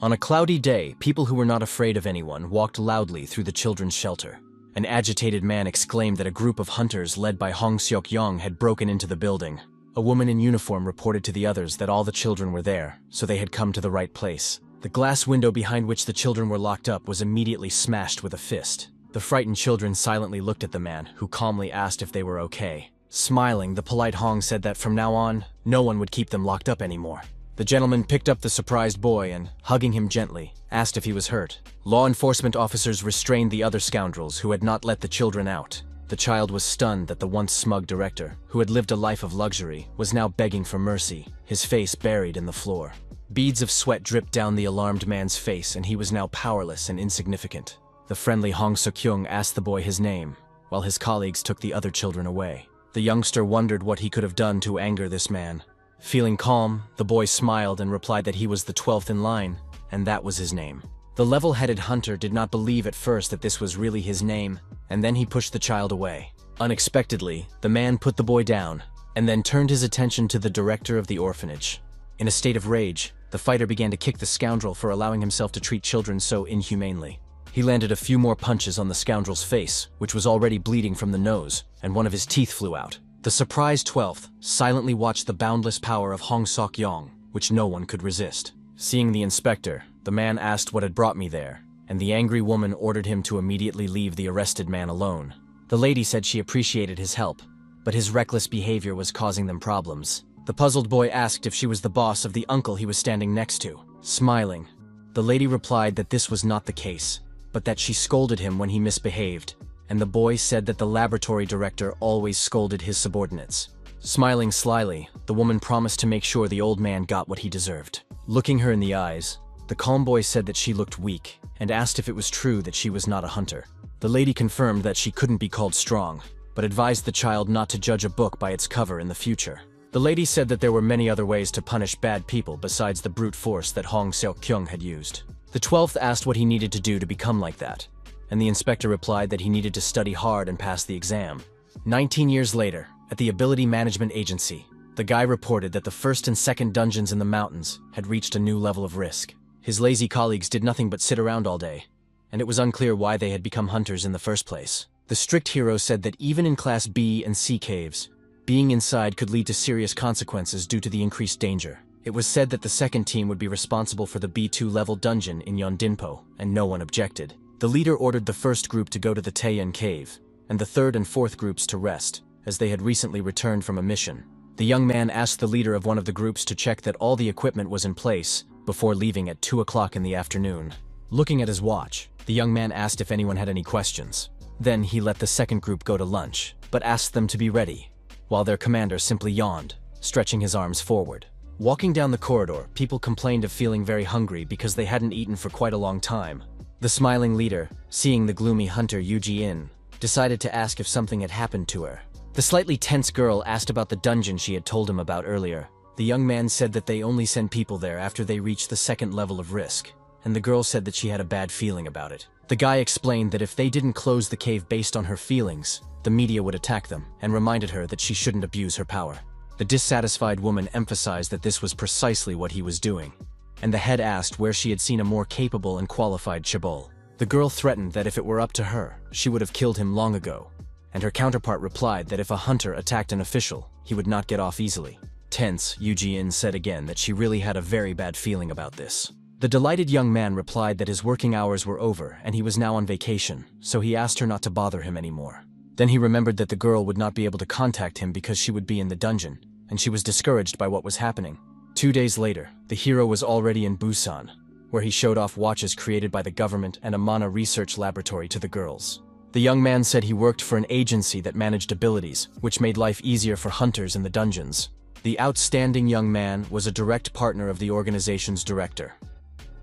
On a cloudy day, people who were not afraid of anyone walked loudly through the children's shelter. An agitated man exclaimed that a group of hunters led by Hong Seok-yong had broken into the building. A woman in uniform reported to the others that all the children were there, so they had come to the right place. The glass window behind which the children were locked up was immediately smashed with a fist. The frightened children silently looked at the man, who calmly asked if they were okay. Smiling, the polite Hong said that from now on, no one would keep them locked up anymore. The gentleman picked up the surprised boy and, hugging him gently, asked if he was hurt. Law enforcement officers restrained the other scoundrels who had not let the children out. The child was stunned that the once smug director, who had lived a life of luxury, was now begging for mercy, his face buried in the floor. Beads of sweat dripped down the alarmed man's face, and he was now powerless and insignificant. The friendly Hong Seok-kyung asked the boy his name, while his colleagues took the other children away. The youngster wondered what he could have done to anger this man. Feeling calm, the boy smiled and replied that he was the 12th in line, and that was his name. The level-headed hunter did not believe at first that this was really his name, and then he pushed the child away. Unexpectedly, the man put the boy down, and then turned his attention to the director of the orphanage. In a state of rage, the fighter began to kick the scoundrel for allowing himself to treat children so inhumanely. He landed a few more punches on the scoundrel's face, which was already bleeding from the nose, and one of his teeth flew out. The surprised 12th silently watched the boundless power of Hong Seok-yong, which no one could resist. Seeing the inspector, the man asked what had brought me there, and the angry woman ordered him to immediately leave the arrested man alone. The lady said she appreciated his help, but his reckless behavior was causing them problems. The puzzled boy asked if she was the boss of the uncle he was standing next to. Smiling, the lady replied that this was not the case, but that she scolded him when he misbehaved, and the boy said that the laboratory director always scolded his subordinates. Smiling slyly, the woman promised to make sure the old man got what he deserved. Looking her in the eyes, the calm boy said that she looked weak, and asked if it was true that she was not a hunter. The lady confirmed that she couldn't be called strong, but advised the child not to judge a book by its cover in the future. The lady said that there were many other ways to punish bad people besides the brute force that Hong Seok-kyung had used. The 12th asked what he needed to do to become like that, and the inspector replied that he needed to study hard and pass the exam. 19 years later, at the Ability Management Agency, the guy reported that the first and second dungeons in the mountains had reached a new level of risk. His lazy colleagues did nothing but sit around all day, and it was unclear why they had become hunters in the first place. The strict hero said that even in Class B and C caves, being inside could lead to serious consequences due to the increased danger. It was said that the second team would be responsible for the B2 level dungeon in Yeondinpo, and no one objected. The leader ordered the first group to go to the Taeyeon cave, and the third and fourth groups to rest, as they had recently returned from a mission. The young man asked the leader of one of the groups to check that all the equipment was in place before leaving at 2 o'clock in the afternoon. Looking at his watch, the young man asked if anyone had any questions. Then he let the second group go to lunch, but asked them to be ready, while their commander simply yawned, stretching his arms forward. Walking down the corridor, people complained of feeling very hungry because they hadn't eaten for quite a long time. The smiling leader, seeing the gloomy hunter Yu Ji-in, decided to ask if something had happened to her. The slightly tense girl asked about the dungeon she had told him about earlier. The young man said that they only send people there after they reach the second level of risk, and the girl said that she had a bad feeling about it. The guy explained that if they didn't close the cave based on her feelings, the media would attack them, and reminded her that she shouldn't abuse her power. The dissatisfied woman emphasized that this was precisely what he was doing, and the head asked where she had seen a more capable and qualified chaebol. The girl threatened that if it were up to her, she would have killed him long ago, and her counterpart replied that if a hunter attacked an official, he would not get off easily. Tense, Yu Ji-in said again that she really had a very bad feeling about this. The delighted young man replied that his working hours were over and he was now on vacation, so he asked her not to bother him anymore. Then he remembered that the girl would not be able to contact him because she would be in the dungeon, and she was discouraged by what was happening. 2 days later, the hero was already in Busan, where he showed off watches created by the government and a mana research laboratory to the girls. The young man said he worked for an agency that managed abilities, which made life easier for hunters in the dungeons. The outstanding young man was a direct partner of the organization's director.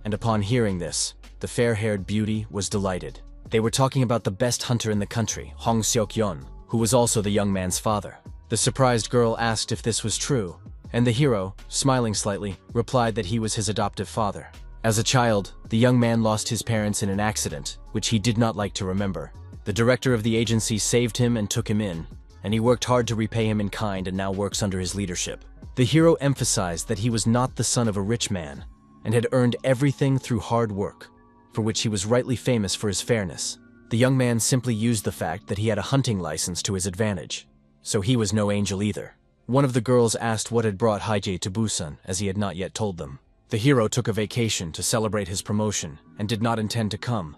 And upon hearing this, the fair-haired beauty was delighted. They were talking about the best hunter in the country, Hong Seok-yeon, who was also the young man's father. The surprised girl asked if this was true, and the hero, smiling slightly, replied that he was his adoptive father. As a child, the young man lost his parents in an accident, which he did not like to remember. The director of the agency saved him and took him in, and he worked hard to repay him in kind and now works under his leadership. The hero emphasized that he was not the son of a rich man, and had earned everything through hard work, for which he was rightly famous for his fairness. The young man simply used the fact that he had a hunting license to his advantage, so he was no angel either. One of the girls asked what had brought Haijie to Busan, as he had not yet told them. The hero took a vacation to celebrate his promotion and did not intend to come,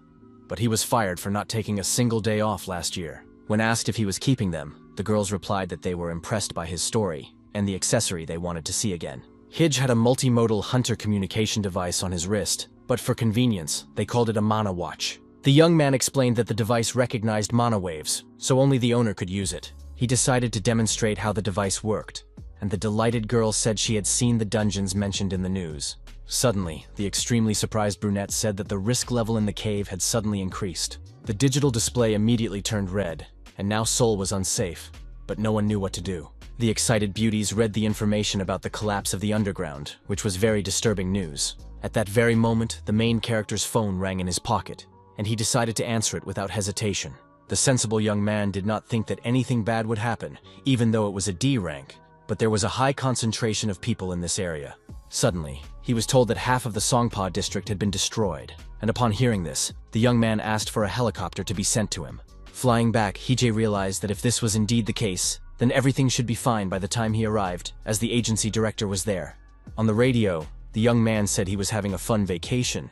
but he was fired for not taking a single day off last year. When asked if he was keeping them, the girls replied that they were impressed by his story and the accessory they wanted to see again. Hij had a multimodal hunter communication device on his wrist, but for convenience, they called it a mana watch. The young man explained that the device recognized mana waves, so only the owner could use it. He decided to demonstrate how the device worked, and the delighted girl said she had seen the dungeons mentioned in the news. Suddenly, the extremely surprised brunette said that the risk level in the cave had suddenly increased. The digital display immediately turned red, and now Seoul was unsafe, but no one knew what to do. The excited beauties read the information about the collapse of the underground, which was very disturbing news. At that very moment, the main character's phone rang in his pocket, and he decided to answer it without hesitation. The sensible young man did not think that anything bad would happen, even though it was a D rank, but there was a high concentration of people in this area. Suddenly, he was told that half of the Songpa district had been destroyed, and upon hearing this, the young man asked for a helicopter to be sent to him. Flying back, Haijie realized that if this was indeed the case, then everything should be fine by the time he arrived, as the agency director was there. On the radio, the young man said he was having a fun vacation,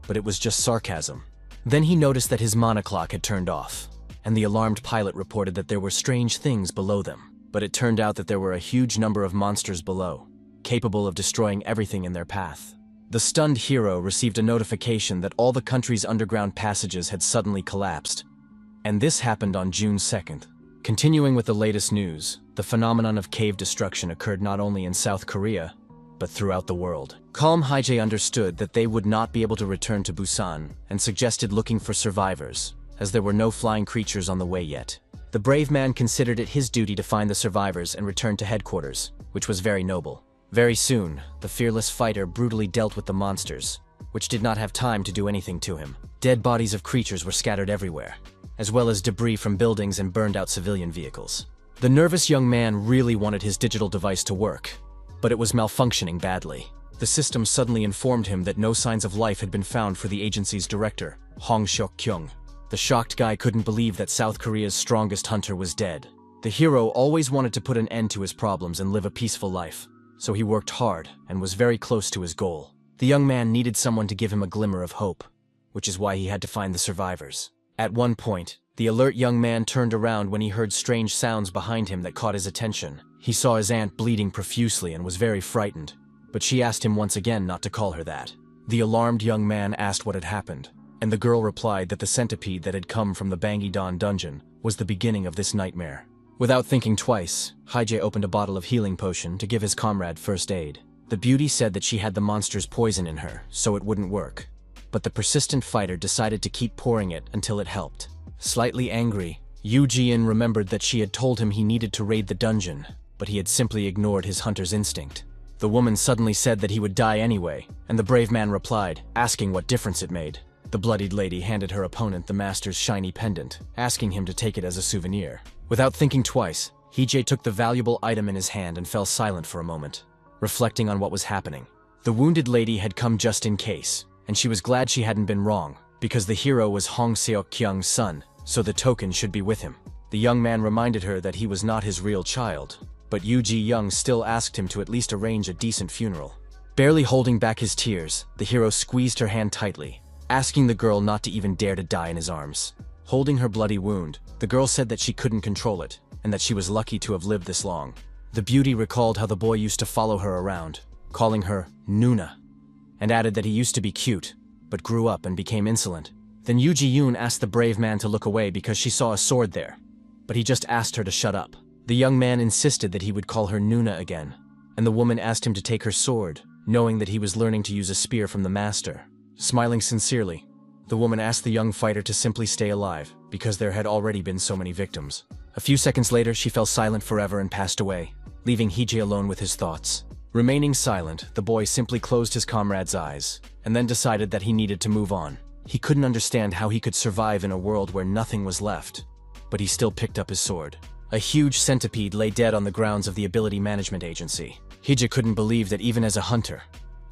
but it was just sarcasm. Then he noticed that his mana clock had turned off, and the alarmed pilot reported that there were strange things below them. But it turned out that there were a huge number of monsters below, capable of destroying everything in their path. The stunned hero received a notification that all the country's underground passages had suddenly collapsed, and this happened on June 2nd. Continuing with the latest news, the phenomenon of cave destruction occurred not only in South Korea, but throughout the world. Calm Haijie understood that they would not be able to return to Busan and suggested looking for survivors, as there were no flying creatures on the way yet. The brave man considered it his duty to find the survivors and return to headquarters, which was very noble. Very soon, the fearless fighter brutally dealt with the monsters, which did not have time to do anything to him. Dead bodies of creatures were scattered everywhere, as well as debris from buildings and burned-out civilian vehicles. The nervous young man really wanted his digital device to work, but it was malfunctioning badly. The system suddenly informed him that no signs of life had been found for the agency's director, Hong Seok-kyung. The shocked guy couldn't believe that South Korea's strongest hunter was dead. The hero always wanted to put an end to his problems and live a peaceful life, so he worked hard and was very close to his goal. The young man needed someone to give him a glimmer of hope, which is why he had to find the survivors. At one point, the alert young man turned around when he heard strange sounds behind him that caught his attention. He saw his aunt bleeding profusely and was very frightened, but she asked him once again not to call her that. The alarmed young man asked what had happened, and the girl replied that the centipede that had come from the Bangidon dungeon was the beginning of this nightmare. Without thinking twice, Haijie opened a bottle of healing potion to give his comrade first aid. The beauty said that she had the monster's poison in her, so it wouldn't work. But the persistent fighter decided to keep pouring it until it helped. Slightly angry, Yu Jian remembered that she had told him he needed to raid the dungeon, but he had simply ignored his hunter's instinct. The woman suddenly said that he would die anyway, and the brave man replied, asking what difference it made. The bloodied lady handed her opponent the master's shiny pendant, asking him to take it as a souvenir. Without thinking twice, Haijie took the valuable item in his hand and fell silent for a moment, reflecting on what was happening. The wounded lady had come just in case, and she was glad she hadn't been wrong, because the hero was Hong Seok-kyung's son, so the token should be with him. The young man reminded her that he was not his real child, but Yu Ji-young still asked him to at least arrange a decent funeral. Barely holding back his tears, the hero squeezed her hand tightly, asking the girl not to even dare to die in his arms. Holding her bloody wound, the girl said that she couldn't control it, and that she was lucky to have lived this long. The beauty recalled how the boy used to follow her around, calling her Nuna, and added that he used to be cute, but grew up and became insolent. Then Yu Ji-yoon asked the brave man to look away because she saw a sword there, but he just asked her to shut up. The young man insisted that he would call her Nuna again, and the woman asked him to take her sword, knowing that he was learning to use a spear from the master. Smiling sincerely, the woman asked the young fighter to simply stay alive, because there had already been so many victims. A few seconds later, she fell silent forever and passed away, leaving Haijie alone with his thoughts. Remaining silent, the boy simply closed his comrade's eyes, and then decided that he needed to move on. He couldn't understand how he could survive in a world where nothing was left, but he still picked up his sword. A huge centipede lay dead on the grounds of the Ability Management Agency. Haijie couldn't believe that even as a hunter,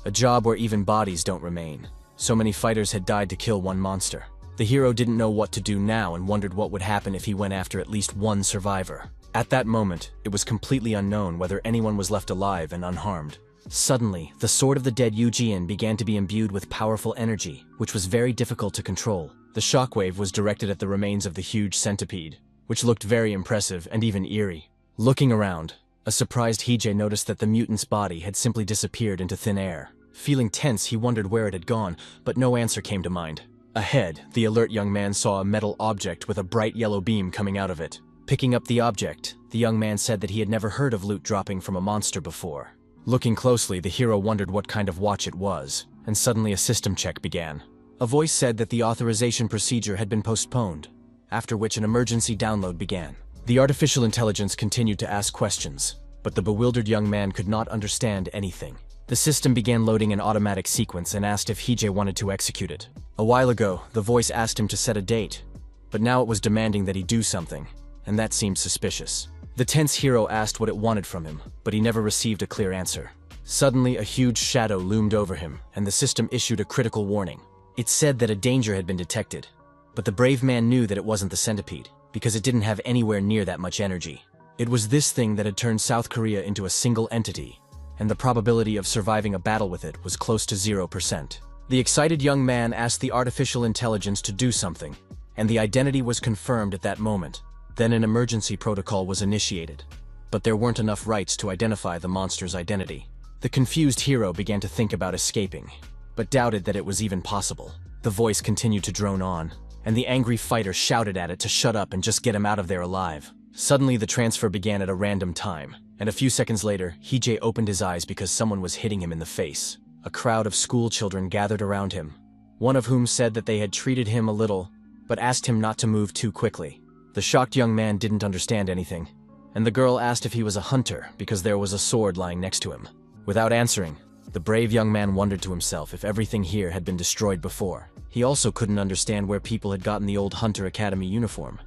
A job where even bodies don't remain. So many fighters had died to kill one monster. The hero didn't know what to do now and wondered what would happen if he went after at least one survivor. At that moment, it was completely unknown whether anyone was left alive and unharmed. Suddenly, the sword of the dead Yu-Jian began to be imbued with powerful energy, which was very difficult to control. The shockwave was directed at the remains of the huge centipede, which looked very impressive and even eerie. Looking around, a surprised Hije noticed that the mutant's body had simply disappeared into thin air. Feeling tense, he wondered where it had gone, but no answer came to mind. Ahead, the alert young man saw a metal object with a bright yellow beam coming out of it. Picking up the object, the young man said that he had never heard of loot dropping from a monster before. Looking closely, the hero wondered what kind of watch it was, and suddenly a system check began. A voice said that the authorization procedure had been postponed, after which an emergency download began. The artificial intelligence continued to ask questions, but the bewildered young man could not understand anything. The system began loading an automatic sequence and asked if Hije wanted to execute it. A while ago, the voice asked him to set a date, but now it was demanding that he do something, and that seemed suspicious. The tense hero asked what it wanted from him, but he never received a clear answer. Suddenly, a huge shadow loomed over him, and the system issued a critical warning. It said that a danger had been detected, but the brave man knew that it wasn't the centipede, because it didn't have anywhere near that much energy. It was this thing that had turned South Korea into a single entity, and the probability of surviving a battle with it was close to 0%. The excited young man asked the artificial intelligence to do something, and the identity was confirmed at that moment. Then an emergency protocol was initiated, but there weren't enough rights to identify the monster's identity. The confused hero began to think about escaping, but doubted that it was even possible. The voice continued to drone on, and the angry fighter shouted at it to shut up and just get him out of there alive. Suddenly, the transfer began at a random time, and a few seconds later, Hije opened his eyes because someone was hitting him in the face. A crowd of school children gathered around him, one of whom said that they had treated him a little, but asked him not to move too quickly. The shocked young man didn't understand anything, and the girl asked if he was a hunter because there was a sword lying next to him. Without answering, the brave young man wondered to himself if everything here had been destroyed before. He also couldn't understand where people had gotten the old Hunter Academy uniform,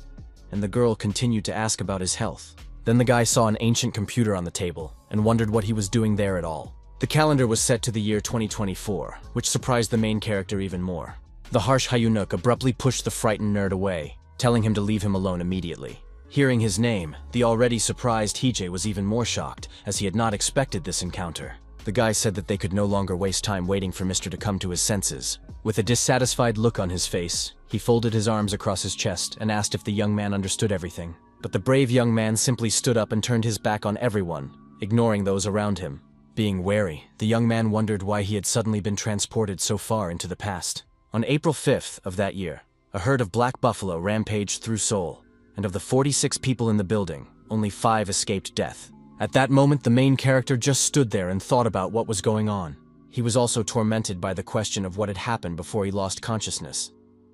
and the girl continued to ask about his health. Then the guy saw an ancient computer on the table and wondered what he was doing there at all. The calendar was set to the year 2024, which surprised the main character even more. The harsh Hyunuk abruptly pushed the frightened nerd away, telling him to leave him alone immediately. Hearing his name, the already surprised Hije was even more shocked, as he had not expected this encounter. The guy said that they could no longer waste time waiting for Mr. to come to his senses. With a dissatisfied look on his face, he folded his arms across his chest and asked if the young man understood everything. But the brave young man simply stood up and turned his back on everyone, ignoring those around him. Being wary, the young man wondered why he had suddenly been transported so far into the past. On April 5th of that year, a herd of black buffalo rampaged through Seoul, and of the 46 people in the building, only 5 escaped death. At that moment, the main character just stood there and thought about what was going on. He was also tormented by the question of what had happened before he lost consciousness.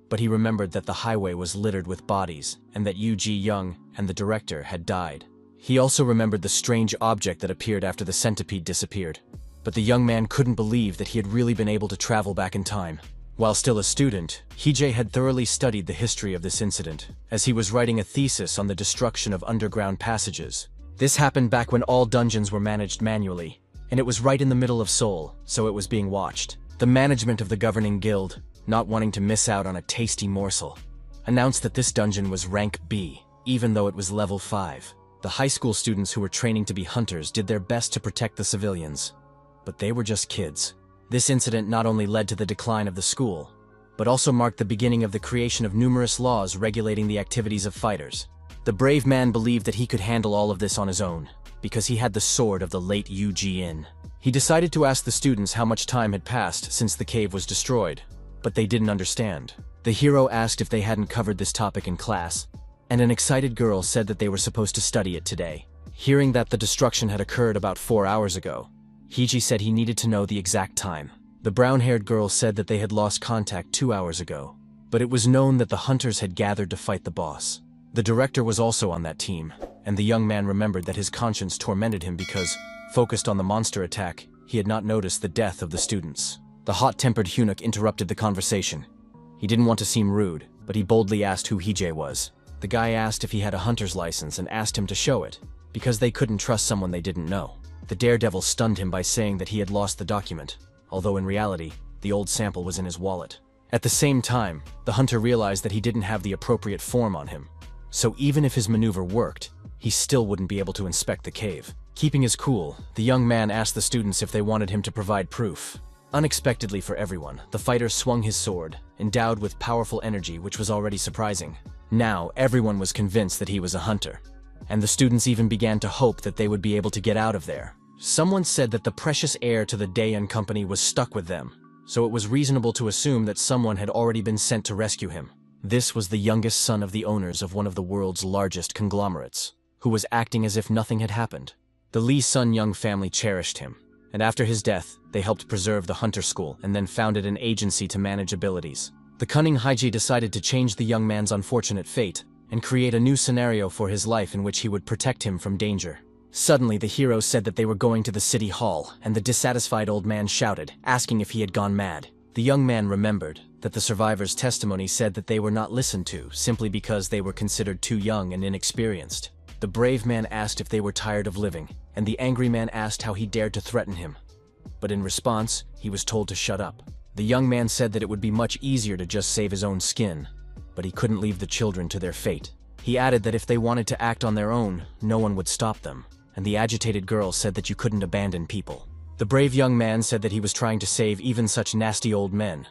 But he remembered that the highway was littered with bodies, and that Yu Ji-young and the director had died. He also remembered the strange object that appeared after the centipede disappeared. But the young man couldn't believe that he had really been able to travel back in time. While still a student, Hije had thoroughly studied the history of this incident, as he was writing a thesis on the destruction of underground passages. This happened back when all dungeons were managed manually, and it was right in the middle of Seoul, so it was being watched. The management of the governing guild, not wanting to miss out on a tasty morsel, announced that this dungeon was rank B, even though it was level 5. The high school students who were training to be hunters did their best to protect the civilians, but they were just kids. This incident not only led to the decline of the school, but also marked the beginning of the creation of numerous laws regulating the activities of fighters. The brave man believed that he could handle all of this on his own, because he had the sword of the late Yu Ji-in. He decided to ask the students how much time had passed since the cave was destroyed, but they didn't understand. The hero asked if they hadn't covered this topic in class, and an excited girl said that they were supposed to study it today. Hearing that the destruction had occurred about 4 hours ago, Hije said he needed to know the exact time. The brown-haired girl said that they had lost contact 2 hours ago, but it was known that the hunters had gathered to fight the boss. The director was also on that team, and the young man remembered that his conscience tormented him because, focused on the monster attack, he had not noticed the death of the students. The hot-tempered eunuch interrupted the conversation. He didn't want to seem rude, but he boldly asked who Hije was. The guy asked if he had a hunter's license and asked him to show it, because they couldn't trust someone they didn't know. The daredevil stunned him by saying that he had lost the document. although in reality, the old sample was in his wallet. At the same time, the hunter realized that he didn't have the appropriate form on him. So even if his maneuver worked, he still wouldn't be able to inspect the cave. Keeping his cool, the young man asked the students if they wanted him to provide proof. Unexpectedly for everyone, the fighter swung his sword, endowed with powerful energy, which was already surprising. Now, everyone was convinced that he was a hunter, and the students even began to hope that they would be able to get out of there. Someone said that the precious heir to the Dayan company was stuck with them, so it was reasonable to assume that someone had already been sent to rescue him. This was the youngest son of the owners of one of the world's largest conglomerates, who was acting as if nothing had happened. The Lee Sun Young family cherished him, and after his death, they helped preserve the hunter school and then founded an agency to manage abilities. The cunning Haiji decided to change the young man's unfortunate fate and create a new scenario for his life in which he would protect him from danger. Suddenly, the hero said that they were going to the city hall, and the dissatisfied old man shouted, asking if he had gone mad. The young man remembered that the survivors' testimony said that they were not listened to simply because they were considered too young and inexperienced. The brave man asked if they were tired of living, and the angry man asked how he dared to threaten him. But in response, he was told to shut up. The young man said that it would be much easier to just save his own skin, but he couldn't leave the children to their fate. He added that if they wanted to act on their own, no one would stop them, and the agitated girl said that you couldn't abandon people. The brave young man said that he was trying to save even such nasty old men,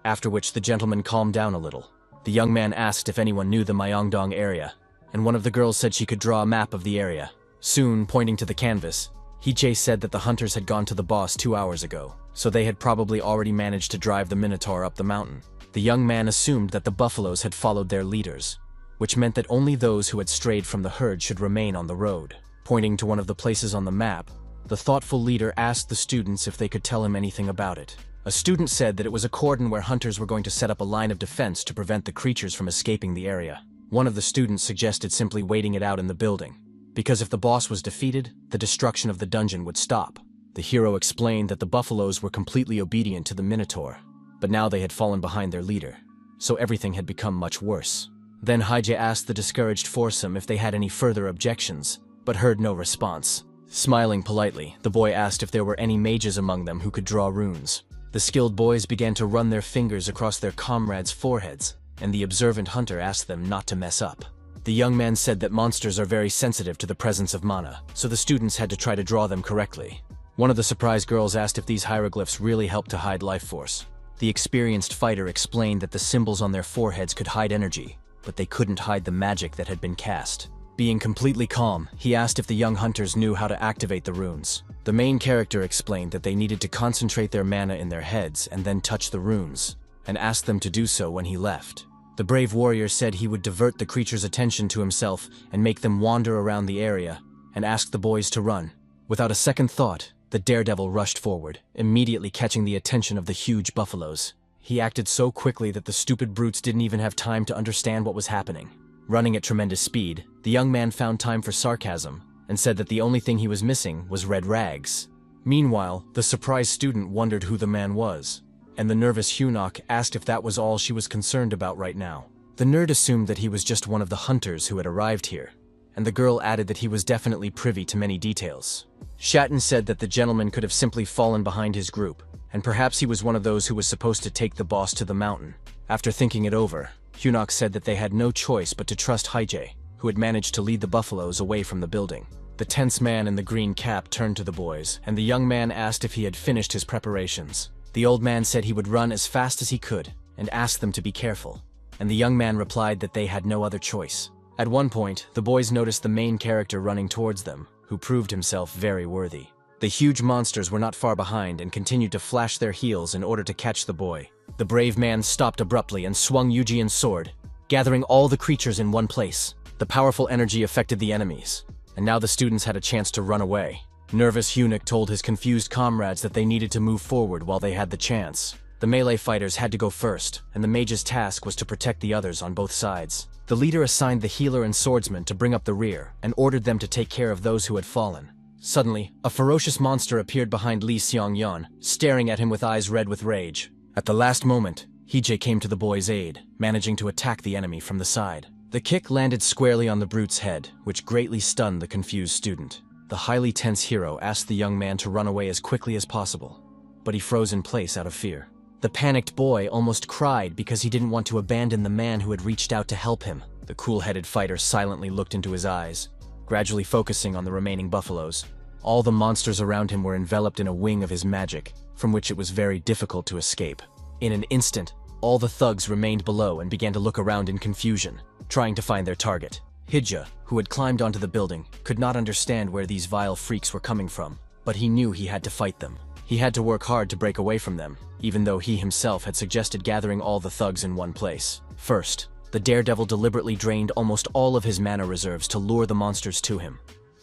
after which the gentleman calmed down a little. The young man asked if anyone knew the Myeongdong area, and one of the girls said she could draw a map of the area. Soon, pointing to the canvas, Hee-jae said that the hunters had gone to the boss 2 hours ago, so they had probably already managed to drive the Minotaur up the mountain. The young man assumed that the buffaloes had followed their leaders, which meant that only those who had strayed from the herd should remain on the road. Pointing to one of the places on the map, the thoughtful leader asked the students if they could tell him anything about it. A student said that it was a cordon where hunters were going to set up a line of defense to prevent the creatures from escaping the area. One of the students suggested simply waiting it out in the building, because if the boss was defeated, the destruction of the dungeon would stop. The hero explained that the buffaloes were completely obedient to the Minotaur, but now they had fallen behind their leader, so everything had become much worse. Then Hee-jae asked the discouraged foursome if they had any further objections, but heard no response. Smiling politely, the boy asked if there were any mages among them who could draw runes. The skilled boys began to run their fingers across their comrades' foreheads, and the observant hunter asked them not to mess up. The young man said that monsters are very sensitive to the presence of mana, so the students had to try to draw them correctly. One of the surprised girls asked if these hieroglyphs really helped to hide life force. The experienced fighter explained that the symbols on their foreheads could hide energy, but they couldn't hide the magic that had been cast. Being completely calm, he asked if the young hunters knew how to activate the runes. The main character explained that they needed to concentrate their mana in their heads and then touch the runes, and asked them to do so when he left. The brave warrior said he would divert the creature's attention to himself and make them wander around the area, and asked the boys to run. Without a second thought, the daredevil rushed forward, immediately catching the attention of the huge buffaloes. He acted so quickly that the stupid brutes didn't even have time to understand what was happening. Running at tremendous speed, the young man found time for sarcasm and said that the only thing he was missing was red rags. Meanwhile, the surprised student wondered who the man was, and the nervous Hyunok asked if that was all she was concerned about right now. The nerd assumed that he was just one of the hunters who had arrived here, and the girl added that he was definitely privy to many details. Shatton said that the gentleman could have simply fallen behind his group, and perhaps he was one of those who was supposed to take the boss to the mountain. After thinking it over, Hyunok said that they had no choice but to trust Hee-jae, who had managed to lead the buffaloes away from the building. The tense man in the green cap turned to the boys, and the young man asked if he had finished his preparations. The old man said he would run as fast as he could, and asked them to be careful, and the young man replied that they had no other choice. At one point, the boys noticed the main character running towards them, who proved himself very worthy. The huge monsters were not far behind and continued to flash their heels in order to catch the boy. The brave man stopped abruptly and swung Eugeon's sword, gathering all the creatures in one place. The powerful energy affected the enemies, and now the students had a chance to run away. Nervous Hyunok told his confused comrades that they needed to move forward while they had the chance. The melee fighters had to go first, and the mage's task was to protect the others on both sides. The leader assigned the healer and swordsman to bring up the rear, and ordered them to take care of those who had fallen. Suddenly, a ferocious monster appeared behind Lee Seong-yeon, staring at him with eyes red with rage. At the last moment, Hee-jae came to the boy's aid, managing to attack the enemy from the side. The kick landed squarely on the brute's head, which greatly stunned the confused student. The highly tense hero asked the young man to run away as quickly as possible. but he froze in place out of fear. The panicked boy almost cried because he didn't want to abandon the man who had reached out to help him. The cool-headed fighter silently looked into his eyes, gradually focusing on the remaining buffaloes. All the monsters around him were enveloped in a wing of his magic, from which it was very difficult to escape. In an instant, all the thugs remained below and began to look around in confusion, trying to find their target. Hija, who had climbed onto the building, could not understand where these vile freaks were coming from, but he knew he had to fight them. He had to work hard to break away from them, even though he himself had suggested gathering all the thugs in one place. First, the daredevil deliberately drained almost all of his mana reserves to lure the monsters to him,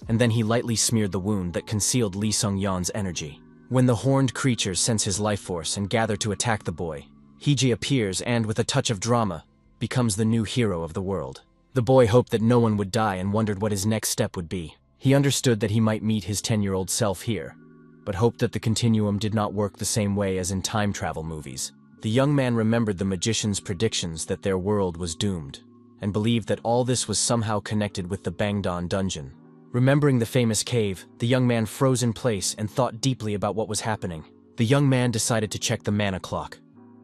and then he lightly smeared the wound that concealed Lee Sung-yeon's energy. When the horned creatures sense his life force and gather to attack the boy, Hije appears and, with a touch of drama, becomes the new hero of the world. The boy hoped that no one would die and wondered what his next step would be. He understood that he might meet his 10-year-old self here, but hoped that the continuum did not work the same way as in time travel movies. The young man remembered the magician's predictions that their world was doomed, and believed that all this was somehow connected with the Bangdan dungeon. Remembering the famous cave, the young man froze in place and thought deeply about what was happening. The young man decided to check the mana clock,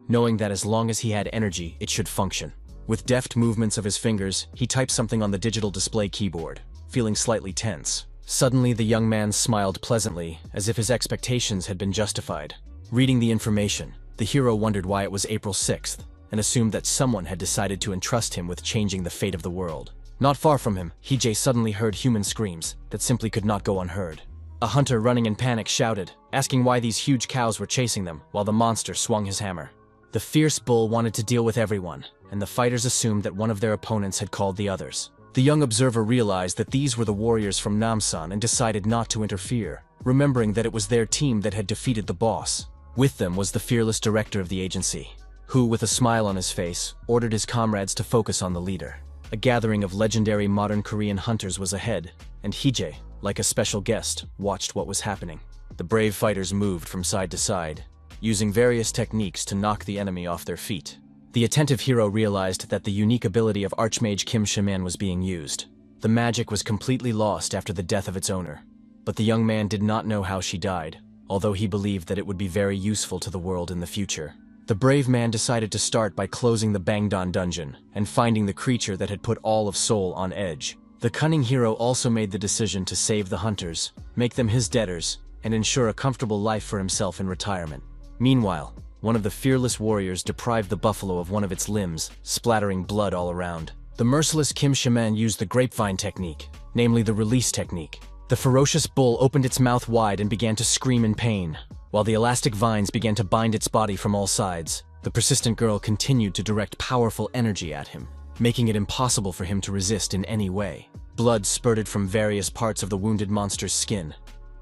knowing that as long as he had energy, it should function. With deft movements of his fingers, he typed something on the digital display keyboard, feeling slightly tense. Suddenly, the young man smiled pleasantly, as if his expectations had been justified. Reading the information, the hero wondered why it was April 6th, and assumed that someone had decided to entrust him with changing the fate of the world. Not far from him, Hije suddenly heard human screams that simply could not go unheard. A hunter running in panic shouted, asking why these huge cows were chasing them, while the monster swung his hammer. The fierce bull wanted to deal with everyone, and the fighters assumed that one of their opponents had called the others. The young observer realized that these were the warriors from Namsan and decided not to interfere, remembering that it was their team that had defeated the boss. With them was the fearless director of the agency, who, with a smile on his face, ordered his comrades to focus on the leader. A gathering of legendary modern Korean hunters was ahead, and Hije, like a special guest, watched what was happening. The brave fighters moved from side to side, using various techniques to knock the enemy off their feet. The attentive hero realized that the unique ability of Archmage Kim Shaman was being used. The magic was completely lost after the death of its owner, but the young man did not know how she died, although he believed that it would be very useful to the world in the future. The brave man decided to start by closing the Bangdan dungeon and finding the creature that had put all of Seoul on edge. The cunning hero also made the decision to save the hunters, make them his debtors, and ensure a comfortable life for himself in retirement. Meanwhile, one of the fearless warriors deprived the buffalo of one of its limbs, splattering blood all around. The merciless Kim Shaman used the grapevine technique, namely the release technique. The ferocious bull opened its mouth wide and began to scream in pain, while the elastic vines began to bind its body from all sides. The persistent girl continued to direct powerful energy at him, making it impossible for him to resist in any way. Blood spurted from various parts of the wounded monster's skin,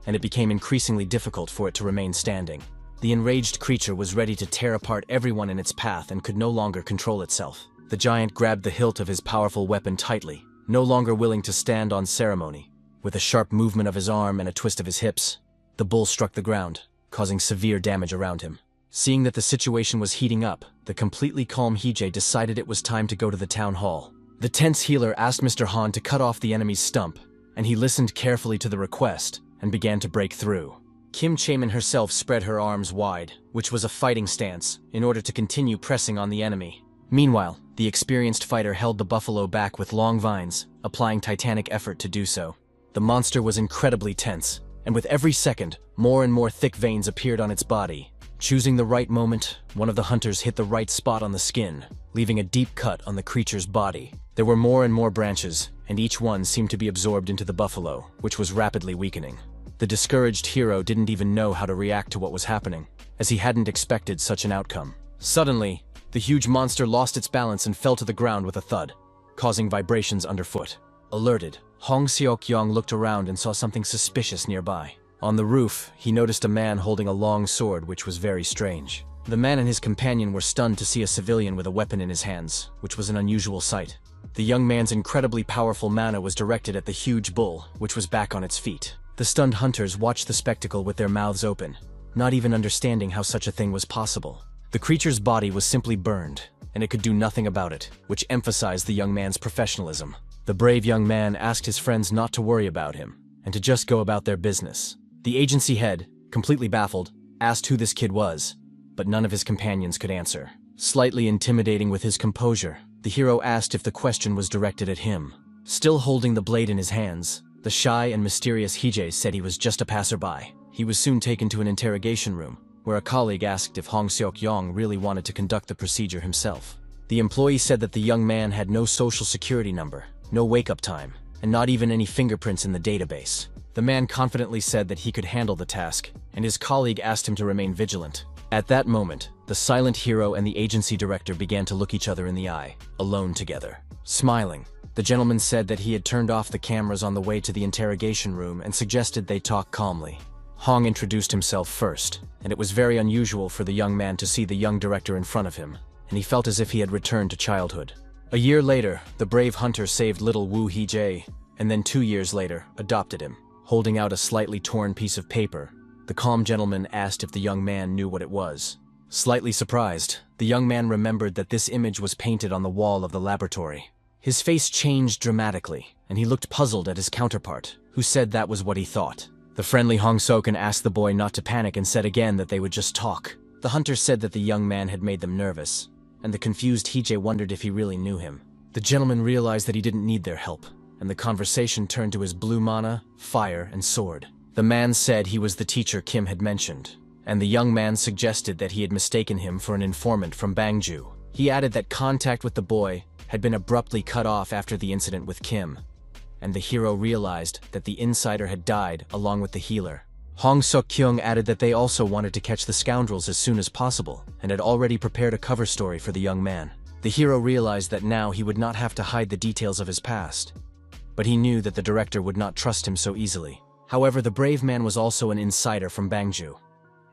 and it became increasingly difficult for it to remain standing. The enraged creature was ready to tear apart everyone in its path and could no longer control itself. The giant grabbed the hilt of his powerful weapon tightly, no longer willing to stand on ceremony. With a sharp movement of his arm and a twist of his hips, the bull struck the ground, causing severe damage around him. Seeing that the situation was heating up, the completely calm Hije decided it was time to go to the town hall. The tense healer asked Mr. Han to cut off the enemy's stump, and he listened carefully to the request and began to break through. Kim Chaemin herself spread her arms wide, which was a fighting stance, in order to continue pressing on the enemy. Meanwhile, the experienced fighter held the buffalo back with long vines, applying titanic effort to do so. The monster was incredibly tense, and with every second, more and more thick veins appeared on its body. Choosing the right moment, one of the hunters hit the right spot on the skin, leaving a deep cut on the creature's body. There were more and more branches, and each one seemed to be absorbed into the buffalo, which was rapidly weakening. The discouraged hero didn't even know how to react to what was happening, as he hadn't expected such an outcome. Suddenly, the huge monster lost its balance and fell to the ground with a thud, causing vibrations underfoot. Alerted, Hong Seok-young looked around and saw something suspicious nearby. On the roof, he noticed a man holding a long sword, which was very strange. The man and his companion were stunned to see a civilian with a weapon in his hands, which was an unusual sight. The young man's incredibly powerful mana was directed at the huge bull, which was back on its feet. The stunned hunters watched the spectacle with their mouths open, not even understanding how such a thing was possible. The creature's body was simply burned, and it could do nothing about it, which emphasized the young man's professionalism. The brave young man asked his friends not to worry about him, and to just go about their business. The agency head, completely baffled, asked who this kid was, but none of his companions could answer. Slightly intimidating with his composure, the hero asked if the question was directed at him. Still holding the blade in his hands, the shy and mysterious Hije said he was just a passerby. He was soon taken to an interrogation room, where a colleague asked if Hong Seok-yong really wanted to conduct the procedure himself. The employee said that the young man had no social security number, no wake-up time, and not even any fingerprints in the database. The man confidently said that he could handle the task, and his colleague asked him to remain vigilant. At that moment, the silent hero and the agency director began to look each other in the eye, alone together. Smiling, the gentleman said that he had turned off the cameras on the way to the interrogation room and suggested they talk calmly. Hong introduced himself first, and it was very unusual for the young man to see the young director in front of him, and he felt as if he had returned to childhood. A year later, the brave hunter saved little Wu Hije, and then 2 years later, adopted him. Holding out a slightly torn piece of paper, the calm gentleman asked if the young man knew what it was. Slightly surprised, the young man remembered that this image was painted on the wall of the laboratory. His face changed dramatically, and he looked puzzled at his counterpart, who said that was what he thought. The friendly Hong Soken asked the boy not to panic and said again that they would just talk. The hunter said that the young man had made them nervous, and the confused Hije wondered if he really knew him. The gentleman realized that he didn't need their help, and the conversation turned to his blue mana, fire, and sword. The man said he was the teacher Kim had mentioned, and the young man suggested that he had mistaken him for an informant from Bangju. He added that contact with the boy had been abruptly cut off after the incident with Kim, and the hero realized that the insider had died along with the healer. Hong Seok-kyung added that they also wanted to catch the scoundrels as soon as possible, and had already prepared a cover story for the young man. The hero realized that now he would not have to hide the details of his past, but he knew that the director would not trust him so easily. However, the brave man was also an insider from Bangju,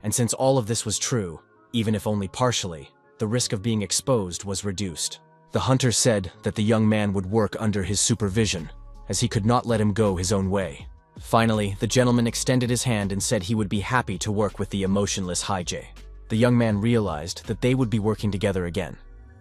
and since all of this was true, even if only partially, the risk of being exposed was reduced. The hunter said that the young man would work under his supervision, as he could not let him go his own way. Finally, the gentleman extended his hand and said he would be happy to work with the emotionless Hije. The young man realized that they would be working together again.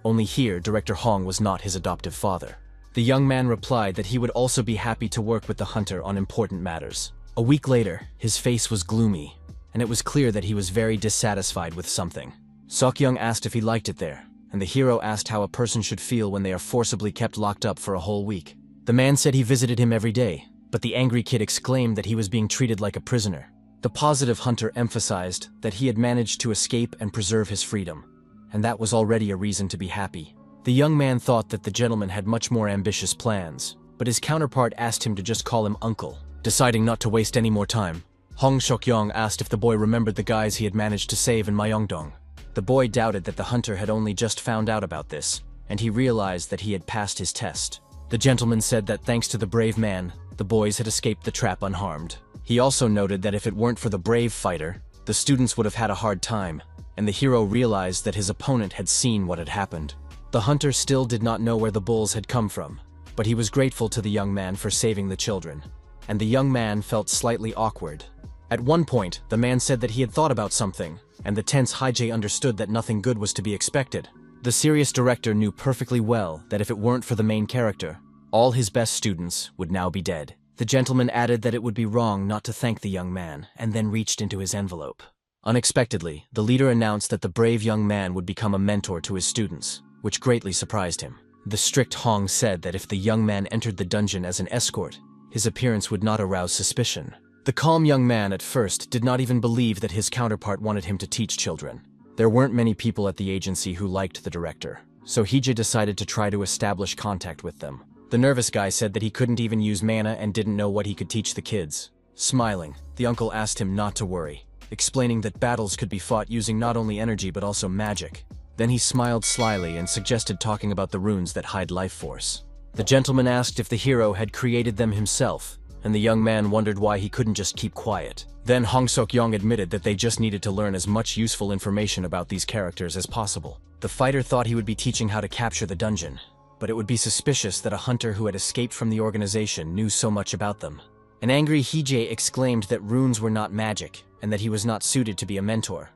Only here, Director Hong was not his adoptive father. The young man replied that he would also be happy to work with the hunter on important matters. A week later, his face was gloomy, and it was clear that he was very dissatisfied with something. Seok-young asked if he liked it there, and the hero asked how a person should feel when they are forcibly kept locked up for a whole week. The man said he visited him every day, but the angry kid exclaimed that he was being treated like a prisoner. The positive hunter emphasized that he had managed to escape and preserve his freedom, and that was already a reason to be happy. The young man thought that the gentleman had much more ambitious plans, but his counterpart asked him to just call him uncle. Deciding not to waste any more time, Hong Seok-yong asked if the boy remembered the guys he had managed to save in Myeongdong. The boy doubted that the hunter had only just found out about this, and he realized that he had passed his test. The gentleman said that thanks to the brave man, the boys had escaped the trap unharmed. He also noted that if it weren't for the brave fighter, the students would have had a hard time, and the hero realized that his opponent had seen what had happened. The hunter still did not know where the bulls had come from, but he was grateful to the young man for saving the children, and the young man felt slightly awkward. At one point, the man said that he had thought about something, and the tense Hije understood that nothing good was to be expected. The serious director knew perfectly well that if it weren't for the main character, all his best students would now be dead. The gentleman added that it would be wrong not to thank the young man, and then reached into his envelope. Unexpectedly, the leader announced that the brave young man would become a mentor to his students, which greatly surprised him. The strict Hong said that if the young man entered the dungeon as an escort, his appearance would not arouse suspicion. The calm young man at first did not even believe that his counterpart wanted him to teach children. There weren't many people at the agency who liked the director, so Hije decided to try to establish contact with them. The nervous guy said that he couldn't even use mana and didn't know what he could teach the kids. Smiling, the uncle asked him not to worry, explaining that battles could be fought using not only energy but also magic. Then he smiled slyly and suggested talking about the runes that hide life force. The gentleman asked if the hero had created them himself, and the young man wondered why he couldn't just keep quiet. Then Hong Seok-yong admitted that they just needed to learn as much useful information about these characters as possible. The fighter thought he would be teaching how to capture the dungeon, but it would be suspicious that a hunter who had escaped from the organization knew so much about them. An angry Hije exclaimed that runes were not magic, and that he was not suited to be a mentor.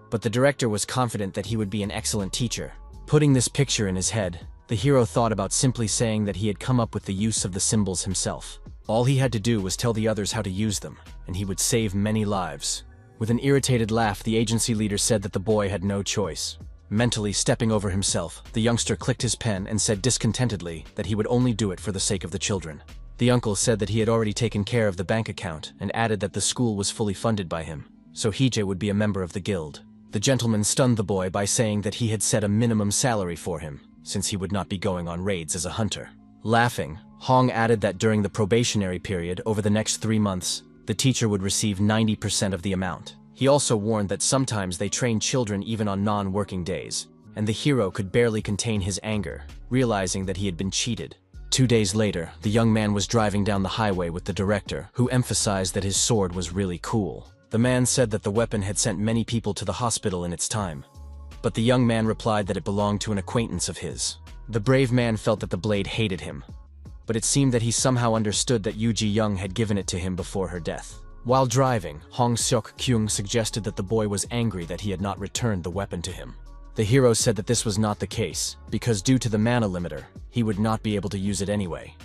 But the director was confident that he would be an excellent teacher. Putting this picture in his head, the hero thought about simply saying that he had come up with the use of the symbols himself. All he had to do was tell the others how to use them, and he would save many lives. With an irritated laugh, the agency leader said that the boy had no choice. Mentally stepping over himself, the youngster clicked his pen and said discontentedly that he would only do it for the sake of the children. The uncle said that he had already taken care of the bank account and added that the school was fully funded by him, so Hije would be a member of the guild. The gentleman stunned the boy by saying that he had set a minimum salary for him, since he would not be going on raids as a hunter. Laughing, Hong added that during the probationary period over the next 3 months, the teacher would receive 90% of the amount. He also warned that sometimes they trained children even on non-working days, and the hero could barely contain his anger, realizing that he had been cheated. 2 days later, the young man was driving down the highway with the director, who emphasized that his sword was really cool. The man said that the weapon had sent many people to the hospital in its time, but the young man replied that it belonged to an acquaintance of his. The brave man felt that the blade hated him, but it seemed that he somehow understood that Yu Ji-young had given it to him before her death. While driving, Hong Seok-kyung suggested that the boy was angry that he had not returned the weapon to him. The hero said that this was not the case, because due to the mana limiter, he would not be able to use it anyway.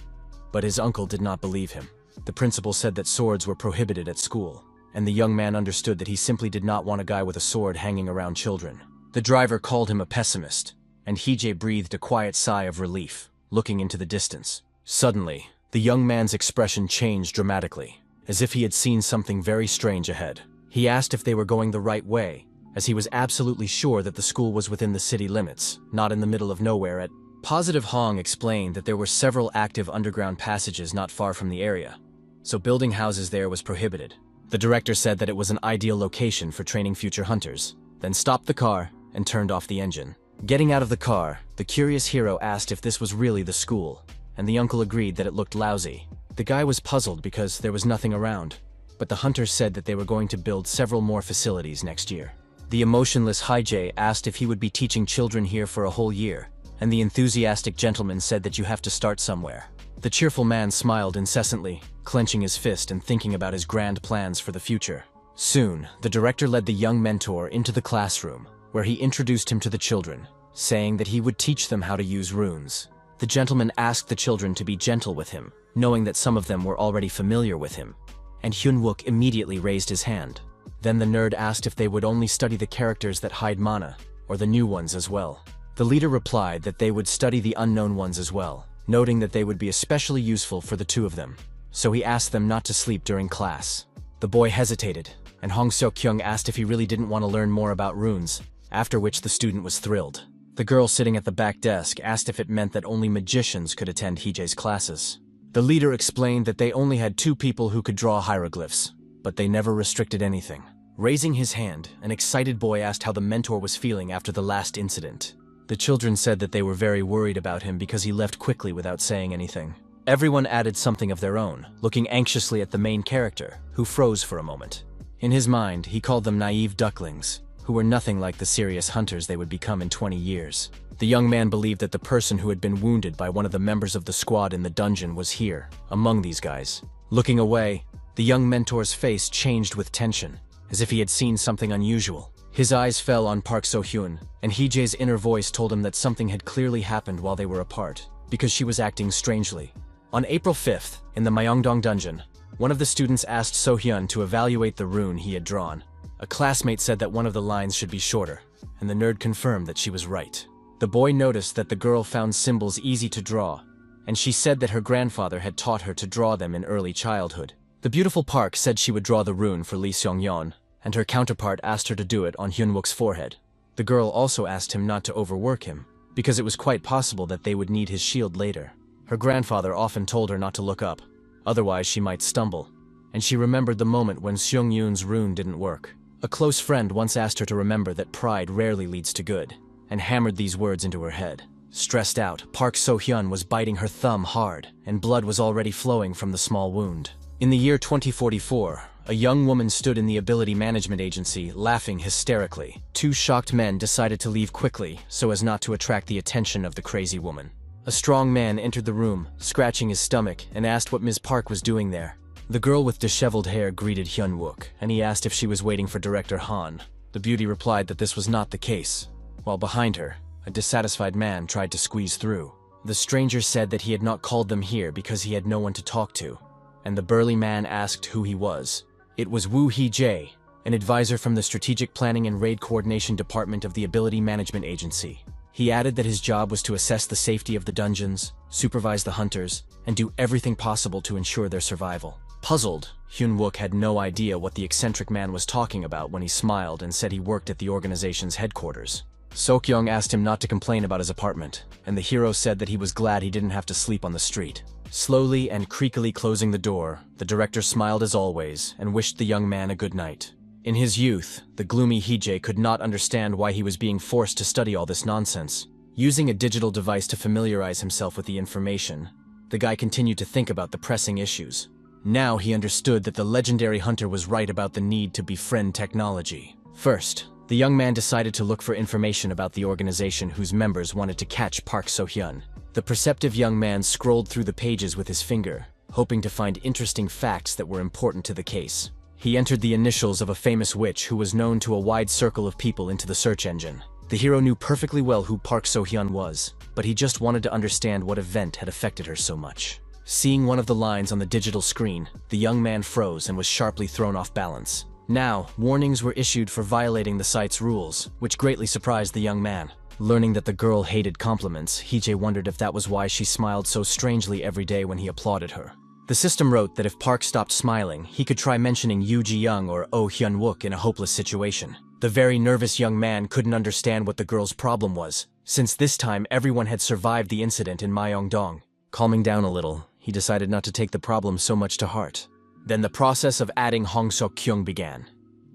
But his uncle did not believe him. The principal said that swords were prohibited at school, and the young man understood that he simply did not want a guy with a sword hanging around children. The driver called him a pessimist, and Hije breathed a quiet sigh of relief, looking into the distance. Suddenly, the young man's expression changed dramatically, as if he had seen something very strange ahead. He asked if they were going the right way, as he was absolutely sure that the school was within the city limits, not in the middle of nowhere at... Positive Hong explained that there were several active underground passages not far from the area, so building houses there was prohibited. The director said that it was an ideal location for training future hunters, then stopped the car and turned off the engine. Getting out of the car, the curious hero asked if this was really the school, and the uncle agreed that it looked lousy. The guy was puzzled because there was nothing around, but the hunters said that they were going to build several more facilities next year. The emotionless Hije asked if he would be teaching children here for a whole year, and the enthusiastic gentleman said that you have to start somewhere. The cheerful man smiled incessantly, clenching his fist and thinking about his grand plans for the future. Soon, the director led the young mentor into the classroom, where he introduced him to the children, saying that he would teach them how to use runes. The gentleman asked the children to be gentle with him, knowing that some of them were already familiar with him, and Hyun-wook immediately raised his hand. Then the nerd asked if they would only study the characters that hide mana, or the new ones as well. The leader replied that they would study the unknown ones as well, noting that they would be especially useful for the two of them, so he asked them not to sleep during class. The boy hesitated, and Hong Seok-kyung asked if he really didn't want to learn more about runes, after which the student was thrilled. The girl sitting at the back desk asked if it meant that only magicians could attend Hije's classes. The leader explained that they only had 2 people who could draw hieroglyphs, but they never restricted anything. Raising his hand, an excited boy asked how the mentor was feeling after the last incident. The children said that they were very worried about him because he left quickly without saying anything. Everyone added something of their own, looking anxiously at the main character, who froze for a moment. In his mind, he called them naive ducklings, who were nothing like the serious hunters they would become in 20 years. The young man believed that the person who had been wounded by one of the members of the squad in the dungeon was here, among these guys. Looking away, the young mentor's face changed with tension, as if he had seen something unusual. His eyes fell on Park So-hyun, and Hije's inner voice told him that something had clearly happened while they were apart, because she was acting strangely. On April 5th, in the Myeongdong dungeon, one of the students asked So-hyun to evaluate the rune he had drawn. A classmate said that one of the lines should be shorter, and the nerd confirmed that she was right. The boy noticed that the girl found symbols easy to draw, and she said that her grandfather had taught her to draw them in early childhood. The beautiful Park said she would draw the rune for Lee Seong-yeon, and her counterpart asked her to do it on Hyun-wook's forehead. The girl also asked him not to overwork him, because it was quite possible that they would need his shield later. Her grandfather often told her not to look up, otherwise she might stumble, and she remembered the moment when Seong-yoon's rune didn't work. A close friend once asked her to remember that pride rarely leads to good, and hammered these words into her head. Stressed out, Park So-hyun was biting her thumb hard, and blood was already flowing from the small wound. In the year 2044, a young woman stood in the ability management agency, laughing hysterically. 2 shocked men decided to leave quickly so as not to attract the attention of the crazy woman. A strong man entered the room, scratching his stomach, and asked what Ms. Park was doing there. The girl with disheveled hair greeted Hyun-wook, and he asked if she was waiting for Director Han. The beauty replied that this was not the case, while behind her, a dissatisfied man tried to squeeze through. The stranger said that he had not called them here because he had no one to talk to, and the burly man asked who he was. It was Woo Hee-jae, an advisor from the Strategic Planning and Raid Coordination Department of the Ability Management Agency. He added that his job was to assess the safety of the dungeons, supervise the hunters, and do everything possible to ensure their survival. Puzzled, Hyun-wook had no idea what the eccentric man was talking about when he smiled and said he worked at the organization's headquarters. Sok-young asked him not to complain about his apartment, and the hero said that he was glad he didn't have to sleep on the street. Slowly and creakily closing the door, the director smiled as always and wished the young man a good night. In his youth, the gloomy Hee-jae could not understand why he was being forced to study all this nonsense. Using a digital device to familiarize himself with the information, the guy continued to think about the pressing issues. Now he understood that the legendary hunter was right about the need to befriend technology. First, the young man decided to look for information about the organization whose members wanted to catch Park So-hyun. The perceptive young man scrolled through the pages with his finger, hoping to find interesting facts that were important to the case. He entered the initials of a famous witch who was known to a wide circle of people into the search engine. The hero knew perfectly well who Park So-hyun was, but he just wanted to understand what event had affected her so much. Seeing one of the lines on the digital screen, the young man froze and was sharply thrown off balance. Now, warnings were issued for violating the site's rules, which greatly surprised the young man. Learning that the girl hated compliments, Hee-jae wondered if that was why she smiled so strangely every day when he applauded her. The system wrote that if Park stopped smiling, he could try mentioning Yoo Ji-young or Oh Hyun-wook in a hopeless situation. The very nervous young man couldn't understand what the girl's problem was, since this time everyone had survived the incident in Myeongdong. Calming down a little, he decided not to take the problem so much to heart. Then the process of adding Hong Seok-kyung began,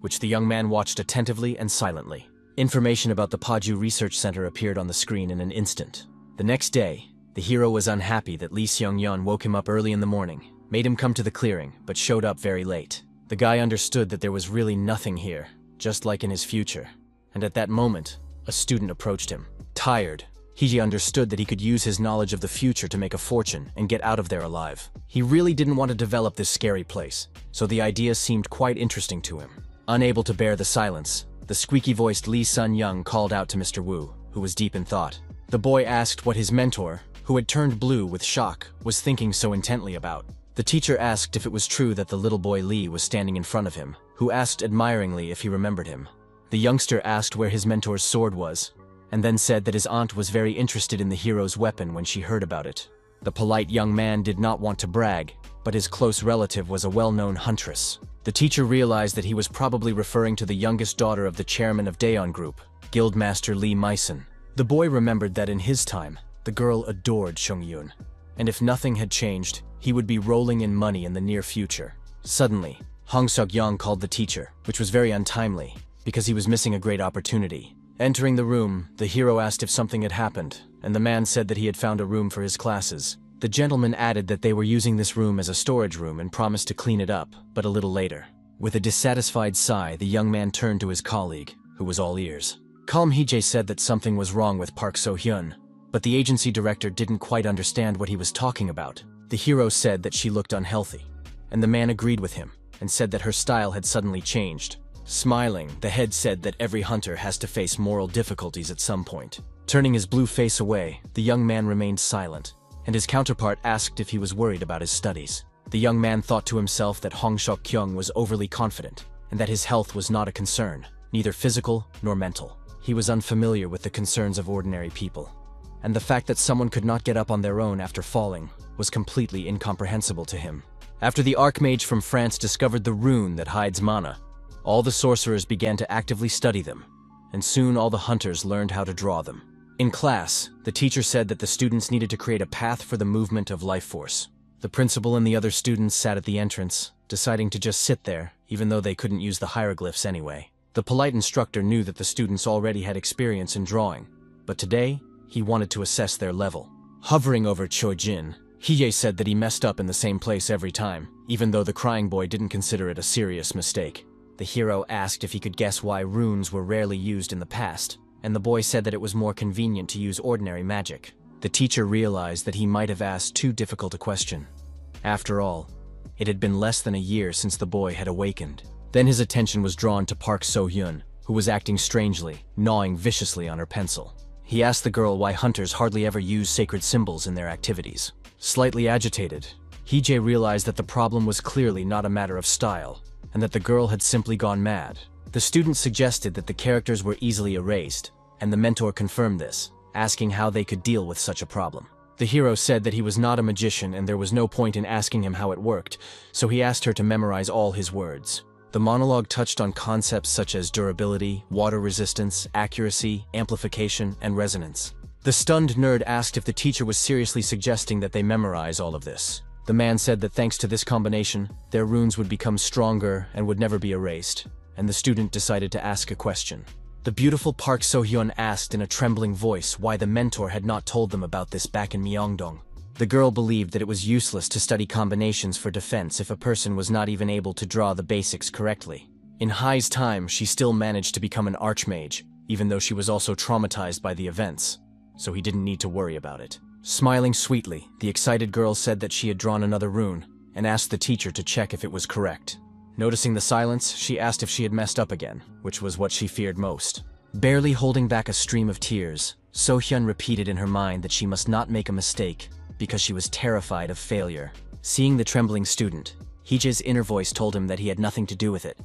which the young man watched attentively and silently. Information about the Paju Research Center appeared on the screen in an instant. The next day, the hero was unhappy that Lee Seong-yeon woke him up early in the morning, made him come to the clearing, but showed up very late. The guy understood that there was really nothing here, just like in his future. And at that moment, a student approached him. Tired, Hee-jae understood that he could use his knowledge of the future to make a fortune and get out of there alive. He really didn't want to develop this scary place, so the idea seemed quite interesting to him. Unable to bear the silence, the squeaky-voiced Lee Sun-young called out to Mr. Wu, who was deep in thought. The boy asked what his mentor, who had turned blue with shock, was thinking so intently about. The teacher asked if it was true that the little boy Lee was standing in front of him, who asked admiringly if he remembered him. The youngster asked where his mentor's sword was, and then said that his aunt was very interested in the hero's weapon when she heard about it. The polite young man did not want to brag, but his close relative was a well-known huntress. The teacher realized that he was probably referring to the youngest daughter of the chairman of Daeon Group, Guildmaster Lee Myson. The boy remembered that in his time, the girl adored Chung-yoon, and if nothing had changed, he would be rolling in money in the near future. Suddenly, Hong Seok-young called the teacher, which was very untimely, because he was missing a great opportunity. Entering the room, the hero asked if something had happened, and the man said that he had found a room for his classes. The gentleman added that they were using this room as a storage room and promised to clean it up, but a little later. With a dissatisfied sigh, the young man turned to his colleague, who was all ears. Calm Hee-jae said that something was wrong with Park So-hyun, but the agency director didn't quite understand what he was talking about. The hero said that she looked unhealthy, and the man agreed with him, and said that her style had suddenly changed. Smiling, the head said that every hunter has to face moral difficulties at some point. Turning his blue face away, the young man remained silent, and his counterpart asked if he was worried about his studies. The young man thought to himself that Hong Seok-kyung was overly confident, and that his health was not a concern, neither physical nor mental. He was unfamiliar with the concerns of ordinary people, and the fact that someone could not get up on their own after falling was completely incomprehensible to him. After the Archmage from France discovered the rune that hides mana, all the sorcerers began to actively study them, and soon all the hunters learned how to draw them. In class, the teacher said that the students needed to create a path for the movement of life force. The principal and the other students sat at the entrance, deciding to just sit there, even though they couldn't use the hieroglyphs anyway. The polite instructor knew that the students already had experience in drawing, but today, he wanted to assess their level. Hovering over Chojin, Hee-jae said that he messed up in the same place every time, even though the crying boy didn't consider it a serious mistake. The hero asked if he could guess why runes were rarely used in the past, and the boy said that it was more convenient to use ordinary magic. The teacher realized that he might have asked too difficult a question. After all, it had been less than a year since the boy had awakened. Then his attention was drawn to Park So-hyun, who was acting strangely, gnawing viciously on her pencil. He asked the girl why hunters hardly ever use sacred symbols in their activities. Slightly agitated, Hee-jae realized that the problem was clearly not a matter of style, and that the girl had simply gone mad. The student suggested that the characters were easily erased, and the mentor confirmed this, asking how they could deal with such a problem. The hero said that he was not a magician and there was no point in asking him how it worked, so he asked her to memorize all his words. The monologue touched on concepts such as durability, water resistance, accuracy, amplification, and resonance. The stunned nerd asked if the teacher was seriously suggesting that they memorize all of this. The man said that thanks to this combination, their runes would become stronger and would never be erased, and the student decided to ask a question. The beautiful Park So-hyun asked in a trembling voice why the mentor had not told them about this back in Myeongdong. The girl believed that it was useless to study combinations for defense if a person was not even able to draw the basics correctly. In Hai's time, she still managed to become an archmage, even though she was also traumatized by the events, so he didn't need to worry about it. Smiling sweetly, the excited girl said that she had drawn another rune, and asked the teacher to check if it was correct. Noticing the silence, she asked if she had messed up again, which was what she feared most. Barely holding back a stream of tears, So-hyun repeated in her mind that she must not make a mistake, because she was terrified of failure. Seeing the trembling student, Heejae's inner voice told him that he had nothing to do with it.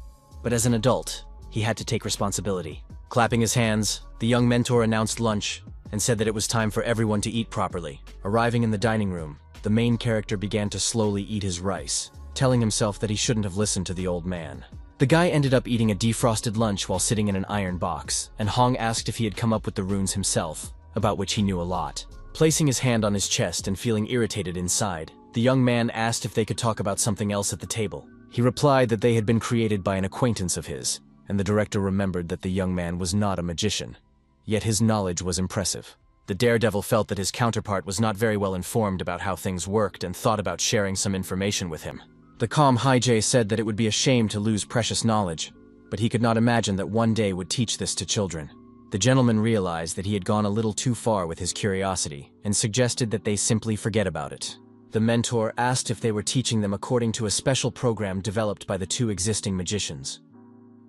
But as an adult, he had to take responsibility. Clapping his hands, the young mentor announced lunch, and said that it was time for everyone to eat properly. Arriving in the dining room, the main character began to slowly eat his rice, telling himself that he shouldn't have listened to the old man. The guy ended up eating a defrosted lunch while sitting in an iron box, and Hong asked if he had come up with the runes himself, about which he knew a lot. Placing his hand on his chest and feeling irritated inside, the young man asked if they could talk about something else at the table. He replied that they had been created by an acquaintance of his, and the director remembered that the young man was not a magician. Yet his knowledge was impressive. The daredevil felt that his counterpart was not very well informed about how things worked and thought about sharing some information with him. The calm Heejae said that it would be a shame to lose precious knowledge, but he could not imagine that one day would teach this to children. The gentleman realized that he had gone a little too far with his curiosity and suggested that they simply forget about it. The mentor asked if they were teaching them according to a special program developed by the two existing magicians,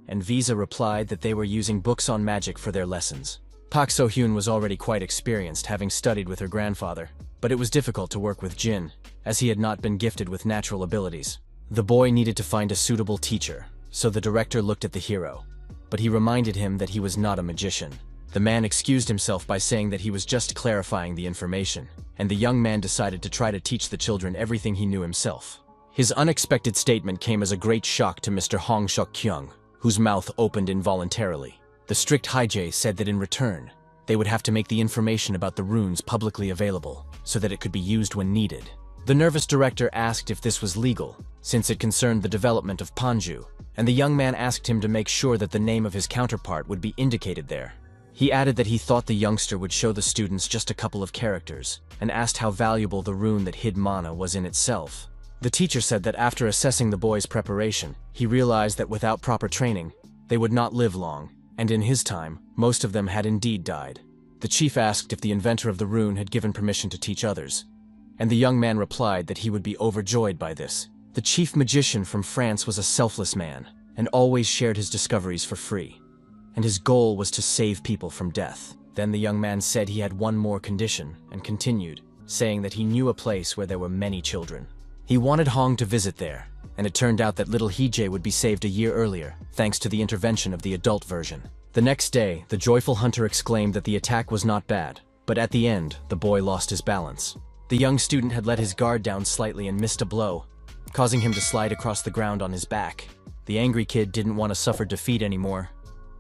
and Visa replied that they were using books on magic for their lessons. Park So-hyun was already quite experienced, having studied with her grandfather, but it was difficult to work with Jin, as he had not been gifted with natural abilities. The boy needed to find a suitable teacher, so the director looked at the hero, but he reminded him that he was not a magician. The man excused himself by saying that he was just clarifying the information, and the young man decided to try to teach the children everything he knew himself. His unexpected statement came as a great shock to Mr. Hong Seok-kyung, whose mouth opened involuntarily. The strict Heejae said that in return, they would have to make the information about the runes publicly available, so that it could be used when needed. The nervous director asked if this was legal, since it concerned the development of Panju, and the young man asked him to make sure that the name of his counterpart would be indicated there. He added that he thought the youngster would show the students just a couple of characters, and asked how valuable the rune that hid mana was in itself. The teacher said that after assessing the boy's preparation, he realized that without proper training, they would not live long, and in his time, most of them had indeed died. The chief asked if the inventor of the rune had given permission to teach others, and the young man replied that he would be overjoyed by this. The chief magician from France was a selfless man, and always shared his discoveries for free, and his goal was to save people from death. Then the young man said he had one more condition, and continued, saying that he knew a place where there were many children. He wanted Hong to visit there, and it turned out that little Heejae would be saved a year earlier, thanks to the intervention of the adult version. The next day, the joyful hunter exclaimed that the attack was not bad, but at the end, the boy lost his balance. The young student had let his guard down slightly and missed a blow, causing him to slide across the ground on his back. The angry kid didn't want to suffer defeat anymore,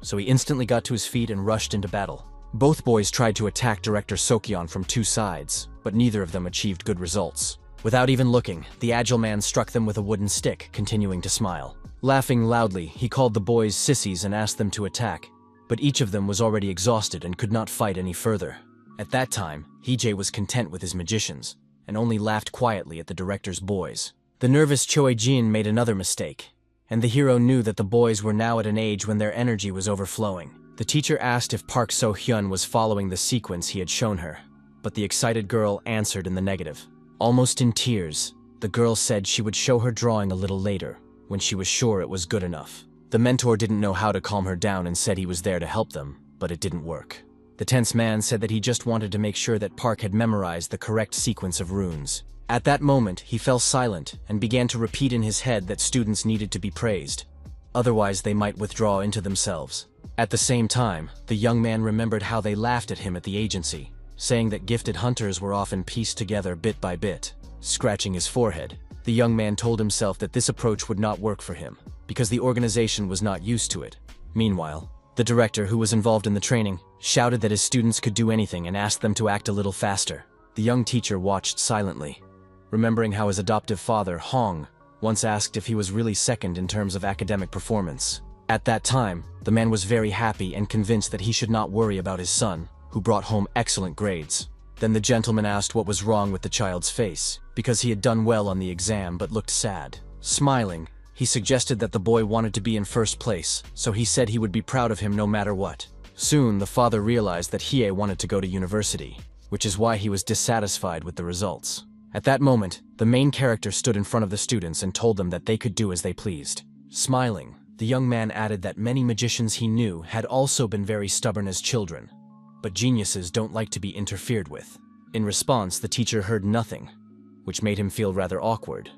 so he instantly got to his feet and rushed into battle. Both boys tried to attack Director Sokyeon from two sides, but neither of them achieved good results. Without even looking, the agile man struck them with a wooden stick, continuing to smile. Laughing loudly, he called the boys sissies and asked them to attack, but each of them was already exhausted and could not fight any further. At that time, Heejae was content with his magicians, and only laughed quietly at the director's boys. The nervous Choe-jin made another mistake, and the hero knew that the boys were now at an age when their energy was overflowing. The teacher asked if Park So-hyun was following the sequence he had shown her, but the excited girl answered in the negative. Almost in tears, the girl said she would show her drawing a little later, when she was sure it was good enough. The mentor didn't know how to calm her down and said he was there to help them, but it didn't work. The tense man said that he just wanted to make sure that Park had memorized the correct sequence of runes. At that moment, he fell silent and began to repeat in his head that students needed to be praised. Otherwise, they might withdraw into themselves. At the same time, the young man remembered how they laughed at him at the agency, saying that gifted hunters were often pieced together bit by bit. Scratching his forehead, the young man told himself that this approach would not work for him, because the organization was not used to it. Meanwhile, the director, who was involved in the training, shouted that his students could do anything and asked them to act a little faster. The young teacher watched silently, remembering how his adoptive father, Hong, once asked if he was really second in terms of academic performance. At that time, the man was very happy and convinced that he should not worry about his son, who brought home excellent grades. Then the gentleman asked what was wrong with the child's face, because he had done well on the exam but looked sad. Smiling, he suggested that the boy wanted to be in first place, so he said he would be proud of him no matter what. Soon, the father realized that Hie wanted to go to university, which is why he was dissatisfied with the results. At that moment, the main character stood in front of the students and told them that they could do as they pleased. Smiling, the young man added that many magicians he knew had also been very stubborn as children, but geniuses don't like to be interfered with. In response, the teacher heard nothing, which made him feel rather awkward,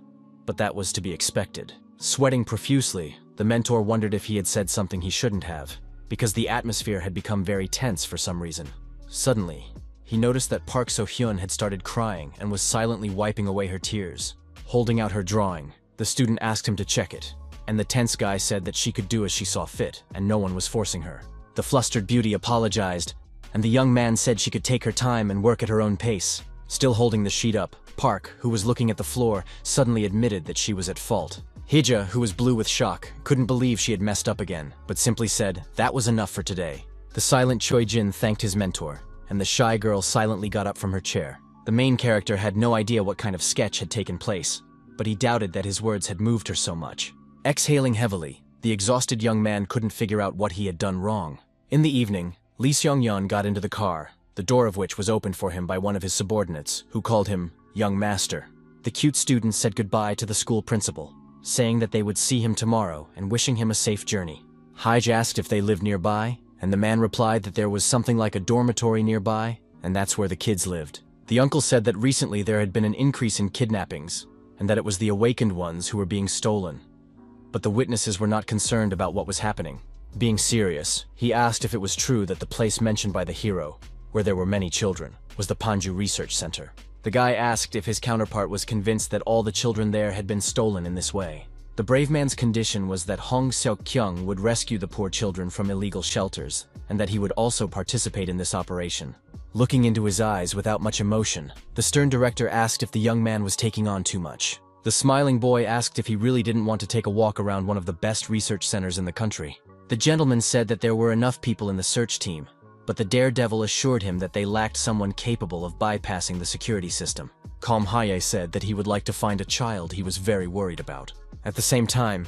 but that was to be expected. Sweating profusely, the mentor wondered if he had said something he shouldn't have, because the atmosphere had become very tense for some reason. Suddenly, he noticed that Park So-hyun had started crying and was silently wiping away her tears. Holding out her drawing, the student asked him to check it, and the tense guy said that she could do as she saw fit, and no one was forcing her. The flustered beauty apologized, and the young man said she could take her time and work at her own pace. Still holding the sheet up, Park, who was looking at the floor, suddenly admitted that she was at fault. Hija, who was blue with shock, couldn't believe she had messed up again, but simply said, "That was enough for today." The silent Choi Jin thanked his mentor, and the shy girl silently got up from her chair. The main character had no idea what kind of sketch had taken place, but he doubted that his words had moved her so much. Exhaling heavily, the exhausted young man couldn't figure out what he had done wrong. In the evening, Lee Seong-yeon got into the car, the door of which was opened for him by one of his subordinates, who called him young master. The cute student said goodbye to the school principal, saying that they would see him tomorrow and wishing him a safe journey. Hige asked if they lived nearby, and the man replied that there was something like a dormitory nearby, and that's where the kids lived. The uncle said that recently there had been an increase in kidnappings, and that it was the awakened ones who were being stolen. But the witnesses were not concerned about what was happening. Being serious, he asked if it was true that the place mentioned by the hero, where there were many children, was the Panju Research Center. The guy asked if his counterpart was convinced that all the children there had been stolen in this way. The brave man's condition was that Hong Seok-kyung would rescue the poor children from illegal shelters, and that he would also participate in this operation. Looking into his eyes without much emotion, the stern director asked if the young man was taking on too much. The smiling boy asked if he really didn't want to take a walk around one of the best research centers in the country. The gentleman said that there were enough people in the search team, but the daredevil assured him that they lacked someone capable of bypassing the security system. Calm Haye said that he would like to find a child he was very worried about. At the same time,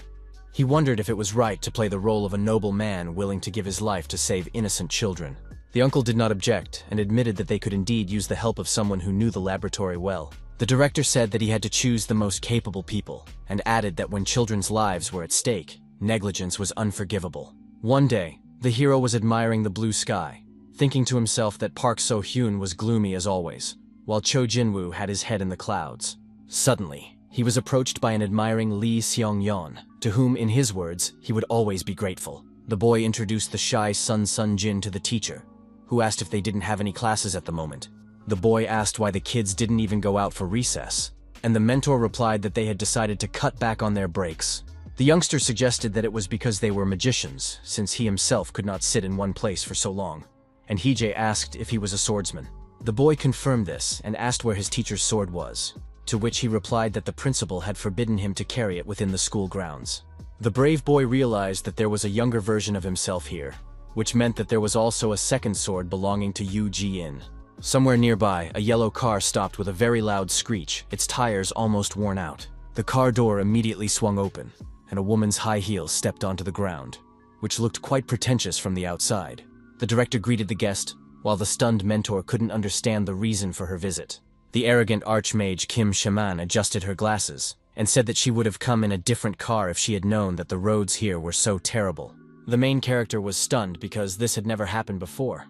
he wondered if it was right to play the role of a noble man willing to give his life to save innocent children. The uncle did not object and admitted that they could indeed use the help of someone who knew the laboratory well. The director said that he had to choose the most capable people, and added that when children's lives were at stake, negligence was unforgivable. One day, the hero was admiring the blue sky, thinking to himself that Park So-hyun was gloomy as always, while Cho Jin-woo had his head in the clouds. Suddenly, he was approached by an admiring Lee Seong-yeon, to whom, in his words, he would always be grateful. The boy introduced the shy Sun Jin to the teacher, who asked if they didn't have any classes at the moment. The boy asked why the kids didn't even go out for recess, and the mentor replied that they had decided to cut back on their breaks. The youngster suggested that it was because they were magicians, since he himself could not sit in one place for so long, and Hije asked if he was a swordsman. The boy confirmed this and asked where his teacher's sword was, to which he replied that the principal had forbidden him to carry it within the school grounds. The brave boy realized that there was a younger version of himself here, which meant that there was also a second sword belonging to Yu Ji-in. Somewhere nearby, a yellow car stopped with a very loud screech, its tires almost worn out. The car door immediately swung open, and a woman's high heels stepped onto the ground, which looked quite pretentious from the outside. The director greeted the guest, while the stunned mentor couldn't understand the reason for her visit. The arrogant archmage Kim Shaman adjusted her glasses, and said that she would have come in a different car if she had known that the roads here were so terrible. The main character was stunned because this had never happened before,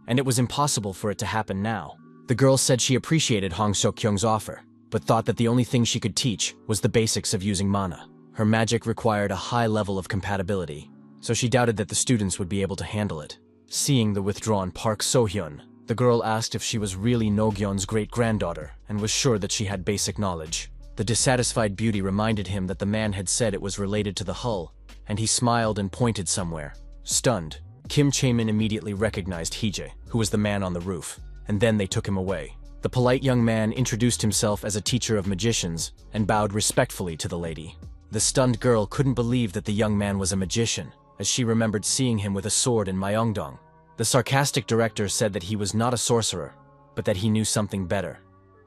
and it was impossible for it to happen now. The girl said she appreciated Hong Seok-kyung's offer, but thought that the only thing she could teach was the basics of using mana. Her magic required a high level of compatibility, so she doubted that the students would be able to handle it. Seeing the withdrawn Park So-hyun, the girl asked if she was really No-gyun's great-granddaughter and was sure that she had basic knowledge. The dissatisfied beauty reminded him that the man had said it was related to the hull, and he smiled and pointed somewhere. Stunned, Kim Chae-min immediately recognized Hee-jae, who was the man on the roof, and then they took him away. The polite young man introduced himself as a teacher of magicians and bowed respectfully to the lady. The stunned girl couldn't believe that the young man was a magician, as she remembered seeing him with a sword in Myeongdong. The sarcastic director said that he was not a sorcerer, but that he knew something better,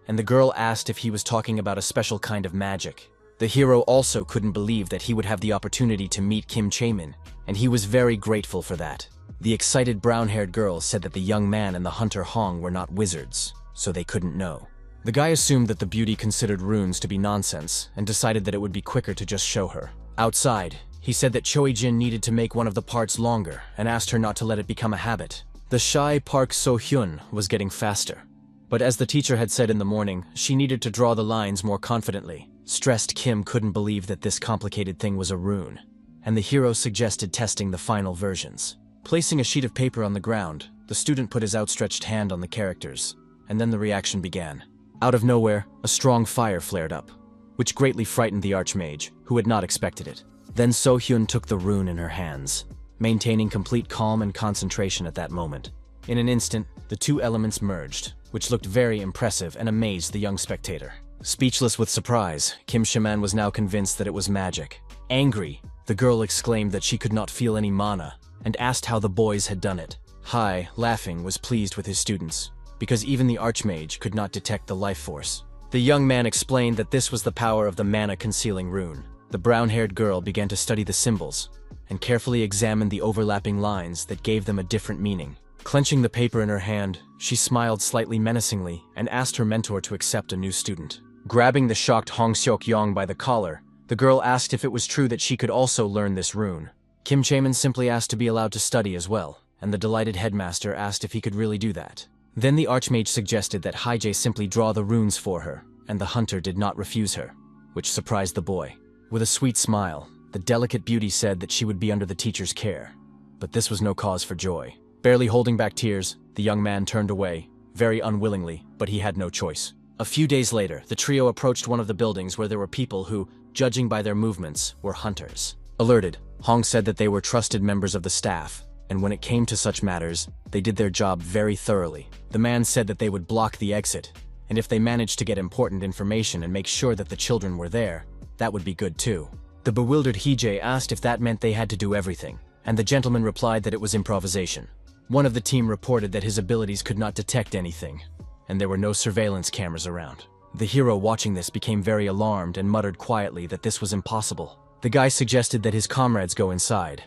and the girl asked if he was talking about a special kind of magic. The hero also couldn't believe that he would have the opportunity to meet Kim Chae-min, and he was very grateful for that. The excited brown-haired girl said that the young man and the hunter Hong were not wizards, so they couldn't know. The guy assumed that the beauty considered runes to be nonsense and decided that it would be quicker to just show her. Outside, he said that Choi-jin needed to make one of the parts longer and asked her not to let it become a habit. The shy Park So-hyun was getting faster, but as the teacher had said in the morning, she needed to draw the lines more confidently. Stressed Kim couldn't believe that this complicated thing was a rune, and the hero suggested testing the final versions. Placing a sheet of paper on the ground, the student put his outstretched hand on the characters, and then the reaction began. Out of nowhere, a strong fire flared up, which greatly frightened the archmage, who had not expected it. Then So-hyun took the rune in her hands, maintaining complete calm and concentration at that moment. In an instant, the two elements merged, which looked very impressive and amazed the young spectator. Speechless with surprise, Kim Chae-min was now convinced that it was magic. Angry, the girl exclaimed that she could not feel any mana, and asked how the boys had done it. Hai, laughing, was pleased with his students, because even the archmage could not detect the life force. The young man explained that this was the power of the mana-concealing rune. The brown-haired girl began to study the symbols, and carefully examined the overlapping lines that gave them a different meaning. Clenching the paper in her hand, she smiled slightly menacingly and asked her mentor to accept a new student. Grabbing the shocked Hong Seok-yong by the collar, the girl asked if it was true that she could also learn this rune. Kim Chae-min simply asked to be allowed to study as well, and the delighted headmaster asked if he could really do that. Then the archmage suggested that Hee-jae simply draw the runes for her, and the hunter did not refuse her, which surprised the boy. With a sweet smile, the delicate beauty said that she would be under the teacher's care. But this was no cause for joy. Barely holding back tears, the young man turned away, very unwillingly, but he had no choice. A few days later, the trio approached one of the buildings where there were people who, judging by their movements, were hunters. Alerted, Hong said that they were trusted members of the staff, and when it came to such matters, they did their job very thoroughly. The man said that they would block the exit, and if they managed to get important information and make sure that the children were there, that would be good too. The bewildered Hee-jae asked if that meant they had to do everything, and the gentleman replied that it was improvisation. One of the team reported that his abilities could not detect anything, and there were no surveillance cameras around. The hero watching this became very alarmed and muttered quietly that this was impossible. The guy suggested that his comrades go inside,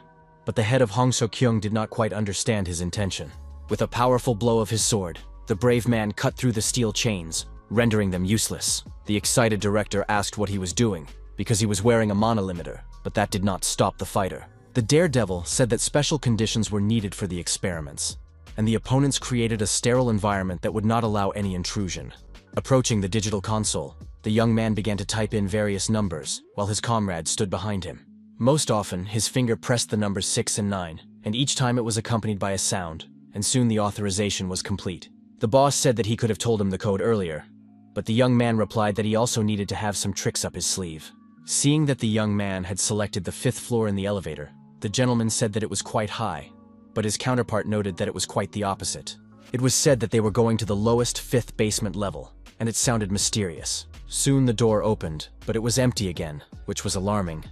but the head of Hong So-kyung did not quite understand his intention. With a powerful blow of his sword, the brave man cut through the steel chains, rendering them useless. The excited director asked what he was doing, because he was wearing a mana limiter, but that did not stop the fighter. The daredevil said that special conditions were needed for the experiments, and the opponents created a sterile environment that would not allow any intrusion. Approaching the digital console, the young man began to type in various numbers, while his comrade stood behind him. Most often, his finger pressed the numbers 6 and 9, and each time it was accompanied by a sound, and soon the authorization was complete. The boss said that he could have told him the code earlier, but the young man replied that he also needed to have some tricks up his sleeve. Seeing that the young man had selected the 5th floor in the elevator, the gentleman said that it was quite high, but his counterpart noted that it was quite the opposite. It was said that they were going to the lowest 5th basement level, and it sounded mysterious. Soon the door opened, but it was empty again, which was alarming,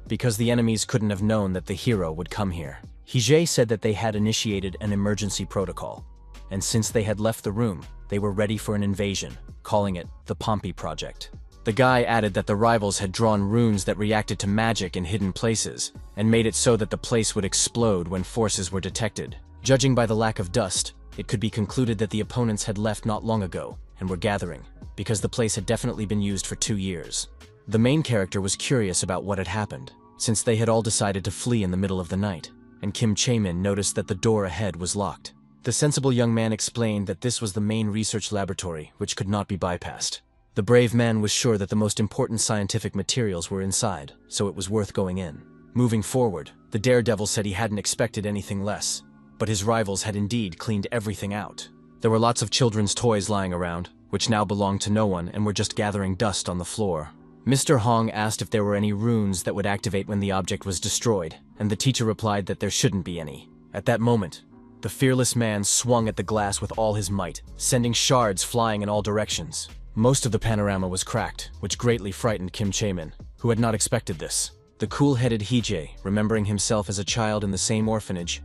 because the enemies couldn't have known that the hero would come here. Hee-jae said that they had initiated an emergency protocol, and since they had left the room, they were ready for an invasion, calling it the Pompey Project. The guy added that the rivals had drawn runes that reacted to magic in hidden places, and made it so that the place would explode when forces were detected. Judging by the lack of dust, it could be concluded that the opponents had left not long ago, and were gathering, because the place had definitely been used for 2 years. The main character was curious about what had happened, since they had all decided to flee in the middle of the night, and Kim Chae-min noticed that the door ahead was locked. The sensible young man explained that this was the main research laboratory, which could not be bypassed. The brave man was sure that the most important scientific materials were inside, so it was worth going in. Moving forward, the daredevil said he hadn't expected anything less, but his rivals had indeed cleaned everything out. There were lots of children's toys lying around, which now belonged to no one and were just gathering dust on the floor. Mr. Hong asked if there were any runes that would activate when the object was destroyed, and the teacher replied that there shouldn't be any. At that moment, the fearless man swung at the glass with all his might, sending shards flying in all directions. Most of the panorama was cracked, which greatly frightened Kim Chae-min, who had not expected this. The cool-headed Hee-jae, remembering himself as a child in the same orphanage,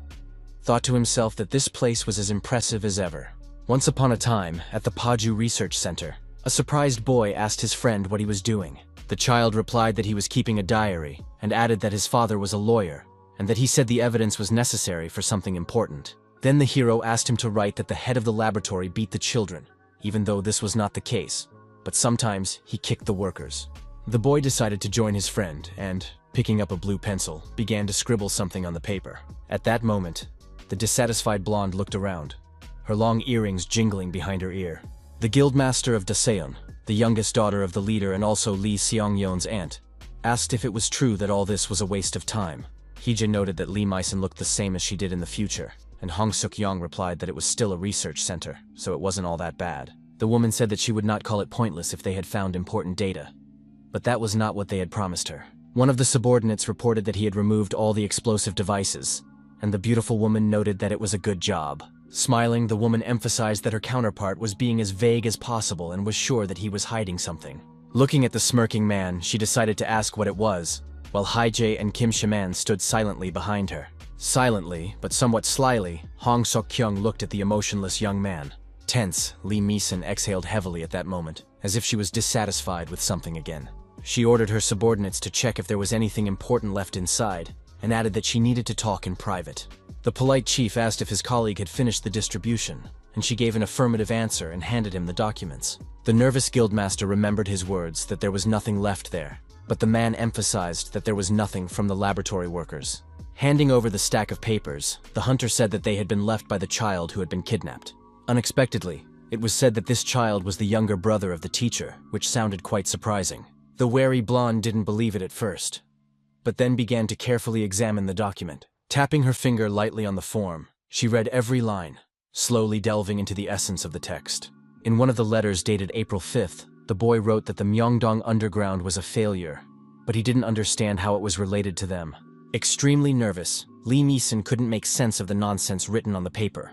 thought to himself that this place was as impressive as ever. Once upon a time, at the Paju Research Center, a surprised boy asked his friend what he was doing. The child replied that he was keeping a diary, and added that his father was a lawyer, and that he said the evidence was necessary for something important. Then the hero asked him to write that the head of the laboratory beat the children, even though this was not the case, but sometimes he kicked the workers. The boy decided to join his friend and, picking up a blue pencil, began to scribble something on the paper. At that moment, the dissatisfied blonde looked around, her long earrings jingling behind her ear. The guildmaster of Daseon, the youngest daughter of the leader and also Lee Seong-yeon's aunt, asked if it was true that all this was a waste of time. Hee-jae noted that Lee Maison looked the same as she did in the future, and Hong Suk-young replied that it was still a research center, so it wasn't all that bad. The woman said that she would not call it pointless if they had found important data. But that was not what they had promised her. One of the subordinates reported that he had removed all the explosive devices, and the beautiful woman noted that it was a good job. Smiling, the woman emphasized that her counterpart was being as vague as possible and was sure that he was hiding something. Looking at the smirking man, she decided to ask what it was, while Hee-jae and Kim Chae-man stood silently behind her. Silently, but somewhat slyly, Hong Suk-kyung looked at the emotionless young man. Tense, Lee Maison exhaled heavily at that moment, as if she was dissatisfied with something again. She ordered her subordinates to check if there was anything important left inside, and added that she needed to talk in private. The polite chief asked if his colleague had finished the distribution, and she gave an affirmative answer and handed him the documents. The nervous guildmaster remembered his words that there was nothing left there, but the man emphasized that there was nothing from the laboratory workers. Handing over the stack of papers, the hunter said that they had been left by the child who had been kidnapped. Unexpectedly, it was said that this child was the younger brother of the teacher, which sounded quite surprising. The wary blonde didn't believe it at first, but then began to carefully examine the document. Tapping her finger lightly on the form, she read every line, slowly delving into the essence of the text. In one of the letters dated April 5th, the boy wrote that the Myeongdong Underground was a failure, but he didn't understand how it was related to them. Extremely nervous, Lee Maison couldn't make sense of the nonsense written on the paper,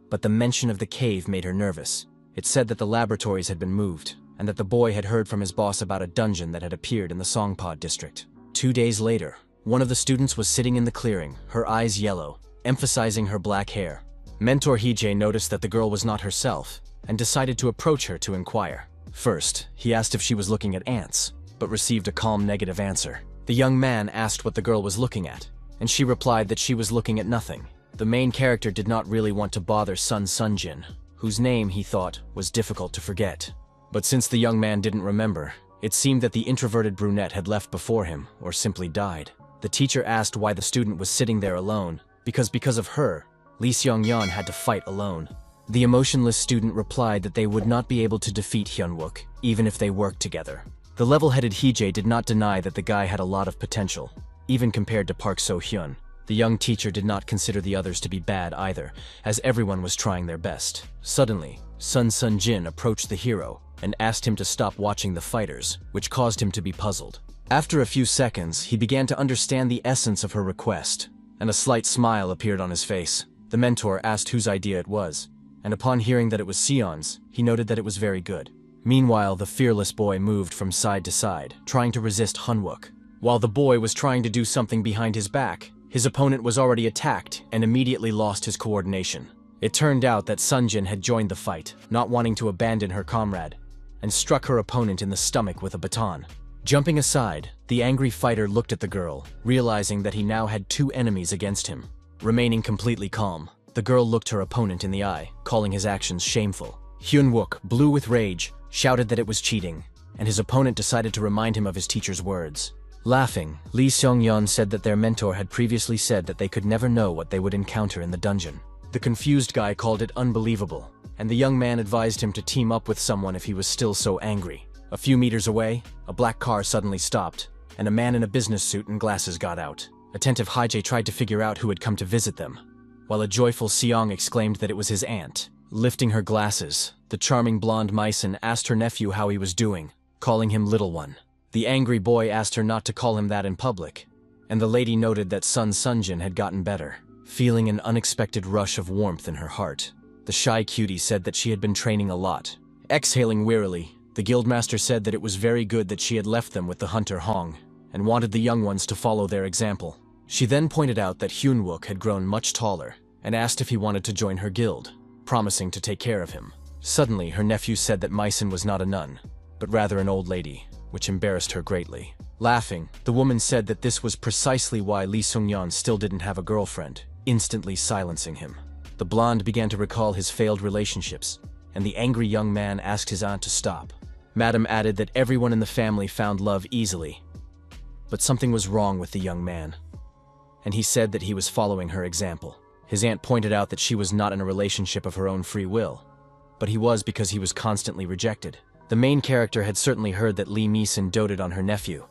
but the mention of the cave made her nervous. It said that the laboratories had been moved, and that the boy had heard from his boss about a dungeon that had appeared in the Songpod district. 2 days later, one of the students was sitting in the clearing, her eyes yellow, emphasizing her black hair. Mentor Hee-jae noticed that the girl was not herself, and decided to approach her to inquire. First, he asked if she was looking at ants, but received a calm negative answer. The young man asked what the girl was looking at, and she replied that she was looking at nothing. The main character did not really want to bother Sun Sunjin, whose name, he thought, was difficult to forget. But since the young man didn't remember, it seemed that the introverted brunette had left before him, or simply died. The teacher asked why the student was sitting there alone, because of her, Lee Seong-yeon had to fight alone. The emotionless student replied that they would not be able to defeat Hyunwook, even if they worked together. The level-headed Hee-jae did not deny that the guy had a lot of potential, even compared to Park So-hyun. The young teacher did not consider the others to be bad either, as everyone was trying their best. Suddenly, Sun Sun-jin approached the hero and asked him to stop watching the fighters, which caused him to be puzzled. After a few seconds, he began to understand the essence of her request, and a slight smile appeared on his face. The mentor asked whose idea it was, and upon hearing that it was Sion's, he noted that it was very good. Meanwhile, the fearless boy moved from side to side, trying to resist Hyunwook. While the boy was trying to do something behind his back, his opponent was already attacked and immediately lost his coordination. It turned out that Sunjin had joined the fight, not wanting to abandon her comrade, and struck her opponent in the stomach with a baton. Jumping aside, the angry fighter looked at the girl, realizing that he now had 2 enemies against him. Remaining completely calm, the girl looked her opponent in the eye, calling his actions shameful. Hyunwook, blue with rage, shouted that it was cheating, and his opponent decided to remind him of his teacher's words. Laughing, Lee Seong-yeon said that their mentor had previously said that they could never know what they would encounter in the dungeon. The confused guy called it unbelievable, and the young man advised him to team up with someone if he was still so angry. A few meters away, a black car suddenly stopped, and a man in a business suit and glasses got out. Attentive Haijie tried to figure out who had come to visit them, while a joyful Seong exclaimed that it was his aunt. Lifting her glasses, the charming blonde Maisen asked her nephew how he was doing, calling him Little One. The angry boy asked her not to call him that in public, and the lady noted that Sun Sunjin had gotten better, feeling an unexpected rush of warmth in her heart. The shy cutie said that she had been training a lot. Exhaling wearily, the guildmaster said that it was very good that she had left them with the hunter Hong, and wanted the young ones to follow their example. She then pointed out that Hyunwook had grown much taller, and asked if he wanted to join her guild, promising to take care of him. Suddenly, her nephew said that Maisen was not a nun, but rather an old lady, which embarrassed her greatly. Laughing, the woman said that this was precisely why Lee Sung-yeon still didn't have a girlfriend, instantly silencing him. The blonde began to recall his failed relationships, and the angry young man asked his aunt to stop. Madam added that everyone in the family found love easily, but something was wrong with the young man, and he said that he was following her example. His aunt pointed out that she was not in a relationship of her own free will, but he was because he was constantly rejected. The main character had certainly heard that Lee Meeson doted on her nephew,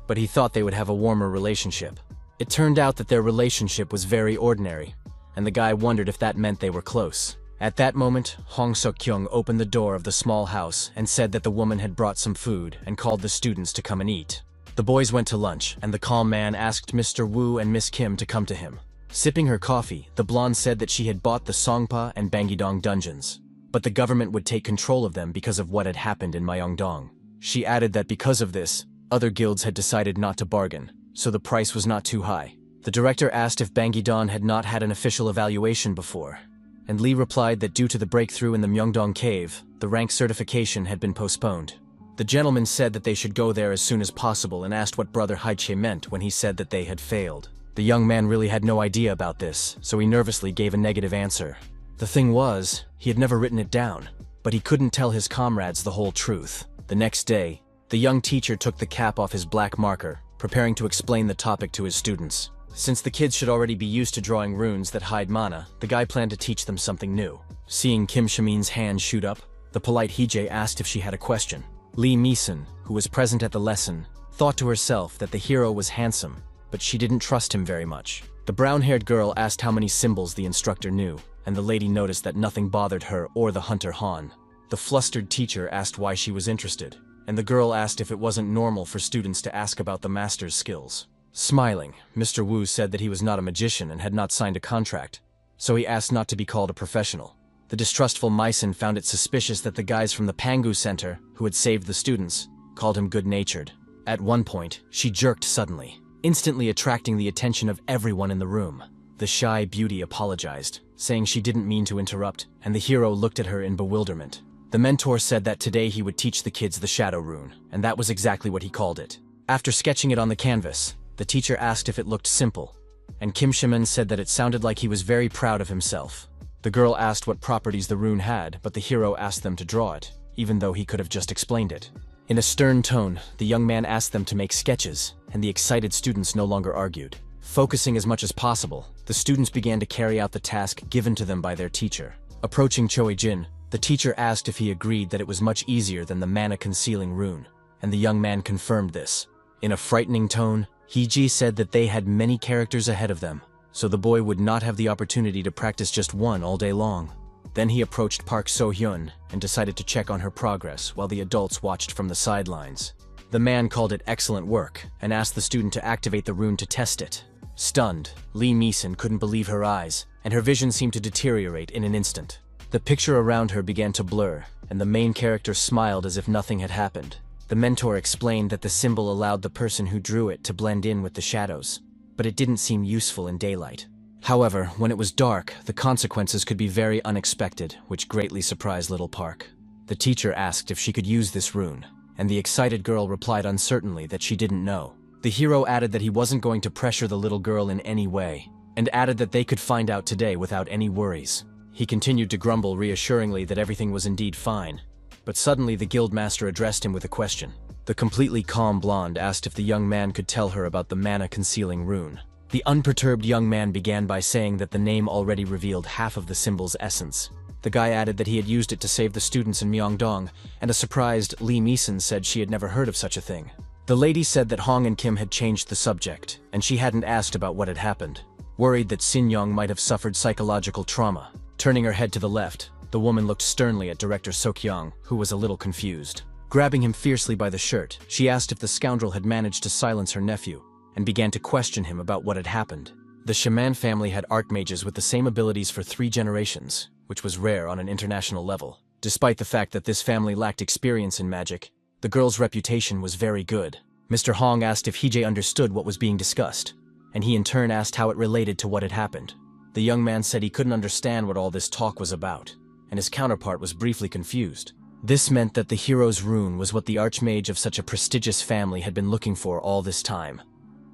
but he thought they would have a warmer relationship. It turned out that their relationship was very ordinary, and the guy wondered if that meant they were close. At that moment, Hong Suk-kyung opened the door of the small house and said that the woman had brought some food and called the students to come and eat. The boys went to lunch, and the calm man asked Mr. Wu and Miss Kim to come to him. Sipping her coffee, the blonde said that she had bought the Songpa and Bangidong dungeons, but the government would take control of them because of what had happened in Myeongdong. She added that because of this, other guilds had decided not to bargain, so the price was not too high. The director asked if Bangidong had not had an official evaluation before, and Lee replied that due to the breakthrough in the Myeongdong cave, the rank certification had been postponed. The gentleman said that they should go there as soon as possible and asked what Brother Haiche meant when he said that they had failed. The young man really had no idea about this, so he nervously gave a negative answer. The thing was, he had never written it down, but he couldn't tell his comrades the whole truth. The next day, the young teacher took the cap off his black marker, preparing to explain the topic to his students. Since the kids should already be used to drawing runes that hide mana, the guy planned to teach them something new. Seeing Kim Shamin's hand shoot up, the polite Hee-jae asked if she had a question. Lee Meeson, who was present at the lesson, thought to herself that the hero was handsome, but she didn't trust him very much. The brown-haired girl asked how many symbols the instructor knew, and the lady noticed that nothing bothered her or the hunter Han. The flustered teacher asked why she was interested, and the girl asked if it wasn't normal for students to ask about the master's skills. Smiling, Mr. Wu said that he was not a magician and had not signed a contract, so he asked not to be called a professional. The distrustful Maisen found it suspicious that the guys from the Pangu Center, who had saved the students, called him good-natured. At one point, she jerked suddenly, instantly attracting the attention of everyone in the room. The shy beauty apologized, saying she didn't mean to interrupt, and the hero looked at her in bewilderment. The mentor said that today he would teach the kids the Shadow Rune, and that was exactly what he called it. After sketching it on the canvas, the teacher asked if it looked simple, and Kim Shimin said that it sounded like he was very proud of himself. The girl asked what properties the rune had, but the hero asked them to draw it, even though he could have just explained it. In a stern tone, the young man asked them to make sketches, and the excited students no longer argued. Focusing as much as possible, the students began to carry out the task given to them by their teacher. Approaching Choi Jin, the teacher asked if he agreed that it was much easier than the mana-concealing rune, and the young man confirmed this. In a frightening tone, Hee-ji said that they had many characters ahead of them, so the boy would not have the opportunity to practice just one all day long. Then he approached Park So-hyun and decided to check on her progress while the adults watched from the sidelines. The man called it excellent work and asked the student to activate the rune to test it. Stunned, Lee Meeson couldn't believe her eyes, and her vision seemed to deteriorate in an instant. The picture around her began to blur, and the main character smiled as if nothing had happened. The mentor explained that the symbol allowed the person who drew it to blend in with the shadows, but it didn't seem useful in daylight. However, when it was dark, the consequences could be very unexpected, which greatly surprised little Park. The teacher asked if she could use this rune, and the excited girl replied uncertainly that she didn't know. The hero added that he wasn't going to pressure the little girl in any way, and added that they could find out today without any worries. He continued to grumble reassuringly that everything was indeed fine, but suddenly the guildmaster addressed him with a question. The completely calm blonde asked if the young man could tell her about the mana-concealing rune. The unperturbed young man began by saying that the name already revealed half of the symbol's essence. The guy added that he had used it to save the students in Myeongdong, and a surprised Lee Meeson said she had never heard of such a thing. The lady said that Hong and Kim had changed the subject, and she hadn't asked about what had happened, worried that Sin Young might have suffered psychological trauma. Turning her head to the left, the woman looked sternly at director Sok-young, who was a little confused. Grabbing him fiercely by the shirt, she asked if the scoundrel had managed to silence her nephew, and began to question him about what had happened. The Shaman family had archmages with the same abilities for 3 generations, which was rare on an international level. Despite the fact that this family lacked experience in magic, the girl's reputation was very good. Mr. Hong asked if Heejay understood what was being discussed, and he in turn asked how it related to what had happened. The young man said he couldn't understand what all this talk was about, and his counterpart was briefly confused. This meant that the hero's rune was what the archmage of such a prestigious family had been looking for all this time,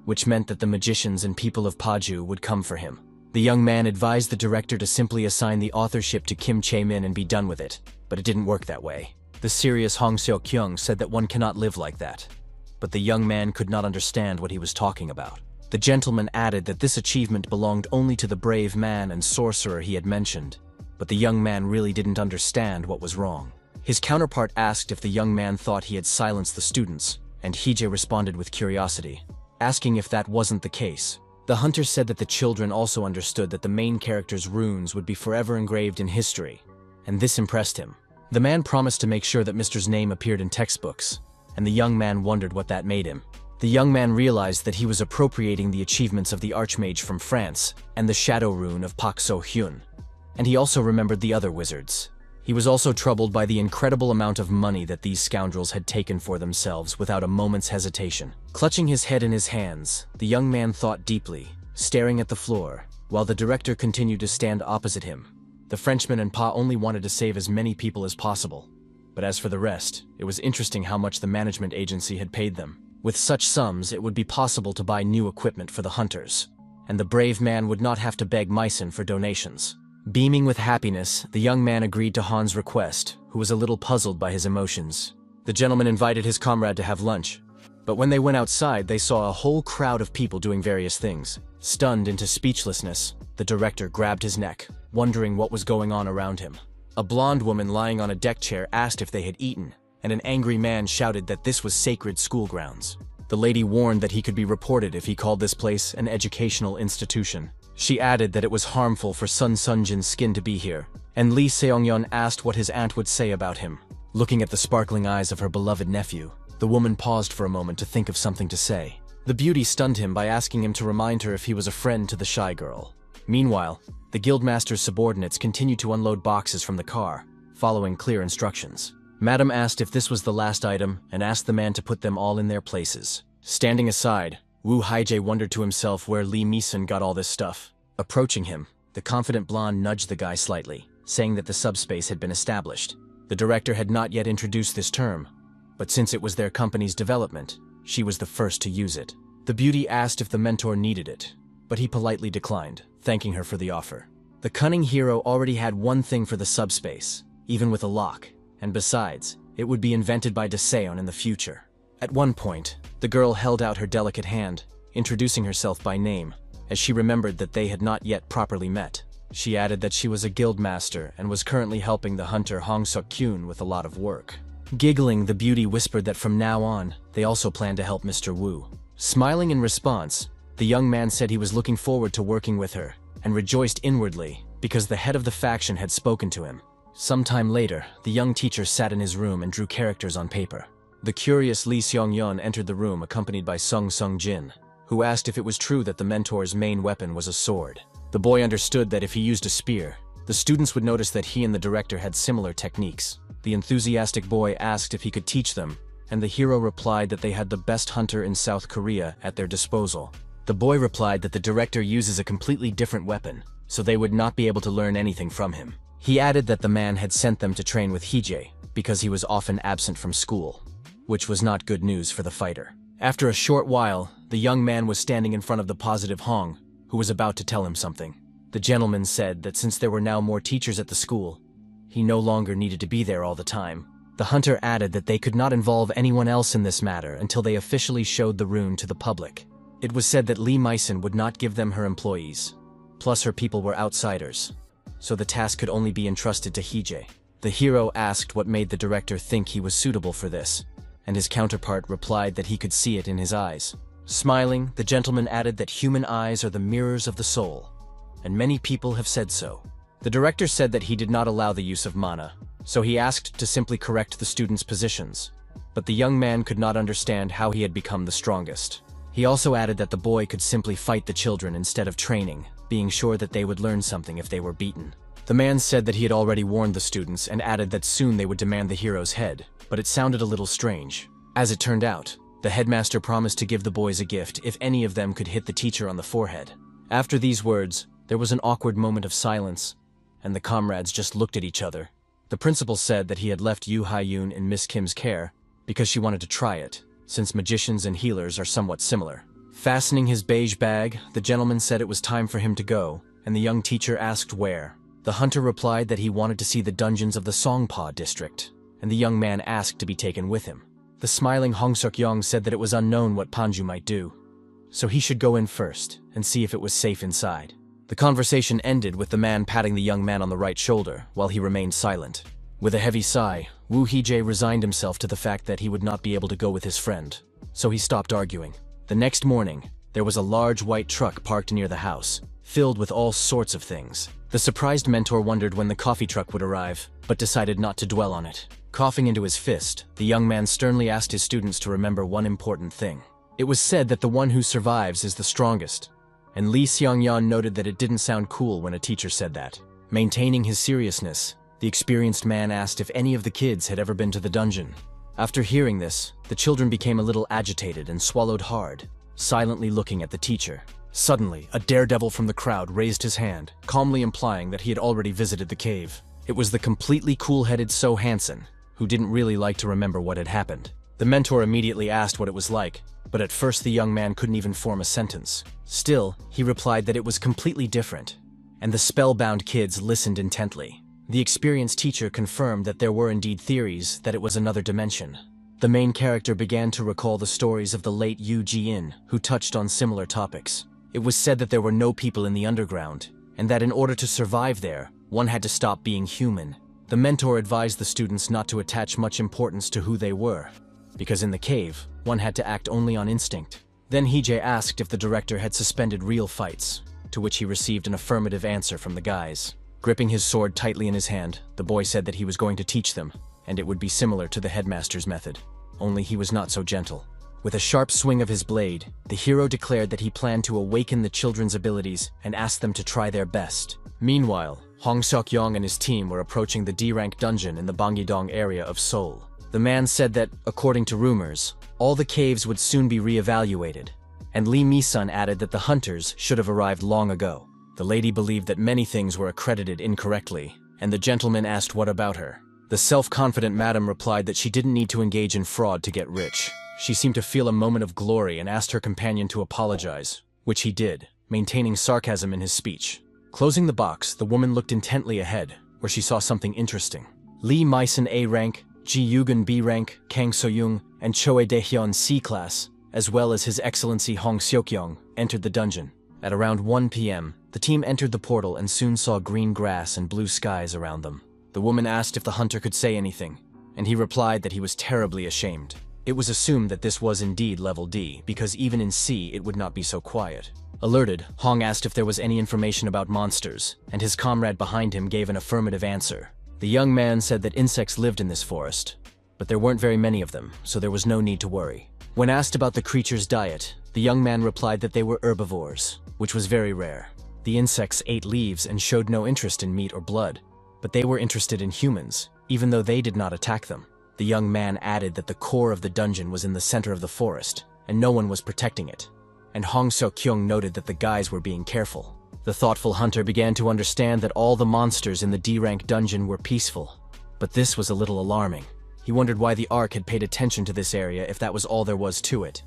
which meant that the magicians and people of Paju would come for him. The young man advised the director to simply assign the authorship to Kim Chae-min and be done with it, but it didn't work that way. The serious Hong Seok-kyung said that one cannot live like that, but the young man could not understand what he was talking about. The gentleman added that this achievement belonged only to the brave man and sorcerer he had mentioned, but the young man really didn't understand what was wrong. His counterpart asked if the young man thought he had silenced the students, and Heejay responded with curiosity, asking if that wasn't the case. The hunter said that the children also understood that the main character's runes would be forever engraved in history, and this impressed him. The man promised to make sure that Mr.'s name appeared in textbooks, and the young man wondered what that made him. The young man realized that he was appropriating the achievements of the Archmage from France and the Shadow Rune of Pak So-hyun, and he also remembered the other wizards. He was also troubled by the incredible amount of money that these scoundrels had taken for themselves without a moment's hesitation. Clutching his head in his hands, the young man thought deeply, staring at the floor, while the director continued to stand opposite him. The Frenchman and Pa only wanted to save as many people as possible. But as for the rest, it was interesting how much the management agency had paid them. With such sums, it would be possible to buy new equipment for the hunters, and the brave man would not have to beg Myson for donations. Beaming with happiness, the young man agreed to Han's request, who was a little puzzled by his emotions. The gentleman invited his comrade to have lunch, but when they went outside, they saw a whole crowd of people doing various things. Stunned into speechlessness, the director grabbed his neck, wondering what was going on around him. A blonde woman lying on a deck chair asked if they had eaten, and an angry man shouted that this was sacred school grounds. The lady warned that he could be reported if he called this place an educational institution. She added that it was harmful for Sun Sunjin's skin to be here, and Lee Seong-yeon asked what his aunt would say about him. Looking at the sparkling eyes of her beloved nephew, the woman paused for a moment to think of something to say. The beauty stunned him by asking him to remind her if he was a friend to the shy girl. Meanwhile, the guildmaster's subordinates continued to unload boxes from the car, following clear instructions. Madam asked if this was the last item and asked the man to put them all in their places. Standing aside, Woo Haijay wondered to himself where Lee Meeson got all this stuff. Approaching him, the confident blonde nudged the guy slightly, saying that the subspace had been established. The director had not yet introduced this term, but since it was their company's development, she was the first to use it. The beauty asked if the mentor needed it, but he politely declined, thanking her for the offer. The cunning hero already had one thing for the subspace, even with a lock, and besides, it would be invented by Daseon in the future. At one point, the girl held out her delicate hand, introducing herself by name, as she remembered that they had not yet properly met. She added that she was a guildmaster and was currently helping the hunter Hong Seok-kyun with a lot of work. Giggling, the beauty whispered that from now on, they also planned to help Mr. Wu. Smiling in response, the young man said he was looking forward to working with her, and rejoiced inwardly because the head of the faction had spoken to him. Sometime later, the young teacher sat in his room and drew characters on paper. The curious Lee Seong-yeon entered the room accompanied by Sung Sung-jin, who asked if it was true that the mentor's main weapon was a sword. The boy understood that if he used a spear, the students would notice that he and the director had similar techniques. The enthusiastic boy asked if he could teach them, and the hero replied that they had the best hunter in South Korea at their disposal. The boy replied that the director uses a completely different weapon, so they would not be able to learn anything from him. He added that the man had sent them to train with Heejay because he was often absent from school, which was not good news for the fighter. After a short while, the young man was standing in front of the positive Hong, who was about to tell him something. The gentleman said that since there were now more teachers at the school, he no longer needed to be there all the time. The hunter added that they could not involve anyone else in this matter until they officially showed the rune to the public. It was said that Lee Myson would not give them her employees, plus her people were outsiders. so the task could only be entrusted to Hije. The hero asked what made the director think he was suitable for this, and his counterpart replied that he could see it in his eyes. Smiling, the gentleman added that human eyes are the mirrors of the soul, and many people have said so. The director said that he did not allow the use of mana, so he asked to simply correct the students' positions. But the young man could not understand how he had become the strongest. He also added that the boy could simply fight the children instead of training, being sure that they would learn something if they were beaten. The man said that he had already warned the students and added that soon they would demand the hero's head, but it sounded a little strange. As it turned out, the headmaster promised to give the boys a gift if any of them could hit the teacher on the forehead. After these words, there was an awkward moment of silence, and the comrades just looked at each other. The principal said that he had left Yu Haiyun in Miss Kim's care because she wanted to try it, since magicians and healers are somewhat similar. Fastening his beige bag, the gentleman said it was time for him to go, and the young teacher asked where. The hunter replied that he wanted to see the dungeons of the Songpa district, and the young man asked to be taken with him. The smiling Hong Seok-young said that it was unknown what Panju might do, so he should go in first and see if it was safe inside. The conversation ended with the man patting the young man on the right shoulder while he remained silent. With a heavy sigh, Wu Hije resigned himself to the fact that he would not be able to go with his friend, so he stopped arguing. The next morning, there was a large white truck parked near the house, filled with all sorts of things. The surprised mentor wondered when the coffee truck would arrive, but decided not to dwell on it. Coughing into his fist, the young man sternly asked his students to remember one important thing. It was said that the one who survives is the strongest, and Li Xiangyan noted that it didn't sound cool when a teacher said that. Maintaining his seriousness, the experienced man asked if any of the kids had ever been to the dungeon. After hearing this, the children became a little agitated and swallowed hard, silently looking at the teacher. Suddenly, a daredevil from the crowd raised his hand, calmly implying that he had already visited the cave. It was the completely cool-headed So Hansen, who didn't really like to remember what had happened. The mentor immediately asked what it was like, but at first the young man couldn't even form a sentence. Still, he replied that it was completely different, and the spellbound kids listened intently. The experienced teacher confirmed that there were indeed theories that it was another dimension. The main character began to recall the stories of the late Yu Ji-in, who touched on similar topics. It was said that there were no people in the underground, and that in order to survive there, one had to stop being human. The mentor advised the students not to attach much importance to who they were, because in the cave, one had to act only on instinct. Then Hije asked if the director had suspended real fights, to which he received an affirmative answer from the guys. Gripping his sword tightly in his hand, the boy said that he was going to teach them, and it would be similar to the headmaster's method, only he was not so gentle. With a sharp swing of his blade, the hero declared that he planned to awaken the children's abilities and asked them to try their best. Meanwhile, Hong Seok-young and his team were approaching the D-rank dungeon in the Banggi-dong area of Seoul. The man said that, according to rumors, all the caves would soon be re-evaluated, and Lee Mi-sun added that the hunters should have arrived long ago. The lady believed that many things were accredited incorrectly, and the gentleman asked what about her. The self-confident madam replied that she didn't need to engage in fraud to get rich. She seemed to feel a moment of glory and asked her companion to apologize, which he did, maintaining sarcasm in his speech. Closing the box, the woman looked intently ahead, where she saw something interesting. Lee Mi-sun A rank, Ji Yugen B rank, Kang So-young, and Choe Daehyun C class, as well as His Excellency Hong Seok-young, entered the dungeon. At around 1 p.m., the team entered the portal and soon saw green grass and blue skies around them. The woman asked if the hunter could say anything, and he replied that he was terribly ashamed. It was assumed that this was indeed level D, because even in C it would not be so quiet. Alerted, Hong asked if there was any information about monsters, and his comrade behind him gave an affirmative answer. The young man said that insects lived in this forest, but there weren't very many of them, so there was no need to worry. When asked about the creature's diet, the young man replied that they were herbivores, which was very rare. The insects ate leaves and showed no interest in meat or blood, but they were interested in humans, even though they did not attack them. The young man added that the core of the dungeon was in the center of the forest, and no one was protecting it. And Hong Seok-young noted that the guys were being careful. The thoughtful hunter began to understand that all the monsters in the D-rank dungeon were peaceful, but this was a little alarming. He wondered why the Ark had paid attention to this area if that was all there was to it.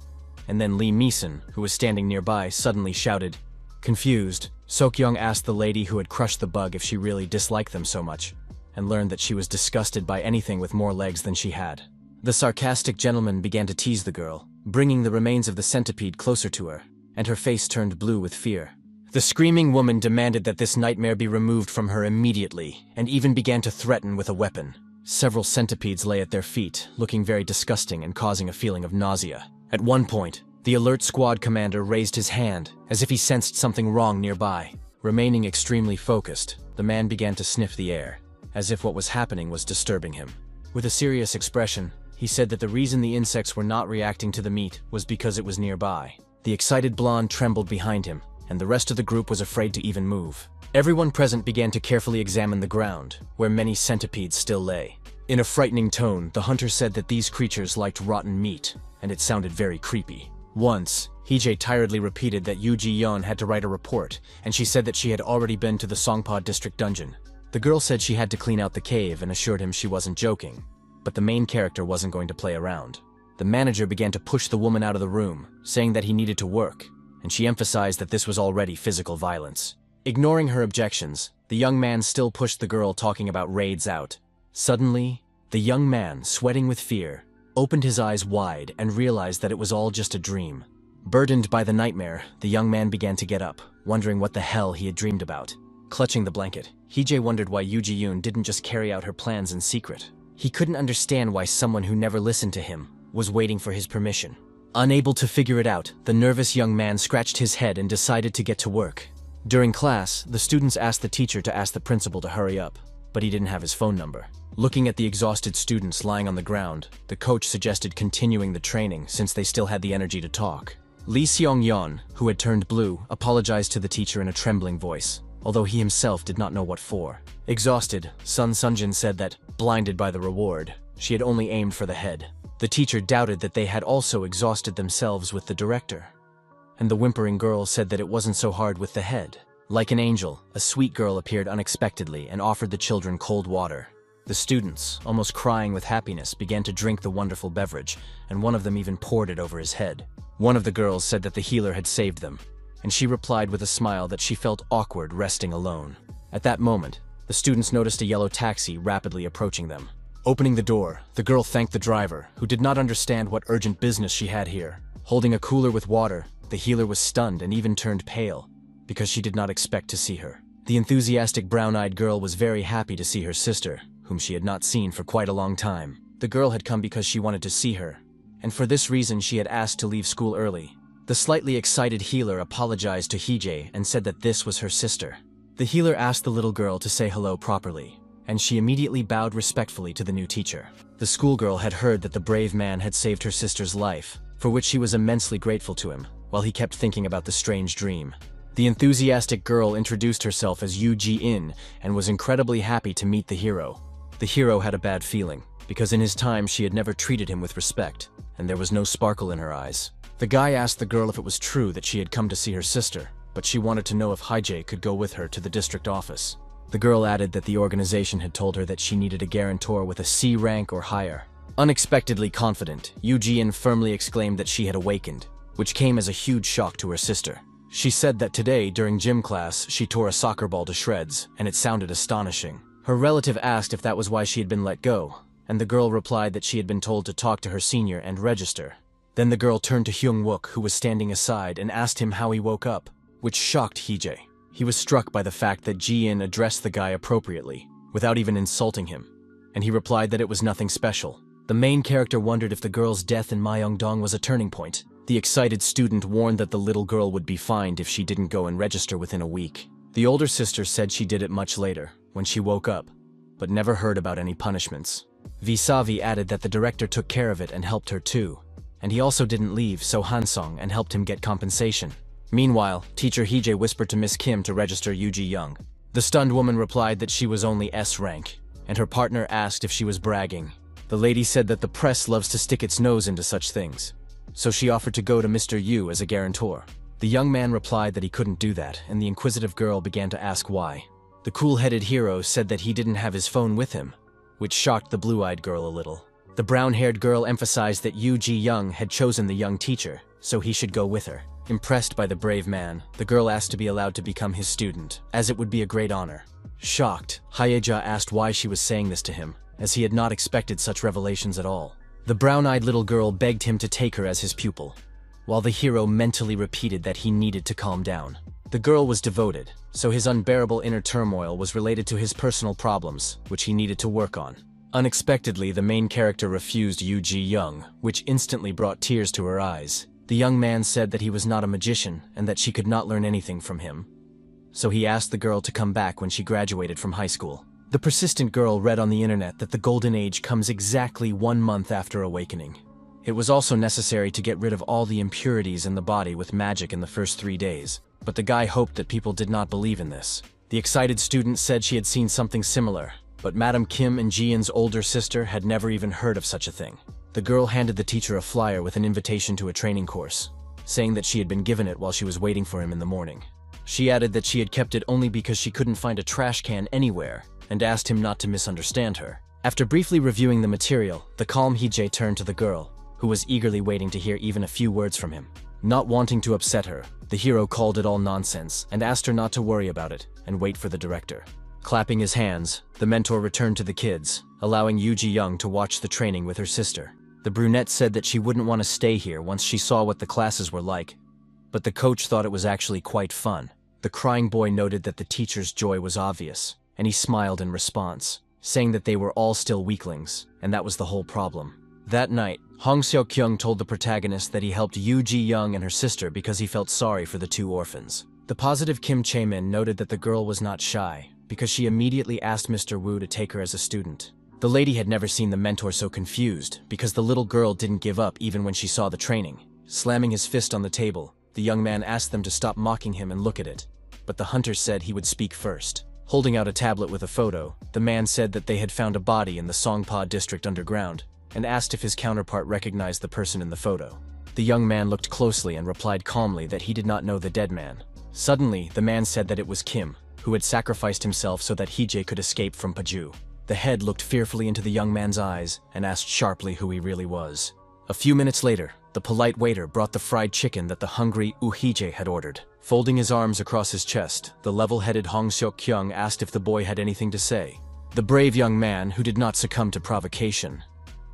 And then Lee Mi-sun, who was standing nearby, suddenly shouted. Confused, Seok-young asked the lady who had crushed the bug if she really disliked them so much, and learned that she was disgusted by anything with more legs than she had. The sarcastic gentleman began to tease the girl, bringing the remains of the centipede closer to her, and her face turned blue with fear. The screaming woman demanded that this nightmare be removed from her immediately, and even began to threaten with a weapon. Several centipedes lay at their feet, looking very disgusting and causing a feeling of nausea. At one point, the alert squad commander raised his hand, as if he sensed something wrong nearby. Remaining extremely focused, the man began to sniff the air, as if what was happening was disturbing him. With a serious expression, he said that the reason the insects were not reacting to the meat was because it was nearby. The excited blonde trembled behind him, and the rest of the group was afraid to even move. Everyone present began to carefully examine the ground, where many centipedes still lay. In a frightening tone, the hunter said that these creatures liked rotten meat, and it sounded very creepy. Once, Hee-jae tiredly repeated that Yoo Ji-yeon had to write a report, and she said that she had already been to the Songpa district dungeon. The girl said she had to clean out the cave and assured him she wasn't joking, but the main character wasn't going to play around. The manager began to push the woman out of the room, saying that he needed to work, and she emphasized that this was already physical violence. Ignoring her objections, the young man still pushed the girl, talking about raids out. Suddenly, the young man, sweating with fear, opened his eyes wide and realized that it was all just a dream. Burdened by the nightmare, the young man began to get up, wondering what the hell he had dreamed about. Clutching the blanket, Hee-jae wondered why Yoo Ji-yoon didn't just carry out her plans in secret. He couldn't understand why someone who never listened to him was waiting for his permission. Unable to figure it out, the nervous young man scratched his head and decided to get to work. During class, the students asked the teacher to ask the principal to hurry up, but he didn't have his phone number. Looking at the exhausted students lying on the ground, the coach suggested continuing the training since they still had the energy to talk. Lee Seong-yeon, who had turned blue, apologized to the teacher in a trembling voice, although he himself did not know what for. Exhausted, Sun Sunjin said that, blinded by the reward, she had only aimed for the head. The teacher doubted that they had also exhausted themselves with the director. And the whimpering girl said that it wasn't so hard with the head. Like an angel, a sweet girl appeared unexpectedly and offered the children cold water. The students, almost crying with happiness, began to drink the wonderful beverage, and one of them even poured it over his head. One of the girls said that the healer had saved them, and she replied with a smile that she felt awkward resting alone. At that moment, the students noticed a yellow taxi rapidly approaching them. Opening the door, the girl thanked the driver, who did not understand what urgent business she had here. Holding a cooler with water, the healer was stunned and even turned pale, because she did not expect to see her. The enthusiastic brown-eyed girl was very happy to see her sister, whom she had not seen for quite a long time. The girl had come because she wanted to see her, and for this reason she had asked to leave school early. The slightly excited healer apologized to Hee-jae and said that this was her sister. The healer asked the little girl to say hello properly, and she immediately bowed respectfully to the new teacher. The schoolgirl had heard that the brave man had saved her sister's life, for which she was immensely grateful to him, while he kept thinking about the strange dream. The enthusiastic girl introduced herself as Yoo Ji-in and was incredibly happy to meet the hero. The hero had a bad feeling, because in his time she had never treated him with respect, and there was no sparkle in her eyes. The guy asked the girl if it was true that she had come to see her sister, but she wanted to know if Hee-jae could go with her to the district office. The girl added that the organization had told her that she needed a guarantor with a C rank or higher. Unexpectedly confident, Yoo Ji-in firmly exclaimed that she had awakened, which came as a huge shock to her sister. She said that today, during gym class, she tore a soccer ball to shreds, and it sounded astonishing. Her relative asked if that was why she had been let go, and the girl replied that she had been told to talk to her senior and register. Then the girl turned to Hyung-wook, who was standing aside, and asked him how he woke up, which shocked Hee-jae. He was struck by the fact that Ji-in addressed the guy appropriately, without even insulting him, and he replied that it was nothing special. The main character wondered if the girl's death in Myeongdong was a turning point. The excited student warned that the little girl would be fined if she didn't go and register within a week. The older sister said she did it much later, when she woke up, but never heard about any punishments. Visavi added that the director took care of it and helped her too, and he also didn't leave So Hansong and helped him get compensation. Meanwhile, teacher Hee-jae whispered to Miss Kim to register Yoo Ji-young. The stunned woman replied that she was only S rank, and her partner asked if she was bragging. The lady said that the press loves to stick its nose into such things, so she offered to go to Mr. Yu as a guarantor. The young man replied that he couldn't do that, and the inquisitive girl began to ask why. The cool-headed hero said that he didn't have his phone with him, which shocked the blue-eyed girl a little. The brown-haired girl emphasized that Yoo Ji-young had chosen the young teacher, so he should go with her. Impressed by the brave man, the girl asked to be allowed to become his student, as it would be a great honor. Shocked, Hyeja asked why she was saying this to him, as he had not expected such revelations at all. The brown-eyed little girl begged him to take her as his pupil, while the hero mentally repeated that he needed to calm down. The girl was devoted, so his unbearable inner turmoil was related to his personal problems, which he needed to work on. Unexpectedly, the main character refused Yu Ji-young, which instantly brought tears to her eyes. The young man said that he was not a magician and that she could not learn anything from him. So he asked the girl to come back when she graduated from high school. The persistent girl read on the internet that the golden age comes exactly 1 month after awakening. It was also necessary to get rid of all the impurities in the body with magic in the first 3 days. But the guy hoped that people did not believe in this. The excited student said she had seen something similar, but Madam Kim and Jian's older sister had never even heard of such a thing. The girl handed the teacher a flyer with an invitation to a training course, saying that she had been given it while she was waiting for him in the morning. She added that she had kept it only because she couldn't find a trash can anywhere, and asked him not to misunderstand her. After briefly reviewing the material, the calm Hee-jae turned to the girl, who was eagerly waiting to hear even a few words from him. Not wanting to upset her, the hero called it all nonsense and asked her not to worry about it and wait for the director. Clapping his hands, the mentor returned to the kids, allowing Yu Ji-young to watch the training with her sister. The brunette said that she wouldn't want to stay here once she saw what the classes were like, but the coach thought it was actually quite fun. The crying boy noted that the teacher's joy was obvious, and he smiled in response, saying that they were all still weaklings, and that was the whole problem. That night, Hong Seok-kyung told the protagonist that he helped Yu Ji-young and her sister because he felt sorry for the 2 orphans. The positive Kim Chae-min noted that the girl was not shy, because she immediately asked Mr. Wu to take her as a student. The lady had never seen the mentor so confused, because the little girl didn't give up even when she saw the training. Slamming his fist on the table, the young man asked them to stop mocking him and look at it, but the hunter said he would speak first. Holding out a tablet with a photo, the man said that they had found a body in the Songpa district underground, and asked if his counterpart recognized the person in the photo. The young man looked closely and replied calmly that he did not know the dead man. Suddenly, the man said that it was Kim, who had sacrificed himself so that Hee-jae could escape from Paju. The head looked fearfully into the young man's eyes and asked sharply who he really was. A few minutes later, the polite waiter brought the fried chicken that the hungry Hee-jae had ordered. Folding his arms across his chest, the level-headed Hong Seok-kyung asked if the boy had anything to say. The brave young man, who did not succumb to provocation,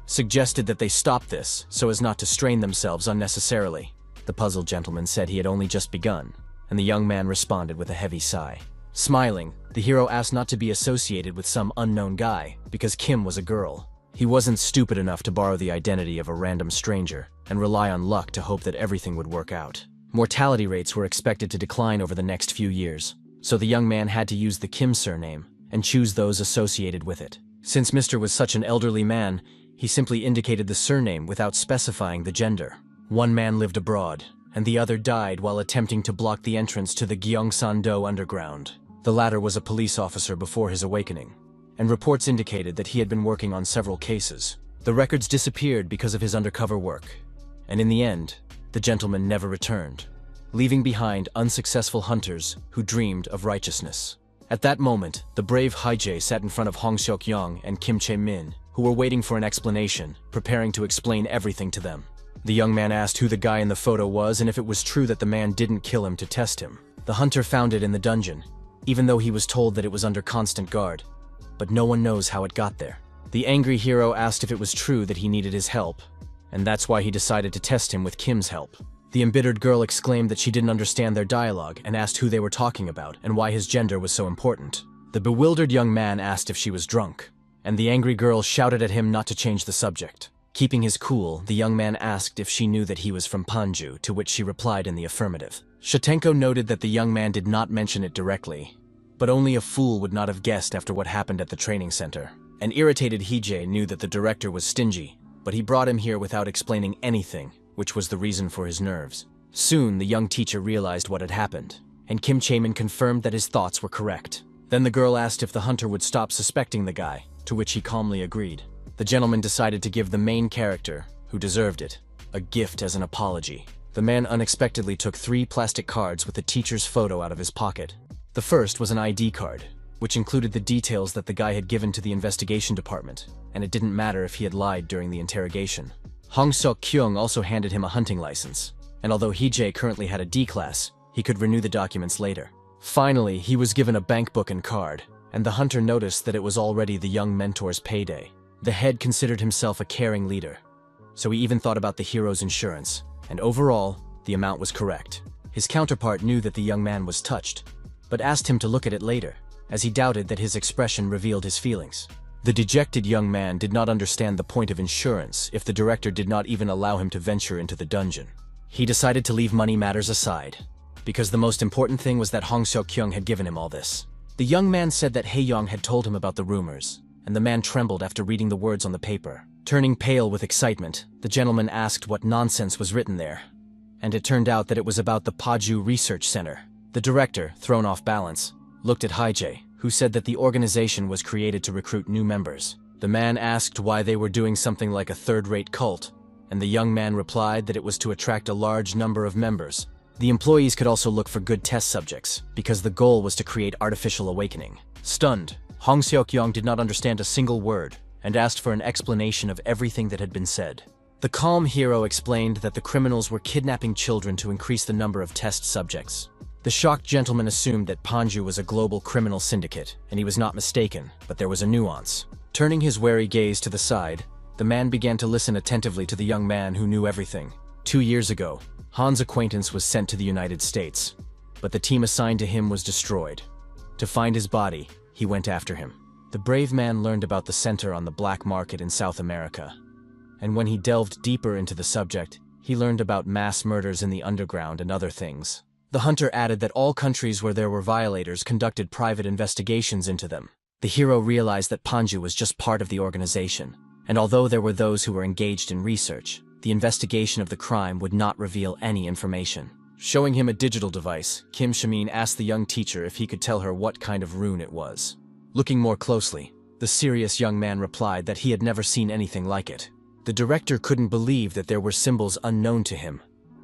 suggested that they stop this so as not to strain themselves unnecessarily. The puzzled gentleman said he had only just begun, and the young man responded with a heavy sigh. Smiling, the hero asked not to be associated with some unknown guy, because Kim was a girl. He wasn't stupid enough to borrow the identity of a random stranger and rely on luck to hope that everything would work out. Mortality rates were expected to decline over the next few years, so the young man had to use the Kim surname and choose those associated with it. Since Mr. was such an elderly man, he simply indicated the surname without specifying the gender. One man lived abroad, and the other died while attempting to block the entrance to the Gyeongsan-do underground. The latter was a police officer before his awakening, and reports indicated that he had been working on several cases. The records disappeared because of his undercover work, and in the end, the gentleman never returned, leaving behind unsuccessful hunters who dreamed of righteousness. At that moment, the brave Hee-jae sat in front of Hong Seok-young and Kim Chae-min, who were waiting for an explanation, preparing to explain everything to them. The young man asked who the guy in the photo was and if it was true that the man didn't kill him to test him. The hunter found it in the dungeon, even though he was told that it was under constant guard, but no one knows how it got there. The angry hero asked if it was true that he needed his help, and that's why he decided to test him with Kim's help. The embittered girl exclaimed that she didn't understand their dialogue and asked who they were talking about and why his gender was so important. The bewildered young man asked if she was drunk, and the angry girl shouted at him not to change the subject. Keeping his cool, the young man asked if she knew that he was from Panju, to which she replied in the affirmative. Shatenko noted that the young man did not mention it directly, but only a fool would not have guessed after what happened at the training center. An irritated Hee-jae knew that the director was stingy, but he brought him here without explaining anything, which was the reason for his nerves. Soon, the young teacher realized what had happened, and Kim Chae-min confirmed that his thoughts were correct. Then the girl asked if the hunter would stop suspecting the guy, to which he calmly agreed. The gentleman decided to give the main character, who deserved it, a gift as an apology. The man unexpectedly took 3 plastic cards with the teacher's photo out of his pocket. The first was an ID card, which included the details that the guy had given to the investigation department, and it didn't matter if he had lied during the interrogation. Hong Seok-kyung also handed him a hunting license, and although Hee-jae currently had a D class, he could renew the documents later. Finally, he was given a bank book and card, and the hunter noticed that it was already the young mentor's payday. The head considered himself a caring leader, so he even thought about the hero's insurance, and overall, the amount was correct. His counterpart knew that the young man was touched, but asked him to look at it later, as he doubted that his expression revealed his feelings. The dejected young man did not understand the point of insurance if the director did not even allow him to venture into the dungeon. He decided to leave money matters aside, because the most important thing was that Hong Seok-kyung had given him all this. The young man said that Hae-young had told him about the rumors, and the man trembled after reading the words on the paper. Turning pale with excitement, the gentleman asked what nonsense was written there, and it turned out that it was about the Paju Research Center. The director, thrown off balance, looked at Hae-jae, who said that the organization was created to recruit new members. The man asked why they were doing something like a third-rate cult, and the young man replied that it was to attract a large number of members. The employees could also look for good test subjects, because the goal was to create artificial awakening. Stunned, Hong Seok-kyung did not understand a single word, and asked for an explanation of everything that had been said. The calm hero explained that the criminals were kidnapping children to increase the number of test subjects. The shocked gentleman assumed that Panju was a global criminal syndicate, and he was not mistaken, but there was a nuance. Turning his wary gaze to the side, the man began to listen attentively to the young man who knew everything. 2 years ago, Han's acquaintance was sent to the United States, but the team assigned to him was destroyed. To find his body, he went after him. The brave man learned about the center on the black market in South America, and when he delved deeper into the subject, he learned about mass murders in the underground and other things. The hunter added that all countries where there were violators conducted private investigations into them. The hero realized that Panju was just part of the organization, and although there were those who were engaged in research, the investigation of the crime would not reveal any information. Showing him a digital device, Kim Shamin asked the young teacher if he could tell her what kind of rune it was. Looking more closely, the serious young man replied that he had never seen anything like it. The director couldn't believe that there were symbols unknown to him,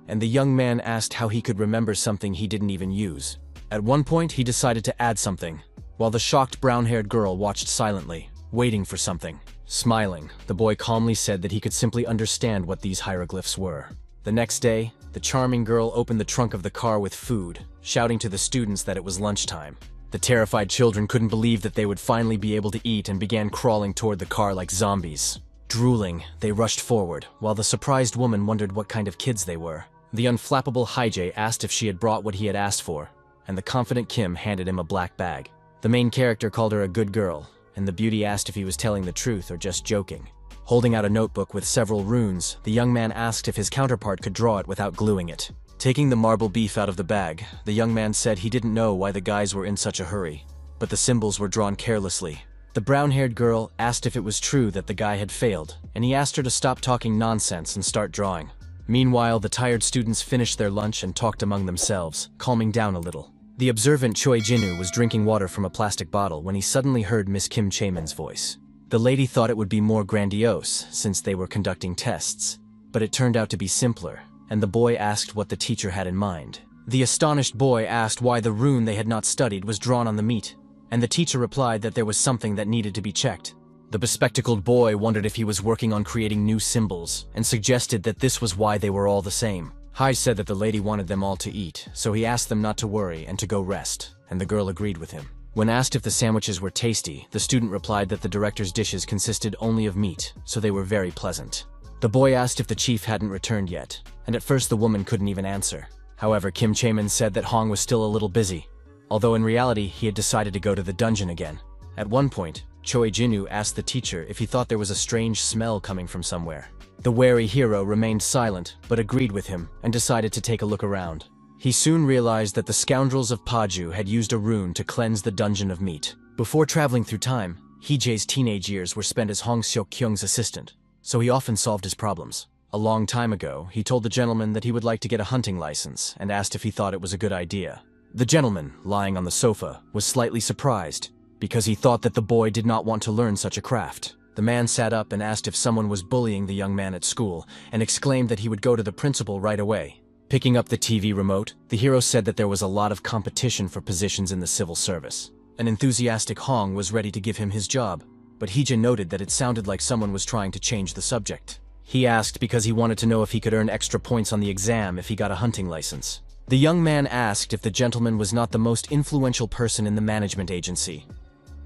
and the young man asked how he could remember something he didn't even use. At one point, he decided to add something, while the shocked brown-haired girl watched silently, waiting for something. Smiling, the boy calmly said that he could simply understand what these hieroglyphs were. The next day, the charming girl opened the trunk of the car with food, shouting to the students that it was lunchtime. The terrified children couldn't believe that they would finally be able to eat and began crawling toward the car like zombies. Drooling, they rushed forward, while the surprised woman wondered what kind of kids they were. The unflappable Hae-jae asked if she had brought what he had asked for, and the confident Kim handed him a black bag. The main character called her a good girl, and the beauty asked if he was telling the truth or just joking. Holding out a notebook with several runes, the young man asked if his counterpart could draw it without gluing it. Taking the marble beef out of the bag, the young man said he didn't know why the guys were in such a hurry, but the symbols were drawn carelessly. The brown-haired girl asked if it was true that the guy had failed, and he asked her to stop talking nonsense and start drawing. Meanwhile, the tired students finished their lunch and talked among themselves, calming down a little. The observant Choi Jinu was drinking water from a plastic bottle when he suddenly heard Miss Kim Chaemin's voice. The lady thought it would be more grandiose, since they were conducting tests, but it turned out to be simpler, and the boy asked what the teacher had in mind. The astonished boy asked why the rune they had not studied was drawn on the meat, and the teacher replied that there was something that needed to be checked. The bespectacled boy wondered if he was working on creating new symbols, and suggested that this was why they were all the same. Hai said that the lady wanted them all to eat, so he asked them not to worry and to go rest, and the girl agreed with him. When asked if the sandwiches were tasty, the student replied that the director's dishes consisted only of meat, so they were very pleasant. The boy asked if the chief hadn't returned yet, and at first the woman couldn't even answer. However, Kim Chaemin said that Hong was still a little busy, although in reality he had decided to go to the dungeon again. At one point, Choi Jinu asked the teacher if he thought there was a strange smell coming from somewhere. The wary hero remained silent, but agreed with him, and decided to take a look around. He soon realized that the scoundrels of Paju had used a rune to cleanse the dungeon of meat. Before traveling through time, Hae-jae's teenage years were spent as Hong Seok-kyung's assistant, so he often solved his problems. A long time ago, he told the gentleman that he would like to get a hunting license and asked if he thought it was a good idea. The gentleman, lying on the sofa, was slightly surprised, because he thought that the boy did not want to learn such a craft. The man sat up and asked if someone was bullying the young man at school, and exclaimed that he would go to the principal right away. Picking up the TV remote, the hero said that there was a lot of competition for positions in the civil service. An enthusiastic Hong was ready to give him his job, but Hae-jae noted that it sounded like someone was trying to change the subject. He asked because he wanted to know if he could earn extra points on the exam if he got a hunting license. The young man asked if the gentleman was not the most influential person in the management agency,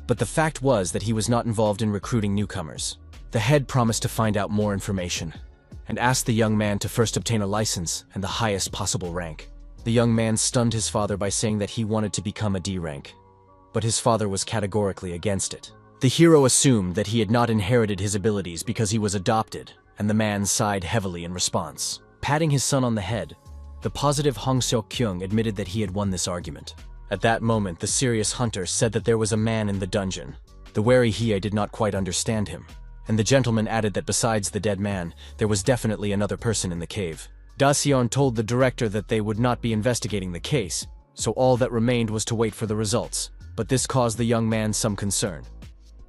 but the fact was that he was not involved in recruiting newcomers. The head promised to find out more information, and asked the young man to first obtain a license and the highest possible rank. The young man stunned his father by saying that he wanted to become a D rank, but his father was categorically against it. The hero assumed that he had not inherited his abilities because he was adopted, and the man sighed heavily in response. Patting his son on the head, the positive Hong Seok-kyung admitted that he had won this argument. At that moment, the serious hunter said that there was a man in the dungeon. The wary Hiei did not quite understand him, and the gentleman added that besides the dead man, there was definitely another person in the cave. Da-seon told the director that they would not be investigating the case, so all that remained was to wait for the results, but this caused the young man some concern.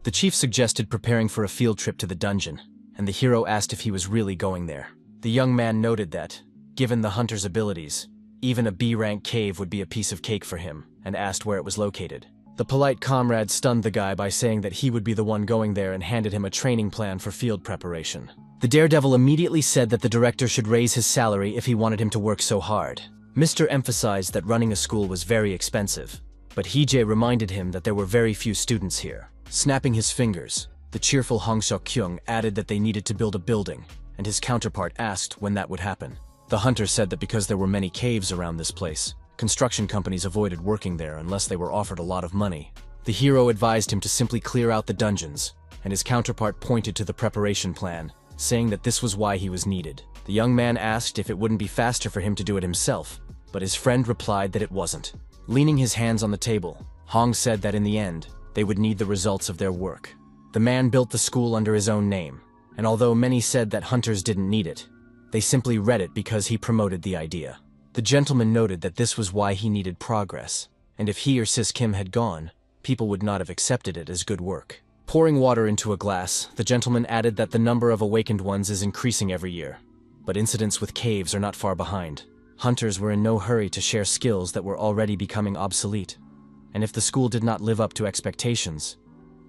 The chief suggested preparing for a field trip to the dungeon, and the hero asked if he was really going there. The young man noted that, given the hunter's abilities, even a B-rank cave would be a piece of cake for him, and asked where it was located. The polite comrade stunned the guy by saying that he would be the one going there and handed him a training plan for field preparation. The daredevil immediately said that the director should raise his salary if he wanted him to work so hard. Mr. emphasized that running a school was very expensive, but Hee-jae reminded him that there were very few students here. Snapping his fingers, the cheerful Hong Seok-kyung added that they needed to build a building, and his counterpart asked when that would happen. The hunter said that because there were many caves around this place, construction companies avoided working there unless they were offered a lot of money. The hero advised him to simply clear out the dungeons, and his counterpart pointed to the preparation plan, saying that this was why he was needed. The young man asked if it wouldn't be faster for him to do it himself, but his friend replied that it wasn't. Leaning his hands on the table, Hong said that in the end, they would need the results of their work. The man built the school under his own name, and although many said that hunters didn't need it, they simply read it because he promoted the idea. The gentleman noted that this was why he needed progress, and if he or Sis Kim had gone, people would not have accepted it as good work. Pouring water into a glass, the gentleman added that the number of awakened ones is increasing every year, but incidents with caves are not far behind. Hunters were in no hurry to share skills that were already becoming obsolete, and if the school did not live up to expectations,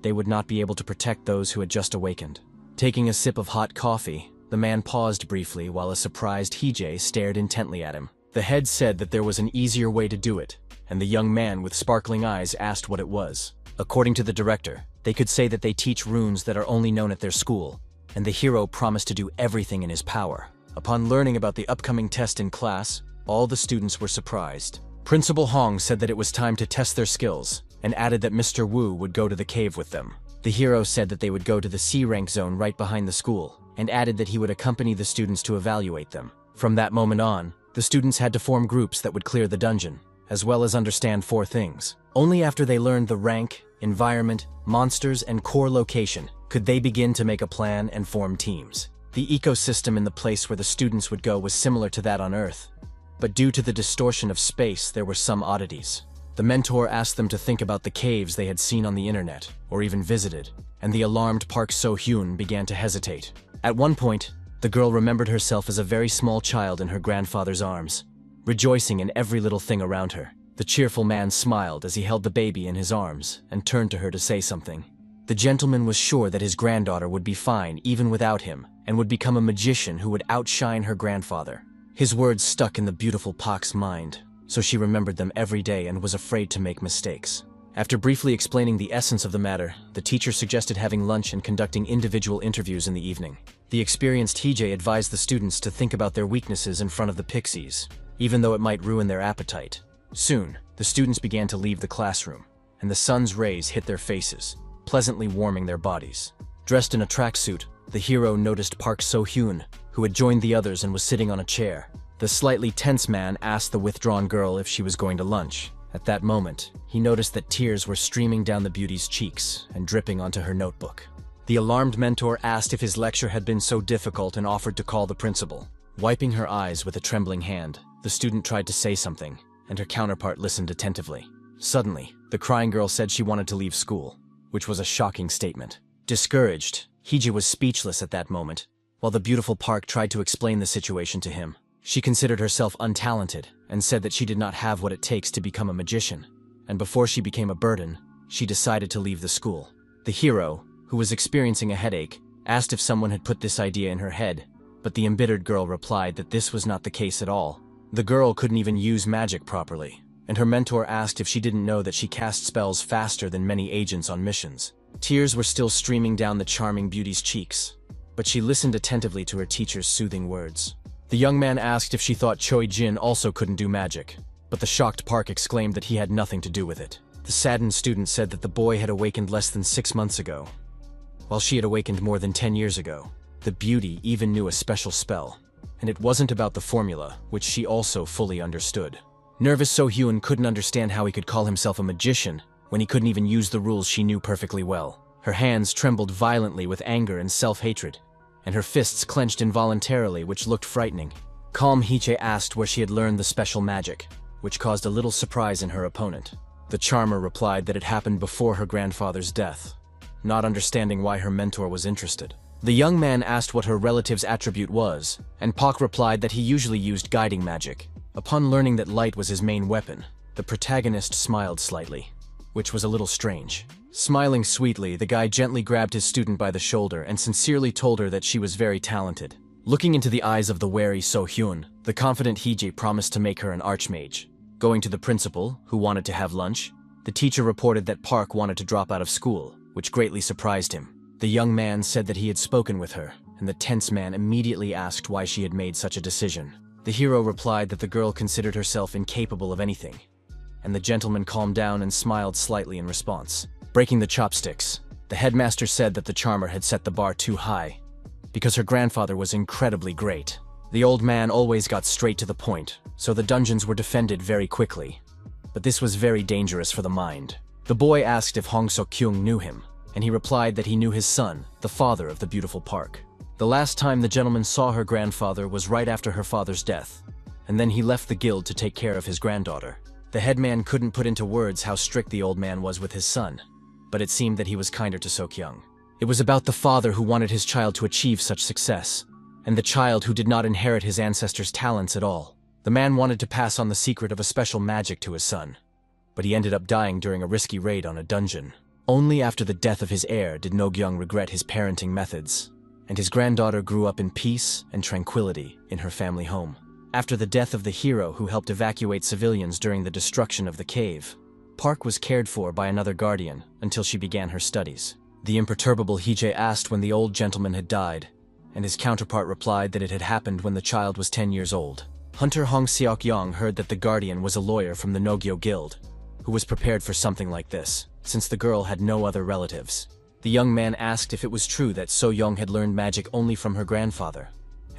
they would not be able to protect those who had just awakened. Taking a sip of hot coffee, the man paused briefly while a surprised Hee-jae stared intently at him. The head said that there was an easier way to do it, and the young man with sparkling eyes asked what it was. According to the director, they could say that they teach runes that are only known at their school, and the hero promised to do everything in his power. Upon learning about the upcoming test in class, all the students were surprised. Principal Hong said that it was time to test their skills, and added that Mr. Wu would go to the cave with them. The hero said that they would go to the C-rank zone right behind the school, and added that he would accompany the students to evaluate them. From that moment on, the students had to form groups that would clear the dungeon, as well as understand 4 things. Only after they learned the rank, environment, monsters, and core location could they begin to make a plan and form teams. The ecosystem in the place where the students would go was similar to that on Earth, but due to the distortion of space, there were some oddities. The mentor asked them to think about the caves they had seen on the internet, or even visited, and the alarmed Park So-hyun began to hesitate. At one point, the girl remembered herself as a very small child in her grandfather's arms, rejoicing in every little thing around her. The cheerful man smiled as he held the baby in his arms and turned to her to say something. The gentleman was sure that his granddaughter would be fine even without him and would become a magician who would outshine her grandfather. His words stuck in the beautiful Pak's mind, so she remembered them every day and was afraid to make mistakes. After briefly explaining the essence of the matter, the teacher suggested having lunch and conducting individual interviews in the evening. The experienced Hee-jae advised the students to think about their weaknesses in front of the pixies, even though it might ruin their appetite. Soon, the students began to leave the classroom, and the sun's rays hit their faces, pleasantly warming their bodies. Dressed in a tracksuit, the hero noticed Park So-hyun, who had joined the others and was sitting on a chair. The slightly tense man asked the withdrawn girl if she was going to lunch. At that moment, he noticed that tears were streaming down the beauty's cheeks and dripping onto her notebook. The alarmed mentor asked if his lecture had been so difficult and offered to call the principal. Wiping her eyes with a trembling hand, the student tried to say something, and her counterpart listened attentively. Suddenly, the crying girl said she wanted to leave school, which was a shocking statement. Discouraged, Hee-jae was speechless at that moment, while the beautiful Park tried to explain the situation to him. She considered herself untalented and said that she did not have what it takes to become a magician, and before she became a burden, she decided to leave the school. The hero, who was experiencing a headache, asked if someone had put this idea in her head, but the embittered girl replied that this was not the case at all. The girl couldn't even use magic properly, and her mentor asked if she didn't know that she cast spells faster than many agents on missions. Tears were still streaming down the charming beauty's cheeks, but she listened attentively to her teacher's soothing words. The young man asked if she thought Choi Jin also couldn't do magic, but the shocked Park exclaimed that he had nothing to do with it. The saddened student said that the boy had awakened less than 6 months ago, while she had awakened more than 10 years ago. The beauty even knew a special spell, and it wasn't about the formula, which she also fully understood. Nervous So-hyun couldn't understand how he could call himself a magician when he couldn't even use the rules she knew perfectly well. Her hands trembled violently with anger and self-hatred, and her fists clenched involuntarily, which looked frightening. Calm Hee-jae asked where she had learned the special magic, which caused a little surprise in her opponent. The charmer replied that it happened before her grandfather's death, not understanding why her mentor was interested. The young man asked what her relative's attribute was, and Pak replied that he usually used guiding magic. Upon learning that light was his main weapon, the protagonist smiled slightly, which was a little strange. Smiling sweetly, the guy gently grabbed his student by the shoulder and sincerely told her that she was very talented. Looking into the eyes of the wary So-hyun, the confident Hee-jae promised to make her an archmage. Going to the principal, who wanted to have lunch, the teacher reported that Park wanted to drop out of school, which greatly surprised him. The young man said that he had spoken with her, and the tense man immediately asked why she had made such a decision. The hero replied that the girl considered herself incapable of anything, and the gentleman calmed down and smiled slightly in response. Breaking the chopsticks, the headmaster said that the charmer had set the bar too high, because her grandfather was incredibly great. The old man always got straight to the point, so the dungeons were defended very quickly. But this was very dangerous for the mind. The boy asked if Hong Seok-kyung knew him, and he replied that he knew his son, the father of the beautiful Park. The last time the gentleman saw her grandfather was right after her father's death, and then he left the guild to take care of his granddaughter. The headman couldn't put into words how strict the old man was with his son, but it seemed that he was kinder to Seok-kyung. It was about the father who wanted his child to achieve such success, and the child who did not inherit his ancestors' talents at all. The man wanted to pass on the secret of a special magic to his son, but he ended up dying during a risky raid on a dungeon. Only after the death of his heir did No-kyung regret his parenting methods, and his granddaughter grew up in peace and tranquility in her family home. After the death of the hero who helped evacuate civilians during the destruction of the cave, Park was cared for by another guardian until she began her studies. The imperturbable Hee-jae asked when the old gentleman had died, and his counterpart replied that it had happened when the child was 10 years old. Hunter Hong Seok-young heard that the guardian was a lawyer from the Nogyo Guild, who was prepared for something like this, since the girl had no other relatives. The young man asked if it was true that So-young had learned magic only from her grandfather,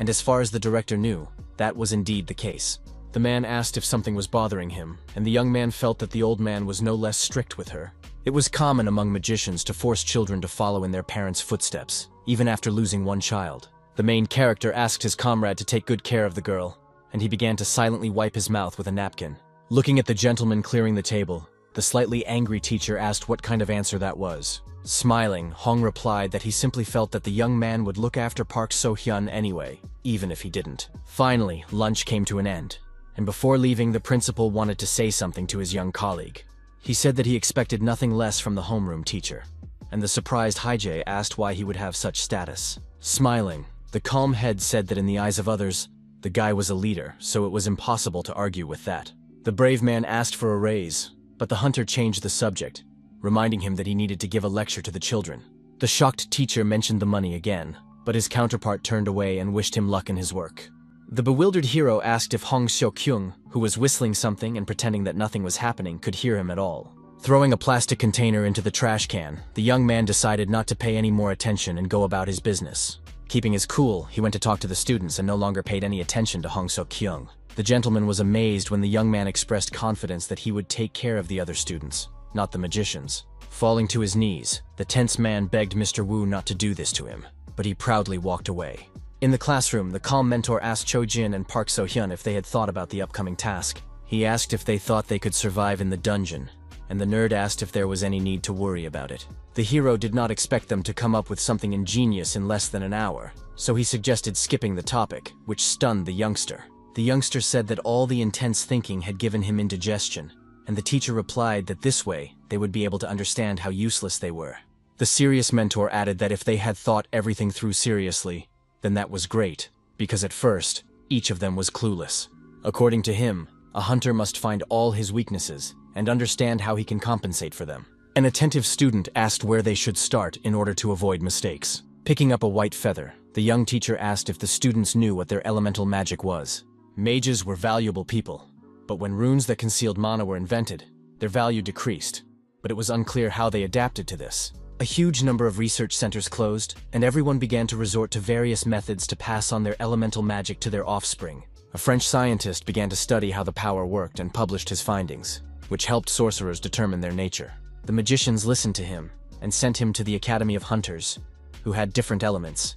and as far as the director knew, that was indeed the case. The man asked if something was bothering him, and the young man felt that the old man was no less strict with her. It was common among magicians to force children to follow in their parents' footsteps, even after losing one child. The main character asked his comrade to take good care of the girl, and he began to silently wipe his mouth with a napkin. Looking at the gentleman clearing the table, the slightly angry teacher asked what kind of answer that was. Smiling, Hong replied that he simply felt that the young man would look after Park So-hyun anyway, even if he didn't. Finally, lunch came to an end, and before leaving, the principal wanted to say something to his young colleague. He said that he expected nothing less from the homeroom teacher, and the surprised Hee-jae asked why he would have such status. Smiling, the calm head said that in the eyes of others, the guy was a leader, so it was impossible to argue with that. The brave man asked for a raise, but the hunter changed the subject, reminding him that he needed to give a lecture to the children. The shocked teacher mentioned the money again, but his counterpart turned away and wished him luck in his work. The bewildered hero asked if Hong Seok-kyung, who was whistling something and pretending that nothing was happening, could hear him at all. Throwing a plastic container into the trash can, the young man decided not to pay any more attention and go about his business. Keeping his cool, he went to talk to the students and no longer paid any attention to Hong Seok-kyung. The gentleman was amazed when the young man expressed confidence that he would take care of the other students, not the magicians. Falling to his knees, the tense man begged Mr. Wu not to do this to him, but he proudly walked away. In the classroom, the calm mentor asked Cho Jin and Park So-hyun if they had thought about the upcoming task. He asked if they thought they could survive in the dungeon, and the nerd asked if there was any need to worry about it. The hero did not expect them to come up with something ingenious in less than an hour, so he suggested skipping the topic, which stunned the youngster. The youngster said that all the intense thinking had given him indigestion, and the teacher replied that this way they would be able to understand how useless they were. The serious mentor added that if they had thought everything through seriously, then that was great, because at first, each of them was clueless. According to him, a hunter must find all his weaknesses and understand how he can compensate for them. An attentive student asked where they should start in order to avoid mistakes. Picking up a white feather, the young teacher asked if the students knew what their elemental magic was. Mages were valuable people, but when runes that concealed mana were invented, their value decreased, but it was unclear how they adapted to this. A huge number of research centers closed, and everyone began to resort to various methods to pass on their elemental magic to their offspring. A French scientist began to study how the power worked and published his findings, which helped sorcerers determine their nature. The magicians listened to him and sent him to the Academy of Hunters, who had different elements,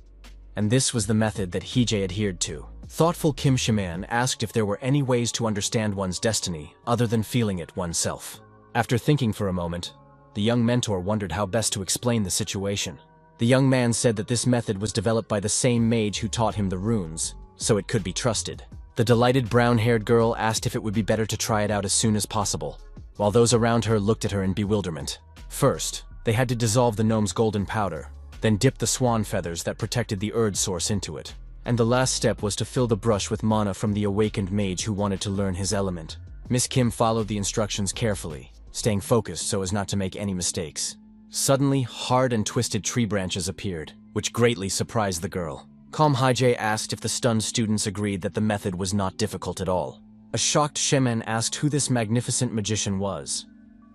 and this was the method that Hee-jae adhered to. Thoughtful Kim Shiman asked if there were any ways to understand one's destiny other than feeling it oneself. After thinking for a moment, the young mentor wondered how best to explain the situation. The young man said that this method was developed by the same mage who taught him the runes, so it could be trusted. The delighted brown-haired girl asked if it would be better to try it out as soon as possible, while those around her looked at her in bewilderment. First, they had to dissolve the gnome's golden powder, then dip the swan feathers that protected the Erd source into it. And the last step was to fill the brush with mana from the awakened mage who wanted to learn his element. Miss Kim followed the instructions carefully, staying focused so as not to make any mistakes. Suddenly, hard and twisted tree branches appeared, which greatly surprised the girl. Calm Hee-jae asked if the stunned students agreed that the method was not difficult at all. A shocked Shemen asked who this magnificent magician was,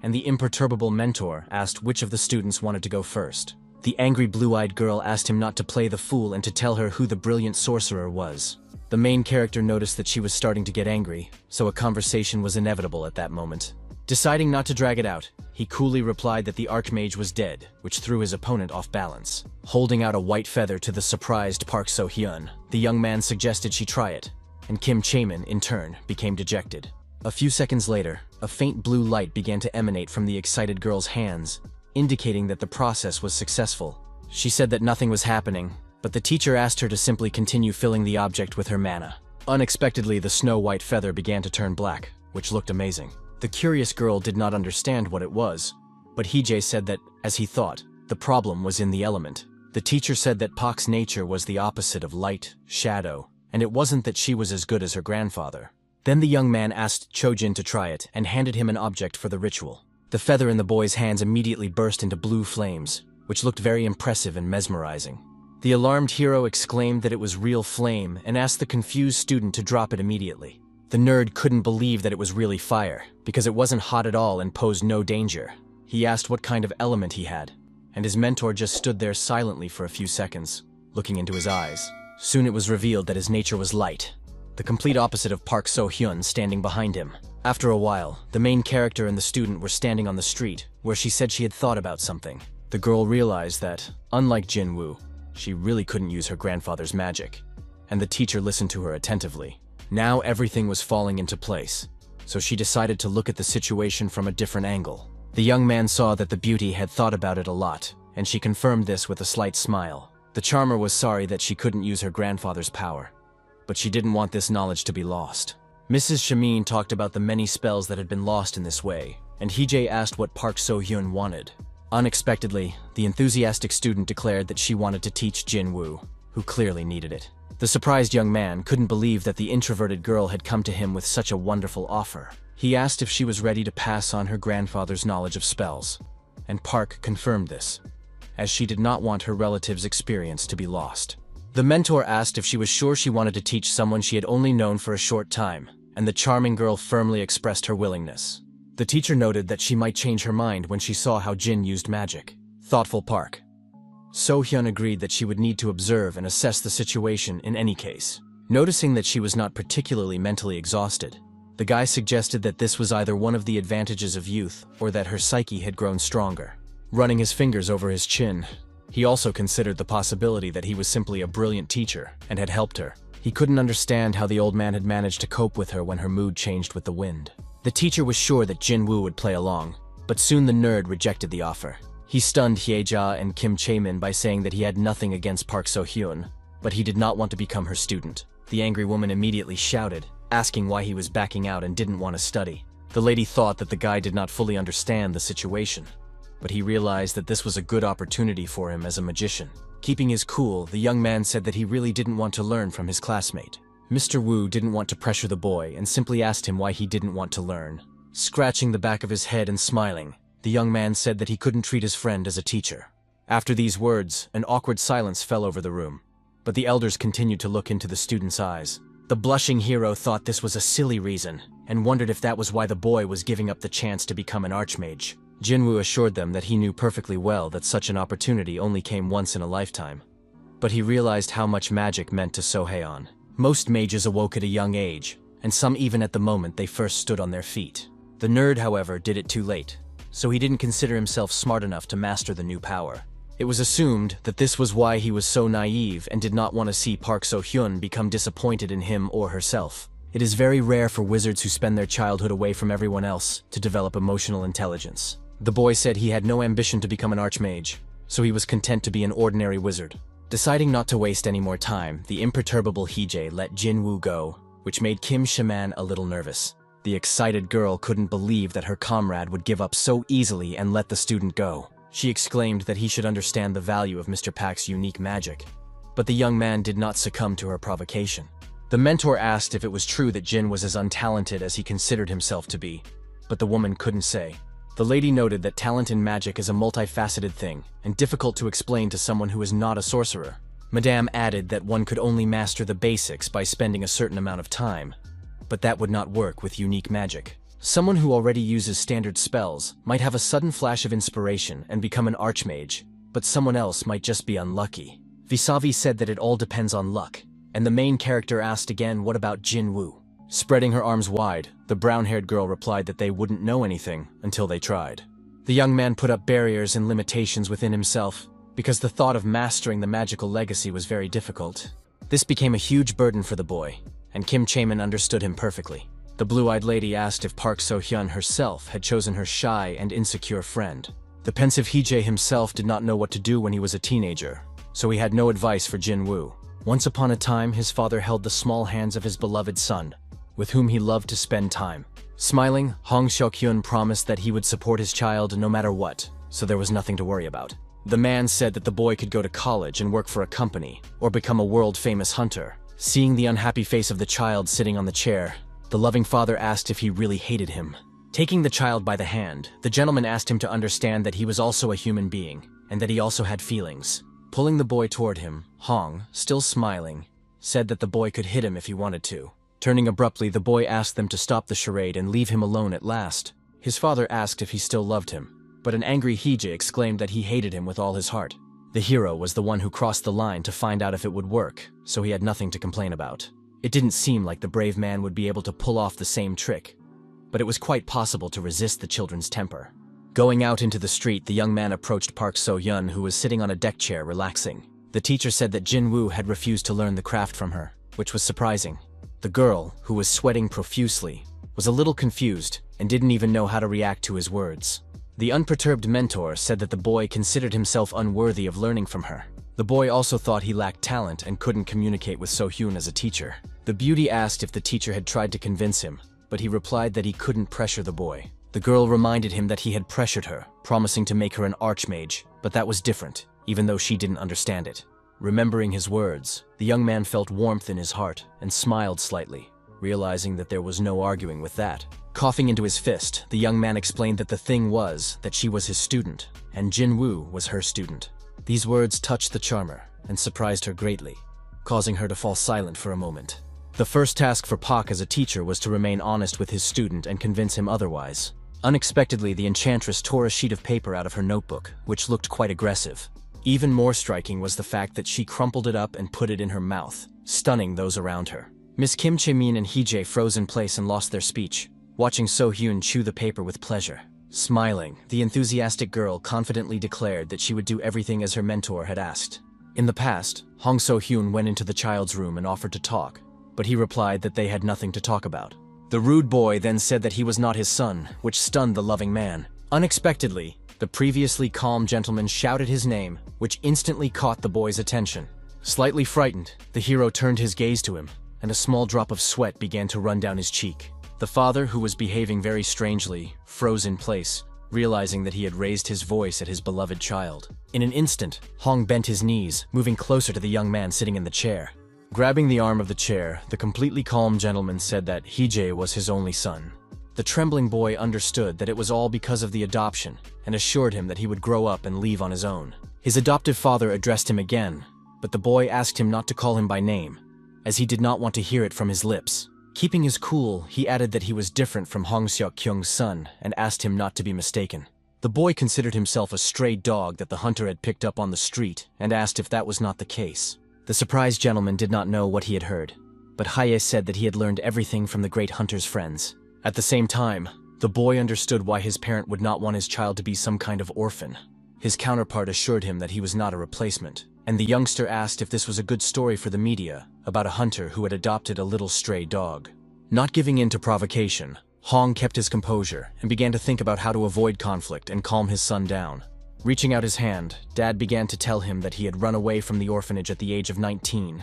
and the imperturbable mentor asked which of the students wanted to go first. The angry blue-eyed girl asked him not to play the fool and to tell her who the brilliant sorcerer was. The main character noticed that she was starting to get angry, so a conversation was inevitable at that moment. Deciding not to drag it out, he coolly replied that the Archmage was dead, which threw his opponent off balance. Holding out a white feather to the surprised Park So-hyun, the young man suggested she try it, and Kim Chaemin, in turn, became dejected. A few seconds later, a faint blue light began to emanate from the excited girl's hands, indicating that the process was successful. She said that nothing was happening, but the teacher asked her to simply continue filling the object with her mana. Unexpectedly, the snow-white feather began to turn black, which looked amazing. The curious girl did not understand what it was, but Hee-jae said that, as he thought, the problem was in the element. The teacher said that Pak's nature was the opposite of light, shadow, and it wasn't that she was as good as her grandfather. Then the young man asked Chojin to try it and handed him an object for the ritual. The feather in the boy's hands immediately burst into blue flames, which looked very impressive and mesmerizing. The alarmed hero exclaimed that it was real flame and asked the confused student to drop it immediately. The nerd couldn't believe that it was really fire, because it wasn't hot at all and posed no danger. He asked what kind of element he had, and his mentor just stood there silently for a few seconds, looking into his eyes. Soon it was revealed that his nature was light, the complete opposite of Park So-hyun standing behind him. After a while, the main character and the student were standing on the street, where she said she had thought about something. The girl realized that, unlike Jin-woo, she really couldn't use her grandfather's magic, and the teacher listened to her attentively. Now everything was falling into place, so she decided to look at the situation from a different angle. The young man saw that the beauty had thought about it a lot, and she confirmed this with a slight smile. The charmer was sorry that she couldn't use her grandfather's power, but she didn't want this knowledge to be lost. Mrs. Shamin talked about the many spells that had been lost in this way, and Hee-jae asked what Park So-hyun wanted. Unexpectedly, the enthusiastic student declared that she wanted to teach Jin-woo, who clearly needed it. The surprised young man couldn't believe that the introverted girl had come to him with such a wonderful offer. He asked if she was ready to pass on her grandfather's knowledge of spells, and Park confirmed this, as she did not want her relative's experience to be lost. The mentor asked if she was sure she wanted to teach someone she had only known for a short time, and the charming girl firmly expressed her willingness. The teacher noted that she might change her mind when she saw how Jin used magic. Thoughtful Park So-hyun agreed that she would need to observe and assess the situation in any case. Noticing that she was not particularly mentally exhausted, the guy suggested that this was either one of the advantages of youth or that her psyche had grown stronger. Running his fingers over his chin, he also considered the possibility that he was simply a brilliant teacher and had helped her. He couldn't understand how the old man had managed to cope with her when her mood changed with the wind. The teacher was sure that Jin-woo would play along, but soon the nerd rejected the offer. He stunned Hye-ja and Kim Chaemin by saying that he had nothing against Park So-hyun, but he did not want to become her student. The angry woman immediately shouted, asking why he was backing out and didn't want to study. The lady thought that the guy did not fully understand the situation, but he realized that this was a good opportunity for him as a magician. Keeping his cool, the young man said that he really didn't want to learn from his classmate. Mr. Wu didn't want to pressure the boy and simply asked him why he didn't want to learn. Scratching the back of his head and smiling, the young man said that he couldn't treat his friend as a teacher. After these words, an awkward silence fell over the room. But the elders continued to look into the student's eyes. The blushing hero thought this was a silly reason, and wondered if that was why the boy was giving up the chance to become an archmage. Jinwoo assured them that he knew perfectly well that such an opportunity only came once in a lifetime. But he realized how much magic meant to Sohaeon. Most mages awoke at a young age, and some even at the moment they first stood on their feet. The nerd, however, did it too late, so he didn't consider himself smart enough to master the new power. It was assumed that this was why he was so naive and did not want to see Park So-hyun become disappointed in him or herself. It is very rare for wizards who spend their childhood away from everyone else to develop emotional intelligence. The boy said he had no ambition to become an archmage, so he was content to be an ordinary wizard. Deciding not to waste any more time, the imperturbable Heejae let Jinwoo go, which made Kim Shaman a little nervous. The excited girl couldn't believe that her comrade would give up so easily and let the student go. She exclaimed that he should understand the value of Mr. Pak's unique magic. But the young man did not succumb to her provocation. The mentor asked if it was true that Jin was as untalented as he considered himself to be, but the woman couldn't say. The lady noted that talent in magic is a multifaceted thing, and difficult to explain to someone who is not a sorcerer. Madame added that one could only master the basics by spending a certain amount of time, but that would not work with unique magic. Someone who already uses standard spells might have a sudden flash of inspiration and become an archmage, but someone else might just be unlucky. Visavi said that it all depends on luck, and the main character asked again what about Jinwoo. Spreading her arms wide, the brown-haired girl replied that they wouldn't know anything until they tried. The young man put up barriers and limitations within himself, because the thought of mastering the magical legacy was very difficult. This became a huge burden for the boy, and Kim Chaemin understood him perfectly. The blue-eyed lady asked if Park So-hyun herself had chosen her shy and insecure friend. The pensive Heejae himself did not know what to do when he was a teenager, so he had no advice for Jinwoo. Once upon a time, his father held the small hands of his beloved son, with whom he loved to spend time. Smiling, Hong Seok-hyun promised that he would support his child no matter what, so there was nothing to worry about. The man said that the boy could go to college and work for a company, or become a world-famous hunter. Seeing the unhappy face of the child sitting on the chair, the loving father asked if he really hated him. Taking the child by the hand, the gentleman asked him to understand that he was also a human being, and that he also had feelings. Pulling the boy toward him, Hong, still smiling, said that the boy could hit him if he wanted to. Turning abruptly, the boy asked them to stop the charade and leave him alone at last. His father asked if he still loved him, but an angry Heejae exclaimed that he hated him with all his heart. The hero was the one who crossed the line to find out if it would work, so he had nothing to complain about. It didn't seem like the brave man would be able to pull off the same trick, but it was quite possible to resist the children's temper. Going out into the street, the young man approached Park So-hyun, who was sitting on a deck chair relaxing. The teacher said that Jinwoo had refused to learn the craft from her, which was surprising. The girl, who was sweating profusely, was a little confused and didn't even know how to react to his words. The unperturbed mentor said that the boy considered himself unworthy of learning from her. The boy also thought he lacked talent and couldn't communicate with So-hyun as a teacher. The beauty asked if the teacher had tried to convince him, but he replied that he couldn't pressure the boy. The girl reminded him that he had pressured her, promising to make her an archmage, but that was different, even though she didn't understand it. Remembering his words, the young man felt warmth in his heart and smiled slightly, realizing that there was no arguing with that. Coughing into his fist, the young man explained that the thing was that she was his student, and Jinwoo was her student. These words touched the charmer and surprised her greatly, causing her to fall silent for a moment. The first task for Pak as a teacher was to remain honest with his student and convince him otherwise. Unexpectedly, the enchantress tore a sheet of paper out of her notebook, which looked quite aggressive. Even more striking was the fact that she crumpled it up and put it in her mouth, stunning those around her. Miss Kim Chaemin and Heejae froze in place and lost their speech, watching So-hyun chew the paper with pleasure. Smiling, the enthusiastic girl confidently declared that she would do everything as her mentor had asked. In the past, Hong So-hyun went into the child's room and offered to talk, but he replied that they had nothing to talk about. The rude boy then said that he was not his son, which stunned the loving man. Unexpectedly, the previously calm gentleman shouted his name, which instantly caught the boy's attention. Slightly frightened, the hero turned his gaze to him, and a small drop of sweat began to run down his cheek. The father, who was behaving very strangely, froze in place, realizing that he had raised his voice at his beloved child. In an instant, Hong bent his knees, moving closer to the young man sitting in the chair. Grabbing the arm of the chair, the completely calm gentleman said that Heejae was his only son. The trembling boy understood that it was all because of the adoption and assured him that he would grow up and leave on his own. His adoptive father addressed him again, but the boy asked him not to call him by name, as he did not want to hear it from his lips. Keeping his cool, he added that he was different from Hong Seok-kyung's son and asked him not to be mistaken. The boy considered himself a stray dog that the hunter had picked up on the street and asked if that was not the case. The surprised gentleman did not know what he had heard, but Haye said that he had learned everything from the great hunter's friends. At the same time, the boy understood why his parent would not want his child to be some kind of orphan. His counterpart assured him that he was not a replacement, and the youngster asked if this was a good story for the media about a hunter who had adopted a little stray dog. Not giving in to provocation, Hong kept his composure and began to think about how to avoid conflict and calm his son down. Reaching out his hand, Dad began to tell him that he had run away from the orphanage at the age of 19,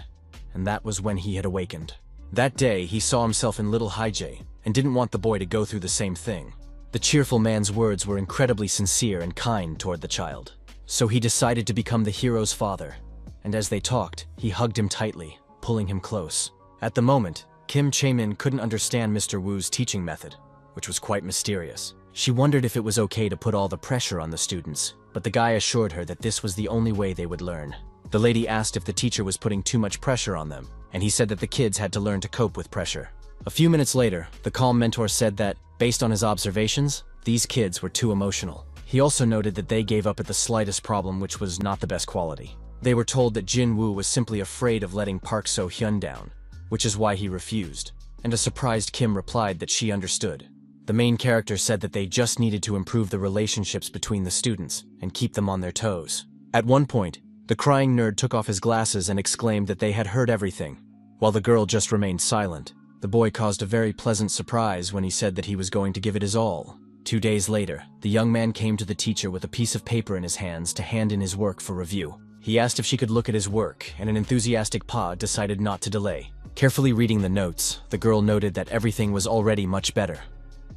and that was when he had awakened. That day, he saw himself in little Haije and didn't want the boy to go through the same thing. The cheerful man's words were incredibly sincere and kind toward the child. So he decided to become the hero's father, and as they talked, he hugged him tightly, pulling him close. At the moment, Kim Chae-min couldn't understand Mr. Wu's teaching method, which was quite mysterious. She wondered if it was okay to put all the pressure on the students, but the guy assured her that this was the only way they would learn. The lady asked if the teacher was putting too much pressure on them, and he said that the kids had to learn to cope with pressure. A few minutes later, the calm mentor said that, based on his observations, these kids were too emotional. He also noted that they gave up at the slightest problem, which was not the best quality. They were told that Jin Woo was simply afraid of letting Park So-hyun down, which is why he refused, and a surprised Kim replied that she understood. The main character said that they just needed to improve the relationships between the students and keep them on their toes. At one point, the crying nerd took off his glasses and exclaimed that they had heard everything, while the girl just remained silent. The boy caused a very pleasant surprise when he said that he was going to give it his all. 2 days later, the young man came to the teacher with a piece of paper in his hands to hand in his work for review. He asked if she could look at his work, and an enthusiastic Pa decided not to delay. Carefully reading the notes, the girl noted that everything was already much better,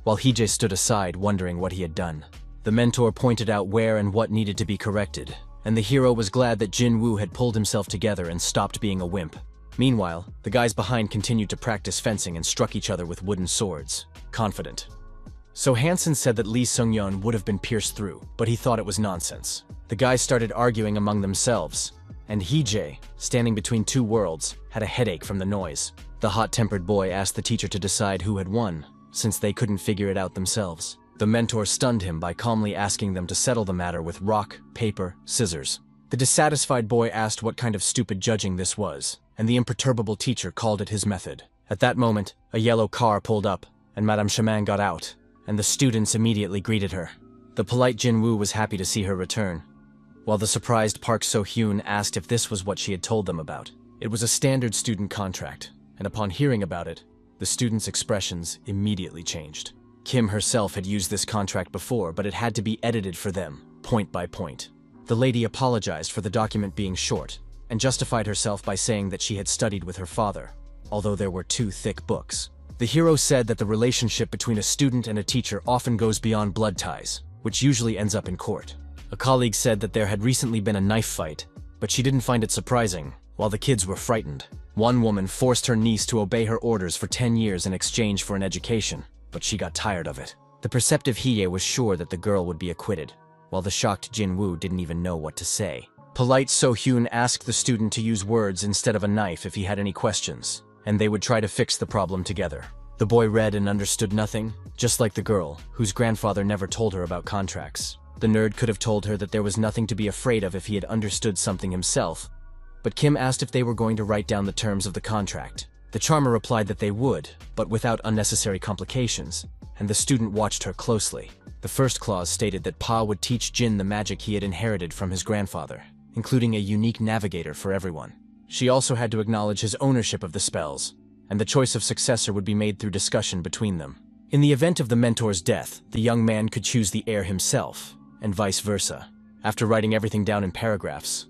while Hee-jae stood aside wondering what he had done. The mentor pointed out where and what needed to be corrected, and the hero was glad that Jin Woo had pulled himself together and stopped being a wimp. Meanwhile, the guys behind continued to practice fencing and struck each other with wooden swords, confident. So Hansen said that Lee Sung-yeon would have been pierced through, but he thought it was nonsense. The guys started arguing among themselves, and Hee-jae, standing between two worlds, had a headache from the noise. The hot-tempered boy asked the teacher to decide who had won, since they couldn't figure it out themselves. The mentor stunned him by calmly asking them to settle the matter with rock, paper, scissors. The dissatisfied boy asked what kind of stupid judging this was, and the imperturbable teacher called it his method. At that moment, a yellow car pulled up, and Madame Shaman got out, and the students immediately greeted her. The polite Jin Woo was happy to see her return, while the surprised Park So-hyun asked if this was what she had told them about. It was a standard student contract, and upon hearing about it, the students' expressions immediately changed. Kim herself had used this contract before, but it had to be edited for them, point by point. The lady apologized for the document being short, and justified herself by saying that she had studied with her father, although there were 2 thick books. The hero said that the relationship between a student and a teacher often goes beyond blood ties, which usually ends up in court. A colleague said that there had recently been a knife fight, but she didn't find it surprising, while the kids were frightened. One woman forced her niece to obey her orders for 10 years in exchange for an education, but she got tired of it. The perceptive Hee-jae was sure that the girl would be acquitted, while the shocked Jin Woo didn't even know what to say. Polite So-hyun asked the student to use words instead of a knife if he had any questions, and they would try to fix the problem together. The boy read and understood nothing, just like the girl, whose grandfather never told her about contracts. The nerd could have told her that there was nothing to be afraid of if he had understood something himself, but Kim asked if they were going to write down the terms of the contract. The charmer replied that they would, but without unnecessary complications, and the student watched her closely. The first clause stated that Pa would teach Jin the magic he had inherited from his grandfather, including a unique navigator for everyone. She also had to acknowledge his ownership of the spells, and the choice of successor would be made through discussion between them. In the event of the mentor's death, the young man could choose the heir himself, and vice versa. After writing everything down in paragraphs,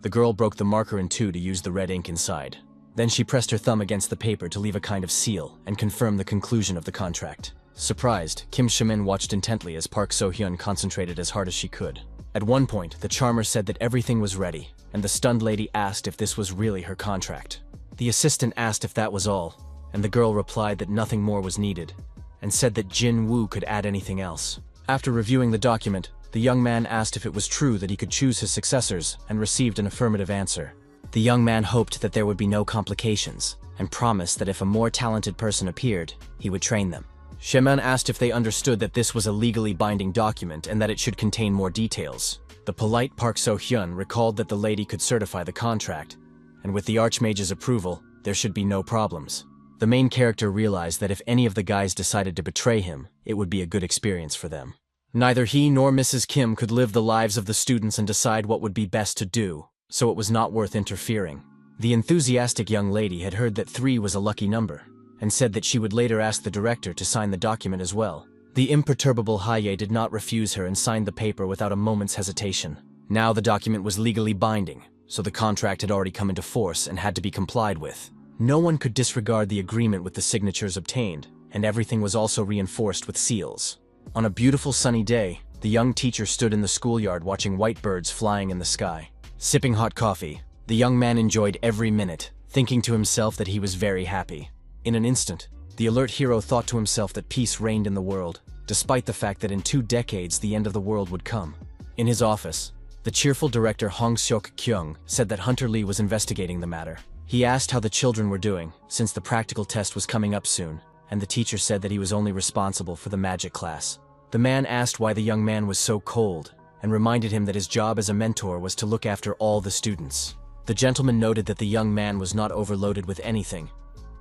the girl broke the marker in 2 to use the red ink inside. Then she pressed her thumb against the paper to leave a kind of seal and confirm the conclusion of the contract. Surprised, Kim Shamin watched intently as Park So-hyun concentrated as hard as she could. At one point, the charmer said that everything was ready, and the stunned lady asked if this was really her contract. The assistant asked if that was all, and the girl replied that nothing more was needed, and said that Jin Woo could add anything else. After reviewing the document, the young man asked if it was true that he could choose his successors and received an affirmative answer. The young man hoped that there would be no complications and promised that if a more talented person appeared, he would train them. Sheman asked if they understood that this was a legally binding document and that it should contain more details. The polite Park So-hyun recalled that the lady could certify the contract, and with the Archmage's approval, there should be no problems. The main character realized that if any of the guys decided to betray him, it would be a good experience for them. Neither he nor Mrs. Kim could live the lives of the students and decide what would be best to do, so it was not worth interfering. The enthusiastic young lady had heard that 3 was a lucky number, and said that she would later ask the director to sign the document as well. The imperturbable Haye did not refuse her and signed the paper without a moment's hesitation. Now the document was legally binding, so the contract had already come into force and had to be complied with. No one could disregard the agreement with the signatures obtained, and everything was also reinforced with seals. On a beautiful sunny day, the young teacher stood in the schoolyard watching white birds flying in the sky. Sipping hot coffee, the young man enjoyed every minute, thinking to himself that he was very happy. In an instant, the alert hero thought to himself that peace reigned in the world, despite the fact that in 2 decades the end of the world would come. In his office, the cheerful director Hong Seok-kyung said that Hunter Lee was investigating the matter. He asked how the children were doing, since the practical test was coming up soon, and the teacher said that he was only responsible for the magic class. The man asked why the young man was so cold, and reminded him that his job as a mentor was to look after all the students. The gentleman noted that the young man was not overloaded with anything,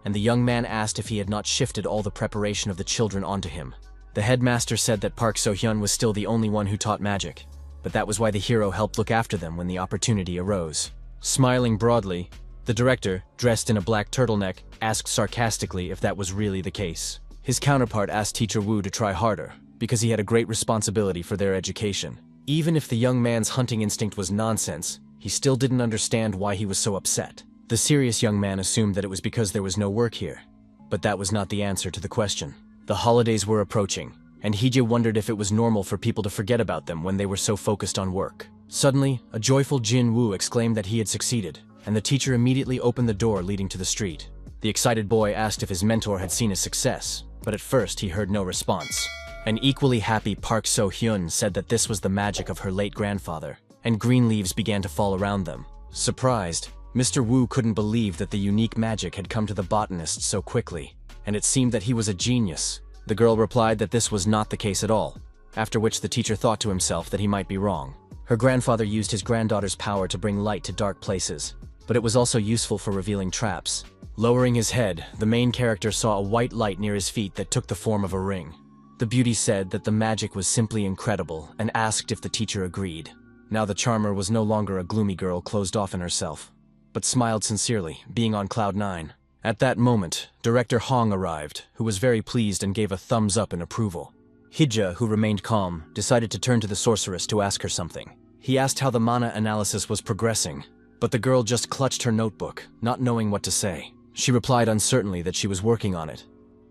and the young man asked if he had not shifted all the preparation of the children onto him. The headmaster said that Park So-hyun was still the only one who taught magic, but that was why the hero helped look after them when the opportunity arose. Smiling broadly, the director, dressed in a black turtleneck, asked sarcastically if that was really the case. His counterpart asked Teacher Wu to try harder, because he had a great responsibility for their education. Even if the young man's hunting instinct was nonsense, he still didn't understand why he was so upset. The serious young man assumed that it was because there was no work here, but that was not the answer to the question. The holidays were approaching, and Hije wondered if it was normal for people to forget about them when they were so focused on work. Suddenly, a joyful Jin Woo exclaimed that he had succeeded, and the teacher immediately opened the door leading to the street. The excited boy asked if his mentor had seen his success, but at first he heard no response. An equally happy Park So-hyun said that this was the magic of her late grandfather, and green leaves began to fall around them. Surprised, Mr. Wu couldn't believe that the unique magic had come to the botanist so quickly, and it seemed that he was a genius. The girl replied that this was not the case at all, after which the teacher thought to himself that he might be wrong. Her grandfather used his granddaughter's power to bring light to dark places, but it was also useful for revealing traps. Lowering his head, the main character saw a white light near his feet that took the form of a ring. The beauty said that the magic was simply incredible and asked if the teacher agreed. Now the charmer was no longer a gloomy girl closed off in herself, but smiled sincerely, being on cloud 9. At that moment, Director Hong arrived, who was very pleased and gave a thumbs up in approval. Hija, who remained calm, decided to turn to the sorceress to ask her something. He asked how the mana analysis was progressing, but the girl just clutched her notebook, not knowing what to say. She replied uncertainly that she was working on it,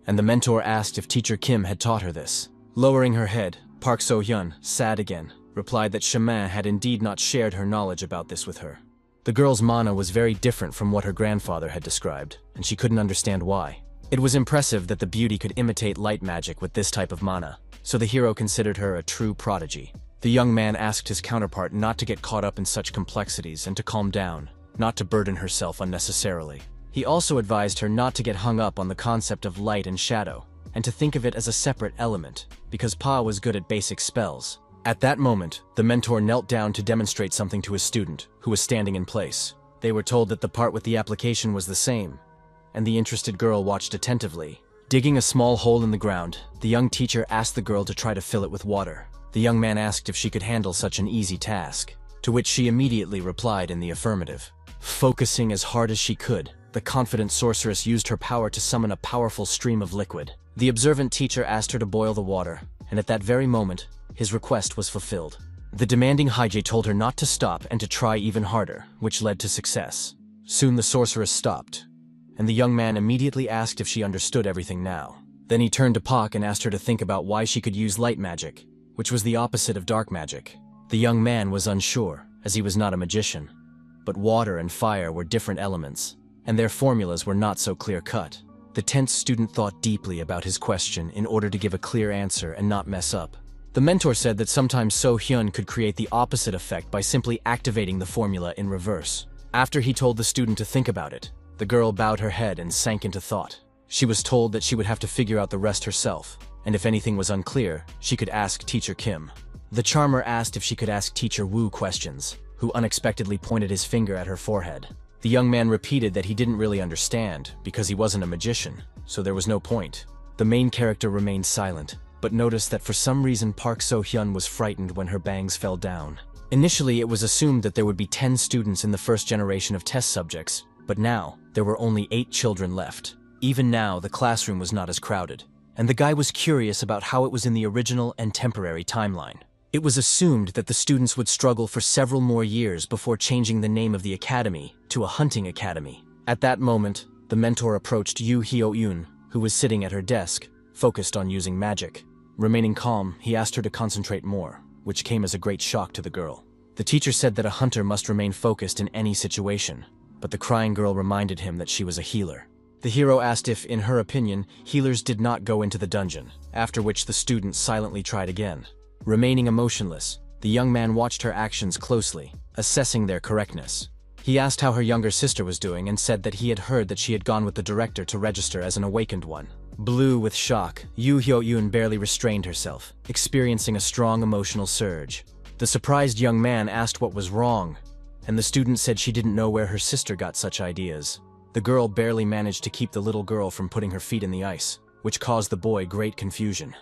and the mentor asked if Teacher Kim had taught her this. Lowering her head, Park So-hyun, sad again, replied that Chemin had indeed not shared her knowledge about this with her. The girl's mana was very different from what her grandfather had described, and she couldn't understand why. It was impressive that the beauty could imitate light magic with this type of mana, so the hero considered her a true prodigy. The young man asked his counterpart not to get caught up in such complexities and to calm down, not to burden herself unnecessarily. He also advised her not to get hung up on the concept of light and shadow, and to think of it as a separate element, because Pa was good at basic spells. At that moment, the mentor knelt down to demonstrate something to his student, who was standing in place. They were told that the part with the application was the same, and the interested girl watched attentively. Digging a small hole in the ground, the young teacher asked the girl to try to fill it with water. The young man asked if she could handle such an easy task, to which she immediately replied in the affirmative. Focusing as hard as she could, the confident sorceress used her power to summon a powerful stream of liquid. The observant teacher asked her to boil the water, and at that very moment, his request was fulfilled. The demanding Hije told her not to stop and to try even harder, which led to success. Soon the sorceress stopped, and the young man immediately asked if she understood everything now. Then he turned to Pak and asked her to think about why she could use light magic, which was the opposite of dark magic. The young man was unsure, as he was not a magician, but water and fire were different elements, and their formulas were not so clear-cut. The tense student thought deeply about his question in order to give a clear answer and not mess up. The mentor said that sometimes So-hyun could create the opposite effect by simply activating the formula in reverse. After he told the student to think about it, the girl bowed her head and sank into thought. She was told that she would have to figure out the rest herself, and if anything was unclear, she could ask Teacher Kim. The charmer asked if she could ask Teacher Woo questions, who unexpectedly pointed his finger at her forehead. The young man repeated that he didn't really understand, because he wasn't a magician, so there was no point. The main character remained silent, but noticed that for some reason Park So-hyun was frightened when her bangs fell down. Initially, it was assumed that there would be 10 students in the first generation of test subjects, but now, there were only 8 children left. Even now, the classroom was not as crowded, and the guy was curious about how it was in the original and temporary timeline. It was assumed that the students would struggle for several more years before changing the name of the academy to a hunting academy. At that moment, the mentor approached Yoo Hyo-eun, who was sitting at her desk, focused on using magic. Remaining calm, he asked her to concentrate more, which came as a great shock to the girl. The teacher said that a hunter must remain focused in any situation, but the crying girl reminded him that she was a healer. The hero asked if, in her opinion, healers did not go into the dungeon, after which the student silently tried again. Remaining emotionless, the young man watched her actions closely, assessing their correctness. He asked how her younger sister was doing and said that he had heard that she had gone with the director to register as an awakened one. Blue with shock, Yoo Hyo-eun barely restrained herself, experiencing a strong emotional surge. The surprised young man asked what was wrong, and the student said she didn't know where her sister got such ideas. The girl barely managed to keep the little girl from putting her feet in the ice, which caused the boy great confusion.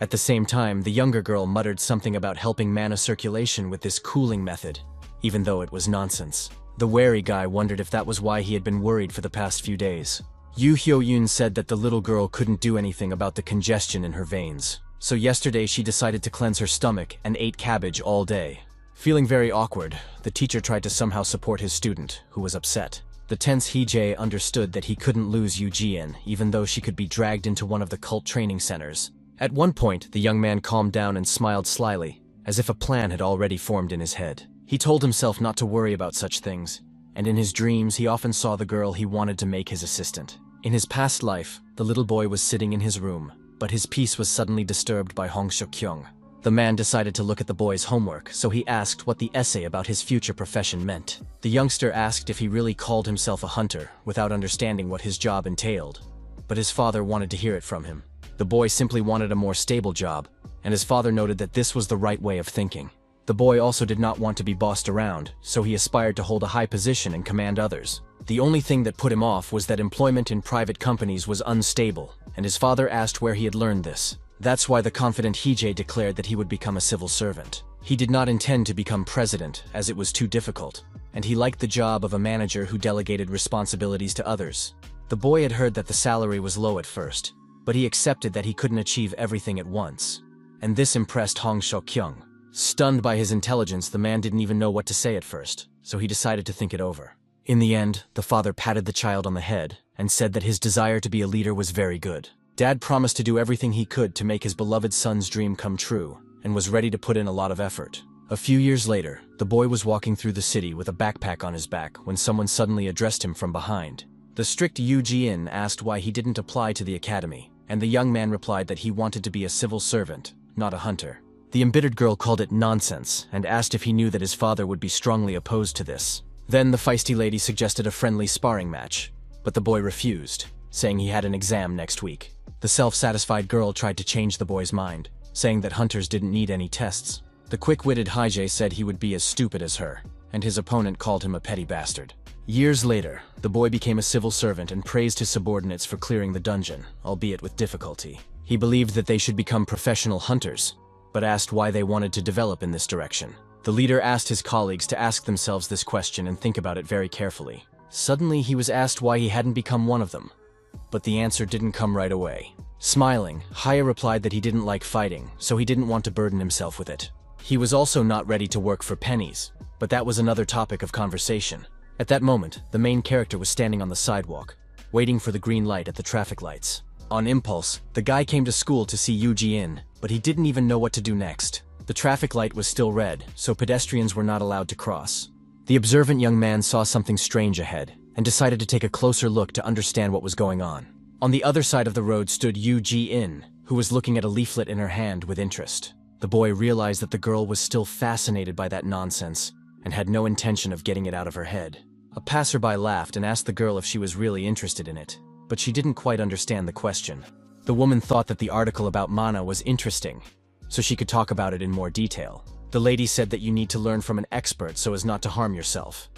At the same time, the younger girl muttered something about helping mana circulation with this cooling method, even though it was nonsense. The wary guy wondered if that was why he had been worried for the past few days. Yoo Hyo-eun said that the little girl couldn't do anything about the congestion in her veins, so yesterday she decided to cleanse her stomach and ate cabbage all day. Feeling very awkward, the teacher tried to somehow support his student, who was upset. The tense Hee-jae understood that he couldn't lose Yoo-jin, even though she could be dragged into one of the cult training centers. At one point, the young man calmed down and smiled slyly, as if a plan had already formed in his head. He told himself not to worry about such things, and in his dreams he often saw the girl he wanted to make his assistant. In his past life, the little boy was sitting in his room, but his peace was suddenly disturbed by Hong Seok-kyung. The man decided to look at the boy's homework, so he asked what the essay about his future profession meant. The youngster asked if he really called himself a hunter, without understanding what his job entailed, but his father wanted to hear it from him. The boy simply wanted a more stable job, and his father noted that this was the right way of thinking. The boy also did not want to be bossed around, so he aspired to hold a high position and command others. The only thing that put him off was that employment in private companies was unstable, and his father asked where he had learned this. That's why the confident Hee-jae declared that he would become a civil servant. He did not intend to become president, as it was too difficult, and he liked the job of a manager who delegated responsibilities to others. The boy had heard that the salary was low at first, but he accepted that he couldn't achieve everything at once. And this impressed Hong Seok-kyung. Stunned by his intelligence, the man didn't even know what to say at first, so he decided to think it over. In the end, the father patted the child on the head and said that his desire to be a leader was very good. Dad promised to do everything he could to make his beloved son's dream come true, and was ready to put in a lot of effort. A few years later, the boy was walking through the city with a backpack on his back when someone suddenly addressed him from behind. The strict Yoo-jin asked why he didn't apply to the academy, and the young man replied that he wanted to be a civil servant, not a hunter. The embittered girl called it nonsense and asked if he knew that his father would be strongly opposed to this. Then the feisty lady suggested a friendly sparring match, but the boy refused, saying he had an exam next week. The self-satisfied girl tried to change the boy's mind, saying that hunters didn't need any tests. The quick-witted Hee-jae said he would be as stupid as her, and his opponent called him a petty bastard. Years later, the boy became a civil servant and praised his subordinates for clearing the dungeon, albeit with difficulty. He believed that they should become professional hunters, but asked why they wanted to develop in this direction. The leader asked his colleagues to ask themselves this question and think about it very carefully. Suddenly, he was asked why he hadn't become one of them, but the answer didn't come right away. Smiling, Haya replied that he didn't like fighting, so he didn't want to burden himself with it. He was also not ready to work for pennies, but that was another topic of conversation. At that moment, the main character was standing on the sidewalk, waiting for the green light at the traffic lights. On impulse, the guy came to school to see Yoo-jin, but he didn't even know what to do next. The traffic light was still red, so pedestrians were not allowed to cross. The observant young man saw something strange ahead, and decided to take a closer look to understand what was going on. On the other side of the road stood Yu Ji-in, who was looking at a leaflet in her hand with interest. The boy realized that the girl was still fascinated by that nonsense and had no intention of getting it out of her head. A passerby laughed and asked the girl if she was really interested in it, but she didn't quite understand the question. The woman thought that the article about mana was interesting, so she could talk about it in more detail. The lady said that you need to learn from an expert so as not to harm yourself.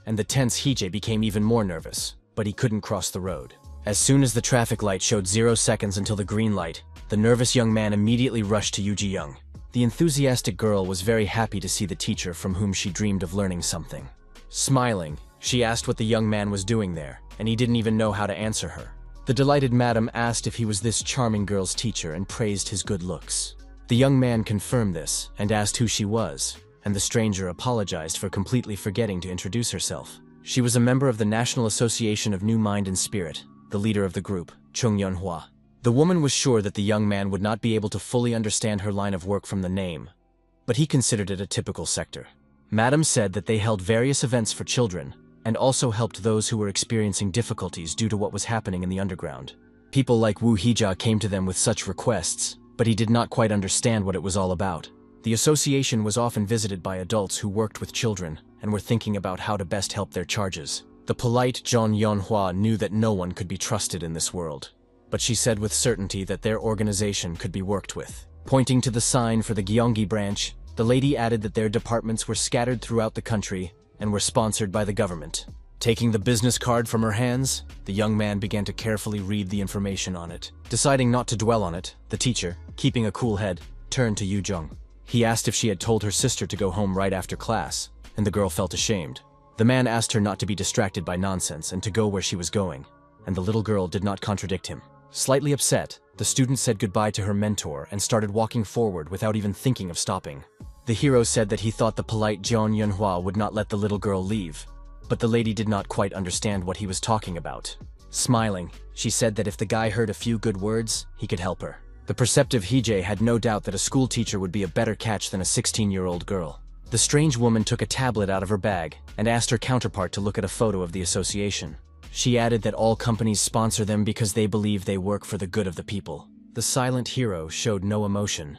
And the tense Hije became even more nervous, but he couldn't cross the road. As soon as the traffic light showed 0 seconds until the green light, the nervous young man immediately rushed to Yu Ji-young. The enthusiastic girl was very happy to see the teacher from whom she dreamed of learning something. Smiling, she asked what the young man was doing there, and he didn't even know how to answer her. The delighted madam asked if he was this charming girl's teacher and praised his good looks. The young man confirmed this and asked who she was, and the stranger apologized for completely forgetting to introduce herself. She was a member of the National Association of New Mind and Spirit, the leader of the group, Chung Yunhua. The woman was sure that the young man would not be able to fully understand her line of work from the name, but he considered it a typical sector. Madam said that they held various events for children, and also helped those who were experiencing difficulties due to what was happening in the underground. People like Wu Hijia came to them with such requests, but he did not quite understand what it was all about. The association was often visited by adults who worked with children and were thinking about how to best help their charges. The polite Zhang Yonhua knew that no one could be trusted in this world, but she said with certainty that their organization could be worked with. Pointing to the sign for the Gyeonggi branch, the lady added that their departments were scattered throughout the country and were sponsored by the government. Taking the business card from her hands, the young man began to carefully read the information on it. Deciding not to dwell on it, the teacher, keeping a cool head, turned to Yu Jung. He asked if she had told her sister to go home right after class, and the girl felt ashamed. The man asked her not to be distracted by nonsense and to go where she was going, and the little girl did not contradict him. Slightly upset, the student said goodbye to her mentor and started walking forward without even thinking of stopping. The hero said that he thought the polite Jian Yunhua would not let the little girl leave, but the lady did not quite understand what he was talking about. Smiling, she said that if the guy heard a few good words, he could help her. The perceptive Hije had no doubt that a school teacher would be a better catch than a 16-year-old girl. The strange woman took a tablet out of her bag and asked her counterpart to look at a photo of the association. She added that all companies sponsor them because they believe they work for the good of the people. The silent hero showed no emotion,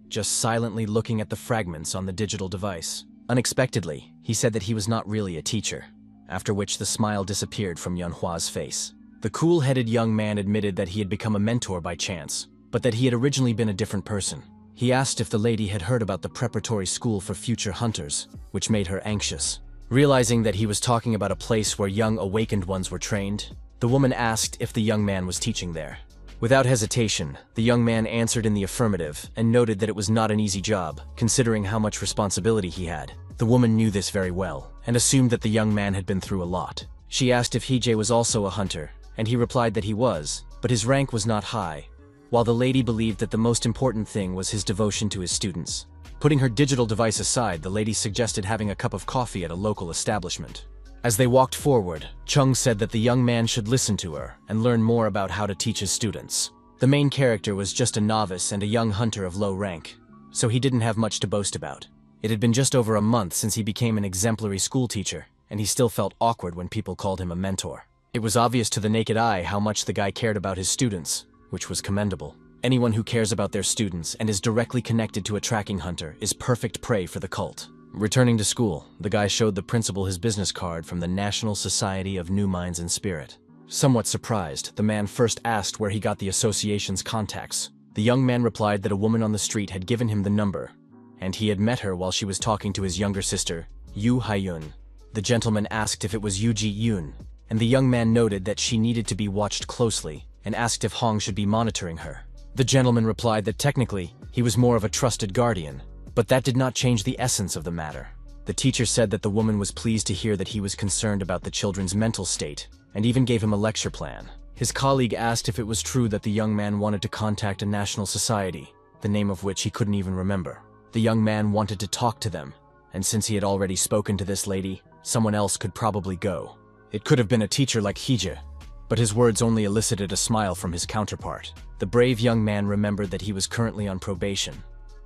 just silently looking at the fragments on the digital device. Unexpectedly, he said that he was not really a teacher, after which the smile disappeared from Yunhua's face. The cool-headed young man admitted that he had become a mentor by chance, but that he had originally been a different person. He asked if the lady had heard about the preparatory school for future hunters, which made her anxious. Realizing that he was talking about a place where young awakened ones were trained, the woman asked if the young man was teaching there. Without hesitation, the young man answered in the affirmative and noted that it was not an easy job, considering how much responsibility he had. The woman knew this very well, and assumed that the young man had been through a lot. She asked if Hije was also a hunter, and he replied that he was, but his rank was not high, while the lady believed that the most important thing was his devotion to his students. Putting her digital device aside, the lady suggested having a cup of coffee at a local establishment. As they walked forward, Chung said that the young man should listen to her and learn more about how to teach his students. The main character was just a novice and a young hunter of low rank, so he didn't have much to boast about. It had been just over a month since he became an exemplary school teacher, and he still felt awkward when people called him a mentor. It was obvious to the naked eye how much the guy cared about his students, which was commendable. Anyone who cares about their students and is directly connected to a tracking hunter is perfect prey for the cult. Returning to school, the guy showed the principal his business card from the National Society of New Minds and Spirit. Somewhat surprised, the man first asked where he got the association's contacts. The young man replied that a woman on the street had given him the number, and he had met her while she was talking to his younger sister, Yu Haiyun. The gentleman asked if it was Yu Ji Yun, and the young man noted that she needed to be watched closely and asked if Hong should be monitoring her. The gentleman replied that technically, he was more of a trusted guardian, but that did not change the essence of the matter. The teacher said that the woman was pleased to hear that he was concerned about the children's mental state, and even gave him a lecture plan. His colleague asked if it was true that the young man wanted to contact a national society, the name of which he couldn't even remember. The young man wanted to talk to them, and since he had already spoken to this lady, someone else could probably go. It could have been a teacher like Hije, but his words only elicited a smile from his counterpart. The brave young man remembered that he was currently on probation,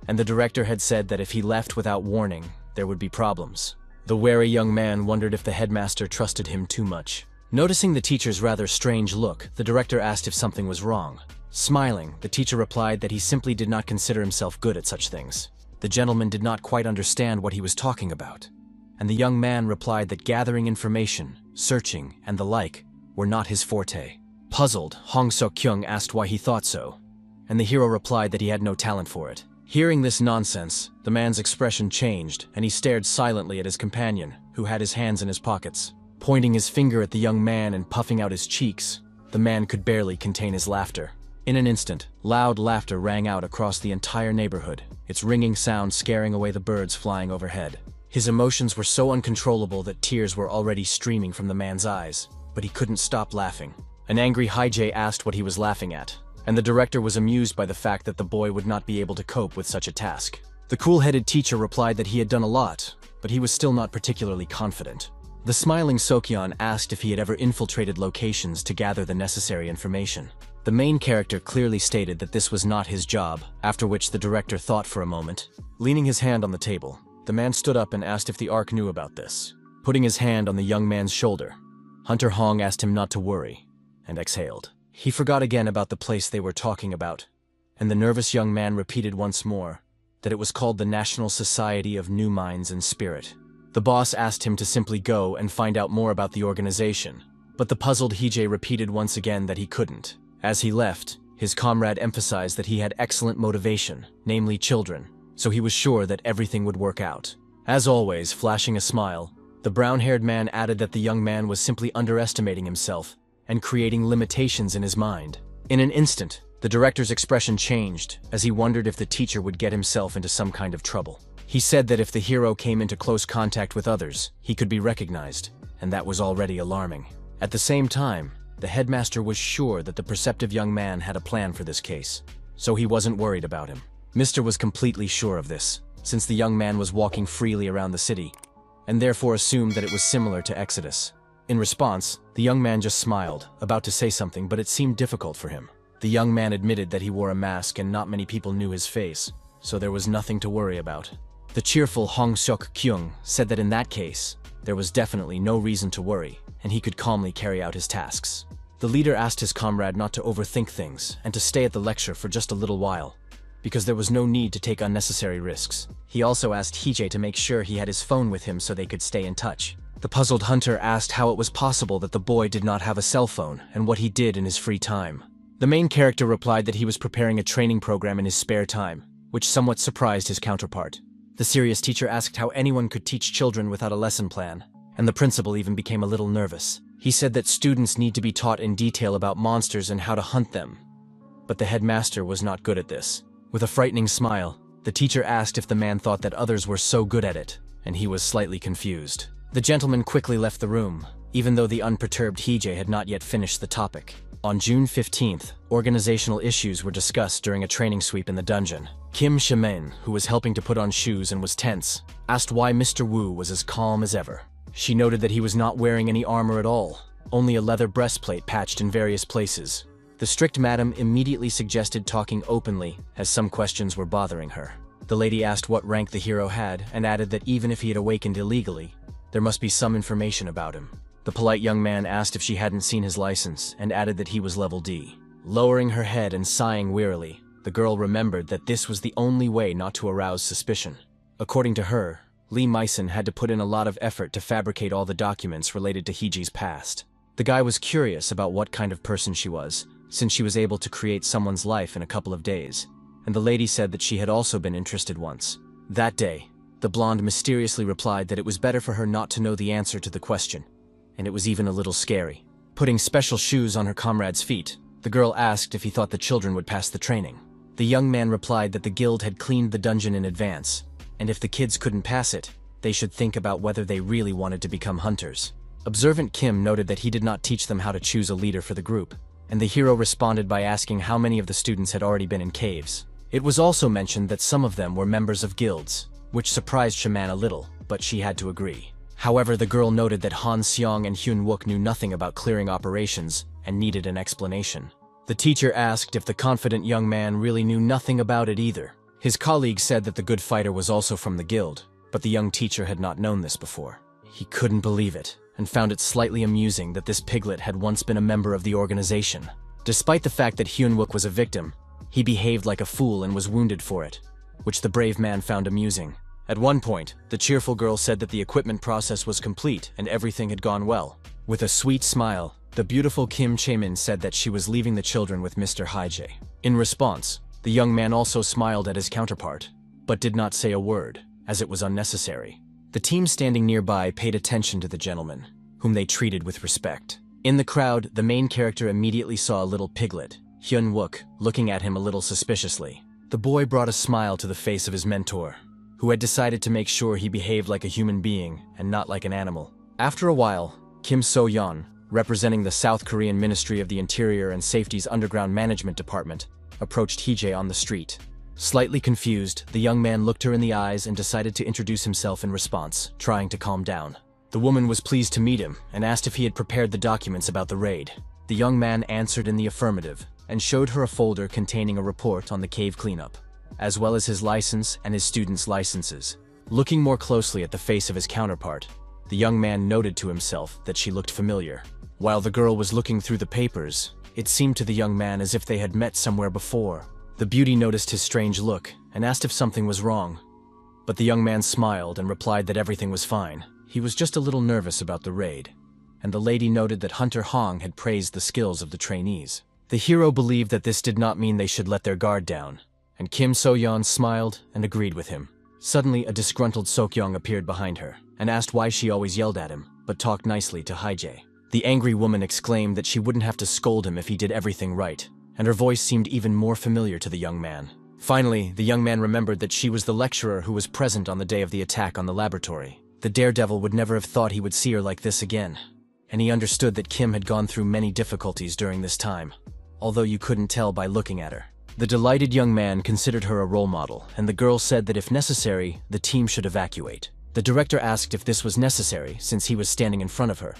and the director had said that if he left without warning, there would be problems. The wary young man wondered if the headmaster trusted him too much. Noticing the teacher's rather strange look, the director asked if something was wrong. Smiling, the teacher replied that he simply did not consider himself good at such things. The gentleman did not quite understand what he was talking about, and the young man replied that gathering information, searching, and the like were not his forte. Puzzled, Hong Seok-kyung asked why he thought so, and the hero replied that he had no talent for it. Hearing this nonsense, the man's expression changed, and he stared silently at his companion, who had his hands in his pockets. Pointing his finger at the young man and puffing out his cheeks, the man could barely contain his laughter. In an instant, loud laughter rang out across the entire neighborhood, its ringing sound scaring away the birds flying overhead. His emotions were so uncontrollable that tears were already streaming from the man's eyes, but he couldn't stop laughing. An angry Haijay asked what he was laughing at, and the director was amused by the fact that the boy would not be able to cope with such a task. The cool-headed teacher replied that he had done a lot, but he was still not particularly confident. The smiling Sokyeon asked if he had ever infiltrated locations to gather the necessary information. The main character clearly stated that this was not his job, after which the director thought for a moment. Leaning his hand on the table, the man stood up and asked if the ARC knew about this. Putting his hand on the young man's shoulder, Hunter Hong asked him not to worry, and exhaled. He forgot again about the place they were talking about, and the nervous young man repeated once more that it was called the National Society of New Minds and Spirit. The boss asked him to simply go and find out more about the organization, but the puzzled Hijay repeated once again that he couldn't. As he left, his comrade emphasized that he had excellent motivation, namely children, so he was sure that everything would work out. As always, flashing a smile, the brown-haired man added that the young man was simply underestimating himself and creating limitations in his mind. In an instant, the director's expression changed as he wondered if the teacher would get himself into some kind of trouble. He said that if the hero came into close contact with others, he could be recognized, and that was already alarming. At the same time, the headmaster was sure that the perceptive young man had a plan for this case, so he wasn't worried about him. Mr. was completely sure of this, since the young man was walking freely around the city, and therefore assumed that it was similar to Exodus. In response, the young man just smiled, about to say something, but it seemed difficult for him. The young man admitted that he wore a mask and not many people knew his face, so there was nothing to worry about. The cheerful Hong Seok-kyung said that in that case, there was definitely no reason to worry, and he could calmly carry out his tasks. The leader asked his comrade not to overthink things and to stay at the lecture for just a little while, because there was no need to take unnecessary risks. He also asked Hijay to make sure he had his phone with him so they could stay in touch. The puzzled hunter asked how it was possible that the boy did not have a cell phone and what he did in his free time. The main character replied that he was preparing a training program in his spare time, which somewhat surprised his counterpart. The serious teacher asked how anyone could teach children without a lesson plan, and the principal even became a little nervous. He said that students need to be taught in detail about monsters and how to hunt them, but the headmaster was not good at this. With a frightening smile, the teacher asked if the man thought that others were so good at it, and he was slightly confused. The gentleman quickly left the room, even though the unperturbed Hijay had not yet finished the topic. On June 15th, organizational issues were discussed during a training sweep in the dungeon. Kim Shamen, who was helping to put on shoes and was tense, asked why Mr. Wu was as calm as ever. She noted that he was not wearing any armor at all, only a leather breastplate patched in various places. The strict madam immediately suggested talking openly, as some questions were bothering her. The lady asked what rank the hero had, and added that even if he had awakened illegally, there must be some information about him. The polite young man asked if she hadn't seen his license, and added that he was level D. Lowering her head and sighing wearily, the girl remembered that this was the only way not to arouse suspicion. According to her, Lee Myson had to put in a lot of effort to fabricate all the documents related to Hijay's past. The guy was curious about what kind of person she was, since she was able to create someone's life in a couple of days, and the lady said that she had also been interested once. That day, the blonde mysteriously replied that it was better for her not to know the answer to the question, and it was even a little scary. Putting special shoes on her comrade's feet, the girl asked if he thought the children would pass the training. The young man replied that the guild had cleaned the dungeon in advance, and if the kids couldn't pass it, they should think about whether they really wanted to become hunters. Observant Kim noted that he did not teach them how to choose a leader for the group, and the hero responded by asking how many of the students had already been in caves. It was also mentioned that some of them were members of guilds, which surprised Shaman a little, but she had to agree. However, the girl noted that Han Seong and Hyun Wook knew nothing about clearing operations and needed an explanation. The teacher asked if the confident young man really knew nothing about it either. His colleague said that the good fighter was also from the guild, but the young teacher had not known this before. He couldn't believe it. and found it slightly amusing that this piglet had once been a member of the organization. Despite the fact that Hyun-wook was a victim, he behaved like a fool and was wounded for it, which the brave man found amusing. At one point, the cheerful girl said that the equipment process was complete and everything had gone well. With a sweet smile, the beautiful Kim Chae-min said that she was leaving the children with Mr. Hae-jae. In response, the young man also smiled at his counterpart, but did not say a word, as it was unnecessary. The team standing nearby paid attention to the gentleman, whom they treated with respect. In the crowd, the main character immediately saw a little piglet, Hyun-wook, looking at him a little suspiciously. The boy brought a smile to the face of his mentor, who had decided to make sure he behaved like a human being and not like an animal. After a while, Kim So-yeon, representing the South Korean Ministry of the Interior and Safety's Underground Management Department, approached Hee-jae on the street. Slightly confused, the young man looked her in the eyes and decided to introduce himself in response, trying to calm down. The woman was pleased to meet him and asked if he had prepared the documents about the raid. The young man answered in the affirmative and showed her a folder containing a report on the cave cleanup, as well as his license and his students' licenses. Looking more closely at the face of his counterpart, the young man noted to himself that she looked familiar. While the girl was looking through the papers, it seemed to the young man as if they had met somewhere before. The beauty noticed his strange look and asked if something was wrong. But the young man smiled and replied that everything was fine. He was just a little nervous about the raid. And the lady noted that Hunter Hong had praised the skills of the trainees. The hero believed that this did not mean they should let their guard down, and Kim So-yeon smiled and agreed with him. Suddenly, a disgruntled Sok-young appeared behind her and asked why she always yelled at him, but talked nicely to Hae-jae. The angry woman exclaimed that she wouldn't have to scold him if he did everything right, and her voice seemed even more familiar to the young man. Finally, the young man remembered that she was the lecturer who was present on the day of the attack on the laboratory. The daredevil would never have thought he would see her like this again, and he understood that Kim had gone through many difficulties during this time, although you couldn't tell by looking at her. The delighted young man considered her a role model, and the girl said that if necessary, the team should evacuate. The director asked if this was necessary since he was standing in front of her,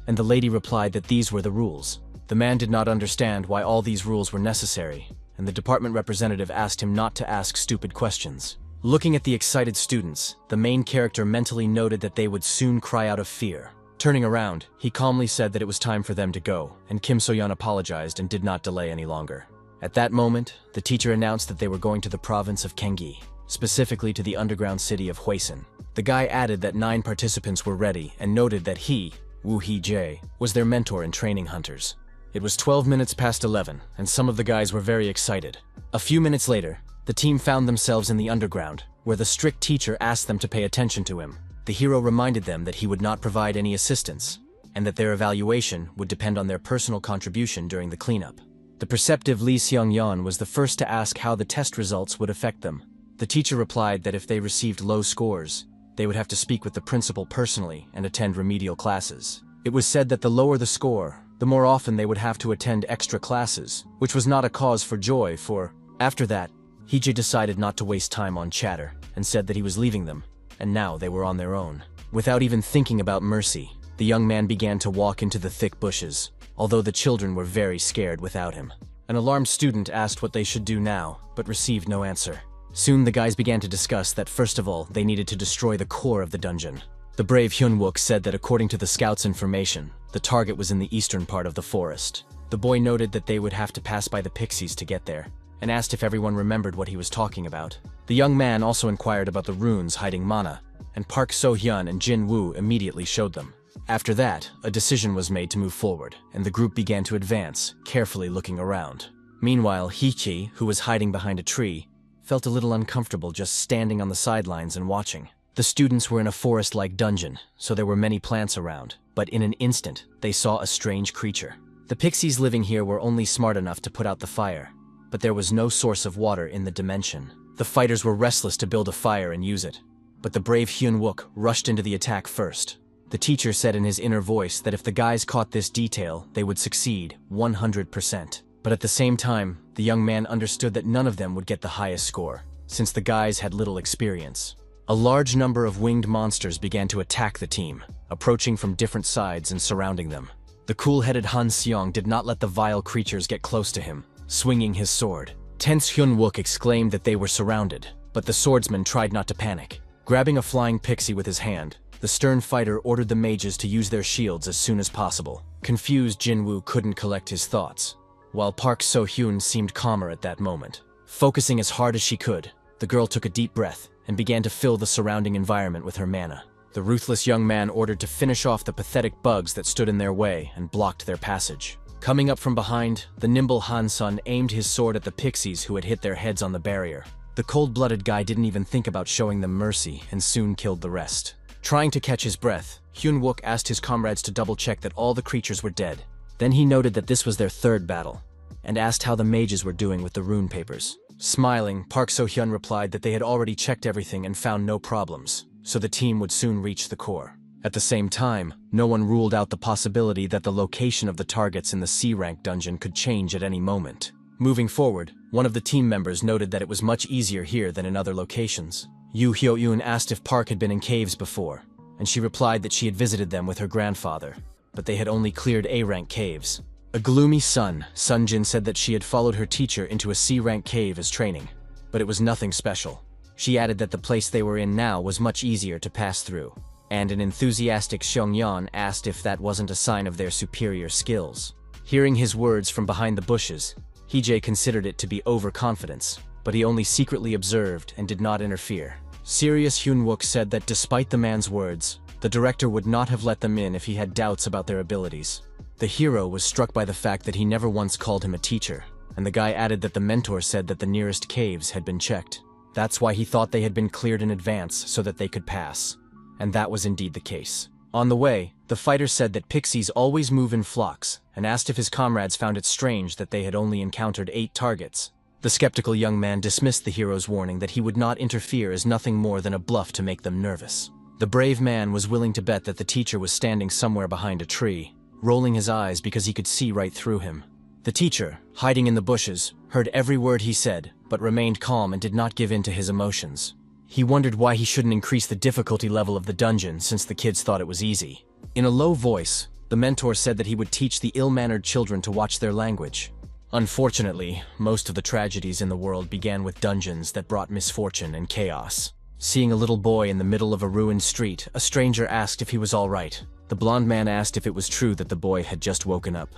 and the lady replied that these were the rules. The man did not understand why all these rules were necessary, and the department representative asked him not to ask stupid questions. Looking at the excited students, the main character mentally noted that they would soon cry out of fear. Turning around, he calmly said that it was time for them to go, and Kim So-yeon apologized and did not delay any longer. At that moment, the teacher announced that they were going to the province of Gyeonggi, specifically to the underground city of Hwaesun. The guy added that 9 participants were ready and noted that he, Woo Hee-jae, was their mentor in training hunters. It was 12 minutes past 11, and some of the guys were very excited. A few minutes later, the team found themselves in the underground, where the strict teacher asked them to pay attention to him. The hero reminded them that he would not provide any assistance, and that their evaluation would depend on their personal contribution during the cleanup. The perceptive Lee Seong-yeon was the first to ask how the test results would affect them. The teacher replied that if they received low scores, they would have to speak with the principal personally and attend remedial classes. It was said that the lower the score, the more often they would have to attend extra classes, which was not a cause for joy for. After that, Hee-jae decided not to waste time on chatter and said that he was leaving them, and now they were on their own. Without even thinking about mercy, the young man began to walk into the thick bushes, although the children were very scared without him. An alarmed student asked what they should do now, but received no answer. Soon the guys began to discuss that first of all, they needed to destroy the core of the dungeon. The brave Hyun-wook said that according to the scouts' information, the target was in the eastern part of the forest. The boy noted that they would have to pass by the pixies to get there, and asked if everyone remembered what he was talking about. The young man also inquired about the runes hiding mana, and Park So-hyun and Jin Woo immediately showed them. After that, a decision was made to move forward, and the group began to advance, carefully looking around. Meanwhile, Hee-jae, who was hiding behind a tree, felt a little uncomfortable just standing on the sidelines and watching. The students were in a forest-like dungeon, so there were many plants around, but in an instant, they saw a strange creature. The pixies living here were only smart enough to put out the fire, but there was no source of water in the dimension. The fighters were restless to build a fire and use it, but the brave Hyun-wook rushed into the attack first. The teacher said in his inner voice that if the guys caught this detail, they would succeed 100%. But at the same time, the young man understood that none of them would get the highest score, since the guys had little experience. A large number of winged monsters began to attack the team, approaching from different sides and surrounding them. The cool-headed Han Seong did not let the vile creatures get close to him, swinging his sword. Tense Hyun-wook exclaimed that they were surrounded, but the swordsman tried not to panic. Grabbing a flying pixie with his hand, The stern fighter ordered the mages to use their shields as soon as possible. Confused, Jinwoo couldn't collect his thoughts, while Park So-hyun seemed calmer at that moment. Focusing as hard as she could, the girl took a deep breath and began to fill the surrounding environment with her mana. The ruthless young man ordered to finish off the pathetic bugs that stood in their way and blocked their passage. Coming up from behind, the nimble Han-sun aimed his sword at the pixies who had hit their heads on the barrier. The cold-blooded guy didn't even think about showing them mercy and soon killed the rest. Trying to catch his breath, Hyun-wook asked his comrades to double-check that all the creatures were dead. Then he noted that this was their third battle, and asked how the mages were doing with the rune papers. Smiling, Park So-hyun replied that they had already checked everything and found no problems, so the team would soon reach the core. At the same time, no one ruled out the possibility that the location of the targets in the C-rank dungeon could change at any moment. Moving forward, one of the team members noted that it was much easier here than in other locations. Yoo Hyo-yoon asked if Park had been in caves before, and she replied that she had visited them with her grandfather, but they had only cleared A-rank caves. A gloomy Sunjin said that she had followed her teacher into a C-rank cave as training, but it was nothing special. She added that the place they were in now was much easier to pass through, and an enthusiastic Seongyeon asked if that wasn't a sign of their superior skills. Hearing his words from behind the bushes, Hee-jae considered it to be overconfidence, but he only secretly observed and did not interfere. Serious Hyun-wook said that despite the man's words, the director would not have let them in if he had doubts about their abilities. The hero was struck by the fact that he never once called him a teacher, and the guy added that the mentor said that the nearest caves had been checked. That's why he thought they had been cleared in advance so that they could pass. And that was indeed the case. On the way, the fighter said that pixies always move in flocks, and asked if his comrades found it strange that they had only encountered 8 targets. The skeptical young man dismissed the hero's warning that he would not interfere as nothing more than a bluff to make them nervous. The brave man was willing to bet that the teacher was standing somewhere behind a tree, rolling his eyes because he could see right through him. The teacher, hiding in the bushes, heard every word he said, but remained calm and did not give in to his emotions. He wondered why he shouldn't increase the difficulty level of the dungeon since the kids thought it was easy. In a low voice, the mentor said that he would teach the ill-mannered children to watch their language. Unfortunately, most of the tragedies in the world began with dungeons that brought misfortune and chaos. Seeing a little boy in the middle of a ruined street, a stranger asked if he was all right. The blond man asked if it was true that the boy had just woken up,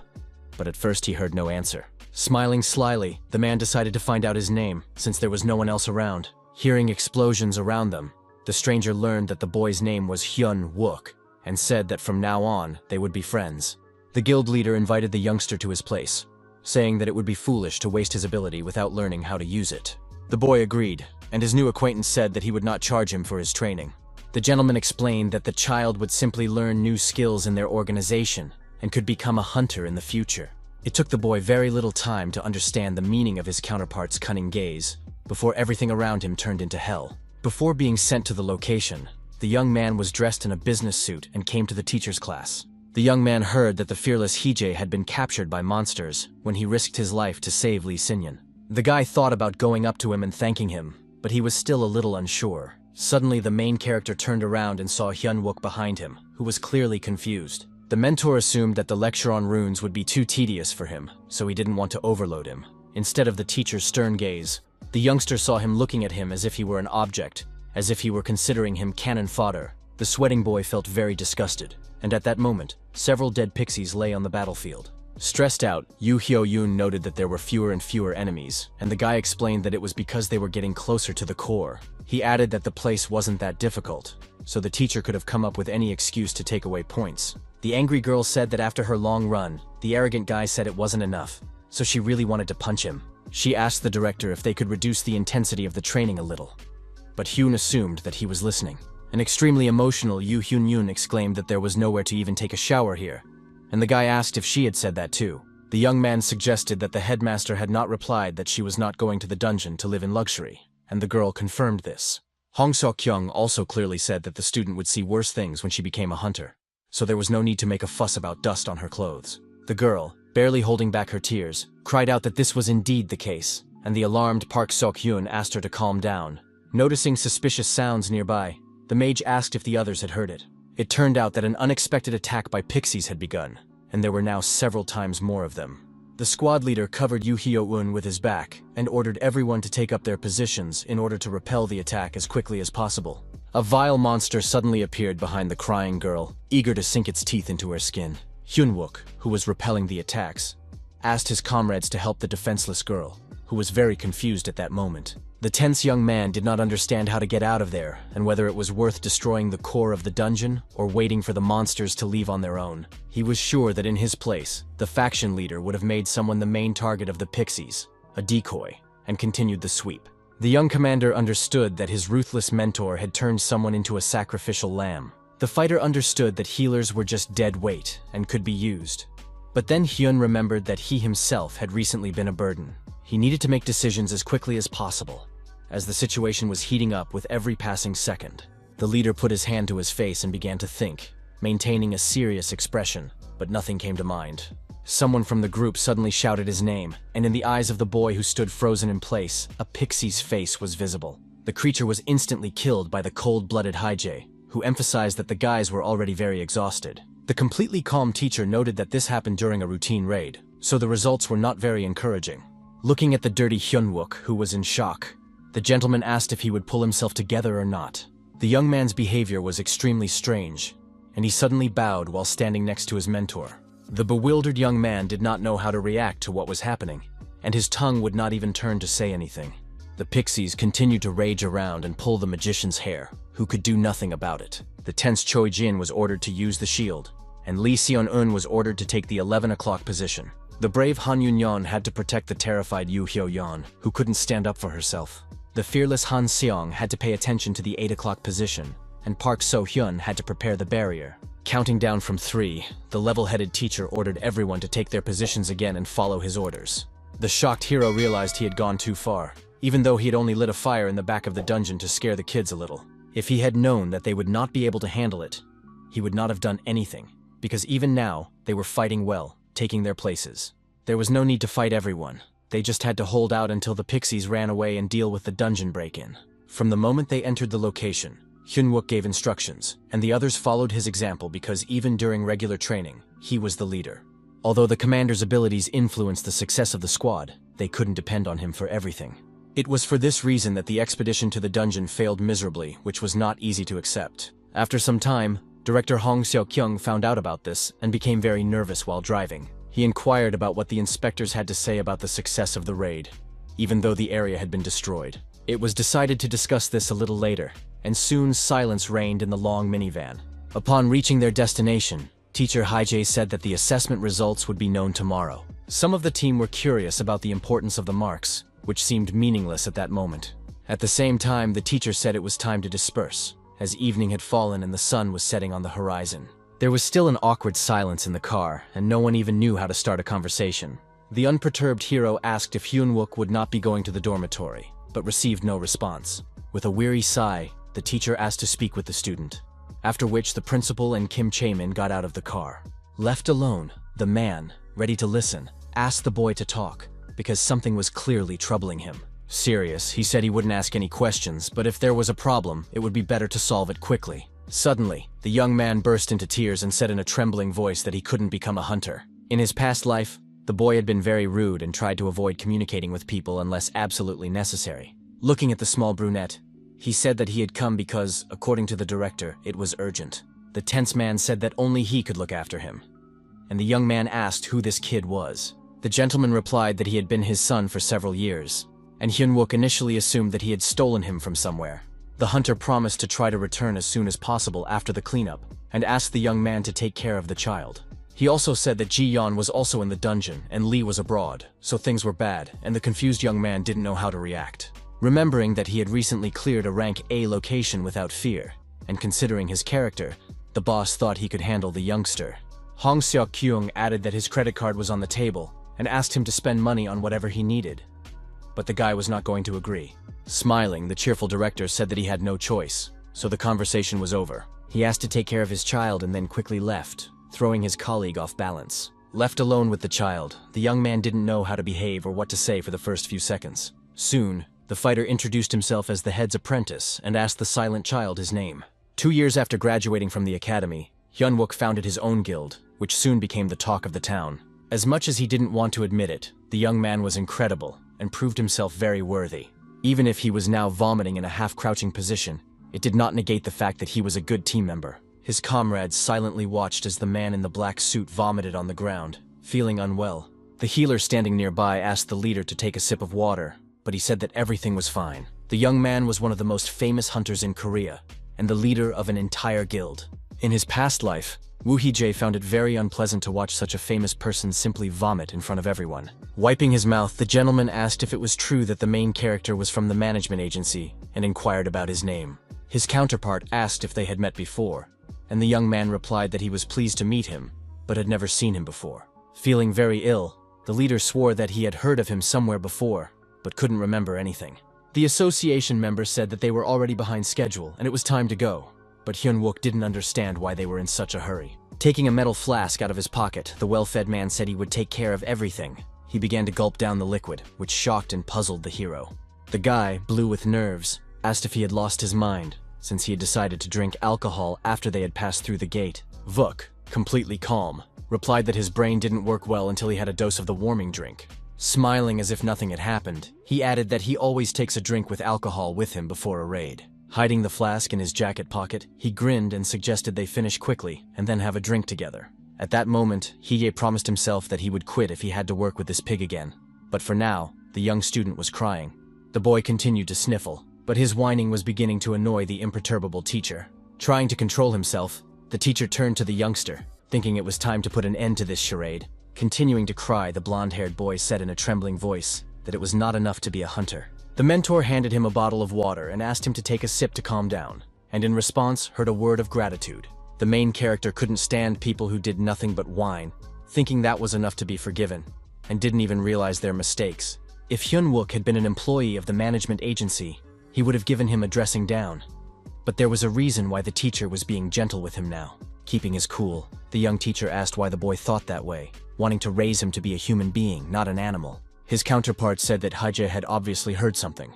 but at first he heard no answer. Smiling slyly, the man decided to find out his name, since there was no one else around. Hearing explosions around them, the stranger learned that the boy's name was Hyun-wook, and said that from now on, they would be friends. The guild leader invited the youngster to his place, saying that it would be foolish to waste his ability without learning how to use it. The boy agreed, and his new acquaintance said that he would not charge him for his training. The gentleman explained that the child would simply learn new skills in their organization and could become a hunter in the future. It took the boy very little time to understand the meaning of his counterpart's cunning gaze, before everything around him turned into hell. Before being sent to the location, the young man was dressed in a business suit and came to the teacher's class. The young man heard that the fearless Hee-jae had been captured by monsters when he risked his life to save Lee Sin-yun. The guy thought about going up to him and thanking him, but he was still a little unsure. Suddenly, the main character turned around and saw Hyun-wook behind him, who was clearly confused. The mentor assumed that the lecture on runes would be too tedious for him, so he didn't want to overload him. Instead of the teacher's stern gaze, the youngster saw him looking at him as if he were an object, as if he were considering him cannon fodder. The sweating boy felt very disgusted, and at that moment, several dead pixies lay on the battlefield. Stressed out, Yoo Hyo-yoon noted that there were fewer and fewer enemies, and the guy explained that it was because they were getting closer to the core. He added that the place wasn't that difficult, so the teacher could have come up with any excuse to take away points. The angry girl said that after her long run, the arrogant guy said it wasn't enough, so she really wanted to punch him. She asked the director if they could reduce the intensity of the training a little, but Hyun assumed that he was listening. An extremely emotional Yoo Hyun-yoon exclaimed that there was nowhere to even take a shower here, and the guy asked if she had said that too. The young man suggested that the headmaster had not replied that she was not going to the dungeon to live in luxury, and the girl confirmed this. Hong Seok-kyung also clearly said that the student would see worse things when she became a hunter, so there was no need to make a fuss about dust on her clothes. The girl, barely holding back her tears, cried out that this was indeed the case, and the alarmed Park Seok-hyun asked her to calm down. Noticing suspicious sounds nearby, the mage asked if the others had heard it. It turned out that an unexpected attack by pixies had begun, and there were now several times more of them. The squad leader covered Yoo Hyo-eun with his back and ordered everyone to take up their positions in order to repel the attack as quickly as possible. A vile monster suddenly appeared behind the crying girl, eager to sink its teeth into her skin. Hyunwook, who was repelling the attacks, asked his comrades to help the defenseless girl, who was very confused at that moment. The tense young man did not understand how to get out of there and whether it was worth destroying the core of the dungeon or waiting for the monsters to leave on their own. He was sure that in his place, the faction leader would have made someone the main target of the pixies, a decoy, and continued the sweep. The young commander understood that his ruthless mentor had turned someone into a sacrificial lamb. The fighter understood that healers were just dead weight and could be used. But then Hyun remembered that he himself had recently been a burden. He needed to make decisions as quickly as possible, as the situation was heating up with every passing second. The leader put his hand to his face and began to think, maintaining a serious expression, but nothing came to mind. Someone from the group suddenly shouted his name, and in the eyes of the boy who stood frozen in place, a pixie's face was visible. The creature was instantly killed by the cold-blooded Haijay, who emphasized that the guys were already very exhausted. The completely calm teacher noted that this happened during a routine raid, so the results were not very encouraging. Looking at the dirty Hyunwook, who was in shock, the gentleman asked if he would pull himself together or not. The young man's behavior was extremely strange, and he suddenly bowed while standing next to his mentor. The bewildered young man did not know how to react to what was happening, and his tongue would not even turn to say anything. The pixies continued to rage around and pull the magician's hair, who could do nothing about it. The tense Choi Jin was ordered to use the shield, and Lee Seon-eun was ordered to take the 11 o'clock position. The brave Han Yun-yeon had to protect the terrified Yu Hyo-yeon, who couldn't stand up for herself. The fearless Han Seong had to pay attention to the 8 o'clock position, and Park So-hyun had to prepare the barrier. Counting down from 3, the level-headed teacher ordered everyone to take their positions again and follow his orders. The shocked hero realized he had gone too far, even though he had only lit a fire in the back of the dungeon to scare the kids a little. If he had known that they would not be able to handle it, he would not have done anything, because even now, they were fighting well, taking their places. There was no need to fight everyone. They just had to hold out until the pixies ran away and deal with the dungeon break-in. From the moment they entered the location, Hyunwook gave instructions, and the others followed his example because even during regular training, he was the leader. Although the commander's abilities influenced the success of the squad, they couldn't depend on him for everything. It was for this reason that the expedition to the dungeon failed miserably, which was not easy to accept. After some time, Director Hong Seok-kyung found out about this and became very nervous while driving. He inquired about what the inspectors had to say about the success of the raid, even though the area had been destroyed. It was decided to discuss this a little later, and soon silence reigned in the long minivan. Upon reaching their destination, Teacher Haijay said that the assessment results would be known tomorrow. Some of the team were curious about the importance of the marks, which seemed meaningless at that moment. At the same time, the teacher said it was time to disperse, as evening had fallen and the sun was setting on the horizon. There was still an awkward silence in the car, and no one even knew how to start a conversation. The unperturbed hero asked if Hyunwook would not be going to the dormitory, but received no response. With a weary sigh, the teacher asked to speak with the student, after which the principal and Kim Chae-min got out of the car. Left alone, the man, ready to listen, asked the boy to talk, because something was clearly troubling him. Serious, he said he wouldn't ask any questions, but if there was a problem, it would be better to solve it quickly. Suddenly, the young man burst into tears and said in a trembling voice that he couldn't become a hunter. In his past life, the boy had been very rude and tried to avoid communicating with people unless absolutely necessary. Looking at the small brunette, he said that he had come because, according to the director, it was urgent. The tense man said that only he could look after him, and the young man asked who this kid was. The gentleman replied that he had been his son for several years, and Hyunwook initially assumed that he had stolen him from somewhere. The hunter promised to try to return as soon as possible after the cleanup, and asked the young man to take care of the child. He also said that Ji-yeon was also in the dungeon and Lee was abroad, so things were bad, and the confused young man didn't know how to react. Remembering that he had recently cleared a rank A location without fear, and considering his character, the boss thought he could handle the youngster. Hong Seok-kyung added that his credit card was on the table, and asked him to spend money on whatever he needed. But the guy was not going to agree. Smiling, the cheerful director said that he had no choice, so the conversation was over. He asked to take care of his child and then quickly left, throwing his colleague off balance. Left alone with the child, the young man didn't know how to behave or what to say for the first few seconds. Soon, the fighter introduced himself as the head's apprentice and asked the silent child his name. 2 years after graduating from the academy, Hyunwook founded his own guild, which soon became the talk of the town. As much as he didn't want to admit it, the young man was incredible and proved himself very worthy. Even if he was now vomiting in a half-crouching position, it did not negate the fact that he was a good team member. His comrades silently watched as the man in the black suit vomited on the ground, feeling unwell. The healer standing nearby asked the leader to take a sip of water, but he said that everything was fine. The young man was one of the most famous hunters in Korea, and the leader of an entire guild. In his past life, Woo Hee-jae found it very unpleasant to watch such a famous person simply vomit in front of everyone. Wiping his mouth, the gentleman asked if it was true that the main character was from the management agency and inquired about his name. His counterpart asked if they had met before, and the young man replied that he was pleased to meet him, but had never seen him before. Feeling very ill, the leader swore that he had heard of him somewhere before, but couldn't remember anything. The association members said that they were already behind schedule and it was time to go, but Hyun-wook didn't understand why they were in such a hurry. Taking a metal flask out of his pocket, the well-fed man said he would take care of everything. He began to gulp down the liquid, which shocked and puzzled the hero. The guy, blue with nerves, asked if he had lost his mind, since he had decided to drink alcohol after they had passed through the gate. Wook, completely calm, replied that his brain didn't work well until he had a dose of the warming drink. Smiling as if nothing had happened, he added that he always takes a drink with alcohol with him before a raid. Hiding the flask in his jacket pocket, he grinned and suggested they finish quickly and then have a drink together. At that moment, Hee-jae promised himself that he would quit if he had to work with this pig again. But for now, the young student was crying. The boy continued to sniffle, but his whining was beginning to annoy the imperturbable teacher. Trying to control himself, the teacher turned to the youngster, thinking it was time to put an end to this charade. Continuing to cry, the blonde-haired boy said in a trembling voice that it was not enough to be a hunter. The mentor handed him a bottle of water and asked him to take a sip to calm down, and in response heard a word of gratitude. The main character couldn't stand people who did nothing but whine, thinking that was enough to be forgiven, and didn't even realize their mistakes. If Hyun-wook had been an employee of the management agency, he would have given him a dressing down. But there was a reason why the teacher was being gentle with him now. Keeping his cool, the young teacher asked why the boy thought that way, wanting to raise him to be a human being, not an animal. His counterpart said that Hee-jae had obviously heard something,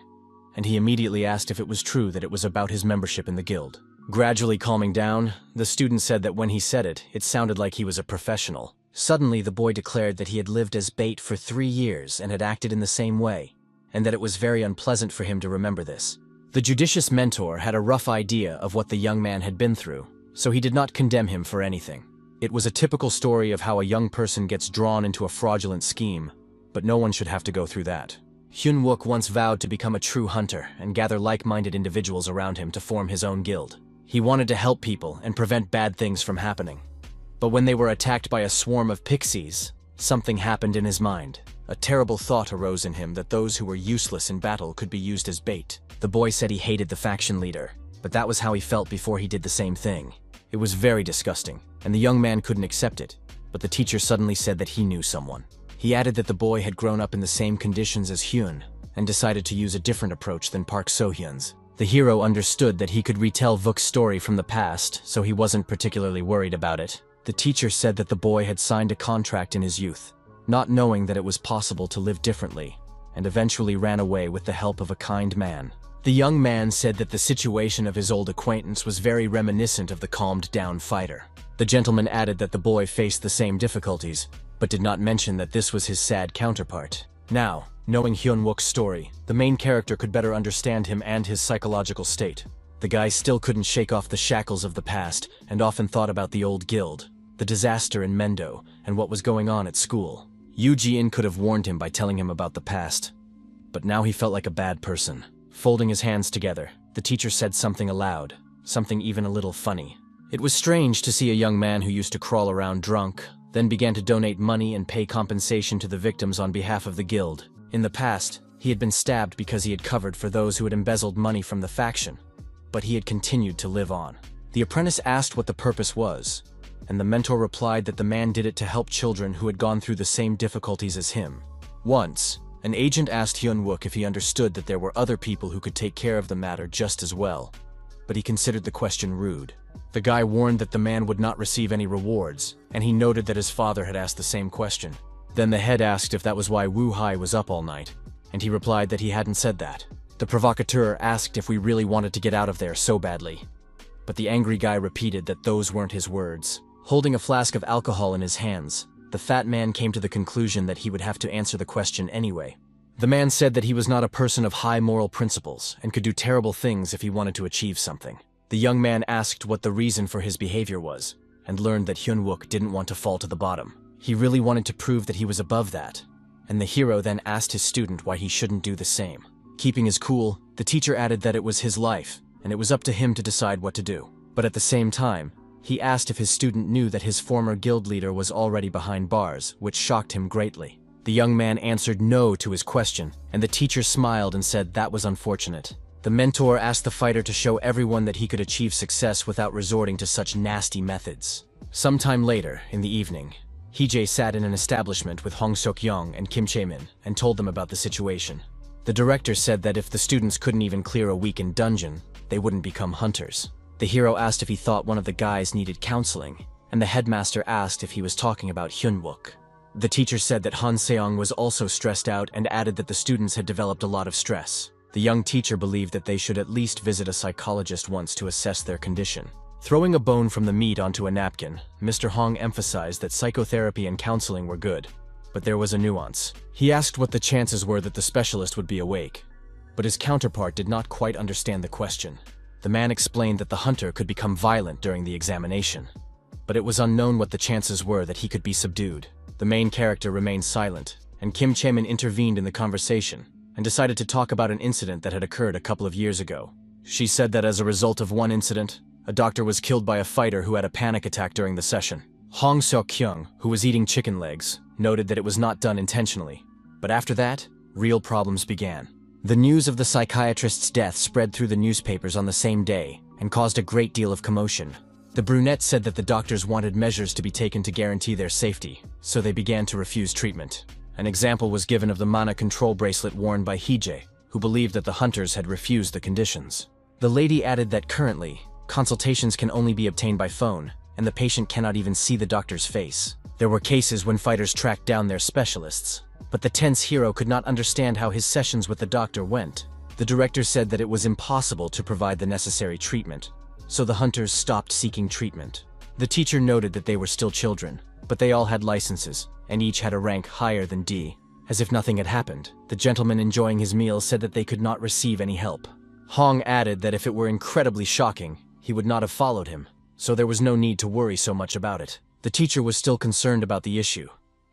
and he immediately asked if it was true that it was about his membership in the guild. Gradually calming down, the student said that when he said it, it sounded like he was a professional. Suddenly, the boy declared that he had lived as bait for 3 years and had acted in the same way, and that it was very unpleasant for him to remember this. The judicious mentor had a rough idea of what the young man had been through, so he did not condemn him for anything. It was a typical story of how a young person gets drawn into a fraudulent scheme, but no one should have to go through that. Hyun-wook once vowed to become a true hunter and gather like-minded individuals around him to form his own guild. He wanted to help people and prevent bad things from happening. But when they were attacked by a swarm of pixies, something happened in his mind. A terrible thought arose in him that those who were useless in battle could be used as bait. The boy said he hated the faction leader, but that was how he felt before he did the same thing. It was very disgusting, and the young man couldn't accept it, but the teacher suddenly said that he knew someone. He added that the boy had grown up in the same conditions as Hyun, and decided to use a different approach than Park So-hyun's. The hero understood that he could retell Wook's story from the past, so he wasn't particularly worried about it. The teacher said that the boy had signed a contract in his youth, not knowing that it was possible to live differently, and eventually ran away with the help of a kind man. The young man said that the situation of his old acquaintance was very reminiscent of the calmed-down fighter. The gentleman added that the boy faced the same difficulties, but did not mention that this was his sad counterpart. Now, knowing Hyun-wook's story, the main character could better understand him and his psychological state. The guy still couldn't shake off the shackles of the past and often thought about the old guild, the disaster in Mendo, and what was going on at school. Yoo Ji-in could have warned him by telling him about the past, but now he felt like a bad person. Folding his hands together, the teacher said something aloud, something even a little funny. It was strange to see a young man who used to crawl around drunk, then began to donate money and pay compensation to the victims on behalf of the guild. In the past, he had been stabbed because he had covered for those who had embezzled money from the faction, but he had continued to live on. The apprentice asked what the purpose was, and the mentor replied that the man did it to help children who had gone through the same difficulties as him. Once, an agent asked Hyun-wook if he understood that there were other people who could take care of the matter just as well, but he considered the question rude. The guy warned that the man would not receive any rewards, and he noted that his father had asked the same question. Then the head asked if that was why Woo-hai was up all night, and he replied that he hadn't said that. The provocateur asked if we really wanted to get out of there so badly, but the angry guy repeated that those weren't his words. Holding a flask of alcohol in his hands, the fat man came to the conclusion that he would have to answer the question anyway. The man said that he was not a person of high moral principles and could do terrible things if he wanted to achieve something. The young man asked what the reason for his behavior was, and learned that Hyun-wook didn't want to fall to the bottom. He really wanted to prove that he was above that, and the hero then asked his student why he shouldn't do the same. Keeping his cool, the teacher added that it was his life, and it was up to him to decide what to do. But at the same time, he asked if his student knew that his former guild leader was already behind bars, which shocked him greatly. The young man answered no to his question, and the teacher smiled and said that was unfortunate. The mentor asked the fighter to show everyone that he could achieve success without resorting to such nasty methods. Sometime later, in the evening, Hee-jae sat in an establishment with Hong Seok-young and Kim Chae-min and told them about the situation. The director said that if the students couldn't even clear a weekend dungeon, they wouldn't become hunters. The hero asked if he thought one of the guys needed counseling, and the headmaster asked if he was talking about Hyun-wook. The teacher said that Han Seong was also stressed out and added that the students had developed a lot of stress. The young teacher believed that they should at least visit a psychologist once to assess their condition. Throwing a bone from the meat onto a napkin, Mr. Hong emphasized that psychotherapy and counseling were good, but there was a nuance. He asked what the chances were that the specialist would be awake, but his counterpart did not quite understand the question. The man explained that the hunter could become violent during the examination, but it was unknown what the chances were that he could be subdued. The main character remained silent, and Kim Chae-min intervened in the conversation and decided to talk about an incident that had occurred a couple of years ago. She said that as a result of one incident, a doctor was killed by a fighter who had a panic attack during the session. Hong Seok-kyung, who was eating chicken legs, noted that it was not done intentionally. But after that, real problems began. The news of the psychiatrist's death spread through the newspapers on the same day and caused a great deal of commotion. The brunette said that the doctors wanted measures to be taken to guarantee their safety, so they began to refuse treatment. An example was given of the mana control bracelet worn by Hee-jae, who believed that the hunters had refused the conditions. The lady added that currently, consultations can only be obtained by phone, and the patient cannot even see the doctor's face. There were cases when fighters tracked down their specialists, but the tense hero could not understand how his sessions with the doctor went. The director said that it was impossible to provide the necessary treatment, so the hunters stopped seeking treatment. The teacher noted that they were still children, but they all had licenses, and each had a rank higher than D. As if nothing had happened, the gentleman enjoying his meal said that they could not receive any help. Hong added that if it were incredibly shocking, he would not have followed him, so there was no need to worry so much about it. The teacher was still concerned about the issue,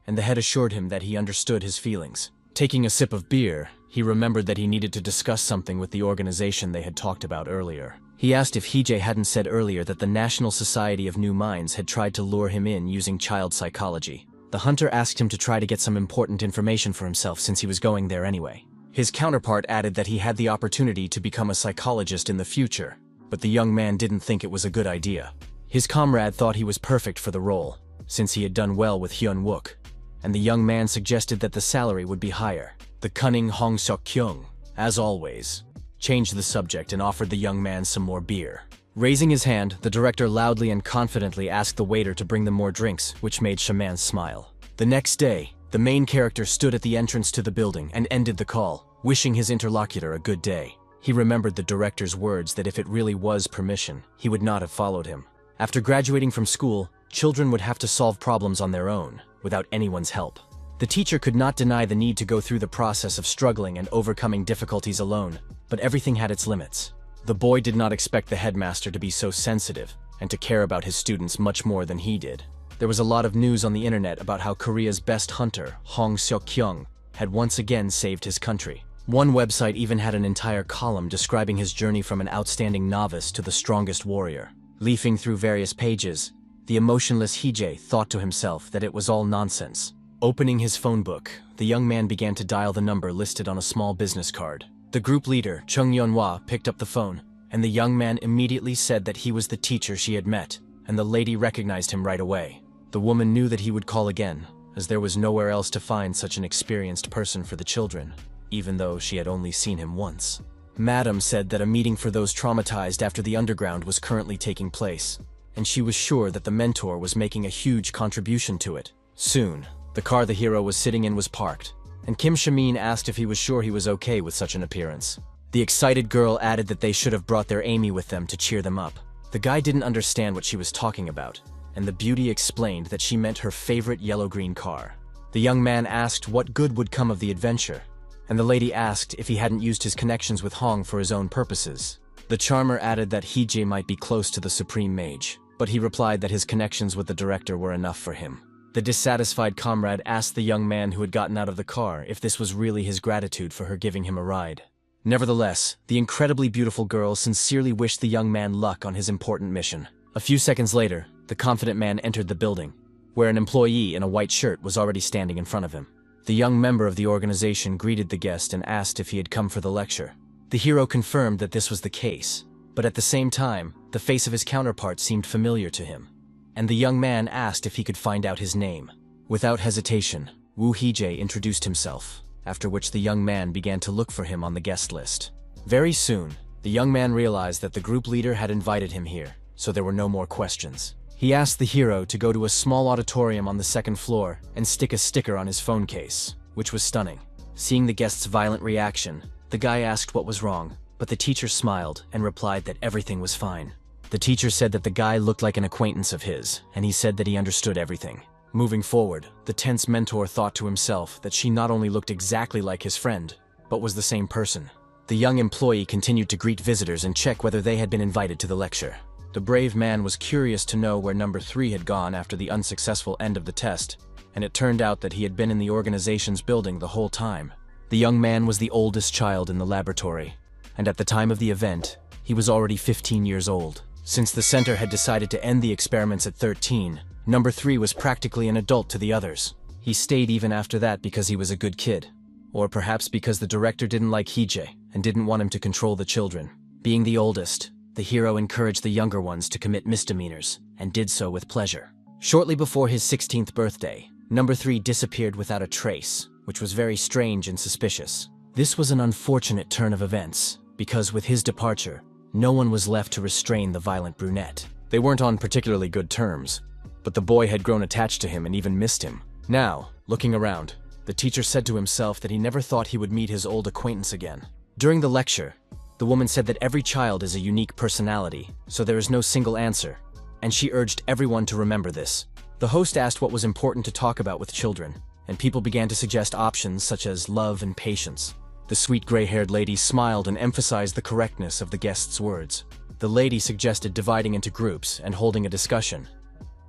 and the head assured him that he understood his feelings. Taking a sip of beer, he remembered that he needed to discuss something with the organization they had talked about earlier. He asked if Hee-jae hadn't said earlier that the National Society of New Minds had tried to lure him in using child psychology. The hunter asked him to try to get some important information for himself since he was going there anyway. His counterpart added that he had the opportunity to become a psychologist in the future, but the young man didn't think it was a good idea. His comrade thought he was perfect for the role, since he had done well with Hyun-wook, and the young man suggested that the salary would be higher. The cunning Hong Seok-kyung, as always, changed the subject and offered the young man some more beer. Raising his hand, the director loudly and confidently asked the waiter to bring them more drinks, which made Shaman smile. The next day, the main character stood at the entrance to the building and ended the call, wishing his interlocutor a good day. He remembered the director's words that if it really was permission, he would not have followed him. After graduating from school, children would have to solve problems on their own, without anyone's help. The teacher could not deny the need to go through the process of struggling and overcoming difficulties alone, but everything had its limits. The boy did not expect the headmaster to be so sensitive and to care about his students much more than he did. There was a lot of news on the internet about how Korea's best hunter, Hong Seok-kyung, had once again saved his country. One website even had an entire column describing his journey from an outstanding novice to the strongest warrior. Leafing through various pages, the emotionless Hee-jae thought to himself that it was all nonsense. Opening his phone book, the young man began to dial the number listed on a small business card. The group leader, Chung Yeon-hwa, picked up the phone, and the young man immediately said that he was the teacher she had met, and the lady recognized him right away. The woman knew that he would call again, as there was nowhere else to find such an experienced person for the children, even though she had only seen him once. Madam said that a meeting for those traumatized after the underground was currently taking place, and she was sure that the mentor was making a huge contribution to it. Soon, the car the hero was sitting in was parked, and Kim Shamin asked if he was sure he was okay with such an appearance. The excited girl added that they should have brought their Amy with them to cheer them up. The guy didn't understand what she was talking about, and the beauty explained that she meant her favorite yellow-green car. The young man asked what good would come of the adventure, and the lady asked if he hadn't used his connections with Hong for his own purposes. The charmer added that Hee-jae might be close to the supreme mage, but he replied that his connections with the director were enough for him. The dissatisfied comrade asked the young man who had gotten out of the car if this was really his gratitude for her giving him a ride. Nevertheless, the incredibly beautiful girl sincerely wished the young man luck on his important mission. A few seconds later, the confident man entered the building, where an employee in a white shirt was already standing in front of him. The young member of the organization greeted the guest and asked if he had come for the lecture. The hero confirmed that this was the case, but at the same time, the face of his counterpart seemed familiar to him, and the young man asked if he could find out his name. Without hesitation, Woo Hee-jae introduced himself, after which the young man began to look for him on the guest list. Very soon, the young man realized that the group leader had invited him here, so there were no more questions. He asked the hero to go to a small auditorium on the second floor and stick a sticker on his phone case, which was stunning. Seeing the guest's violent reaction, the guy asked what was wrong, but the teacher smiled and replied that everything was fine. The teacher said that the guy looked like an acquaintance of his, and he said that he understood everything. Moving forward, the tense mentor thought to himself that she not only looked exactly like his friend, but was the same person. The young employee continued to greet visitors and check whether they had been invited to the lecture. The brave man was curious to know where number 3 had gone after the unsuccessful end of the test, and it turned out that he had been in the organization's building the whole time. The young man was the oldest child in the laboratory, and at the time of the event, he was already 15 years old. Since the center had decided to end the experiments at 13, number 3 was practically an adult to the others. He stayed even after that because he was a good kid. Or perhaps because the director didn't like Hee-jae and didn't want him to control the children. Being the oldest, the hero encouraged the younger ones to commit misdemeanors, and did so with pleasure. Shortly before his 16th birthday, number 3 disappeared without a trace, which was very strange and suspicious. This was an unfortunate turn of events, because with his departure, no one was left to restrain the violent brunette. They weren't on particularly good terms, but the boy had grown attached to him and even missed him. Now, looking around, the teacher said to himself that he never thought he would meet his old acquaintance again. During the lecture, the woman said that every child is a unique personality, so there is no single answer, and she urged everyone to remember this. The host asked what was important to talk about with children, and people began to suggest options such as love and patience. The sweet gray-haired lady smiled and emphasized the correctness of the guest's words. The lady suggested dividing into groups and holding a discussion.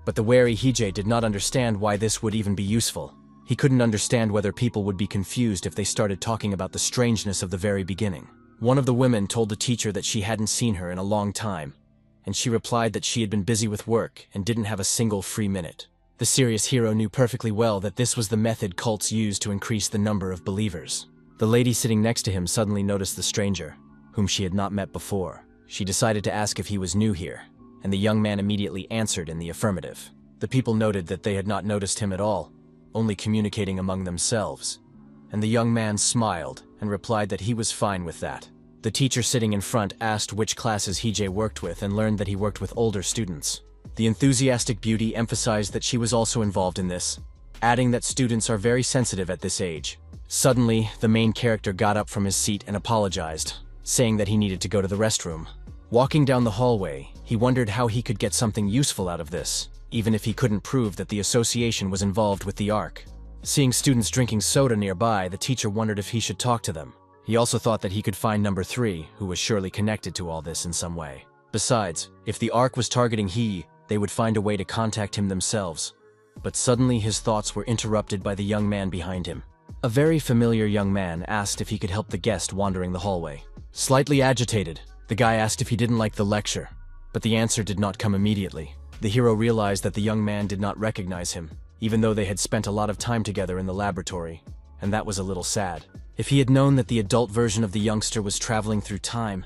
But the wary Hee-jae did not understand why this would even be useful. He couldn't understand whether people would be confused if they started talking about the strangeness of the very beginning. One of the women told the teacher that she hadn't seen her in a long time, and she replied that she had been busy with work and didn't have a single free minute. The serious hero knew perfectly well that this was the method cults use to increase the number of believers. The lady sitting next to him suddenly noticed the stranger, whom she had not met before. She decided to ask if he was new here, and the young man immediately answered in the affirmative. The people noted that they had not noticed him at all, only communicating among themselves, and the young man smiled and replied that he was fine with that. The teacher sitting in front asked which classes Hee-jae worked with and learned that he worked with older students. The enthusiastic beauty emphasized that she was also involved in this, adding that students are very sensitive at this age. Suddenly, the main character got up from his seat and apologized, saying that he needed to go to the restroom. Walking down the hallway, he wondered how he could get something useful out of this, even if he couldn't prove that the association was involved with the Ark. Seeing students drinking soda nearby, the teacher wondered if he should talk to them. He also thought that he could find number 3, who was surely connected to all this in some way. Besides, if the Ark was targeting they would find a way to contact him themselves. But suddenly his thoughts were interrupted by the young man behind him. A very familiar young man asked if he could help the guest wandering the hallway. Slightly agitated, the guy asked if he didn't like the lecture, but the answer did not come immediately. The hero realized that the young man did not recognize him, even though they had spent a lot of time together in the laboratory, and that was a little sad. If he had known that the adult version of the youngster was traveling through time,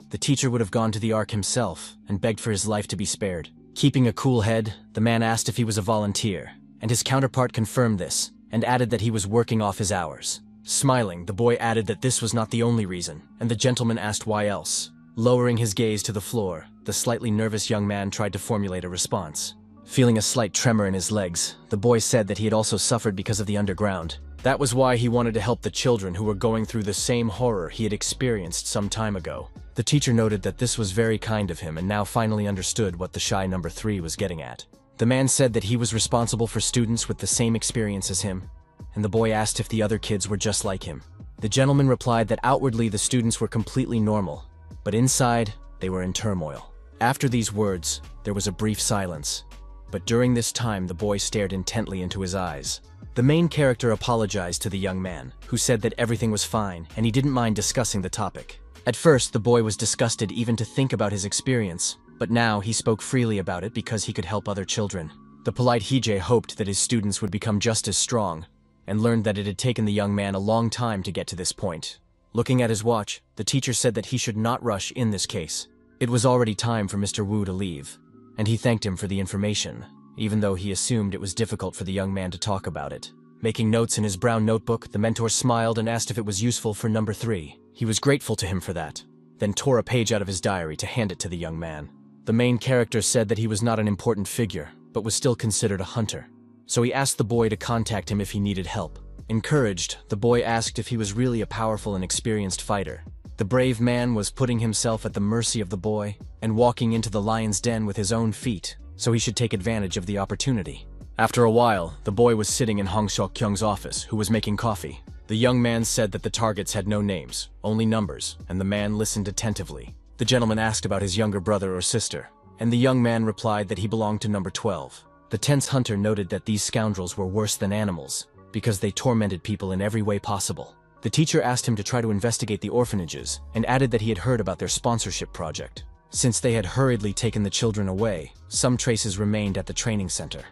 the teacher would have gone to the Ark himself and begged for his life to be spared. Keeping a cool head, the man asked if he was a volunteer, and his counterpart confirmed this, and added that he was working off his hours. Smiling, the boy added that this was not the only reason, and the gentleman asked why else. Lowering his gaze to the floor, the slightly nervous young man tried to formulate a response. Feeling a slight tremor in his legs, the boy said that he had also suffered because of the underground. That was why he wanted to help the children who were going through the same horror he had experienced some time ago. The teacher noted that this was very kind of him and now finally understood what the shy number 3 was getting at. The man said that he was responsible for students with the same experience as him, and the boy asked if the other kids were just like him. The gentleman replied that outwardly the students were completely normal, but inside, they were in turmoil. After these words, there was a brief silence. But during this time, the boy stared intently into his eyes. The main character apologized to the young man, who said that everything was fine and he didn't mind discussing the topic. At first, the boy was disgusted even to think about his experience, but now he spoke freely about it because he could help other children. The polite Hije hoped that his students would become just as strong, and learned that it had taken the young man a long time to get to this point. Looking at his watch, the teacher said that he should not rush in this case. It was already time for Mr. Wu to leave, and he thanked him for the information, even though he assumed it was difficult for the young man to talk about it. Making notes in his brown notebook, the mentor smiled and asked if it was useful for number 3. He was grateful to him for that, then tore a page out of his diary to hand it to the young man. The main character said that he was not an important figure, but was still considered a hunter. So he asked the boy to contact him if he needed help. Encouraged, the boy asked if he was really a powerful and experienced fighter. The brave man was putting himself at the mercy of the boy and walking into the lion's den with his own feet, so he should take advantage of the opportunity. After a while, the boy was sitting in Hong Seok-kyung's office, who was making coffee. The young man said that the targets had no names, only numbers, and the man listened attentively. The gentleman asked about his younger brother or sister, and the young man replied that he belonged to number 12. The tense hunter noted that these scoundrels were worse than animals, because they tormented people in every way possible. The teacher asked him to try to investigate the orphanages, and added that he had heard about their sponsorship project. Since they had hurriedly taken the children away, some traces remained at the training center.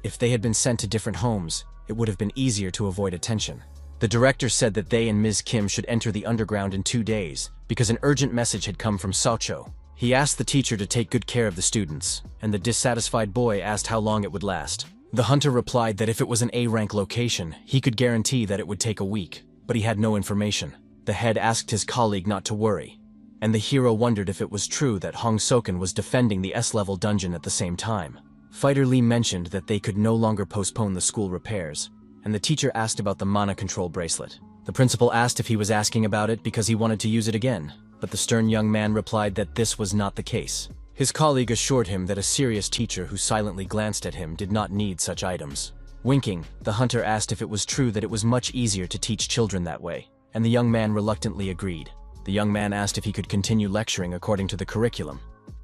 If they had been sent to different homes, it would have been easier to avoid attention. The director said that they and Ms. Kim should enter the underground in 2 days, because an urgent message had come from Saocho. He asked the teacher to take good care of the students, and the dissatisfied boy asked how long it would last. The hunter replied that if it was an A-rank location, he could guarantee that it would take a week, but he had no information. The head asked his colleague not to worry, and the hero wondered if it was true that Hong Soken was defending the S-level dungeon at the same time. Fighter Lee mentioned that they could no longer postpone the school repairs, and the teacher asked about the mana control bracelet. The principal asked if he was asking about it because he wanted to use it again, but the stern young man replied that this was not the case. His colleague assured him that a serious teacher who silently glanced at him did not need such items. Winking, the hunter asked if it was true that it was much easier to teach children that way, and the young man reluctantly agreed. The young man asked if he could continue lecturing according to the curriculum,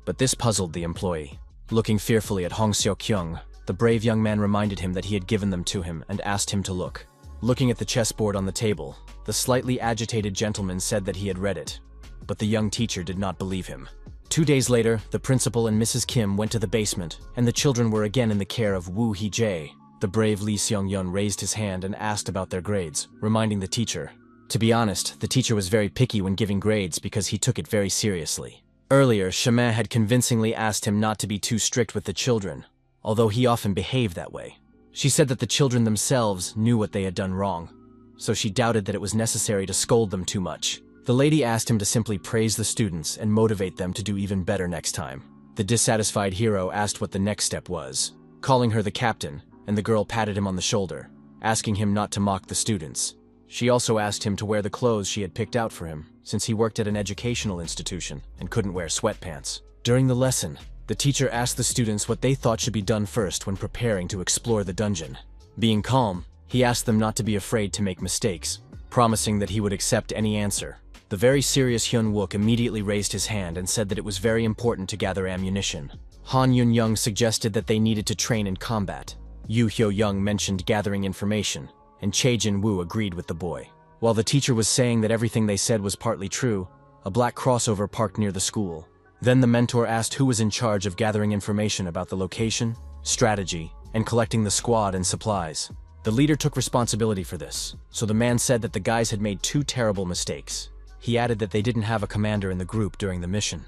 but this puzzled the employee. Looking fearfully at Hong Seok-kyung, the brave young man reminded him that he had given them to him and asked him to look. Looking at the chessboard on the table, the slightly agitated gentleman said that he had read it, but the young teacher did not believe him. 2 days later, the principal and Mrs. Kim went to the basement, and the children were again in the care of Woo Hee-jae. The brave Lee Seong-yun raised his hand and asked about their grades, reminding the teacher. To be honest, the teacher was very picky when giving grades because he took it very seriously. Earlier, Chemin had convincingly asked him not to be too strict with the children, although he often behaved that way. She said that the children themselves knew what they had done wrong, so she doubted that it was necessary to scold them too much. The lady asked him to simply praise the students and motivate them to do even better next time. The dissatisfied hero asked what the next step was, calling her the captain, and the girl patted him on the shoulder, asking him not to mock the students. She also asked him to wear the clothes she had picked out for him, since he worked at an educational institution and couldn't wear sweatpants. During the lesson, the teacher asked the students what they thought should be done first when preparing to explore the dungeon. Being calm, he asked them not to be afraid to make mistakes, promising that he would accept any answer. The very serious Hyun Wook immediately raised his hand and said that it was very important to gather ammunition. Han Yun Young suggested that they needed to train in combat. Yu Hyo Young mentioned gathering information, and Chae Jin Woo agreed with the boy. While the teacher was saying that everything they said was partly true, a black crossover parked near the school. Then the mentor asked who was in charge of gathering information about the location, strategy, and collecting the squad and supplies. The leader took responsibility for this, so the man said that the guys had made 2 terrible mistakes. He added that they didn't have a commander in the group during the mission,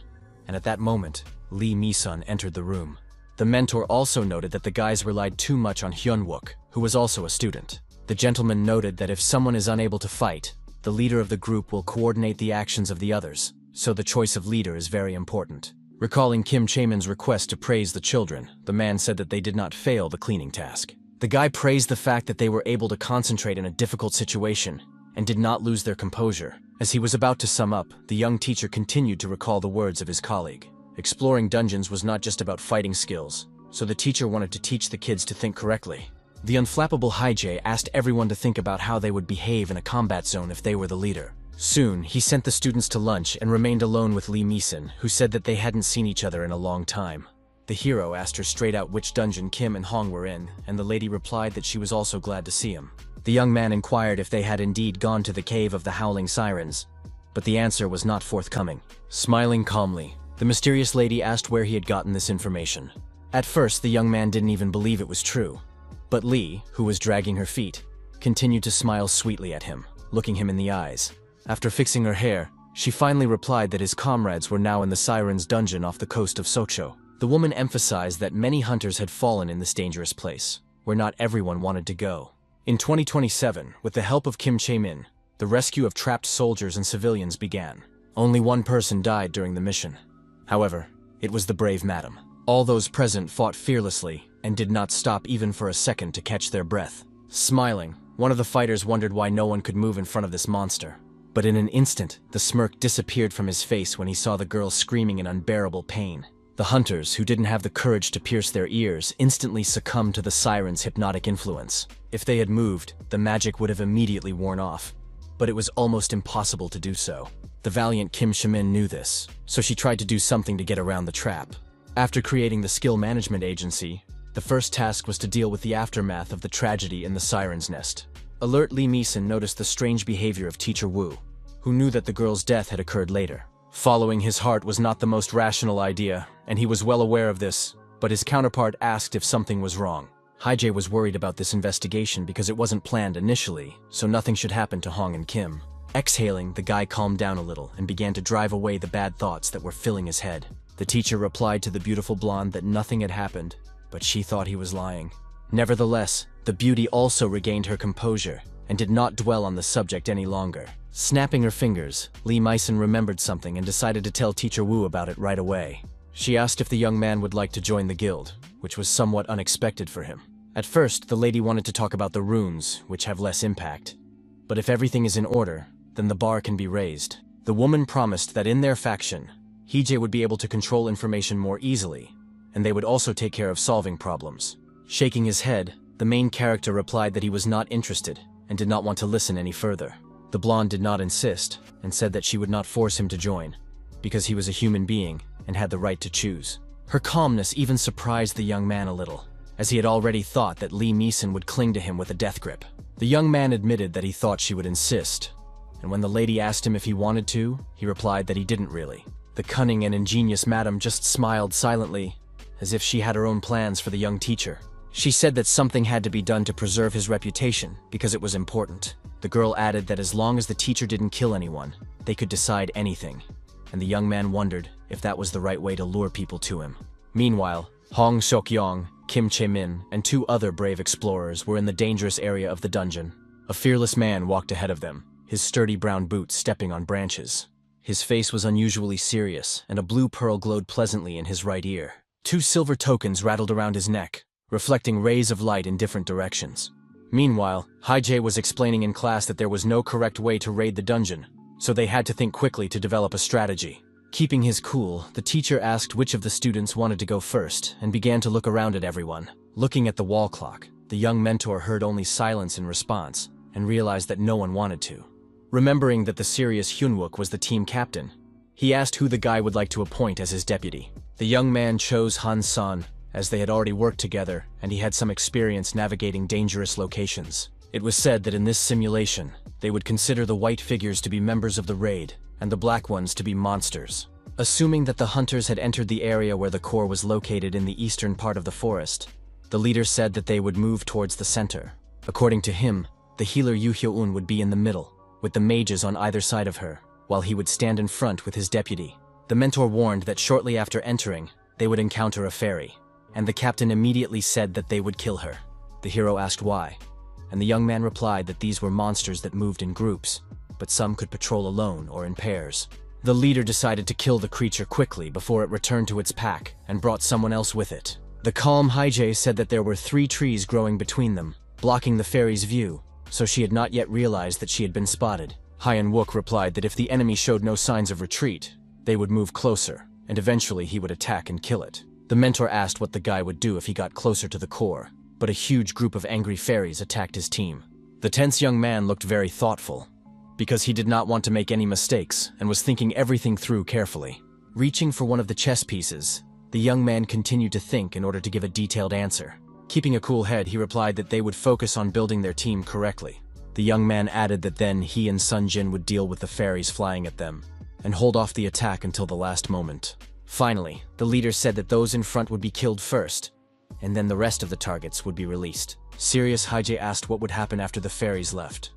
and at that moment, Lee Mi-sun entered the room. The mentor also noted that the guys relied too much on Hyun Wook, who was also a student. The gentleman noted that if someone is unable to fight, the leader of the group will coordinate the actions of the others, so the choice of leader is very important. Recalling Kim Chaemin's request to praise the children, the man said that they did not fail the cleaning task. The guy praised the fact that they were able to concentrate in a difficult situation and did not lose their composure. As he was about to sum up, the young teacher continued to recall the words of his colleague. Exploring dungeons was not just about fighting skills, so the teacher wanted to teach the kids to think correctly. The unflappable Haijay asked everyone to think about how they would behave in a combat zone if they were the leader. Soon, he sent the students to lunch and remained alone with Lee Meeson, who said that they hadn't seen each other in a long time. The hero asked her straight out which dungeon Kim and Hong were in, and the lady replied that she was also glad to see him. The young man inquired if they had indeed gone to the cave of the Howling Sirens, but the answer was not forthcoming. Smiling calmly, the mysterious lady asked where he had gotten this information. At first, the young man didn't even believe it was true. But Lee, who was dragging her feet, continued to smile sweetly at him, looking him in the eyes. After fixing her hair, she finally replied that his comrades were now in the Sirens' dungeon off the coast of Sokcho. The woman emphasized that many hunters had fallen in this dangerous place, where not everyone wanted to go. In 2027, with the help of Kim Chae-min, the rescue of trapped soldiers and civilians began. Only one person died during the mission. However, it was the brave madam. All those present fought fearlessly and did not stop even for a second to catch their breath. Smiling, one of the fighters wondered why no one could move in front of this monster. But in an instant, the smirk disappeared from his face when he saw the girl screaming in unbearable pain. The hunters, who didn't have the courage to pierce their ears, instantly succumbed to the siren's hypnotic influence. If they had moved, the magic would have immediately worn off. But it was almost impossible to do so. The valiant Kim Chae-min knew this, so she tried to do something to get around the trap. After creating the skill management agency, the first task was to deal with the aftermath of the tragedy in the Siren's Nest. Alert Lee Meeson noticed the strange behavior of Teacher Wu, who knew that the girl's death had occurred later. Following his heart was not the most rational idea, and he was well aware of this, but his counterpart asked if something was wrong. Haijay was worried about this investigation because it wasn't planned initially, so nothing should happen to Hong and Kim. Exhaling, the guy calmed down a little and began to drive away the bad thoughts that were filling his head. The teacher replied to the beautiful blonde that nothing had happened, but she thought he was lying. Nevertheless, the beauty also regained her composure and did not dwell on the subject any longer. Snapping her fingers, Lee Meeson remembered something and decided to tell Teacher Wu about it right away. She asked if the young man would like to join the guild, which was somewhat unexpected for him. At first, the lady wanted to talk about the runes, which have less impact. But if everything is in order, then the bar can be raised. The woman promised that in their faction, Hije would be able to control information more easily, and they would also take care of solving problems. Shaking his head, the main character replied that he was not interested and did not want to listen any further. The blonde did not insist and said that she would not force him to join, because he was a human being and had the right to choose. Her calmness even surprised the young man a little, as he had already thought that Lee Meeson would cling to him with a death grip. The young man admitted that he thought she would insist, and when the lady asked him if he wanted to, he replied that he didn't really. The cunning and ingenious madam just smiled silently, as if she had her own plans for the young teacher. She said that something had to be done to preserve his reputation, because it was important. The girl added that as long as the teacher didn't kill anyone, they could decide anything, and the young man wondered if that was the right way to lure people to him. Meanwhile, Hong Seok-yong, Kim Chae-min, and two other brave explorers were in the dangerous area of the dungeon. A fearless man walked ahead of them, his sturdy brown boots stepping on branches. His face was unusually serious, and a blue pearl glowed pleasantly in his right ear. Two silver tokens rattled around his neck, reflecting rays of light in different directions. Meanwhile, Haijay was explaining in class that there was no correct way to raid the dungeon, so they had to think quickly to develop a strategy. Keeping his cool, the teacher asked which of the students wanted to go first and began to look around at everyone. Looking at the wall clock, the young mentor heard only silence in response and realized that no one wanted to. Remembering that the serious Hyunwook was the team captain, he asked who the guy would like to appoint as his deputy. The young man chose Han San, as they had already worked together and he had some experience navigating dangerous locations. It was said that in this simulation, they would consider the white figures to be members of the raid and the black ones to be monsters. Assuming that the hunters had entered the area where the core was located in the eastern part of the forest, the leader said that they would move towards the center. According to him, the healer Yu Hyo-un would be in the middle, with the mages on either side of her, while he would stand in front with his deputy. The mentor warned that shortly after entering, they would encounter a fairy, and the captain immediately said that they would kill her. The hero asked why, and the young man replied that these were monsters that moved in groups, but some could patrol alone or in pairs. The leader decided to kill the creature quickly before it returned to its pack and brought someone else with it. The calm Haijay said that there were 3 trees growing between them, blocking the fairy's view, so she had not yet realized that she had been spotted. Hyun Wook replied that if the enemy showed no signs of retreat, they would move closer, and eventually he would attack and kill it. The mentor asked what the guy would do if he got closer to the core. but a huge group of angry fairies attacked his team. The tense young man looked very thoughtful, because he did not want to make any mistakes and was thinking everything through carefully. Reaching for one of the chess pieces, the young man continued to think in order to give a detailed answer. Keeping a cool head, he replied that they would focus on building their team correctly. The young man added that then he and Sun Jin would deal with the fairies flying at them and hold off the attack until the last moment. Finally, the leader said that those in front would be killed first, and then the rest of the targets would be released. Serious Haije asked what would happen after the fairies left,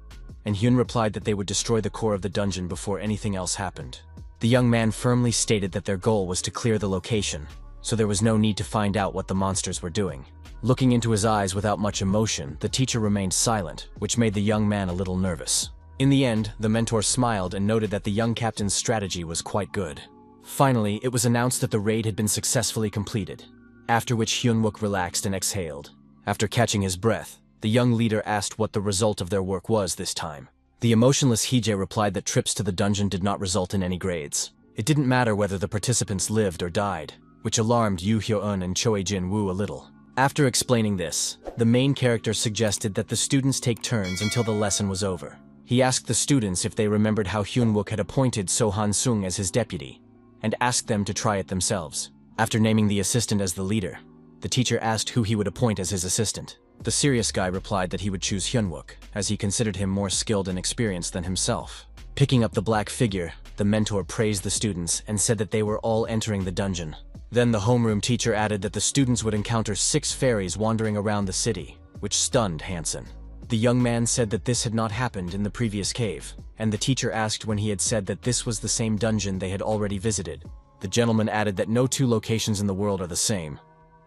and Hyun replied that they would destroy the core of the dungeon before anything else happened. The young man firmly stated that their goal was to clear the location, so there was no need to find out what the monsters were doing. Looking into his eyes without much emotion, the teacher remained silent, which made the young man a little nervous. In the end, the mentor smiled and noted that the young captain's strategy was quite good. Finally, it was announced that the raid had been successfully completed, after which Hyunwook relaxed and exhaled. After catching his breath, the young leader asked what the result of their work was this time. The emotionless Hije replied that trips to the dungeon did not result in any grades. It didn't matter whether the participants lived or died, which alarmed Yu Hyo-eun and Choi Jin-woo a little. After explaining this, the main character suggested that the students take turns until the lesson was over. He asked the students if they remembered how Hyunwook had appointed So Han-sung as his deputy, and asked them to try it themselves. After naming the assistant as the leader, the teacher asked who he would appoint as his assistant. The serious guy replied that he would choose Hyunwook, as he considered him more skilled and experienced than himself. Picking up the black figure, the mentor praised the students and said that they were all entering the dungeon. Then the homeroom teacher added that the students would encounter 6 fairies wandering around the city, which stunned Hansen. The young man said that this had not happened in the previous cave, and the teacher asked when he had said that this was the same dungeon they had already visited. The gentleman added that no 2 locations in the world are the same,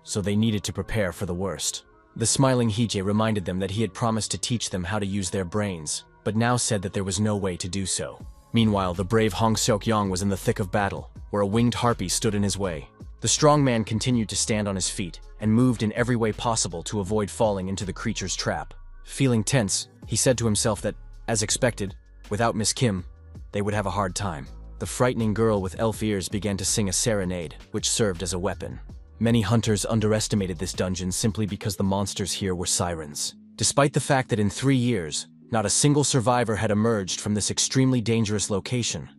so they needed to prepare for the worst. The smiling Hije reminded them that he had promised to teach them how to use their brains, but now said that there was no way to do so. Meanwhile, the brave Hong Seok-yong was in the thick of battle, where a winged harpy stood in his way. The strong man continued to stand on his feet and moved in every way possible to avoid falling into the creature's trap. Feeling tense, he said to himself that, as expected, without Miss Kim, they would have a hard time. The frightening girl with elf ears began to sing a serenade, which served as a weapon. Many hunters underestimated this dungeon simply because the monsters here were sirens. Despite the fact that in 3 years, not a single survivor had emerged from this extremely dangerous location,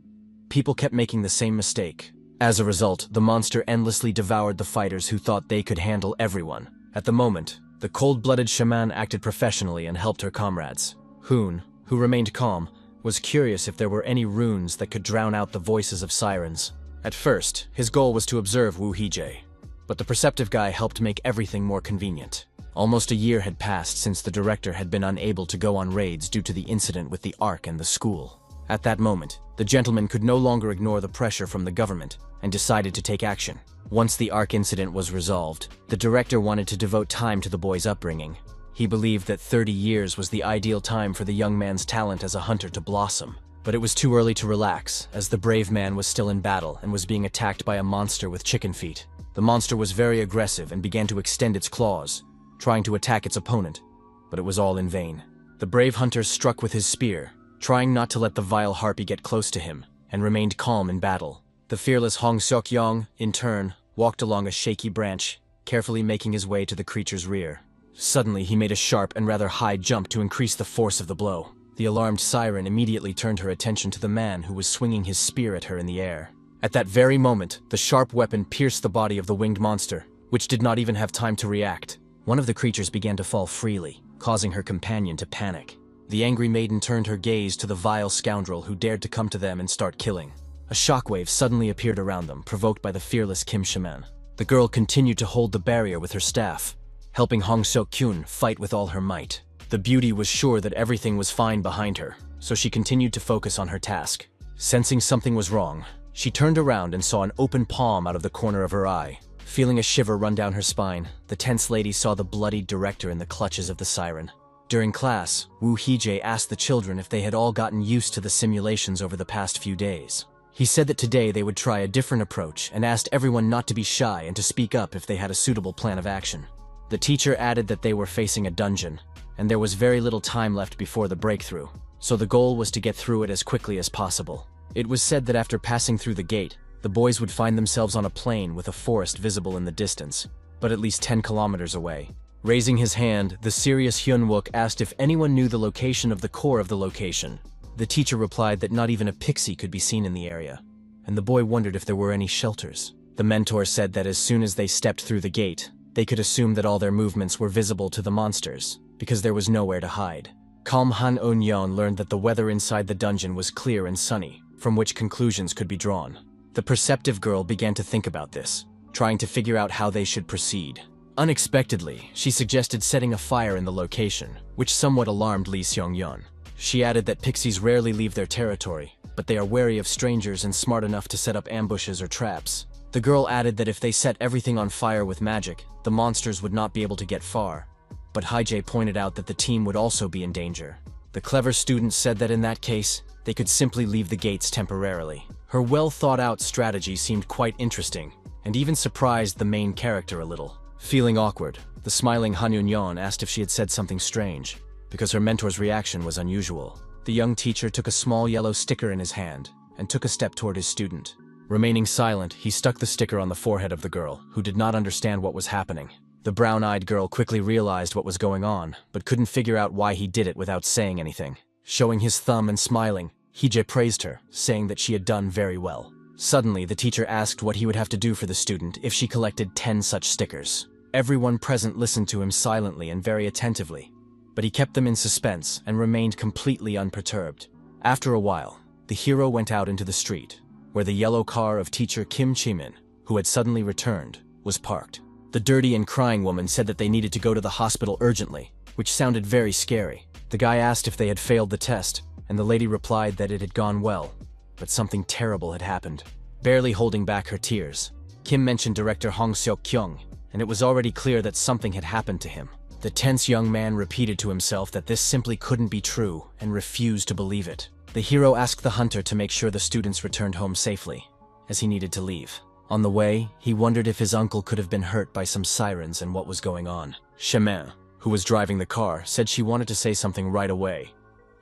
people kept making the same mistake. As a result, the monster endlessly devoured the fighters who thought they could handle everyone. At the moment, the cold-blooded shaman acted professionally and helped her comrades. Hoon, who remained calm, was curious if there were any runes that could drown out the voices of sirens. At first, his goal was to observe Woo Hee-jae, but the perceptive guy helped make everything more convenient. Almost a year had passed since the director had been unable to go on raids due to the incident with the Ark and the school. At that moment, the gentleman could no longer ignore the pressure from the government and decided to take action. Once the Ark incident was resolved, the director wanted to devote time to the boy's upbringing. He believed that 30 years was the ideal time for the young man's talent as a hunter to blossom. But it was too early to relax, as the brave man was still in battle and was being attacked by a monster with chicken feet. The monster was very aggressive and began to extend its claws, trying to attack its opponent, but it was all in vain. The brave hunter struck with his spear, trying not to let the vile harpy get close to him, and remained calm in battle. The fearless Hong Seok-yong, in turn, walked along a shaky branch, carefully making his way to the creature's rear. Suddenly, he made a sharp and rather high jump to increase the force of the blow. The alarmed siren immediately turned her attention to the man who was swinging his spear at her in the air. At that very moment, the sharp weapon pierced the body of the winged monster, which did not even have time to react. One of the creatures began to fall freely, causing her companion to panic. The angry maiden turned her gaze to the vile scoundrel who dared to come to them and start killing. A shockwave suddenly appeared around them, provoked by the fearless Kim Shaman. The girl continued to hold the barrier with her staff, helping Hong Seok-kyun fight with all her might. The beauty was sure that everything was fine behind her, so she continued to focus on her task. Sensing something was wrong, she turned around and saw an open palm out of the corner of her eye. Feeling a shiver run down her spine, the tense lady saw the bloodied director in the clutches of the siren. During class, Woo Hee-jae asked the children if they had all gotten used to the simulations over the past few days. He said that today they would try a different approach and asked everyone not to be shy and to speak up if they had a suitable plan of action. The teacher added that they were facing a dungeon, and there was very little time left before the breakthrough, so the goal was to get through it as quickly as possible. It was said that after passing through the gate, the boys would find themselves on a plain with a forest visible in the distance, but at least 10 kilometers away. Raising his hand, the serious Hyunwook asked if anyone knew the location of the core of the location. The teacher replied that not even a pixie could be seen in the area, and the boy wondered if there were any shelters. The mentor said that as soon as they stepped through the gate, they could assume that all their movements were visible to the monsters, because there was nowhere to hide. Calm Han Eun-yeon learned that the weather inside the dungeon was clear and sunny, from which conclusions could be drawn. The perceptive girl began to think about this, trying to figure out how they should proceed. Unexpectedly, she suggested setting a fire in the location, which somewhat alarmed Lee Seong-yeon. She added that pixies rarely leave their territory, but they are wary of strangers and smart enough to set up ambushes or traps. The girl added that if they set everything on fire with magic, the monsters would not be able to get far. But Hae-jae pointed out that the team would also be in danger. The clever student said that in that case, they could simply leave the gates temporarily. Her well-thought-out strategy seemed quite interesting, and even surprised the main character a little. Feeling awkward, the smiling Han Eun-yeon asked if she had said something strange, because her mentor's reaction was unusual. The young teacher took a small yellow sticker in his hand and took a step toward his student. Remaining silent, he stuck the sticker on the forehead of the girl, who did not understand what was happening. The brown-eyed girl quickly realized what was going on, but couldn't figure out why he did it without saying anything. Showing his thumb and smiling, Hae-jae praised her, saying that she had done very well. Suddenly, the teacher asked what he would have to do for the student if she collected 10 such stickers. Everyone present listened to him silently and very attentively, but he kept them in suspense and remained completely unperturbed. After a while, the hero went out into the street, where the yellow car of teacher Kim Chi-min, who had suddenly returned, was parked. The dirty and crying woman said that they needed to go to the hospital urgently, which sounded very scary. The guy asked if they had failed the test, and the lady replied that it had gone well, but something terrible had happened. Barely holding back her tears, Kim mentioned director Hong Seok-kyung, and it was already clear that something had happened to him. The tense young man repeated to himself that this simply couldn't be true and refused to believe it. The hero asked the hunter to make sure the students returned home safely, as he needed to leave. On the way, he wondered if his uncle could have been hurt by some sirens and what was going on. Chemin, who was driving the car, said she wanted to say something right away,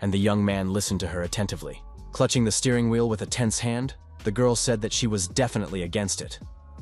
and the young man listened to her attentively. Clutching the steering wheel with a tense hand, the girl said that she was definitely against it,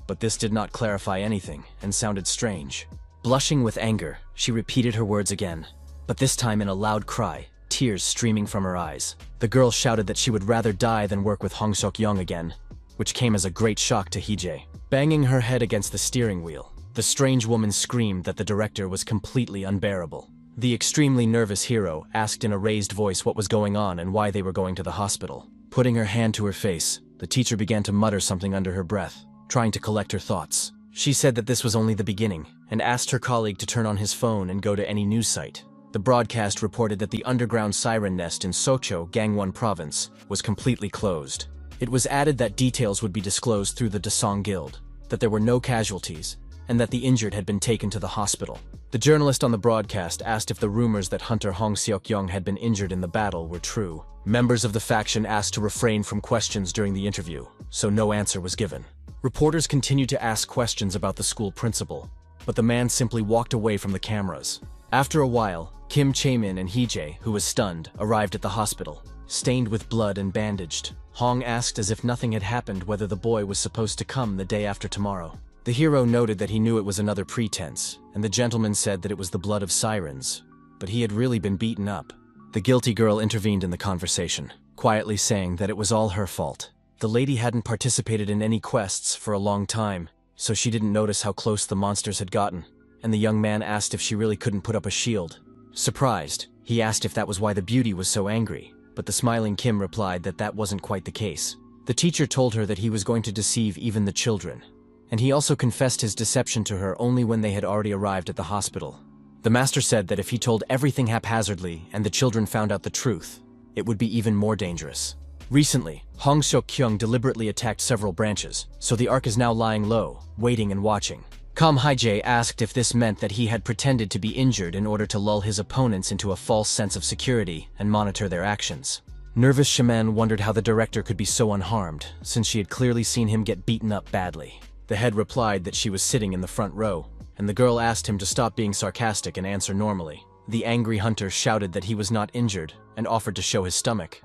but this did not clarify anything and sounded strange. Blushing with anger, she repeated her words again, but this time in a loud cry, tears streaming from her eyes. The girl shouted that she would rather die than work with Hong Seok-yeong again, which came as a great shock to Hae-jae. Banging her head against the steering wheel, the strange woman screamed that the director was completely unbearable. The extremely nervous hero asked in a raised voice what was going on and why they were going to the hospital. Putting her hand to her face, the teacher began to mutter something under her breath, trying to collect her thoughts. She said that this was only the beginning, and asked her colleague to turn on his phone and go to any news site. The broadcast reported that the underground siren nest in Socho, Gangwon Province, was completely closed. It was added that details would be disclosed through the Dasong Guild, that there were no casualties, and that the injured had been taken to the hospital. The journalist on the broadcast asked if the rumors that Hunter Hong Seok-yeong had been injured in the battle were true. Members of the faction asked to refrain from questions during the interview, so no answer was given. Reporters continued to ask questions about the school principal, but the man simply walked away from the cameras. After a while, Kim Chae-min and Hae-jae, who was stunned, arrived at the hospital, stained with blood and bandaged. Hong asked as if nothing had happened whether the boy was supposed to come the day after tomorrow. The hero noted that he knew it was another pretense, and the gentleman said that it was the blood of sirens, but he had really been beaten up. The guilty girl intervened in the conversation, quietly saying that it was all her fault. The lady hadn't participated in any quests for a long time, so she didn't notice how close the monsters had gotten, and the young man asked if she really couldn't put up a shield. Surprised, he asked if that was why the beauty was so angry, but the smiling Kim replied that that wasn't quite the case. The teacher told her that he was going to deceive even the children, and he also confessed his deception to her only when they had already arrived at the hospital. The master said that if he told everything haphazardly and the children found out the truth, it would be even more dangerous. Recently, Hong Seok-kyung deliberately attacked several branches, so the arc is now lying low, waiting and watching. Kam Hae-jae asked if this meant that he had pretended to be injured in order to lull his opponents into a false sense of security and monitor their actions. Nervous Shaman wondered how the director could be so unharmed, since she had clearly seen him get beaten up badly. The head replied that she was sitting in the front row, and the girl asked him to stop being sarcastic and answer normally. The angry hunter shouted that he was not injured and offered to show his stomach,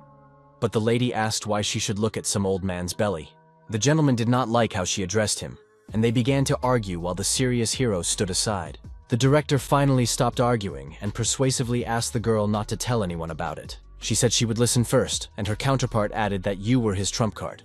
but the lady asked why she should look at some old man's belly. The gentleman did not like how she addressed him, and they began to argue while the serious hero stood aside. The director finally stopped arguing and persuasively asked the girl not to tell anyone about it. She said she would listen first, and her counterpart added that you were his trump card,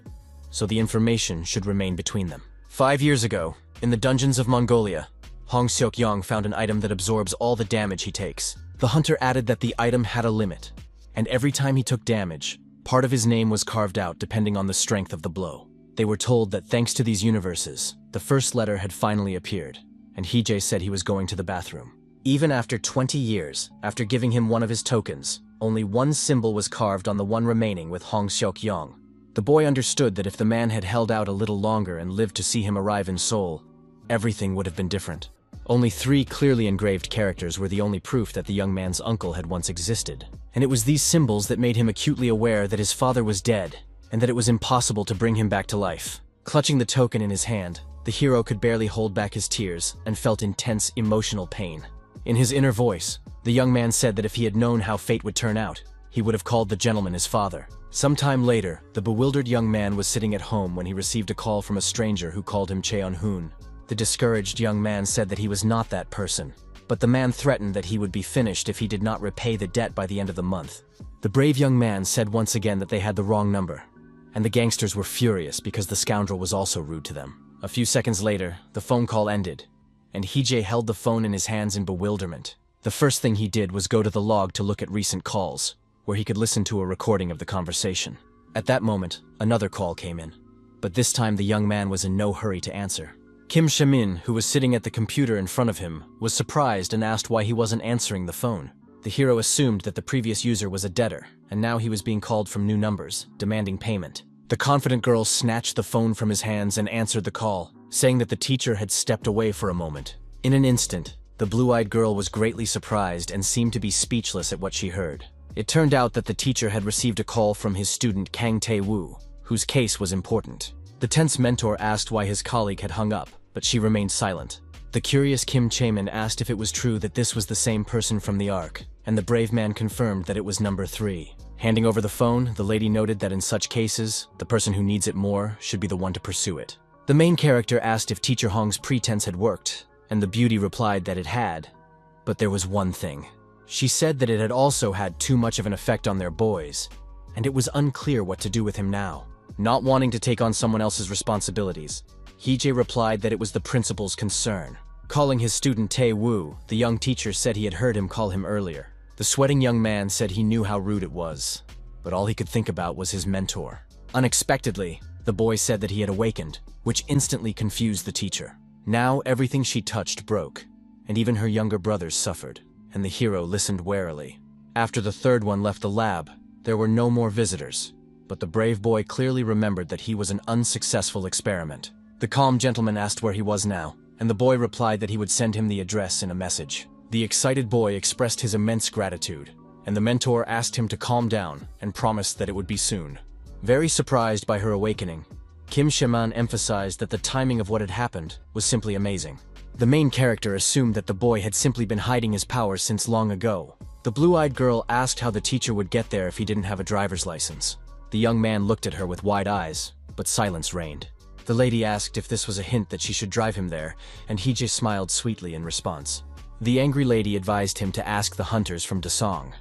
so the information should remain between them. 5 years ago, in the dungeons of Mongolia, Hong Seok-young found an item that absorbs all the damage he takes. The hunter added that the item had a limit, and every time he took damage, part of his name was carved out depending on the strength of the blow. They were told that thanks to these universes, the first letter had finally appeared, and Hee-jae said he was going to the bathroom. Even after 20 years, after giving him one of his tokens, only one symbol was carved on the one remaining with Hong Seok-young. The boy understood that if the man had held out a little longer and lived to see him arrive in Seoul, everything would have been different. Only 3 clearly engraved characters were the only proof that the young man's uncle had once existed, and it was these symbols that made him acutely aware that his father was dead, and that it was impossible to bring him back to life. Clutching the token in his hand, the hero could barely hold back his tears and felt intense emotional pain. In his inner voice, the young man said that if he had known how fate would turn out, he would have called the gentleman his father. Sometime later, the bewildered young man was sitting at home when he received a call from a stranger who called him Cheon-hoon. The discouraged young man said that he was not that person, but the man threatened that he would be finished if he did not repay the debt by the end of the month. The brave young man said once again that they had the wrong number, and the gangsters were furious because the scoundrel was also rude to them. A few seconds later, the phone call ended, and Hee-jae held the phone in his hands in bewilderment. The first thing he did was go to the log to look at recent calls, where he could listen to a recording of the conversation. At that moment, another call came in, but this time the young man was in no hurry to answer. Kim Shamin, who was sitting at the computer in front of him, was surprised and asked why he wasn't answering the phone. The hero assumed that the previous user was a debtor, and now he was being called from new numbers, demanding payment. The confident girl snatched the phone from his hands and answered the call, saying that the teacher had stepped away for a moment. In an instant, the blue-eyed girl was greatly surprised and seemed to be speechless at what she heard. It turned out that the teacher had received a call from his student Kang Tae-woo, whose case was important. The tense mentor asked why his colleague had hung up, but she remained silent. The curious Kim Chae-min asked if it was true that this was the same person from the Ark, and the brave man confirmed that it was number 3. Handing over the phone, the lady noted that in such cases, the person who needs it more should be the one to pursue it. The main character asked if Teacher Hong's pretense had worked, and the beauty replied that it had. But there was one thing. She said that it had also had too much of an effect on their boys, and it was unclear what to do with him now. Not wanting to take on someone else's responsibilities, Hee-jae replied that it was the principal's concern. Calling his student Tae-woo, the young teacher said he had heard him call him earlier. The sweating young man said he knew how rude it was, but all he could think about was his mentor. Unexpectedly, the boy said that he had awakened, which instantly confused the teacher. Now everything she touched broke, and even her younger brothers suffered, and the hero listened warily. After the third one left the lab, there were no more visitors, but the brave boy clearly remembered that he was an unsuccessful experiment. The calm gentleman asked where he was now, and the boy replied that he would send him the address in a message. The excited boy expressed his immense gratitude, and the mentor asked him to calm down and promised that it would be soon. Very surprised by her awakening, Kim Shae-min emphasized that the timing of what had happened was simply amazing. The main character assumed that the boy had simply been hiding his powers since long ago. The blue-eyed girl asked how the teacher would get there if he didn't have a driver's license. The young man looked at her with wide eyes, but silence reigned. The lady asked if this was a hint that she should drive him there, and he just smiled sweetly in response. The angry lady advised him to ask the hunters from Dasong,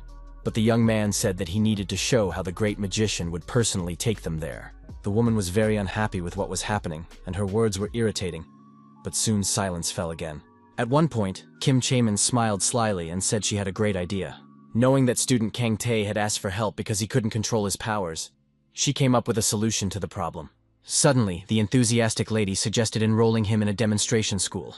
but the young man said that he needed to show how the great magician would personally take them there. The woman was very unhappy with what was happening, and her words were irritating, but soon silence fell again. At one point, Kim Chae-min smiled slyly and said she had a great idea. Knowing that student Kang Tae had asked for help because he couldn't control his powers, she came up with a solution to the problem. Suddenly, the enthusiastic lady suggested enrolling him in a demonstration school,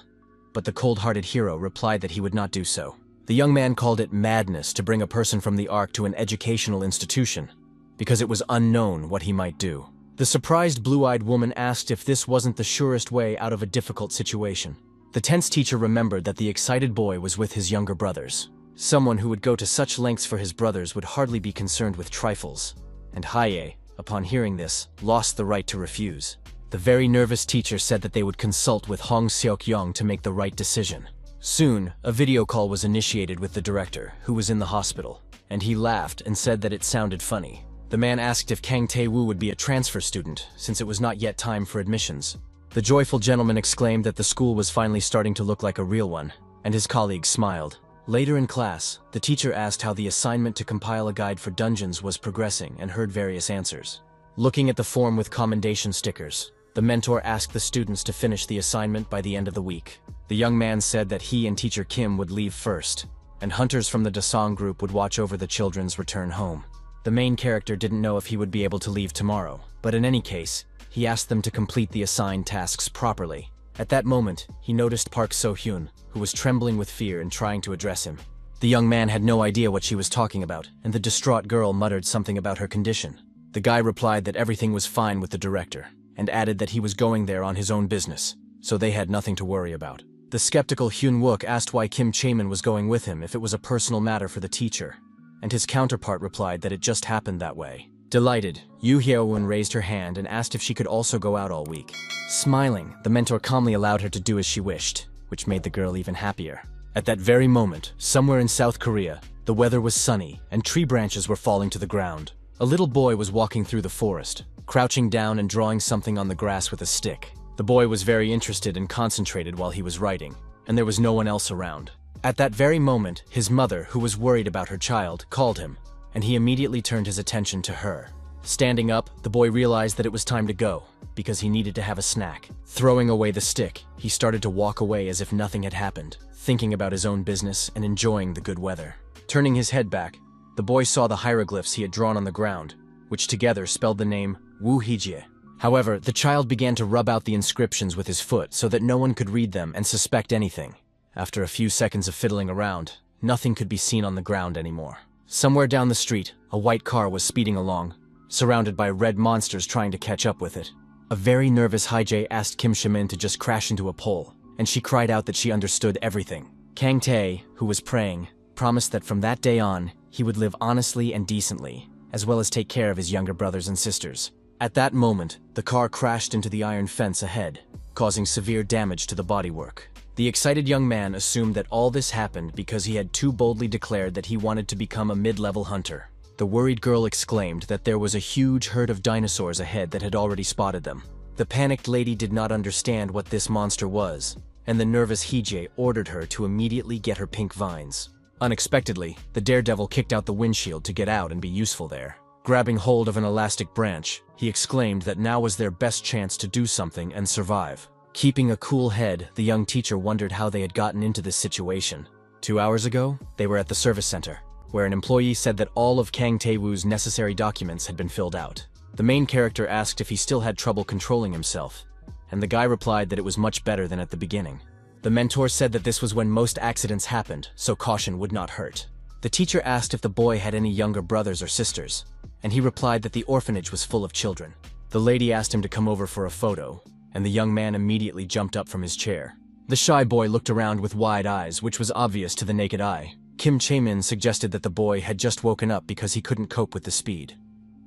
but the cold-hearted hero replied that he would not do so. The young man called it madness to bring a person from the Ark to an educational institution, because it was unknown what he might do. The surprised blue-eyed woman asked if this wasn't the surest way out of a difficult situation. The tense teacher remembered that the excited boy was with his younger brothers. Someone who would go to such lengths for his brothers would hardly be concerned with trifles, and Haye, upon hearing this, lost the right to refuse. The very nervous teacher said that they would consult with Hong Seok-young to make the right decision. Soon, a video call was initiated with the director, who was in the hospital, and he laughed and said that it sounded funny. The man asked if Kang Tae-woo would be a transfer student, since it was not yet time for admissions. The joyful gentleman exclaimed that the school was finally starting to look like a real one. and his colleagues smiled. Later in class, the teacher asked how the assignment to compile a guide for dungeons was progressing and heard various answers. Looking at the form with commendation stickers, the mentor asked the students to finish the assignment by the end of the week. The young man said that he and teacher Kim would leave first, and hunters from the Dasong group would watch over the children's return home. The main character didn't know if he would be able to leave tomorrow, but in any case, he asked them to complete the assigned tasks properly. At that moment, he noticed Park So-hyun, who was trembling with fear and trying to address him. The young man had no idea what she was talking about, and the distraught girl muttered something about her condition. The guy replied that everything was fine with the director, and added that he was going there on his own business, so they had nothing to worry about. The skeptical Hyun Wook asked why Kim Chaemin was going with him if it was a personal matter for the teacher, and his counterpart replied that it just happened that way. Delighted, Yoo Hyo-won raised her hand and asked if she could also go out all week. Smiling, the mentor calmly allowed her to do as she wished, which made the girl even happier. At that very moment, somewhere in South Korea, the weather was sunny and tree branches were falling to the ground. A little boy was walking through the forest, crouching down and drawing something on the grass with a stick. The boy was very interested and concentrated while he was writing, and there was no one else around. At that very moment, his mother, who was worried about her child, called him, and he immediately turned his attention to her. Standing up, the boy realized that it was time to go, because he needed to have a snack. Throwing away the stick, he started to walk away as if nothing had happened, thinking about his own business and enjoying the good weather. Turning his head back, the boy saw the hieroglyphs he had drawn on the ground, which together spelled the name Woo Hijie. However, the child began to rub out the inscriptions with his foot so that no one could read them and suspect anything. After a few seconds of fiddling around, nothing could be seen on the ground anymore. Somewhere down the street, a white car was speeding along, surrounded by red monsters trying to catch up with it. A very nervous Hijie asked Kim Shamin to just crash into a pole, and she cried out that she understood everything. Kang Tae, who was praying, promised that from that day on, he would live honestly and decently, as well as take care of his younger brothers and sisters. At that moment, the car crashed into the iron fence ahead, causing severe damage to the bodywork. The excited young man assumed that all this happened because he had too boldly declared that he wanted to become a mid-level hunter. The worried girl exclaimed that there was a huge herd of dinosaurs ahead that had already spotted them. The panicked lady did not understand what this monster was, and the nervous Hijie ordered her to immediately get her pink vines. Unexpectedly, the daredevil kicked out the windshield to get out and be useful there. Grabbing hold of an elastic branch, he exclaimed that now was their best chance to do something and survive. Keeping a cool head, the young teacher wondered how they had gotten into this situation. 2 hours ago, they were at the service center, where an employee said that all of Kang Tae-woo's necessary documents had been filled out. The main character asked if he still had trouble controlling himself, and the guy replied that it was much better than at the beginning. The mentor said that this was when most accidents happened, so caution would not hurt. The teacher asked if the boy had any younger brothers or sisters, and he replied that the orphanage was full of children. The lady asked him to come over for a photo, and the young man immediately jumped up from his chair. The shy boy looked around with wide eyes, which was obvious to the naked eye. Kim Chaemin suggested that the boy had just woken up because he couldn't cope with the speed.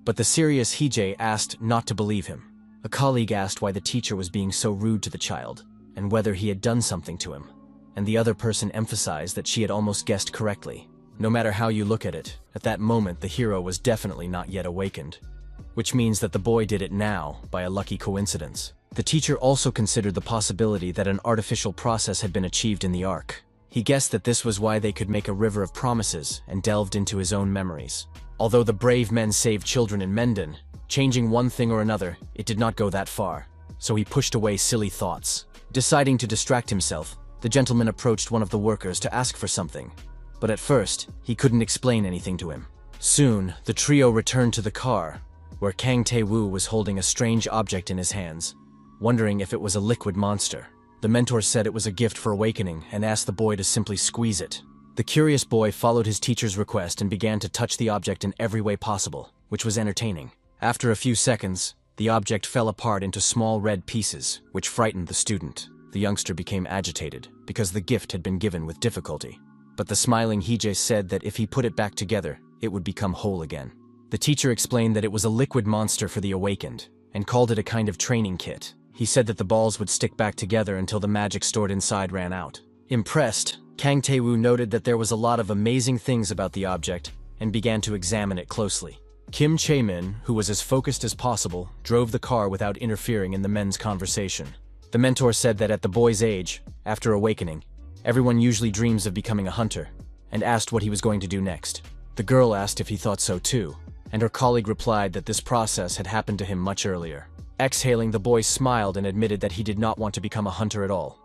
But the serious Hijie asked not to believe him. A colleague asked why the teacher was being so rude to the child, and whether he had done something to him. And the other person emphasized that she had almost guessed correctly. No matter how you look at it, at that moment the hero was definitely not yet awakened. Which means that the boy did it now, by a lucky coincidence. The teacher also considered the possibility that an artificial process had been achieved in the ark. He guessed that this was why they could make a river of promises and delved into his own memories. Although the brave men saved children in Menden, changing one thing or another, it did not go that far, so he pushed away silly thoughts. Deciding to distract himself, the gentleman approached one of the workers to ask for something, but at first, he couldn't explain anything to him. Soon, the trio returned to the car, where Kang Tae-woo was holding a strange object in his hands, wondering if it was a liquid monster. The mentor said it was a gift for awakening and asked the boy to simply squeeze it. The curious boy followed his teacher's request and began to touch the object in every way possible, which was entertaining. After a few seconds, the object fell apart into small red pieces, which frightened the student. The youngster became agitated, because the gift had been given with difficulty. But the smiling Hijie said that if he put it back together, it would become whole again. The teacher explained that it was a liquid monster for the awakened, and called it a kind of training kit. He said that the balls would stick back together until the magic stored inside ran out. Impressed, Kang Tae-woo noted that there was a lot of amazing things about the object, and began to examine it closely. Kim Chaemin, who was as focused as possible, drove the car without interfering in the men's conversation. The mentor said that at the boy's age, after awakening, Everyone usually dreams of becoming a hunter, and asked what he was going to do next. The girl asked if he thought so too, and her colleague replied that this process had happened to him much earlier. Exhaling, the boy smiled and admitted that he did not want to become a hunter at all.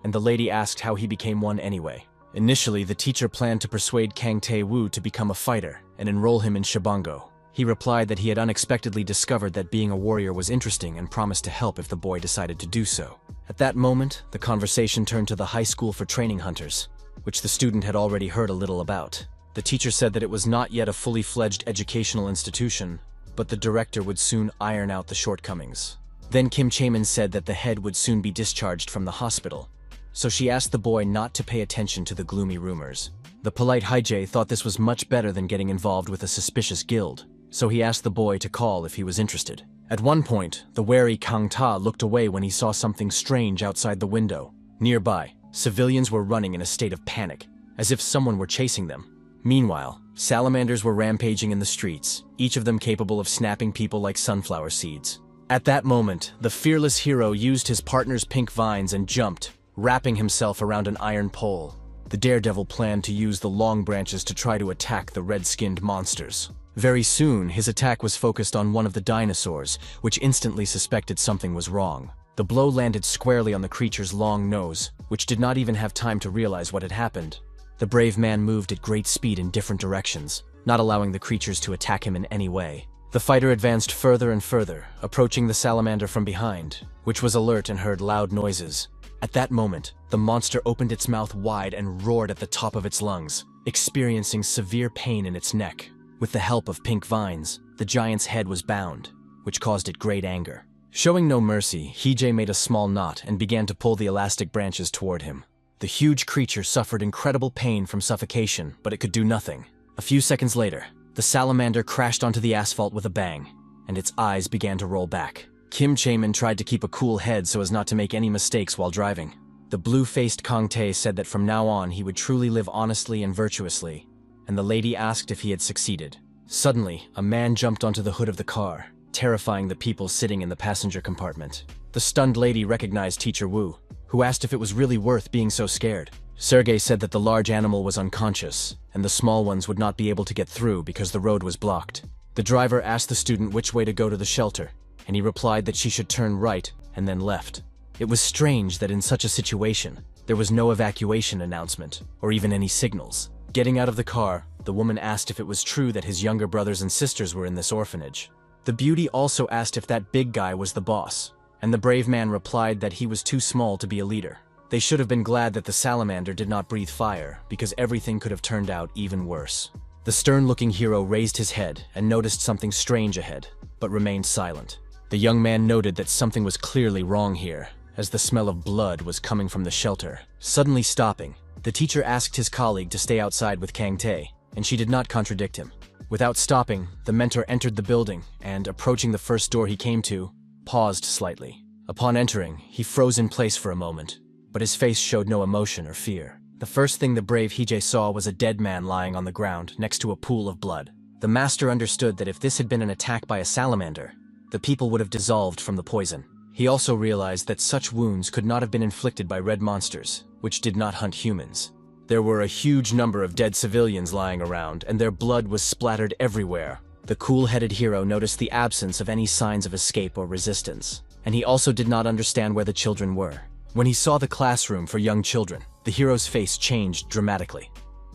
And the lady asked how he became one anyway. Initially, the teacher planned to persuade Kang Tae-woo to become a fighter and enroll him in Shabango. He replied that he had unexpectedly discovered that being a warrior was interesting and promised to help if the boy decided to do so. At that moment, the conversation turned to the high school for training hunters, which the student had already heard a little about. The teacher said that it was not yet a fully fledged educational institution, but the director would soon iron out the shortcomings. Then Kim Chae-min said that the head would soon be discharged from the hospital, so she asked the boy not to pay attention to the gloomy rumors. The polite Hae-jae thought this was much better than getting involved with a suspicious guild, so he asked the boy to call if he was interested. At one point, the wary Kang Ta looked away when he saw something strange outside the window. Nearby, civilians were running in a state of panic, as if someone were chasing them. Meanwhile, salamanders were rampaging in the streets, each of them capable of snapping people like sunflower seeds. At that moment, the fearless hero used his partner's pink vines and jumped, wrapping himself around an iron pole. The daredevil planned to use the long branches to try to attack the red-skinned monsters. Very soon, his attack was focused on one of the dinosaurs, which instantly suspected something was wrong. The blow landed squarely on the creature's long nose, which did not even have time to realize what had happened. The brave man moved at great speed in different directions, not allowing the creatures to attack him in any way. The fighter advanced further and further, approaching the salamander from behind, which was alert and heard loud noises. At that moment, the monster opened its mouth wide and roared at the top of its lungs, experiencing severe pain in its neck. With the help of pink vines, the giant's head was bound, which caused it great anger. Showing no mercy, Hae-jae made a small knot and began to pull the elastic branches toward him. The huge creature suffered incredible pain from suffocation, but it could do nothing. A few seconds later, the salamander crashed onto the asphalt with a bang, and its eyes began to roll back. Kim Chae-min tried to keep a cool head so as not to make any mistakes while driving. The blue-faced Kang Tae said that from now on he would truly live honestly and virtuously, and the lady asked if he had succeeded. Suddenly, a man jumped onto the hood of the car, terrifying the people sitting in the passenger compartment. The stunned lady recognized Teacher Woo, who asked if it was really worth being so scared. Sergei said that the large animal was unconscious, and the small ones would not be able to get through because the road was blocked. The driver asked the student which way to go to the shelter, and he replied that she should turn right and then left. It was strange that in such a situation, there was no evacuation announcement, or even any signals. Getting out of the car, the woman asked if it was true that his younger brothers and sisters were in this orphanage. The beauty also asked if that big guy was the boss, and the brave man replied that he was too small to be a leader. They should have been glad that the salamander did not breathe fire, because everything could have turned out even worse. The stern-looking hero raised his head and noticed something strange ahead, but remained silent. The young man noted that something was clearly wrong here, as the smell of blood was coming from the shelter. Suddenly stopping, the teacher asked his colleague to stay outside with Kang Tae, and she did not contradict him. Without stopping, the mentor entered the building and, approaching the first door he came to, paused slightly. Upon entering, he froze in place for a moment, but his face showed no emotion or fear. The first thing the brave Hae-jae saw was a dead man lying on the ground next to a pool of blood. The master understood that if this had been an attack by a salamander, the people would have dissolved from the poison. He also realized that such wounds could not have been inflicted by red monsters, which did not hunt humans. There were a huge number of dead civilians lying around, and their blood was splattered everywhere. The cool-headed hero noticed the absence of any signs of escape or resistance, and he also did not understand where the children were. When he saw the classroom for young children, the hero's face changed dramatically.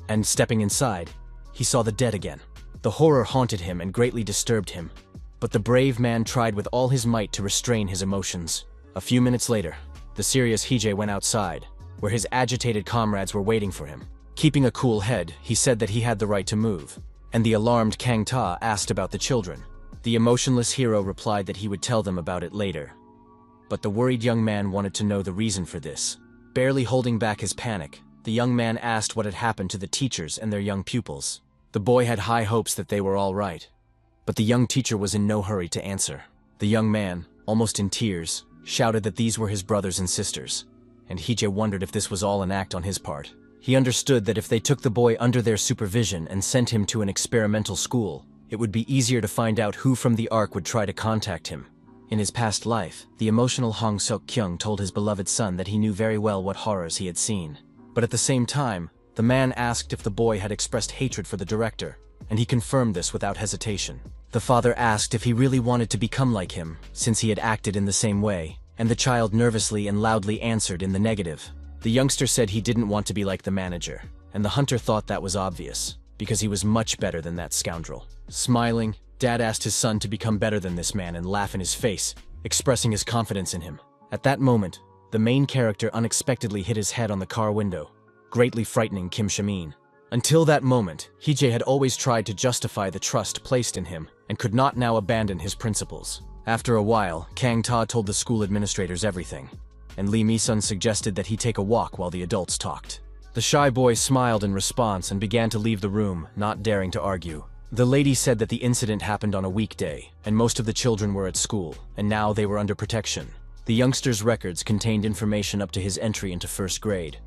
And stepping inside, he saw the dead again. The horror haunted him and greatly disturbed him, but the brave man tried with all his might to restrain his emotions. A few minutes later, the serious Hae-jae went outside, where his agitated comrades were waiting for him. Keeping a cool head, he said that he had the right to move, and the alarmed Kang Ta asked about the children. The emotionless hero replied that he would tell them about it later. But the worried young man wanted to know the reason for this. Barely holding back his panic, the young man asked what had happened to the teachers and their young pupils. The boy had high hopes that they were all right, but the young teacher was in no hurry to answer. The young man, almost in tears, shouted that these were his brothers and sisters, and Hae-jae wondered if this was all an act on his part. He understood that if they took the boy under their supervision and sent him to an experimental school, it would be easier to find out who from the Ark would try to contact him. In his past life, the emotional Hong Seok-kyung told his beloved son that he knew very well what horrors he had seen. But at the same time, the man asked if the boy had expressed hatred for the director, and he confirmed this without hesitation. The father asked if he really wanted to become like him, since he had acted in the same way, and the child nervously and loudly answered in the negative. The youngster said he didn't want to be like the manager, and the hunter thought that was obvious, because he was much better than that scoundrel. Smiling, Dad asked his son to become better than this man and laugh in his face, expressing his confidence in him. At that moment, the main character unexpectedly hit his head on the car window, greatly frightening Kim Shamin. Until that moment, Hee-jae had always tried to justify the trust placed in him and could not now abandon his principles. After a while, Kang-ta told the school administrators everything, and Lee Mi-sun suggested that he take a walk while the adults talked. The shy boy smiled in response and began to leave the room, not daring to argue. The lady said that the incident happened on a weekday, and most of the children were at school, and now they were under protection. The youngster's records contained information up to his entry into first grade.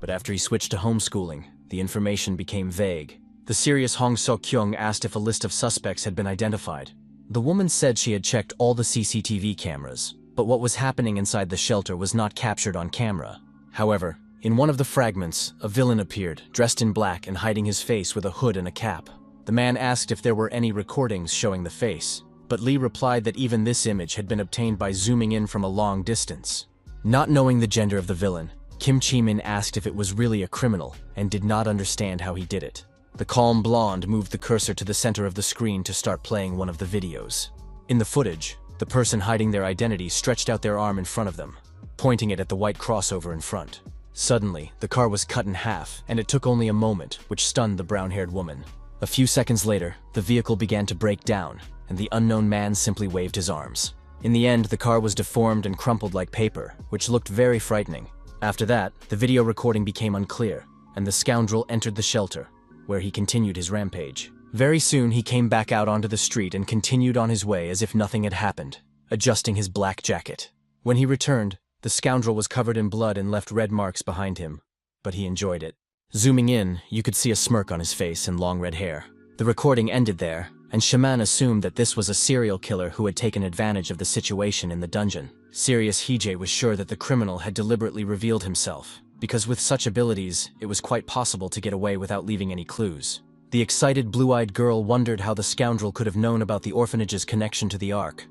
But after he switched to homeschooling, the information became vague. The serious Hong Seok-kyung asked if a list of suspects had been identified. The woman said she had checked all the CCTV cameras, but what was happening inside the shelter was not captured on camera. However, in one of the fragments, a villain appeared, dressed in black and hiding his face with a hood and a cap. The man asked if there were any recordings showing the face, but Lee replied that even this image had been obtained by zooming in from a long distance. Not knowing the gender of the villain, Kim Chi-min asked if it was really a criminal and did not understand how he did it. The calm blonde moved the cursor to the center of the screen to start playing one of the videos. In the footage, the person hiding their identity stretched out their arm in front of them, pointing it at the white crossover in front. Suddenly, the car was cut in half, and it took only a moment, which stunned the brown-haired woman. A few seconds later, the vehicle began to break down, and the unknown man simply waved his arms. In the end, the car was deformed and crumpled like paper, which looked very frightening. After that, the video recording became unclear, and the scoundrel entered the shelter, where he continued his rampage. Very soon, he came back out onto the street and continued on his way as if nothing had happened, adjusting his black jacket. When he returned, the scoundrel was covered in blood and left red marks behind him, but he enjoyed it. Zooming in, you could see a smirk on his face and long red hair. The recording ended there, and Shaman assumed that this was a serial killer who had taken advantage of the situation in the dungeon. Serious Hee-jae was sure that the criminal had deliberately revealed himself, because with such abilities, it was quite possible to get away without leaving any clues. The excited blue-eyed girl wondered how the scoundrel could have known about the orphanage's connection to the Ark.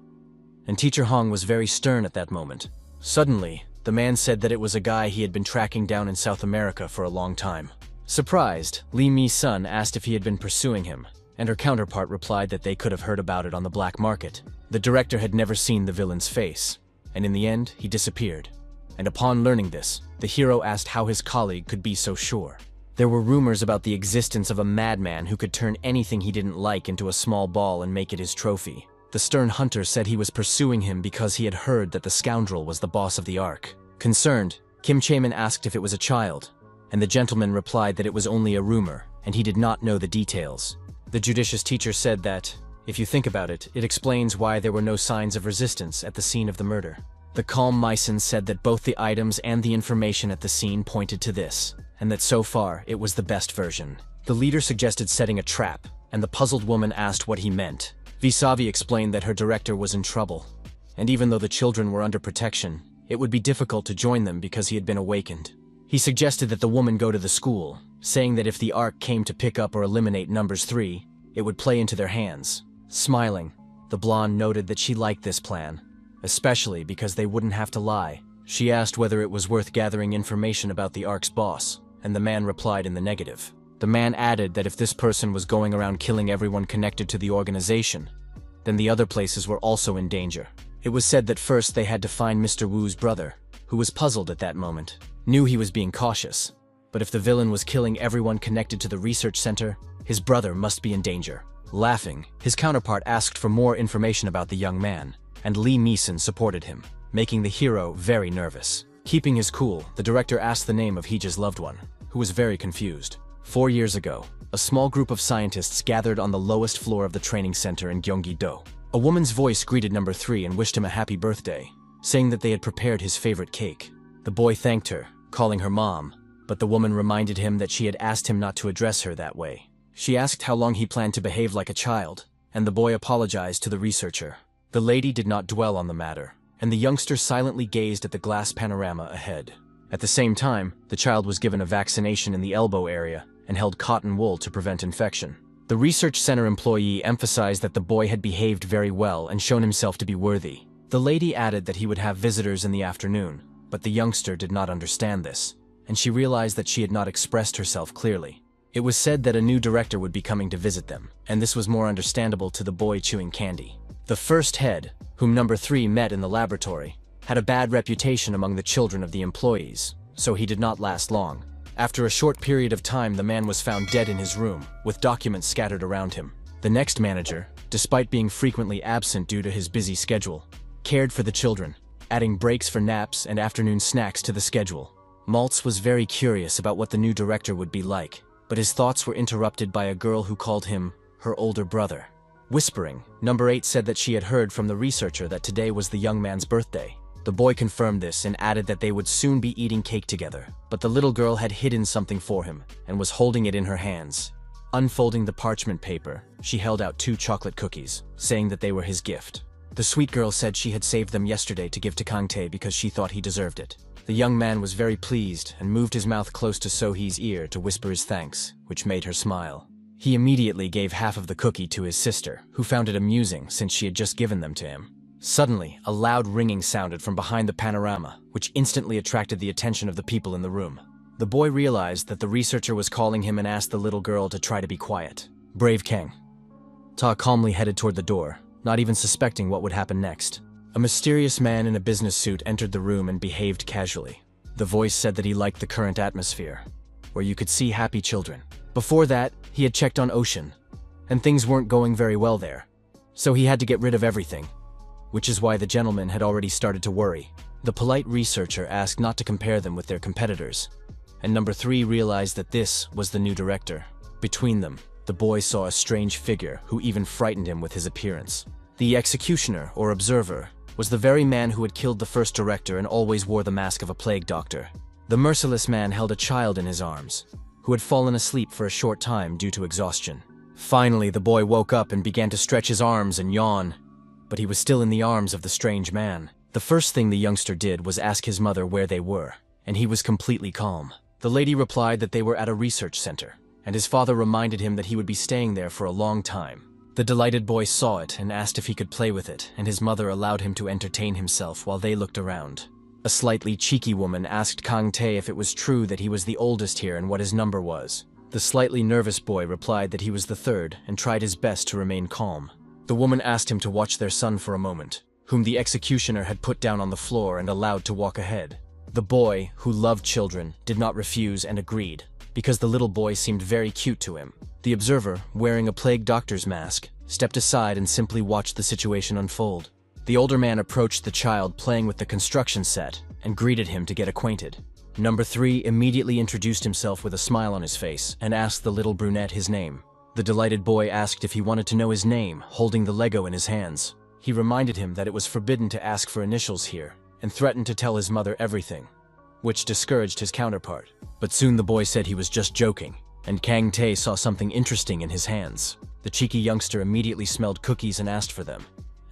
And Teacher Hong was very stern at that moment. Suddenly, the man said that it was a guy he had been tracking down in South America for a long time. Surprised, Lee Mi-sun asked if he had been pursuing him, and her counterpart replied that they could have heard about it on the black market. The director had never seen the villain's face, and in the end, he disappeared. And upon learning this, the hero asked how his colleague could be so sure. There were rumors about the existence of a madman who could turn anything he didn't like into a small ball and make it his trophy. The stern hunter said he was pursuing him because he had heard that the scoundrel was the boss of the Ark. Concerned, Kim Chae-min asked if it was a child, and the gentleman replied that it was only a rumor, and he did not know the details. The judicious teacher said that, if you think about it, it explains why there were no signs of resistance at the scene of the murder. The calm Myson said that both the items and the information at the scene pointed to this, and that so far it was the best version. The leader suggested setting a trap, and the puzzled woman asked what he meant. Visavi explained that her director was in trouble, and even though the children were under protection, it would be difficult to join them because he had been awakened. He suggested that the woman go to the school, saying that if the Ark came to pick up or eliminate numbers 3, it would play into their hands. Smiling, the blonde noted that she liked this plan, especially because they wouldn't have to lie. She asked whether it was worth gathering information about the Ark's boss, and the man replied in the negative. The man added that if this person was going around killing everyone connected to the organization, then the other places were also in danger. It was said that first they had to find Mr. Wu's brother, who was puzzled at that moment, knew he was being cautious, but if the villain was killing everyone connected to the research center, his brother must be in danger. Laughing, his counterpart asked for more information about the young man, and Lee Mi-sun supported him, making the hero very nervous. Keeping his cool, the director asked the name of Heejae's loved one, who was very confused. 4 years ago, a small group of scientists gathered on the lowest floor of the training center in Gyeonggi-do. A woman's voice greeted number 3 and wished him a happy birthday, saying that they had prepared his favorite cake. The boy thanked her, calling her mom, but the woman reminded him that she had asked him not to address her that way. She asked how long he planned to behave like a child, and the boy apologized to the researcher. The lady did not dwell on the matter, and the youngster silently gazed at the glass panorama ahead. At the same time, the child was given a vaccination in the elbow area and held cotton wool to prevent infection. The research center employee emphasized that the boy had behaved very well and shown himself to be worthy. The lady added that he would have visitors in the afternoon, but the youngster did not understand this, and she realized that she had not expressed herself clearly. It was said that a new director would be coming to visit them, and this was more understandable to the boy chewing candy. The first head, whom number 3 met in the laboratory, had a bad reputation among the children of the employees, so he did not last long. After a short period of time, the man was found dead in his room, with documents scattered around him. The next manager, despite being frequently absent due to his busy schedule, cared for the children, adding breaks for naps and afternoon snacks to the schedule. Maltz was very curious about what the new director would be like, but his thoughts were interrupted by a girl who called him her older brother. Whispering, number 8 said that she had heard from the researcher that today was the young man's birthday. The boy confirmed this and added that they would soon be eating cake together, but the little girl had hidden something for him and was holding it in her hands. Unfolding the parchment paper, she held out 2 chocolate cookies, saying that they were his gift. The sweet girl said she had saved them yesterday to give to Kang-tae because she thought he deserved it. The young man was very pleased and moved his mouth close to So-hee's ear to whisper his thanks, which made her smile. He immediately gave half of the cookie to his sister, who found it amusing since she had just given them to him. Suddenly, a loud ringing sounded from behind the panorama, which instantly attracted the attention of the people in the room. The boy realized that the researcher was calling him and asked the little girl to try to be quiet. Brave Kang Ta calmly headed toward the door, not even suspecting what would happen next. A mysterious man in a business suit entered the room and behaved casually. The voice said that he liked the current atmosphere, where you could see happy children. Before that, he had checked on Ocean, and things weren't going very well there, so he had to get rid of everything, which is why the gentleman had already started to worry. The polite researcher asked not to compare them with their competitors, and number 3 realized that this was the new director. Between them, the boy saw a strange figure who even frightened him with his appearance. The executioner, or observer, was the very man who had killed the first director and always wore the mask of a plague doctor. The merciless man held a child in his arms, who had fallen asleep for a short time due to exhaustion. Finally, the boy woke up and began to stretch his arms and yawn, but he was still in the arms of the strange man. The first thing the youngster did was ask his mother where they were, and he was completely calm. The lady replied that they were at a research center, and his father reminded him that he would be staying there for a long time. The delighted boy saw it and asked if he could play with it, and his mother allowed him to entertain himself while they looked around. A slightly cheeky woman asked Kang-tae if it was true that he was the oldest here and what his number was. The slightly nervous boy replied that he was the 3rd and tried his best to remain calm. The woman asked him to watch their son for a moment, whom the executioner had put down on the floor and allowed to walk ahead. The boy, who loved children, did not refuse and agreed, because the little boy seemed very cute to him. The observer, wearing a plague doctor's mask, stepped aside and simply watched the situation unfold. The older man approached the child playing with the construction set and greeted him to get acquainted. Number 3 immediately introduced himself with a smile on his face and asked the little brunette his name. The delighted boy asked if he wanted to know his name, holding the Lego in his hands. He reminded him that it was forbidden to ask for initials here, and threatened to tell his mother everything, which discouraged his counterpart. But soon the boy said he was just joking, and Kang-tae saw something interesting in his hands. The cheeky youngster immediately smelled cookies and asked for them,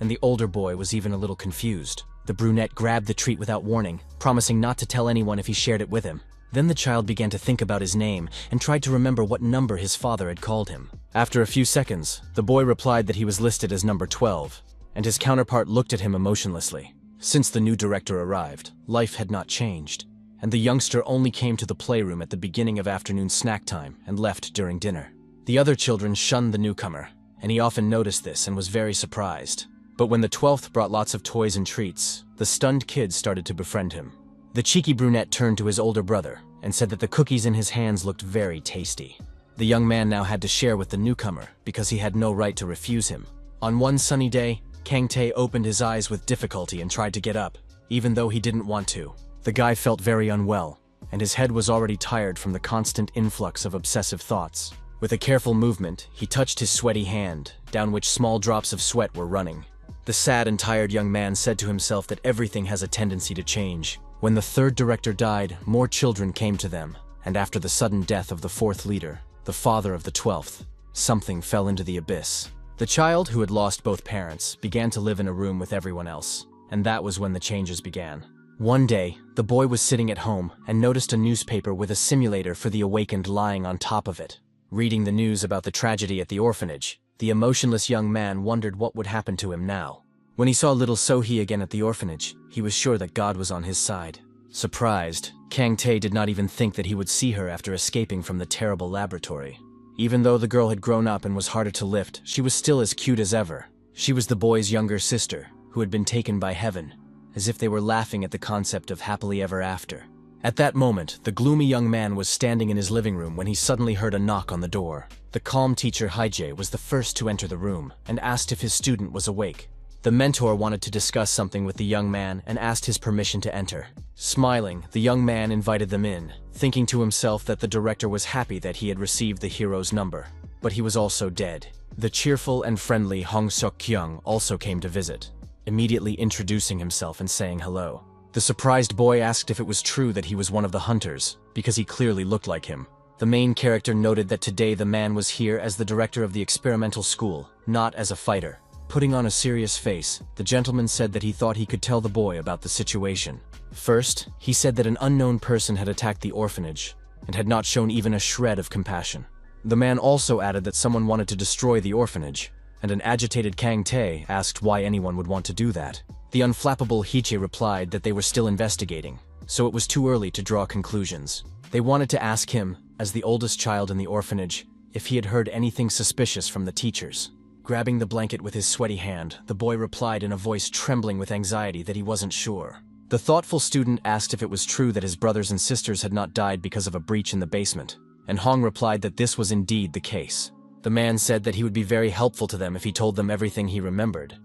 and the older boy was even a little confused. The brunette grabbed the treat without warning, promising not to tell anyone if he shared it with him. Then the child began to think about his name and tried to remember what number his father had called him. After a few seconds, the boy replied that he was listed as number 12, and his counterpart looked at him emotionlessly. Since the new director arrived, life had not changed, and the youngster only came to the playroom at the beginning of afternoon snack time and left during dinner. The other children shunned the newcomer, and he often noticed this and was very surprised. But when the 12th brought lots of toys and treats, the stunned kids started to befriend him. The cheeky brunette turned to his older brother and said that the cookies in his hands looked very tasty. The young man now had to share with the newcomer because he had no right to refuse him. On one sunny day, Kang-tae opened his eyes with difficulty and tried to get up, even though he didn't want to. The guy felt very unwell, and his head was already tired from the constant influx of obsessive thoughts. With a careful movement, he touched his sweaty hand, down which small drops of sweat were running. The sad and tired young man said to himself that everything has a tendency to change. When the 3rd director died, more children came to them, and after the sudden death of the 4th leader, the father of the 12th, something fell into the abyss. The child, who had lost both parents, began to live in a room with everyone else, and that was when the changes began. One day, the boy was sitting at home and noticed a newspaper with a simulator for the awakened lying on top of it. Reading the news about the tragedy at the orphanage, the emotionless young man wondered what would happen to him now. When he saw little Sohee again at the orphanage, he was sure that God was on his side. Surprised, Kang Tae did not even think that he would see her after escaping from the terrible laboratory. Even though the girl had grown up and was harder to lift, she was still as cute as ever. She was the boy's younger sister, who had been taken by heaven, as if they were laughing at the concept of happily ever after. At that moment, the gloomy young man was standing in his living room when he suddenly heard a knock on the door. The calm teacher Haejae was the first to enter the room and asked if his student was awake. The mentor wanted to discuss something with the young man and asked his permission to enter. Smiling, the young man invited them in, thinking to himself that the director was happy that he had received the hero's number. But he was also dead. The cheerful and friendly Hong Seok-kyung also came to visit, immediately introducing himself and saying hello. The surprised boy asked if it was true that he was one of the hunters, because he clearly looked like him. The main character noted that today the man was here as the director of the experimental school, not as a fighter. Putting on a serious face, the gentleman said that he thought he could tell the boy about the situation. First, he said that an unknown person had attacked the orphanage, and had not shown even a shred of compassion. The man also added that someone wanted to destroy the orphanage, and an agitated Kang Tae asked why anyone would want to do that. The unflappable Haejae replied that they were still investigating, so it was too early to draw conclusions. They wanted to ask him, as the oldest child in the orphanage, if he had heard anything suspicious from the teachers. Grabbing the blanket with his sweaty hand, the boy replied in a voice trembling with anxiety that he wasn't sure. The thoughtful student asked if it was true that his brothers and sisters had not died because of a breach in the basement, and Hong replied that this was indeed the case. The man said that he would be very helpful to them if he told them everything he remembered.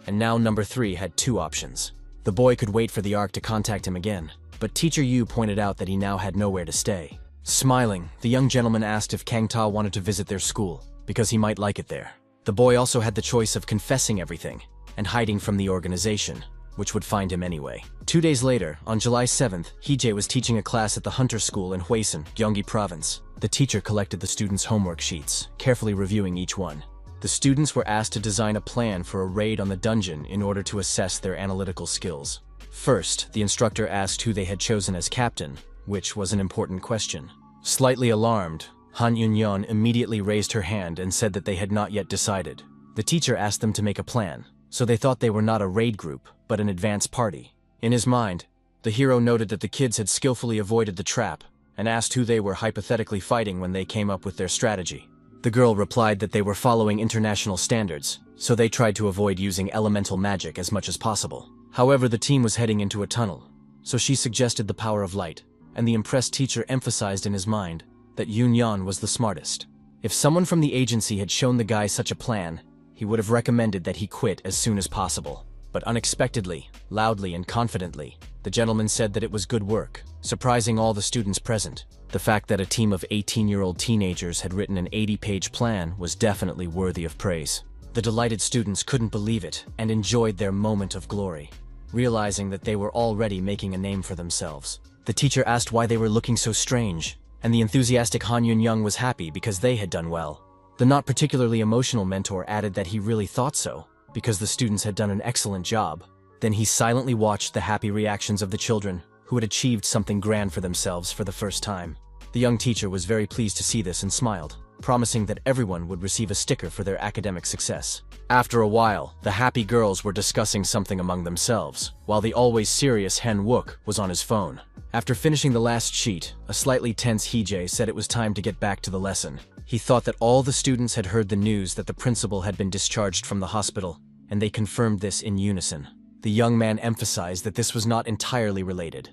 And now number 3 had 2 options. The boy could wait for the ARC to contact him again, but Teacher Yu pointed out that he now had nowhere to stay. Smiling, the young gentleman asked if Kang Ta wanted to visit their school, because he might like it there. The boy also had the choice of confessing everything and hiding from the organization, which would find him anyway. 2 days later, on July 7th, Haejae was teaching a class at the Hunter School in Hwasun, Gyeonggi Province. The teacher collected the students' homework sheets, carefully reviewing each one. The students were asked to design a plan for a raid on the dungeon in order to assess their analytical skills. First, the instructor asked who they had chosen as captain, which was an important question. Slightly alarmed, Han Yun-yeon immediately raised her hand and said that they had not yet decided. The teacher asked them to make a plan, so they thought they were not a raid group, but an advance party. In his mind, the hero noted that the kids had skillfully avoided the trap, and asked who they were hypothetically fighting when they came up with their strategy. The girl replied that they were following international standards, so they tried to avoid using elemental magic as much as possible. However, the team was heading into a tunnel, so she suggested the power of light, and the impressed teacher emphasized in his mind that Yun-yeon was the smartest. If someone from the agency had shown the guy such a plan, he would have recommended that he quit as soon as possible. But unexpectedly, loudly and confidently, the gentleman said that it was good work, surprising all the students present. The fact that a team of 18-year-old teenagers had written an 80-page plan was definitely worthy of praise. The delighted students couldn't believe it and enjoyed their moment of glory, realizing that they were already making a name for themselves. The teacher asked why they were looking so strange, and the enthusiastic Han Yun-young was happy because they had done well. The not particularly emotional mentor added that he really thought so, because the students had done an excellent job. Then he silently watched the happy reactions of the children, who had achieved something grand for themselves for the first time. The young teacher was very pleased to see this and smiled, promising that everyone would receive a sticker for their academic success. After a while, the happy girls were discussing something among themselves, while the always serious Hen Wook was on his phone. After finishing the last sheet, a slightly tense Haejae said it was time to get back to the lesson. He thought that all the students had heard the news that the principal had been discharged from the hospital, and they confirmed this in unison. The young man emphasized that this was not entirely related,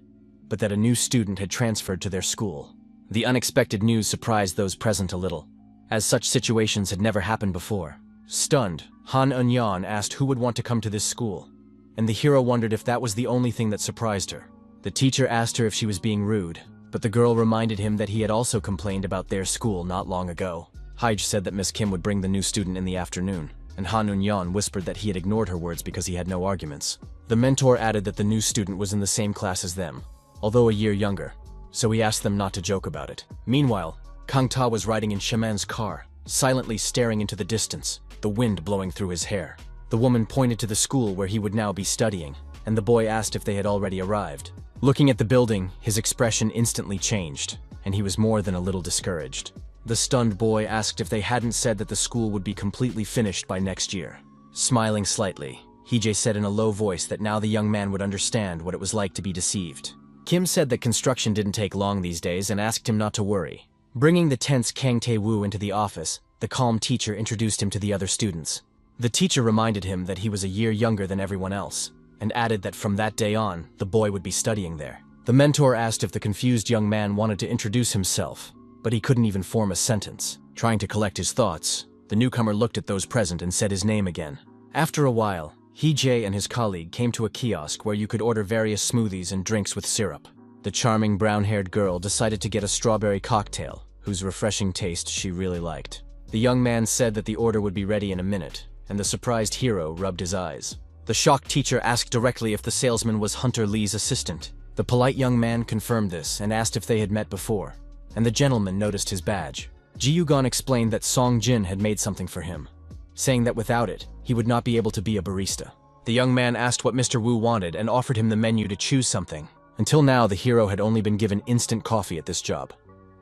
but that a new student had transferred to their school. The unexpected news surprised those present a little, as such situations had never happened before. Stunned, Han Eun-yeon asked who would want to come to this school, and the hero wondered if that was the only thing that surprised her. The teacher asked her if she was being rude, but the girl reminded him that he had also complained about their school not long ago. Haejae said that Miss Kim would bring the new student in the afternoon, and Han Eun-yeon whispered that he had ignored her words because he had no arguments. The mentor added that the new student was in the same class as them, although a year younger, so he asked them not to joke about it. Meanwhile, Kang Ta was riding in Shaman's car, silently staring into the distance, the wind blowing through his hair. The woman pointed to the school where he would now be studying, and the boy asked if they had already arrived. Looking at the building, his expression instantly changed, and he was more than a little discouraged. The stunned boy asked if they hadn't said that the school would be completely finished by next year. Smiling slightly, Hee-jae said in a low voice that now the young man would understand what it was like to be deceived. Kim said that construction didn't take long these days and asked him not to worry. Bringing the tense Kang Tae-woo into the office, the calm teacher introduced him to the other students. The teacher reminded him that he was a year younger than everyone else, and added that from that day on, the boy would be studying there. The mentor asked if the confused young man wanted to introduce himself, but he couldn't even form a sentence. Trying to collect his thoughts, the newcomer looked at those present and said his name again. After a while, Hee-jae and his colleague came to a kiosk where you could order various smoothies and drinks with syrup. The charming brown-haired girl decided to get a strawberry cocktail, whose refreshing taste she really liked. The young man said that the order would be ready in a minute, and the surprised hero rubbed his eyes. The shocked teacher asked directly if the salesman was Hunter Lee's assistant. The polite young man confirmed this and asked if they had met before, and the gentleman noticed his badge. Ji-Yugon explained that Song Jin had made something for him, saying that without it, he would not be able to be a barista. The young man asked what Mr. Wu wanted and offered him the menu to choose something. Until now, the hero had only been given instant coffee at this job,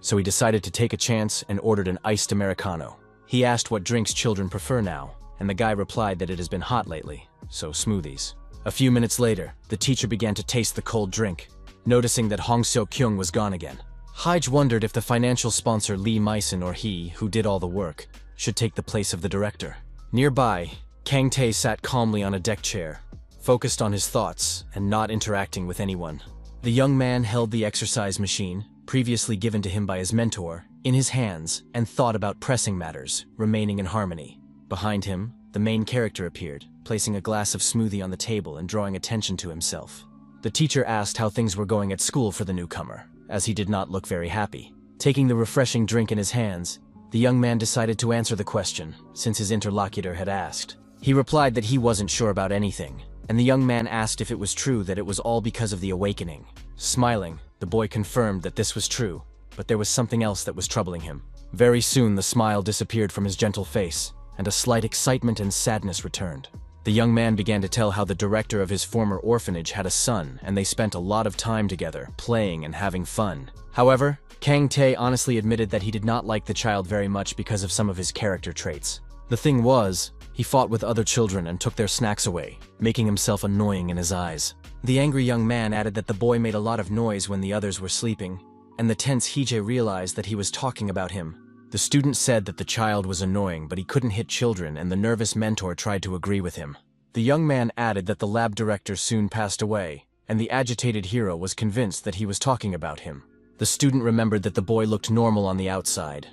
so he decided to take a chance and ordered an iced Americano. He asked what drinks children prefer now, and the guy replied that it has been hot lately, so smoothies. A few minutes later, the teacher began to taste the cold drink, noticing that Hong Seo-kyung was gone again. Hyge wondered if the financial sponsor Lee Myson or he, who did all the work, should take the place of the director. Nearby, Kang Tae sat calmly on a deck chair, focused on his thoughts and not interacting with anyone. The young man held the exercise machine, previously given to him by his mentor, in his hands and thought about pressing matters, remaining in harmony. Behind him, the main character appeared, placing a glass of smoothie on the table and drawing attention to himself. The teacher asked how things were going at school for the newcomer, as he did not look very happy. Taking the refreshing drink in his hands, the young man decided to answer the question, since his interlocutor had asked. He replied that he wasn't sure about anything, and the young man asked if it was true that it was all because of the awakening. Smiling, the boy confirmed that this was true, but there was something else that was troubling him. Very soon the smile disappeared from his gentle face, and a slight excitement and sadness returned. The young man began to tell how the director of his former orphanage had a son, and they spent a lot of time together, playing and having fun. However, Kang Tae honestly admitted that he did not like the child very much because of some of his character traits. The thing was, he fought with other children and took their snacks away, making himself annoying in his eyes. The angry young man added that the boy made a lot of noise when the others were sleeping, and the tense Hee-jae realized that he was talking about him. The student said that the child was annoying, but he couldn't hit children, and the nervous mentor tried to agree with him. The young man added that the lab director soon passed away, and the agitated hero was convinced that he was talking about him. The student remembered that the boy looked normal on the outside,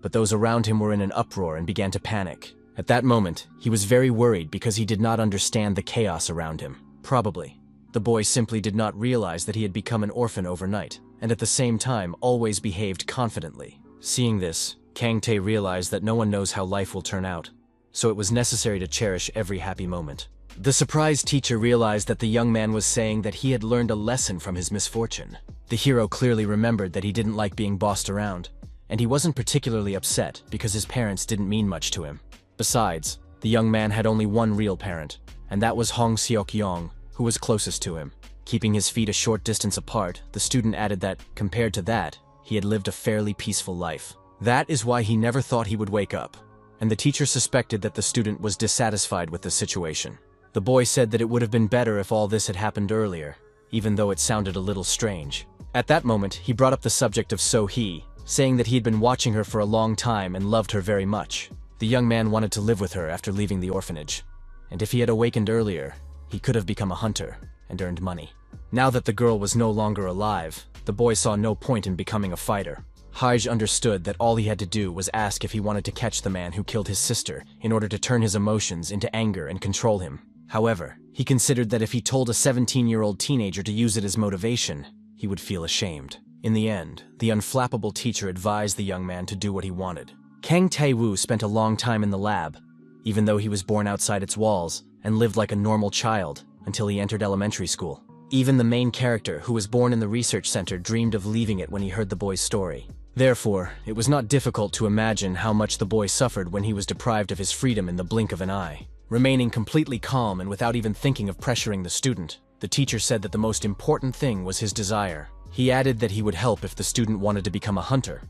but those around him were in an uproar and began to panic. At that moment, he was very worried because he did not understand the chaos around him. Probably, the boy simply did not realize that he had become an orphan overnight, and at the same time always behaved confidently. Seeing this, Kang Tae realized that no one knows how life will turn out, so it was necessary to cherish every happy moment. The surprised teacher realized that the young man was saying that he had learned a lesson from his misfortune. The hero clearly remembered that he didn't like being bossed around, and he wasn't particularly upset because his parents didn't mean much to him. Besides, the young man had only one real parent, and that was Hong Seok-yong, who was closest to him. Keeping his feet a short distance apart, the student added that, compared to that, he had lived a fairly peaceful life. That is why he never thought he would wake up, and the teacher suspected that the student was dissatisfied with the situation. The boy said that it would have been better if all this had happened earlier, even though it sounded a little strange. At that moment, he brought up the subject of So-hee, saying that he had been watching her for a long time and loved her very much. The young man wanted to live with her after leaving the orphanage, and if he had awakened earlier, he could have become a hunter and earned money. Now that the girl was no longer alive, the boy saw no point in becoming a fighter. Hyge understood that all he had to do was ask if he wanted to catch the man who killed his sister in order to turn his emotions into anger and control him. However, he considered that if he told a 17-year-old teenager to use it as motivation, he would feel ashamed. In the end, the unflappable teacher advised the young man to do what he wanted. Kang Tae-woo spent a long time in the lab, even though he was born outside its walls, and lived like a normal child until he entered elementary school. Even the main character, who was born in the research center, dreamed of leaving it when he heard the boy's story. Therefore, it was not difficult to imagine how much the boy suffered when he was deprived of his freedom in the blink of an eye. Remaining completely calm and without even thinking of pressuring the student, The teacher said that the most important thing was his desire. He added that he would help if the student wanted to become a hunter.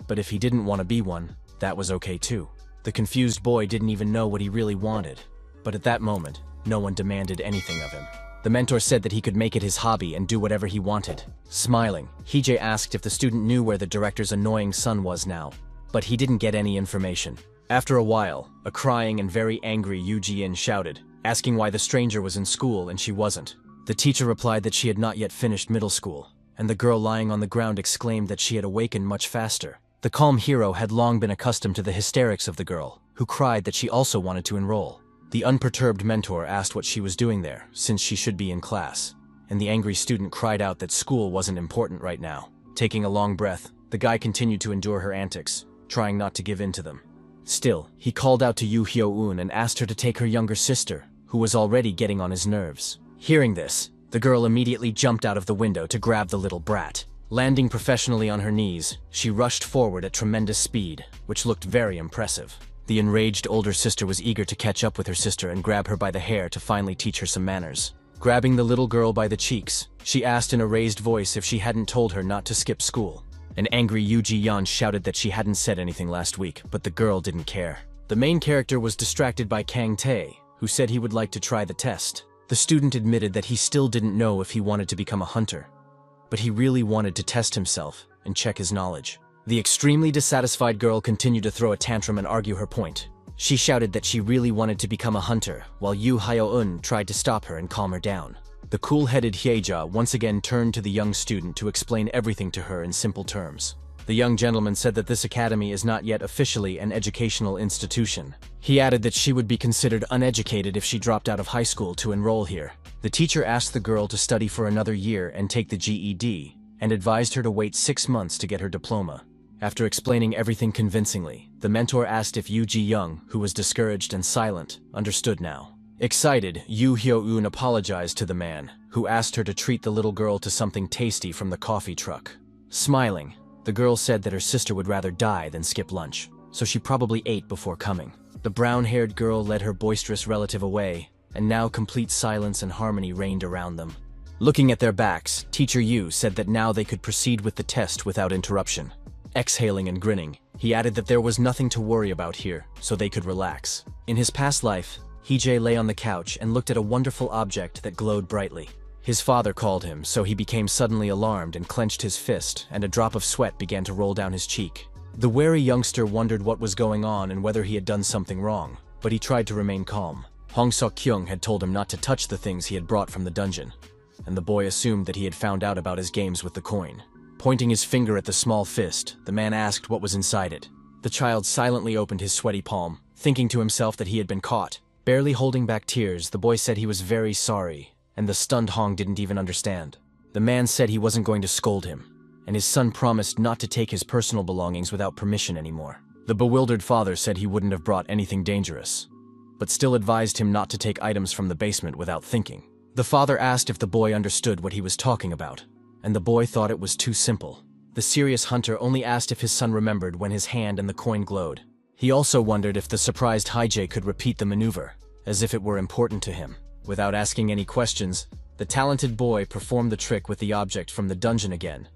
But if he didn't want to be one, that was okay too. The confused boy didn't even know what he really wanted. But at that moment, no one demanded anything of him. The mentor said that he could make it his hobby and do whatever he wanted. Smiling, Hee-jae asked if the student knew where the director's annoying son was now. But he didn't get any information. After a while, a crying and very angry Yoo Ji-in shouted, asking why the stranger was in school and she wasn't. The teacher replied that she had not yet finished middle school, and the girl lying on the ground exclaimed that she had awakened much faster. The calm hero had long been accustomed to the hysterics of the girl, who cried that she also wanted to enroll. The unperturbed mentor asked what she was doing there, since she should be in class, and the angry student cried out that school wasn't important right now. Taking a long breath, the guy continued to endure her antics, trying not to give in to them. Still, he called out to Yoo Hyo-eun and asked her to take her younger sister, who was already getting on his nerves. Hearing this, the girl immediately jumped out of the window to grab the little brat. Landing professionally on her knees, she rushed forward at tremendous speed, which looked very impressive. The enraged older sister was eager to catch up with her sister and grab her by the hair to finally teach her some manners. Grabbing the little girl by the cheeks, she asked in a raised voice if she hadn't told her not to skip school. An angry Yoo Ji-yeon shouted that she hadn't said anything last week, but the girl didn't care. The main character was distracted by Kang Tae, who said he would like to try the test. The student admitted that he still didn't know if he wanted to become a hunter, but he really wanted to test himself and check his knowledge. The extremely dissatisfied girl continued to throw a tantrum and argue her point. She shouted that she really wanted to become a hunter, while Yoo Hyo-eun tried to stop her and calm her down. The cool-headed Hyeja once again turned to the young student to explain everything to her in simple terms. The young gentleman said that this academy is not yet officially an educational institution. He added that she would be considered uneducated if she dropped out of high school to enroll here. The teacher asked the girl to study for another year and take the GED, and advised her to wait 6 months to get her diploma. After explaining everything convincingly, the mentor asked if Yoo Ji-young, who was discouraged and silent, understood now. Excited, Yoo Hyo-eun apologized to the man, who asked her to treat the little girl to something tasty from the coffee truck. Smiling, the girl said that her sister would rather die than skip lunch, so she probably ate before coming. The brown-haired girl led her boisterous relative away, and now complete silence and harmony reigned around them. Looking at their backs, Teacher Yu said that now they could proceed with the test without interruption. Exhaling and grinning, he added that there was nothing to worry about here, so they could relax. In his past life, Hee-jae lay on the couch and looked at a wonderful object that glowed brightly. His father called him, so he became suddenly alarmed and clenched his fist, and a drop of sweat began to roll down his cheek. The wary youngster wondered what was going on and whether he had done something wrong, but he tried to remain calm. Hong Seok-kyung had told him not to touch the things he had brought from the dungeon, and the boy assumed that he had found out about his games with the coin. Pointing his finger at the small fist, the man asked what was inside it. The child silently opened his sweaty palm, thinking to himself that he had been caught. Barely holding back tears, the boy said he was very sorry, and the stunned Hong didn't even understand. The man said he wasn't going to scold him, and his son promised not to take his personal belongings without permission anymore. The bewildered father said he wouldn't have brought anything dangerous, but still advised him not to take items from the basement without thinking. The father asked if the boy understood what he was talking about, and the boy thought it was too simple. The serious hunter only asked if his son remembered when his hand and the coin glowed. He also wondered if the surprised Hee-jae could repeat the maneuver, as if it were important to him. Without asking any questions, the talented boy performed the trick with the object from the dungeon again,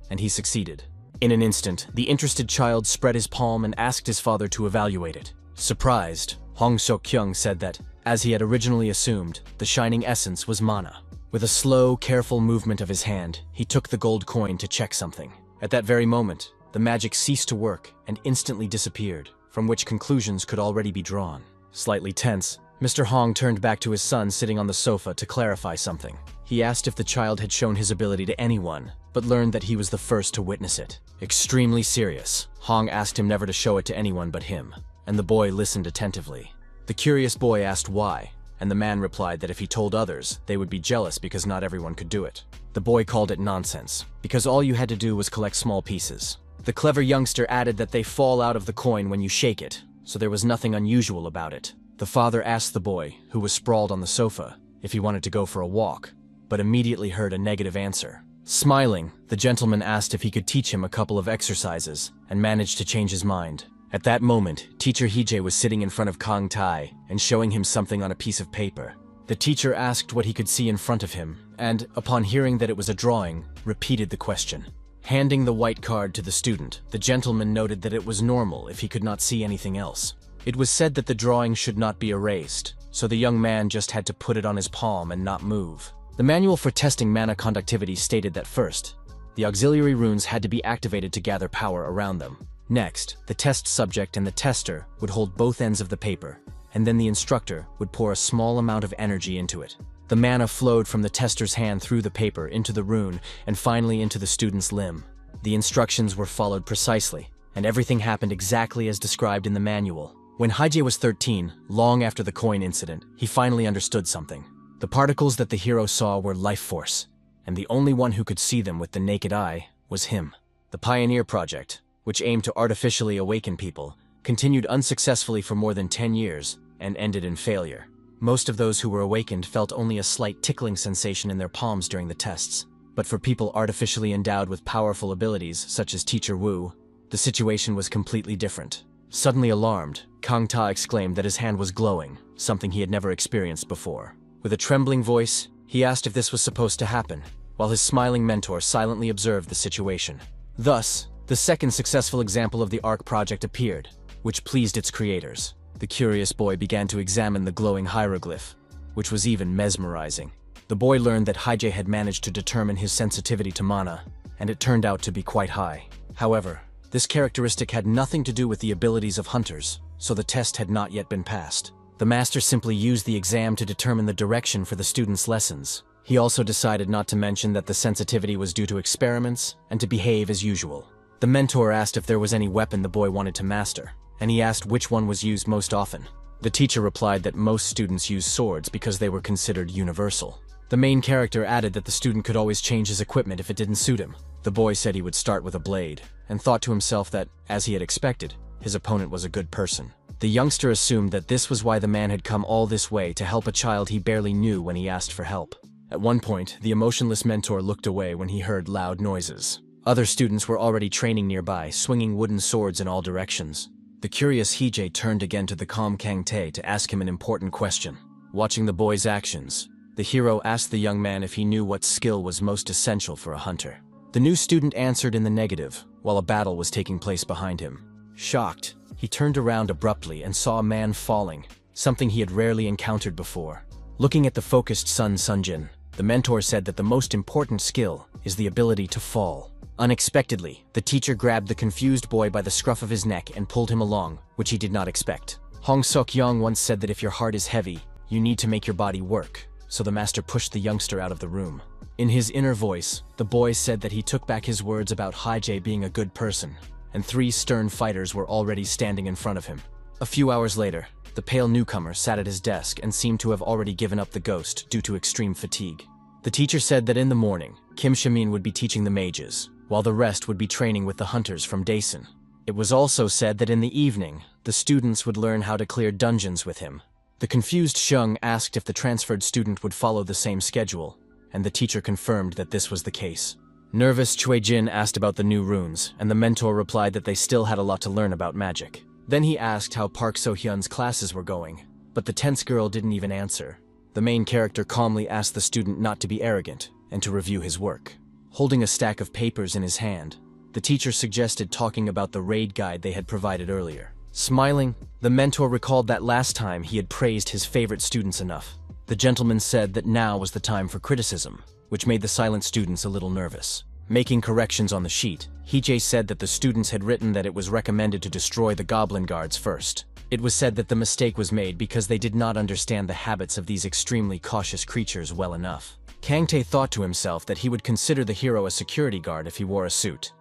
and he succeeded. In an instant, the interested child spread his palm and asked his father to evaluate it. Surprised, Hong Seok-kyung said that, as he had originally assumed, the shining essence was mana. With a slow, careful movement of his hand, he took the gold coin to check something. At that very moment, the magic ceased to work and instantly disappeared, from which conclusions could already be drawn. Slightly tense, Mr. Hong turned back to his son sitting on the sofa to clarify something. He asked if the child had shown his ability to anyone, but learned that he was the first to witness it. Extremely serious, Hong asked him never to show it to anyone but him, and the boy listened attentively. The curious boy asked why, and the man replied that if he told others, they would be jealous because not everyone could do it. The boy called it nonsense, because all you had to do was collect small pieces. The clever youngster added that they fall out of the coin when you shake it, so there was nothing unusual about it. The father asked the boy, who was sprawled on the sofa, if he wanted to go for a walk, but immediately heard a negative answer. Smiling, the gentleman asked if he could teach him a couple of exercises, and managed to change his mind. At that moment, Teacher Hee-jae was sitting in front of Kang Tae and showing him something on a piece of paper. The teacher asked what he could see in front of him, and, upon hearing that it was a drawing, repeated the question. Handing the white card to the student, the gentleman noted that it was normal if he could not see anything else. It was said that the drawing should not be erased, so the young man just had to put it on his palm and not move. The manual for testing mana conductivity stated that first, the auxiliary runes had to be activated to gather power around them. Next, the test subject and the tester would hold both ends of the paper, and then the instructor would pour a small amount of energy into it. The mana flowed from the tester's hand through the paper into the rune and finally into the student's limb. The instructions were followed precisely, and everything happened exactly as described in the manual. When Haije was 13, long after the coin incident, he finally understood something. The particles that the hero saw were life force, and the only one who could see them with the naked eye was him. The Pioneer Project, which aimed to artificially awaken people, continued unsuccessfully for more than 10 years and ended in failure. Most of those who were awakened felt only a slight tickling sensation in their palms during the tests. But for people artificially endowed with powerful abilities, such as Teacher Wu, the situation was completely different. Suddenly alarmed, Kang Ta exclaimed that his hand was glowing, something he had never experienced before. With a trembling voice, he asked if this was supposed to happen, while his smiling mentor silently observed the situation. Thus, the second successful example of the ARC project appeared, which pleased its creators. The curious boy began to examine the glowing hieroglyph, which was even mesmerizing. The boy learned that Haije had managed to determine his sensitivity to mana, and it turned out to be quite high. However, this characteristic had nothing to do with the abilities of hunters, so the test had not yet been passed. The master simply used the exam to determine the direction for the students' lessons. He also decided not to mention that the sensitivity was due to experiments and to behave as usual. The mentor asked if there was any weapon the boy wanted to master, and he asked which one was used most often. The teacher replied that most students use swords because they were considered universal. The main character added that the student could always change his equipment if it didn't suit him. The boy said he would start with a blade, and thought to himself that, as he had expected, his opponent was a good person. The youngster assumed that this was why the man had come all this way to help a child he barely knew when he asked for help. At one point, the emotionless mentor looked away when he heard loud noises. Other students were already training nearby, swinging wooden swords in all directions. The curious Hije turned again to the calm Kang Tae to ask him an important question. Watching the boy's actions, the hero asked the young man if he knew what skill was most essential for a hunter. The new student answered in the negative, while a battle was taking place behind him. Shocked, he turned around abruptly and saw a man falling, something he had rarely encountered before. Looking at the focused Sun Sunjin, the mentor said that the most important skill is the ability to fall. Unexpectedly, the teacher grabbed the confused boy by the scruff of his neck and pulled him along, which he did not expect. Hong Sok-young once said that if your heart is heavy, you need to make your body work, so the master pushed the youngster out of the room. In his inner voice, the boy said that he took back his words about Haije being a good person, and 3 stern fighters were already standing in front of him. A few hours later, the pale newcomer sat at his desk and seemed to have already given up the ghost due to extreme fatigue. The teacher said that in the morning, Kim Shamin would be teaching the mages, while the rest would be training with the hunters from Daesun. It was also said that in the evening, the students would learn how to clear dungeons with him. The confused Shung asked if the transferred student would follow the same schedule, and the teacher confirmed that this was the case. Nervous Chui Jin asked about the new runes, and the mentor replied that they still had a lot to learn about magic. Then he asked how Park So-hyun's classes were going, but the tense girl didn't even answer. The main character calmly asked the student not to be arrogant and to review his work. Holding a stack of papers in his hand, the teacher suggested talking about the raid guide they had provided earlier. Smiling, the mentor recalled that last time he had praised his favorite students enough. The gentleman said that now was the time for criticism, which made the silent students a little nervous. Making corrections on the sheet, Hije said that the students had written that it was recommended to destroy the goblin guards first. It was said that the mistake was made because they did not understand the habits of these extremely cautious creatures well enough. Kang Tae thought to himself that he would consider the hero a security guard if he wore a suit,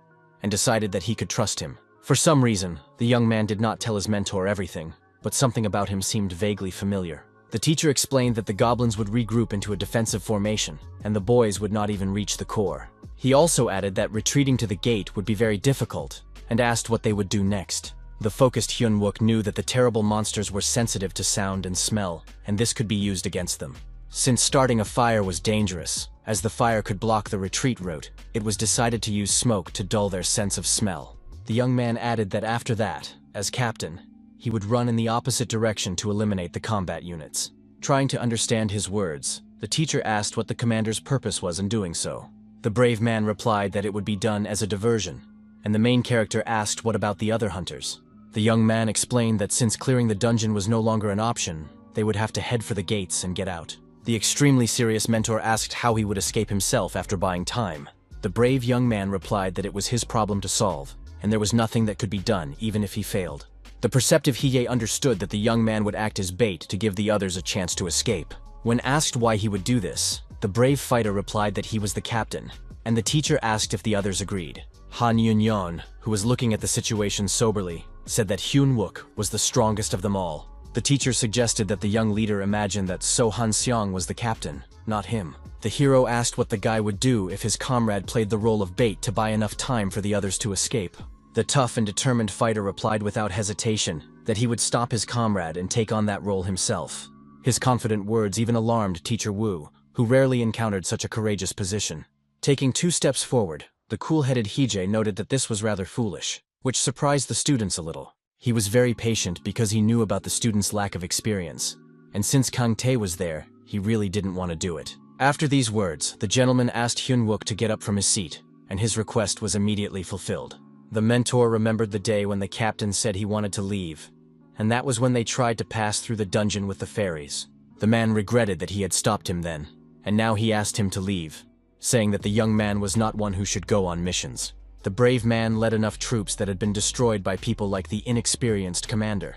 and decided that he could trust him. For some reason, the young man did not tell his mentor everything, but something about him seemed vaguely familiar. The teacher explained that the goblins would regroup into a defensive formation, and the boys would not even reach the core. He also added that retreating to the gate would be very difficult, and asked what they would do next. The focused Hyun-wook knew that the terrible monsters were sensitive to sound and smell, and this could be used against them. Since starting a fire was dangerous, as the fire could block the retreat route, it was decided to use smoke to dull their sense of smell. The young man added that after that, as captain, he would run in the opposite direction to eliminate the combat units. Trying to understand his words, the teacher asked what the commander's purpose was in doing so. The brave man replied that it would be done as a diversion, and the main character asked what about the other hunters. The young man explained that since clearing the dungeon was no longer an option, they would have to head for the gates and get out. The extremely serious mentor asked how he would escape himself after buying time. The brave young man replied that it was his problem to solve, and there was nothing that could be done even if he failed. The perceptive Hiei understood that the young man would act as bait to give the others a chance to escape. When asked why he would do this, the brave fighter replied that he was the captain, and the teacher asked if the others agreed. Han Yun-yeon, who was looking at the situation soberly, said that Hyun-wook was the strongest of them all. The teacher suggested that the young leader imagine that So Han-seong was the captain, not him. The hero asked what the guy would do if his comrade played the role of bait to buy enough time for the others to escape. The tough and determined fighter replied without hesitation that he would stop his comrade and take on that role himself. His confident words even alarmed Teacher Wu, who rarely encountered such a courageous position. Taking 2 steps forward, the cool-headed Hije noted that this was rather foolish, which surprised the students a little. He was very patient because he knew about the students' lack of experience, and since Kang Tae was there, he really didn't want to do it. After these words, the gentleman asked Hyun-wook to get up from his seat, and his request was immediately fulfilled. The mentor remembered the day when the captain said he wanted to leave, and that was when they tried to pass through the dungeon with the fairies. The man regretted that he had stopped him then, and now he asked him to leave, saying that the young man was not one who should go on missions. The brave man led enough troops that had been destroyed by people like the inexperienced commander,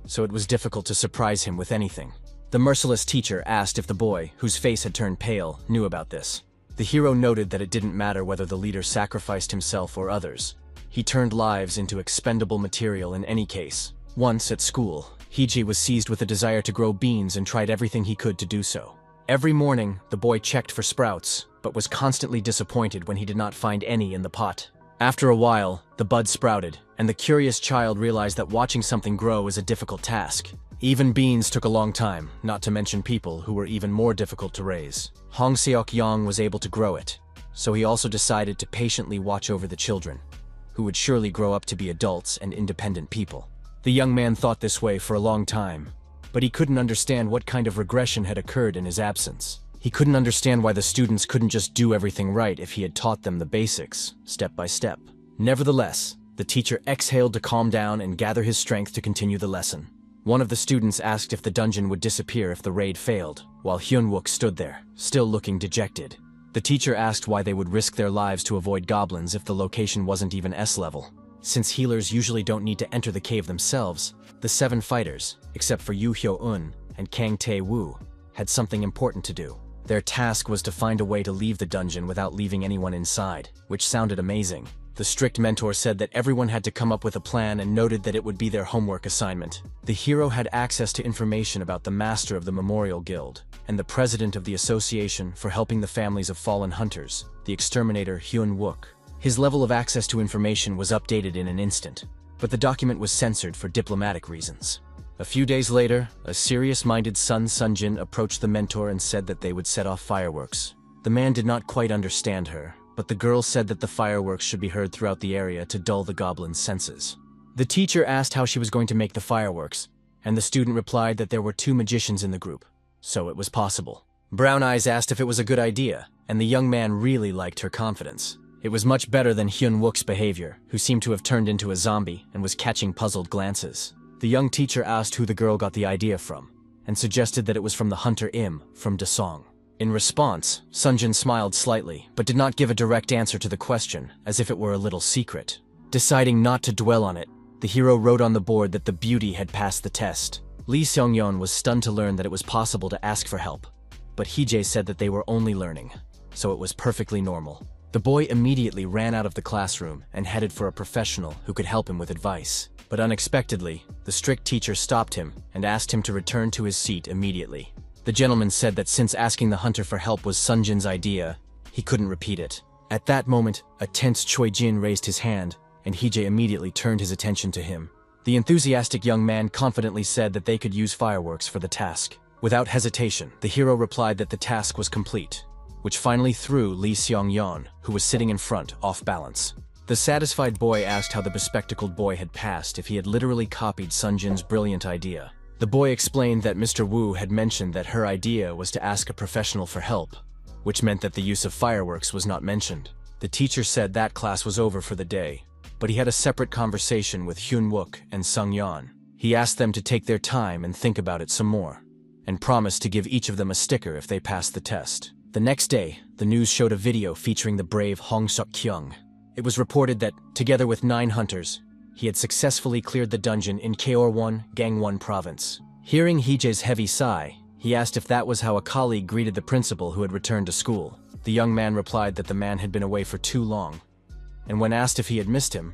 so it was difficult to surprise him with anything. The merciless teacher asked if the boy, whose face had turned pale, knew about this. The hero noted that it didn't matter whether the leader sacrificed himself or others. He turned lives into expendable material in any case. Once at school, Hiji was seized with a desire to grow beans and tried everything he could to do so. Every morning, the boy checked for sprouts, but was constantly disappointed when he did not find any in the pot. After a while, the bud sprouted, and the curious child realized that watching something grow is a difficult task. Even beans took a long time, not to mention people who were even more difficult to raise. Hong Seok-yong was able to grow it, so he also decided to patiently watch over the children, who would surely grow up to be adults and independent people. The young man thought this way for a long time, but he couldn't understand what kind of regression had occurred in his absence. He couldn't understand why the students couldn't just do everything right if he had taught them the basics, step by step. Nevertheless, the teacher exhaled to calm down and gather his strength to continue the lesson. One of the students asked if the dungeon would disappear if the raid failed, while Hyun-wook stood there, still looking dejected. The teacher asked why they would risk their lives to avoid goblins if the location wasn't even S-level. Since healers usually don't need to enter the cave themselves, the 7 fighters, except for Yu Hyo-eun and Kang Tae-woo, had something important to do. Their task was to find a way to leave the dungeon without leaving anyone inside, which sounded amazing. The strict mentor said that everyone had to come up with a plan and noted that it would be their homework assignment. The hero had access to information about the master of the Memorial Guild and the president of the association for helping the families of fallen hunters, the exterminator Hyun-wook. His level of access to information was updated in an instant, but the document was censored for diplomatic reasons. A few days later, a serious-minded son Sunjin approached the mentor and said that they would set off fireworks. The man did not quite understand her, but the girl said that the fireworks should be heard throughout the area to dull the goblin's senses. The teacher asked how she was going to make the fireworks, and the student replied that there were 2 magicians in the group, so it was possible. Brown Eyes asked if it was a good idea, and the young man really liked her confidence. It was much better than Hyun-wook's behavior, who seemed to have turned into a zombie and was catching puzzled glances. The young teacher asked who the girl got the idea from, and suggested that it was from the hunter Im from Dasong. In response, Sunjin smiled slightly, but did not give a direct answer to the question, as if it were a little secret. Deciding not to dwell on it, the hero wrote on the board that the beauty had passed the test. Lee Seong-yeon was stunned to learn that it was possible to ask for help, but Hije said that they were only learning, so it was perfectly normal. The boy immediately ran out of the classroom and headed for a professional who could help him with advice. But unexpectedly, the strict teacher stopped him and asked him to return to his seat immediately. The gentleman said that since asking the hunter for help was Sunjin's idea, he couldn't repeat it. At that moment, a tense Choi Jin raised his hand, and Hije immediately turned his attention to him. The enthusiastic young man confidently said that they could use fireworks for the task. Without hesitation, the hero replied that the task was complete, which finally threw Lee Seong-yeon, who was sitting in front, off balance. The satisfied boy asked how the bespectacled boy had passed if he had literally copied Sunjin's brilliant idea. The boy explained that Mr. Wu had mentioned that her idea was to ask a professional for help, which meant that the use of fireworks was not mentioned. The teacher said that class was over for the day, but he had a separate conversation with Hyun Wook and Sung Yeon. He asked them to take their time and think about it some more, and promised to give each of them a sticker if they passed the test. The next day, the news showed a video featuring the brave Hong Suk-kyung. It was reported that, together with 9 hunters, he had successfully cleared the dungeon in Gangwon, Gangwon province. Hearing Heejae's heavy sigh, he asked if that was how a colleague greeted the principal who had returned to school. The young man replied that the man had been away for too long, and when asked if he had missed him,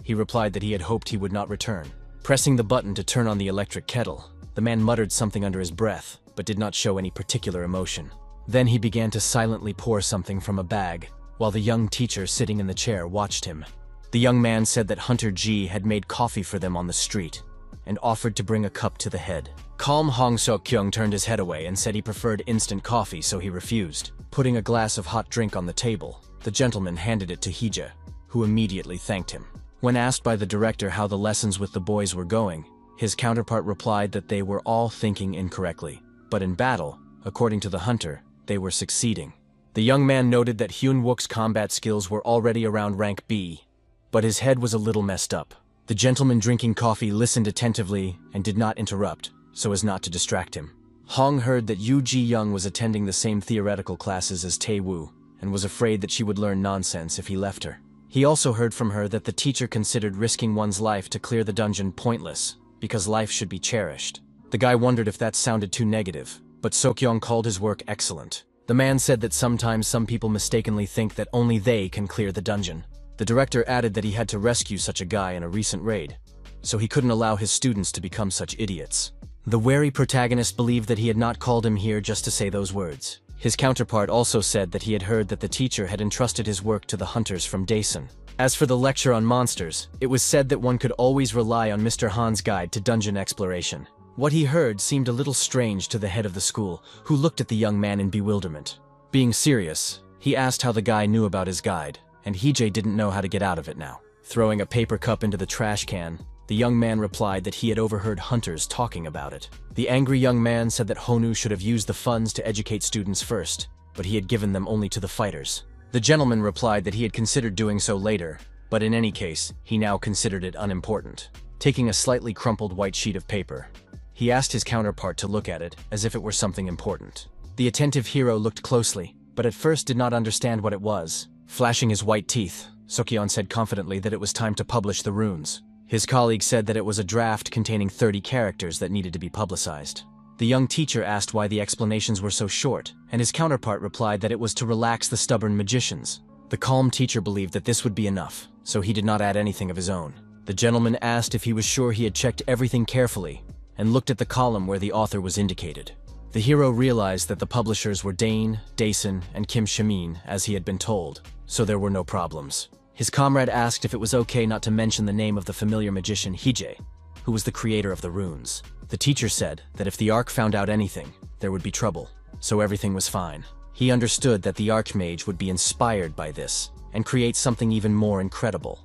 he replied that he had hoped he would not return. Pressing the button to turn on the electric kettle, the man muttered something under his breath, but did not show any particular emotion. Then he began to silently pour something from a bag, while the young teacher sitting in the chair watched him. The young man said that Hunter G had made coffee for them on the street, and offered to bring a cup to the head. Calm Hong Sok-kyung turned his head away and said he preferred instant coffee, so he refused. Putting a glass of hot drink on the table, the gentleman handed it to Heejae, who immediately thanked him. When asked by the director how the lessons with the boys were going, his counterpart replied that they were all thinking incorrectly, but in battle, according to the hunter, they were succeeding. The young man noted that Hyun Wook's combat skills were already around rank B, but his head was a little messed up. The gentleman drinking coffee listened attentively and did not interrupt, so as not to distract him. Hong heard that Yu Ji-young was attending the same theoretical classes as Tae-woo, and was afraid that she would learn nonsense if he left her. He also heard from her that the teacher considered risking one's life to clear the dungeon pointless, because life should be cherished. The guy wondered if that sounded too negative, but Sok-young called his work excellent. The man said that sometimes some people mistakenly think that only they can clear the dungeon. The director added that he had to rescue such a guy in a recent raid, so he couldn't allow his students to become such idiots. The wary protagonist believed that he had not called him here just to say those words. His counterpart also said that he had heard that the teacher had entrusted his work to the hunters from Daesun. As for the lecture on monsters, it was said that one could always rely on Mr. Han's guide to dungeon exploration. What he heard seemed a little strange to the head of the school, who looked at the young man in bewilderment. Being serious, he asked how the guy knew about his guide, and Heejae didn't know how to get out of it now. Throwing a paper cup into the trash can, the young man replied that he had overheard hunters talking about it. The angry young man said that Honu should have used the funds to educate students first, but he had given them only to the fighters. The gentleman replied that he had considered doing so later, but in any case, he now considered it unimportant. Taking a slightly crumpled white sheet of paper, he asked his counterpart to look at it as if it were something important. The attentive hero looked closely, but at first did not understand what it was. Flashing his white teeth, Sok-yeon said confidently that it was time to publish the runes. His colleague said that it was a draft containing 30 characters that needed to be publicized. The young teacher asked why the explanations were so short, and his counterpart replied that it was to relax the stubborn magicians. The calm teacher believed that this would be enough, so he did not add anything of his own. The gentleman asked if he was sure he had checked everything carefully, and looked at the column where the author was indicated. The hero realized that the publishers were Dane, Daesun, and Kim Shamin, as he had been told, so there were no problems. His comrade asked if it was okay not to mention the name of the familiar magician Heejae, who was the creator of the runes. The teacher said that if the Ark found out anything, there would be trouble, so everything was fine. He understood that the Archmage would be inspired by this, and create something even more incredible,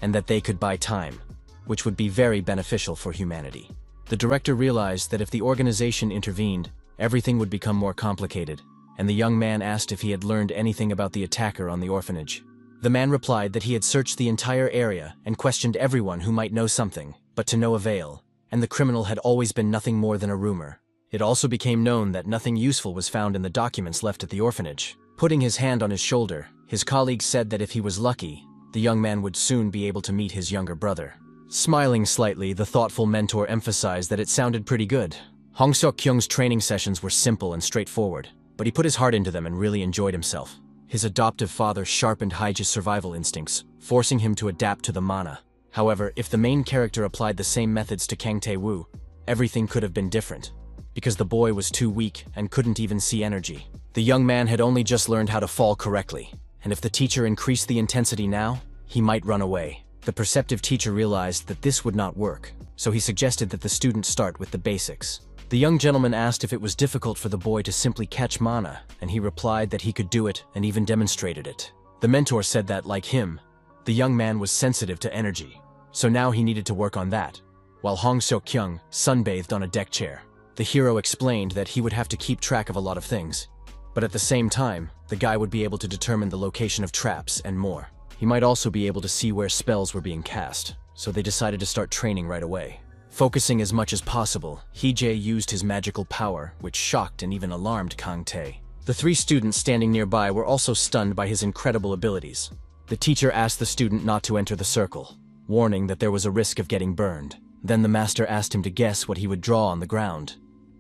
and that they could buy time, which would be very beneficial for humanity. The director realized that if the organization intervened, everything would become more complicated, and the young man asked if he had learned anything about the attacker on the orphanage. The man replied that he had searched the entire area and questioned everyone who might know something, but to no avail, and the criminal had always been nothing more than a rumor. It also became known that nothing useful was found in the documents left at the orphanage. Putting his hand on his shoulder, his colleague said that if he was lucky, the young man would soon be able to meet his younger brother. Smiling slightly, the thoughtful mentor emphasized that it sounded pretty good. Hong Seok-kyung's training sessions were simple and straightforward, but he put his heart into them and really enjoyed himself. His adoptive father sharpened Haija's survival instincts, forcing him to adapt to the mana. However, if the main character applied the same methods to Kang Tae-woo, everything could have been different, because the boy was too weak and couldn't even see energy. The young man had only just learned how to fall correctly, and if the teacher increased the intensity now, he might run away. The perceptive teacher realized that this would not work, so he suggested that the student start with the basics. The young gentleman asked if it was difficult for the boy to simply catch mana, and he replied that he could do it and even demonstrated it. The mentor said that, like him, the young man was sensitive to energy, so now he needed to work on that. while Hong Seok-kyung sunbathed on a deck chair. The hero explained that he would have to keep track of a lot of things, but at the same time, the guy would be able to determine the location of traps and more. He might also be able to see where spells were being cast, so they decided to start training right away. Focusing as much as possible, Hee-jae used his magical power, which shocked and even alarmed Kang-tae. The 3 students standing nearby were also stunned by his incredible abilities. The teacher asked the student not to enter the circle, warning that there was a risk of getting burned. Then the master asked him to guess what he would draw on the ground,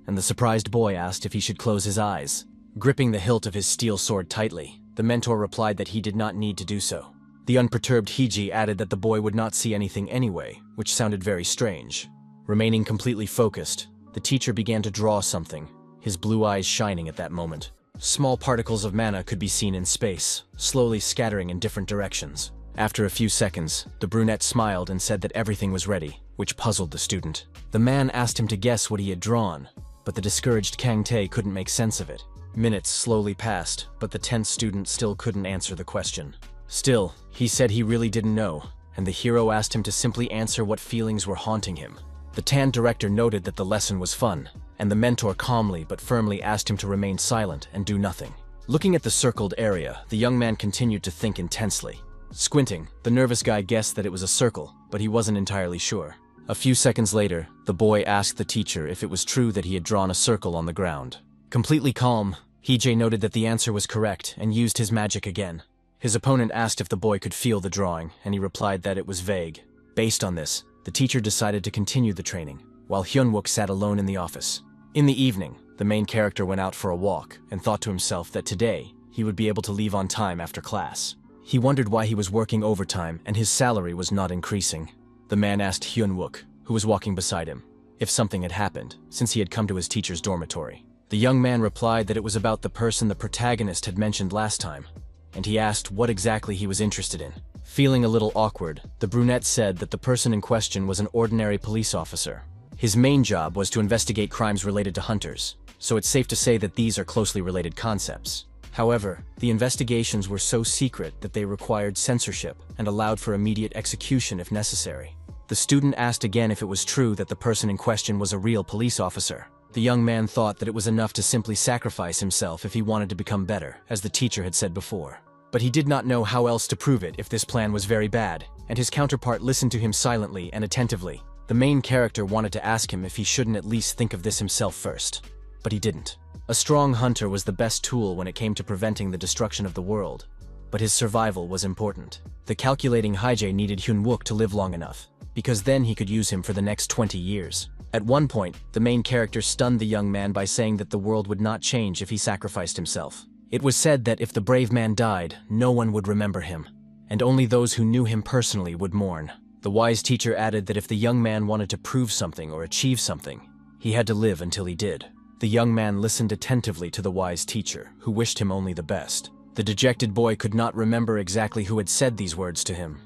and the surprised boy asked if he should close his eyes. Gripping the hilt of his steel sword tightly, the mentor replied that he did not need to do so. The unperturbed Hee-jae added that the boy would not see anything anyway, which sounded very strange. Remaining completely focused, the teacher began to draw something, his blue eyes shining at that moment. Small particles of mana could be seen in space, slowly scattering in different directions. After a few seconds, the brunette smiled and said that everything was ready, which puzzled the student. The man asked him to guess what he had drawn, but the discouraged Kang-tae couldn't make sense of it. Minutes slowly passed, but the tense student still couldn't answer the question. Still, he said he really didn't know, and the hero asked him to simply answer what feelings were haunting him. The Tan director noted that the lesson was fun, and the mentor calmly but firmly asked him to remain silent and do nothing. Looking at the circled area, the young man continued to think intensely. Squinting, the nervous guy guessed that it was a circle, but he wasn't entirely sure. A few seconds later, the boy asked the teacher if it was true that he had drawn a circle on the ground. Completely calm, Hee-jae noted that the answer was correct and used his magic again. His opponent asked if the boy could feel the drawing, and he replied that it was vague. Based on this, the teacher decided to continue the training, while Hyun-wook sat alone in the office. In the evening, the main character went out for a walk and thought to himself that today, he would be able to leave on time after class. He wondered why he was working overtime and his salary was not increasing. The man asked Hyun-wook, who was walking beside him, if something had happened, since he had come to his teacher's dormitory. The young man replied that it was about the person the protagonist had mentioned last time, and he asked what exactly he was interested in. Feeling a little awkward, the brunette said that the person in question was an ordinary police officer. His main job was to investigate crimes related to hunters, so it's safe to say that these are closely related concepts. However, the investigations were so secret that they required censorship and allowed for immediate execution if necessary. The student asked again if it was true that the person in question was a real police officer. The young man thought that it was enough to simply sacrifice himself if he wanted to become better, as the teacher had said before. But he did not know how else to prove it if this plan was very bad, and his counterpart listened to him silently and attentively. The main character wanted to ask him if he shouldn't at least think of this himself first, but he didn't. A strong hunter was the best tool when it came to preventing the destruction of the world, but his survival was important. The calculating Hee-jae needed Hyun-wook to live long enough, because then he could use him for the next 20 years. At one point, the main character stunned the young man by saying that the world would not change if he sacrificed himself. It was said that if the brave man died, no one would remember him, and only those who knew him personally would mourn. The wise teacher added that if the young man wanted to prove something or achieve something, he had to live until he did. The young man listened attentively to the wise teacher, who wished him only the best. The dejected boy could not remember exactly who had said these words to him,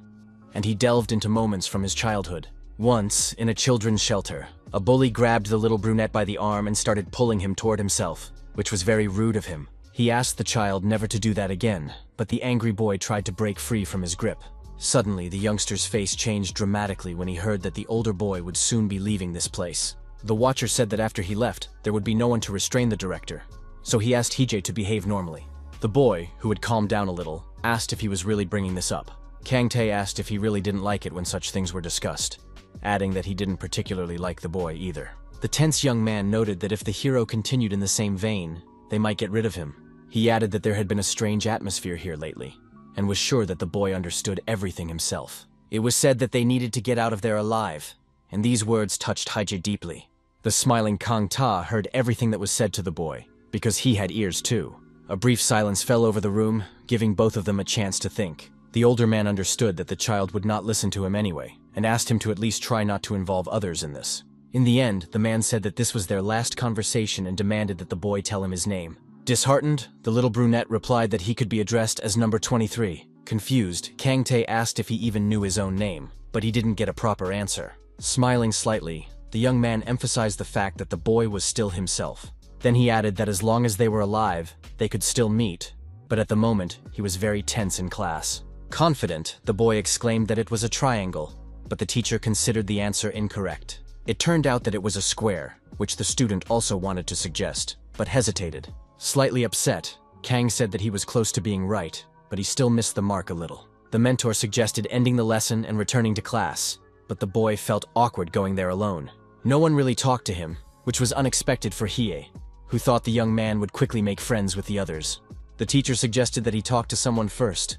and he delved into moments from his childhood. Once, in a children's shelter, a bully grabbed the little brunette by the arm and started pulling him toward himself, which was very rude of him. He asked the child never to do that again, but the angry boy tried to break free from his grip. Suddenly, the youngster's face changed dramatically when he heard that the older boy would soon be leaving this place. The watcher said that after he left, there would be no one to restrain the director, so he asked Hee-jae to behave normally. The boy, who had calmed down a little, asked if he was really bringing this up. Kang-tae asked if he really didn't like it when such things were discussed, adding that he didn't particularly like the boy either. The tense young man noted that if the hero continued in the same vein, they might get rid of him. He added that there had been a strange atmosphere here lately, and was sure that the boy understood everything himself. It was said that they needed to get out of there alive, and these words touched Hee-jae deeply. The smiling Kang-ta heard everything that was said to the boy, because he had ears too. A brief silence fell over the room, giving both of them a chance to think. The older man understood that the child would not listen to him anyway, and asked him to at least try not to involve others in this. In the end, the man said that this was their last conversation and demanded that the boy tell him his name. Disheartened, the little brunette replied that he could be addressed as number 23. Confused, Kang-tae asked if he even knew his own name, but he didn't get a proper answer. Smiling slightly, the young man emphasized the fact that the boy was still himself. Then he added that as long as they were alive, they could still meet, but at the moment, he was very tense in class. Confident, the boy exclaimed that it was a triangle, but the teacher considered the answer incorrect. It turned out that it was a square, which the student also wanted to suggest, but hesitated. Slightly upset, Kang said that he was close to being right, but he still missed the mark a little. The mentor suggested ending the lesson and returning to class, but the boy felt awkward going there alone. No one really talked to him, which was unexpected for Hiei, who thought the young man would quickly make friends with the others. The teacher suggested that he talk to someone first,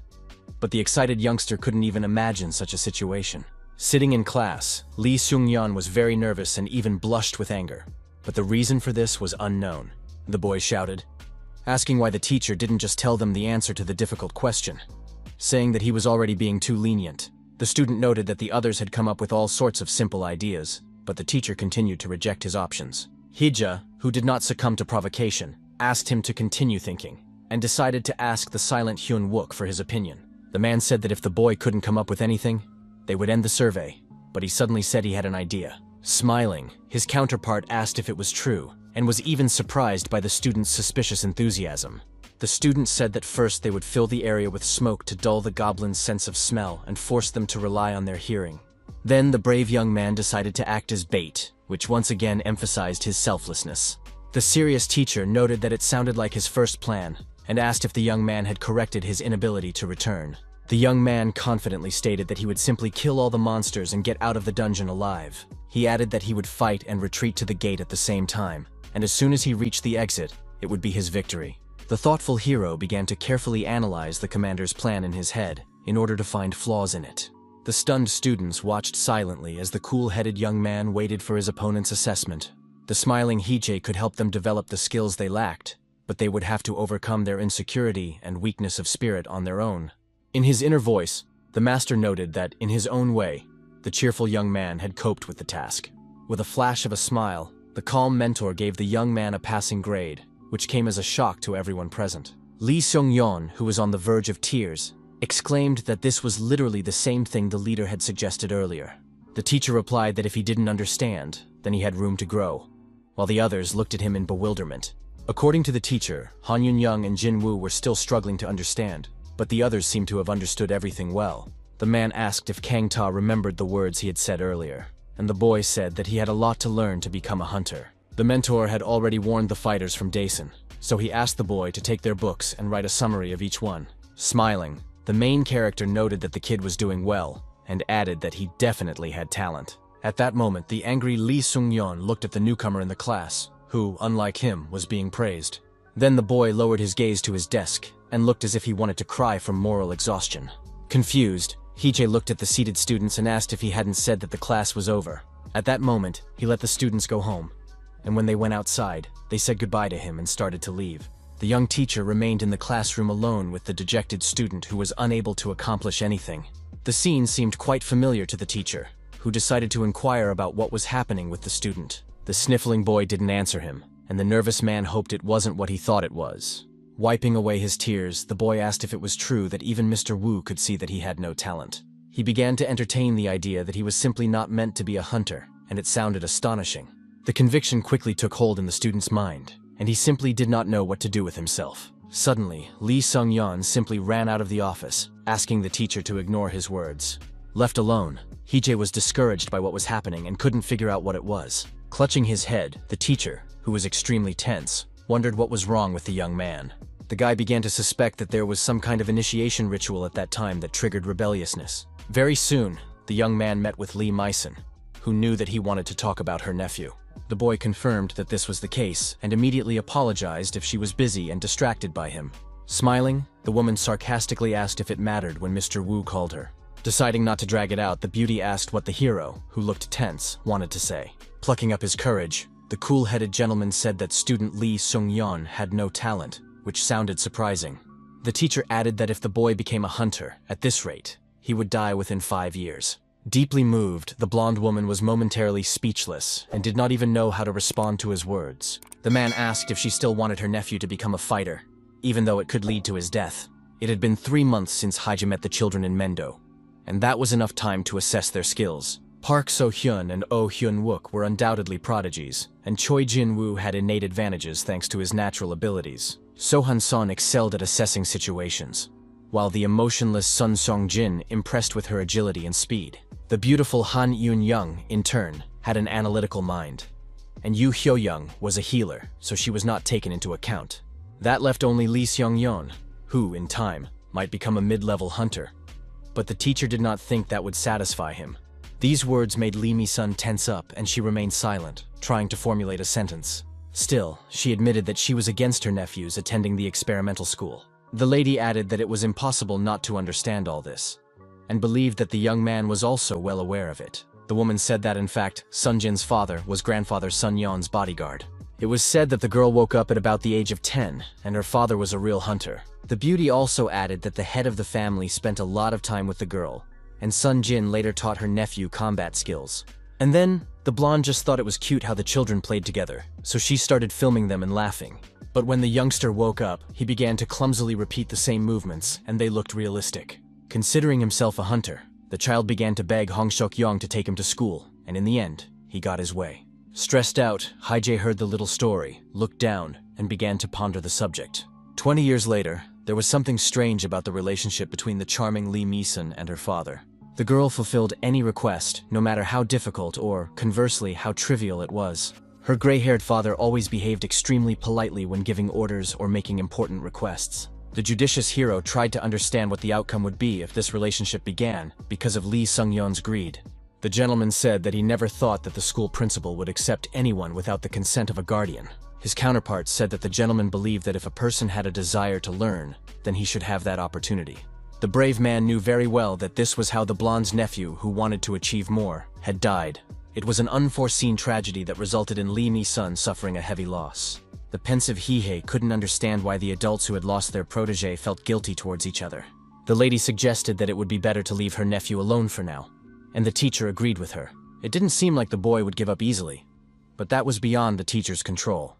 but the excited youngster couldn't even imagine such a situation. Sitting in class, Lee Seung-yeon was very nervous and even blushed with anger, but the reason for this was unknown. The boy shouted, asking why the teacher didn't just tell them the answer to the difficult question, saying that he was already being too lenient. The student noted that the others had come up with all sorts of simple ideas, but the teacher continued to reject his options. Hija, who did not succumb to provocation, asked him to continue thinking, and decided to ask the silent Hyun Wook for his opinion. The man said that if the boy couldn't come up with anything, they would end the survey, but he suddenly said he had an idea. Smiling, his counterpart asked if it was true, and was even surprised by the student's suspicious enthusiasm. The student said that first they would fill the area with smoke to dull the goblin's sense of smell and force them to rely on their hearing. Then the brave young man decided to act as bait, which once again emphasized his selflessness. The serious teacher noted that it sounded like his first plan, and asked if the young man had corrected his inability to return. The young man confidently stated that he would simply kill all the monsters and get out of the dungeon alive. He added that he would fight and retreat to the gate at the same time, and as soon as he reached the exit, it would be his victory. The thoughtful hero began to carefully analyze the commander's plan in his head in order to find flaws in it. The stunned students watched silently as the cool-headed young man waited for his opponent's assessment. The smiling Hije could help them develop the skills they lacked, but they would have to overcome their insecurity and weakness of spirit on their own. In his inner voice, the master noted that, in his own way, the cheerful young man had coped with the task. With a flash of a smile, the calm mentor gave the young man a passing grade, which came as a shock to everyone present. Lee Seung-yeon, who was on the verge of tears, exclaimed that this was literally the same thing the leader had suggested earlier. The teacher replied that if he didn't understand, then he had room to grow, while the others looked at him in bewilderment. According to the teacher, Han Yun-young and Jin Woo were still struggling to understand, but the others seemed to have understood everything well. The man asked if Kang Ta remembered the words he had said earlier, and the boy said that he had a lot to learn to become a hunter. The mentor had already warned the fighters from Daesun, so he asked the boy to take their books and write a summary of each one. Smiling, the main character noted that the kid was doing well, and added that he definitely had talent. At that moment, the angry Lee Seung-yeon looked at the newcomer in the class, who, unlike him, was being praised. Then the boy lowered his gaze to his desk and looked as if he wanted to cry from moral exhaustion. Confused, Hije looked at the seated students and asked if he hadn't said that the class was over. At that moment, he let the students go home, and when they went outside, they said goodbye to him and started to leave. The young teacher remained in the classroom alone with the dejected student who was unable to accomplish anything. The scene seemed quite familiar to the teacher, who decided to inquire about what was happening with the student. The sniffling boy didn't answer him, and the nervous man hoped it wasn't what he thought it was. Wiping away his tears, the boy asked if it was true that even Mr. Wu could see that he had no talent. He began to entertain the idea that he was simply not meant to be a hunter, and it sounded astonishing. The conviction quickly took hold in the student's mind, and he simply did not know what to do with himself. Suddenly, Lee Seung-yeon simply ran out of the office, asking the teacher to ignore his words. Left alone, Hije was discouraged by what was happening and couldn't figure out what it was. Clutching his head, the teacher, who was extremely tense, wondered what was wrong with the young man. The guy began to suspect that there was some kind of initiation ritual at that time that triggered rebelliousness. Very soon, the young man met with Lee Myson, who knew that he wanted to talk about her nephew. The boy confirmed that this was the case and immediately apologized if she was busy and distracted by him. Smiling, the woman sarcastically asked if it mattered when Mr. Wu called her. Deciding not to drag it out, the beauty asked what the hero, who looked tense, wanted to say. Plucking up his courage, the cool-headed gentleman said that student Lee Seung-yeon had no talent, which sounded surprising. The teacher added that if the boy became a hunter, at this rate, he would die within 5 years. Deeply moved, the blonde woman was momentarily speechless and did not even know how to respond to his words. The man asked if she still wanted her nephew to become a fighter, even though it could lead to his death. It had been 3 months since Hije met the children in Mendo, and that was enough time to assess their skills. Park So-hyun and Oh Hyun-wook were undoubtedly prodigies, and Choi Jin-woo had innate advantages thanks to his natural abilities. So Han-son excelled at assessing situations, while the emotionless Sun Song-jin impressed with her agility and speed. The beautiful Han Yoon-young, in turn, had an analytical mind, and Yu Hyoyoung was a healer, so she was not taken into account. That left only Lee Seung-yeon, who, in time, might become a mid-level hunter. But the teacher did not think that would satisfy him. These words made Lee Mi-sun tense up, and she remained silent, trying to formulate a sentence. Still, she admitted that she was against her nephews attending the experimental school. The lady added that it was impossible not to understand all this, and believed that the young man was also well aware of it. The woman said that, in fact, Sunjin's father was grandfather Sun Yeon's bodyguard. It was said that the girl woke up at about the age of 10, and her father was a real hunter. The beauty also added that the head of the family spent a lot of time with the girl, and Sun Jin later taught her nephew combat skills. And then, the blonde just thought it was cute how the children played together, so she started filming them and laughing. But when the youngster woke up, he began to clumsily repeat the same movements, and they looked realistic. Considering himself a hunter, the child began to beg Hong Seok-yeong to take him to school, and in the end, he got his way. Stressed out, Hae-jae heard the little story, looked down, and began to ponder the subject. 20 years later, there was something strange about the relationship between the charming Lee Mi-sun and her father. The girl fulfilled any request, no matter how difficult or, conversely, how trivial it was. Her gray-haired father always behaved extremely politely when giving orders or making important requests. The judicious hero tried to understand what the outcome would be if this relationship began, because of Lee Seung-yeon's greed. The gentleman said that he never thought that the school principal would accept anyone without the consent of a guardian. His counterpart said that the gentleman believed that if a person had a desire to learn, then he should have that opportunity. The brave man knew very well that this was how the blonde's nephew, who wanted to achieve more, had died. It was an unforeseen tragedy that resulted in Lee Mi-sun suffering a heavy loss. The pensive Hee-hae couldn't understand why the adults who had lost their protege felt guilty towards each other. The lady suggested that it would be better to leave her nephew alone for now, and the teacher agreed with her. It didn't seem like the boy would give up easily, but that was beyond the teacher's control.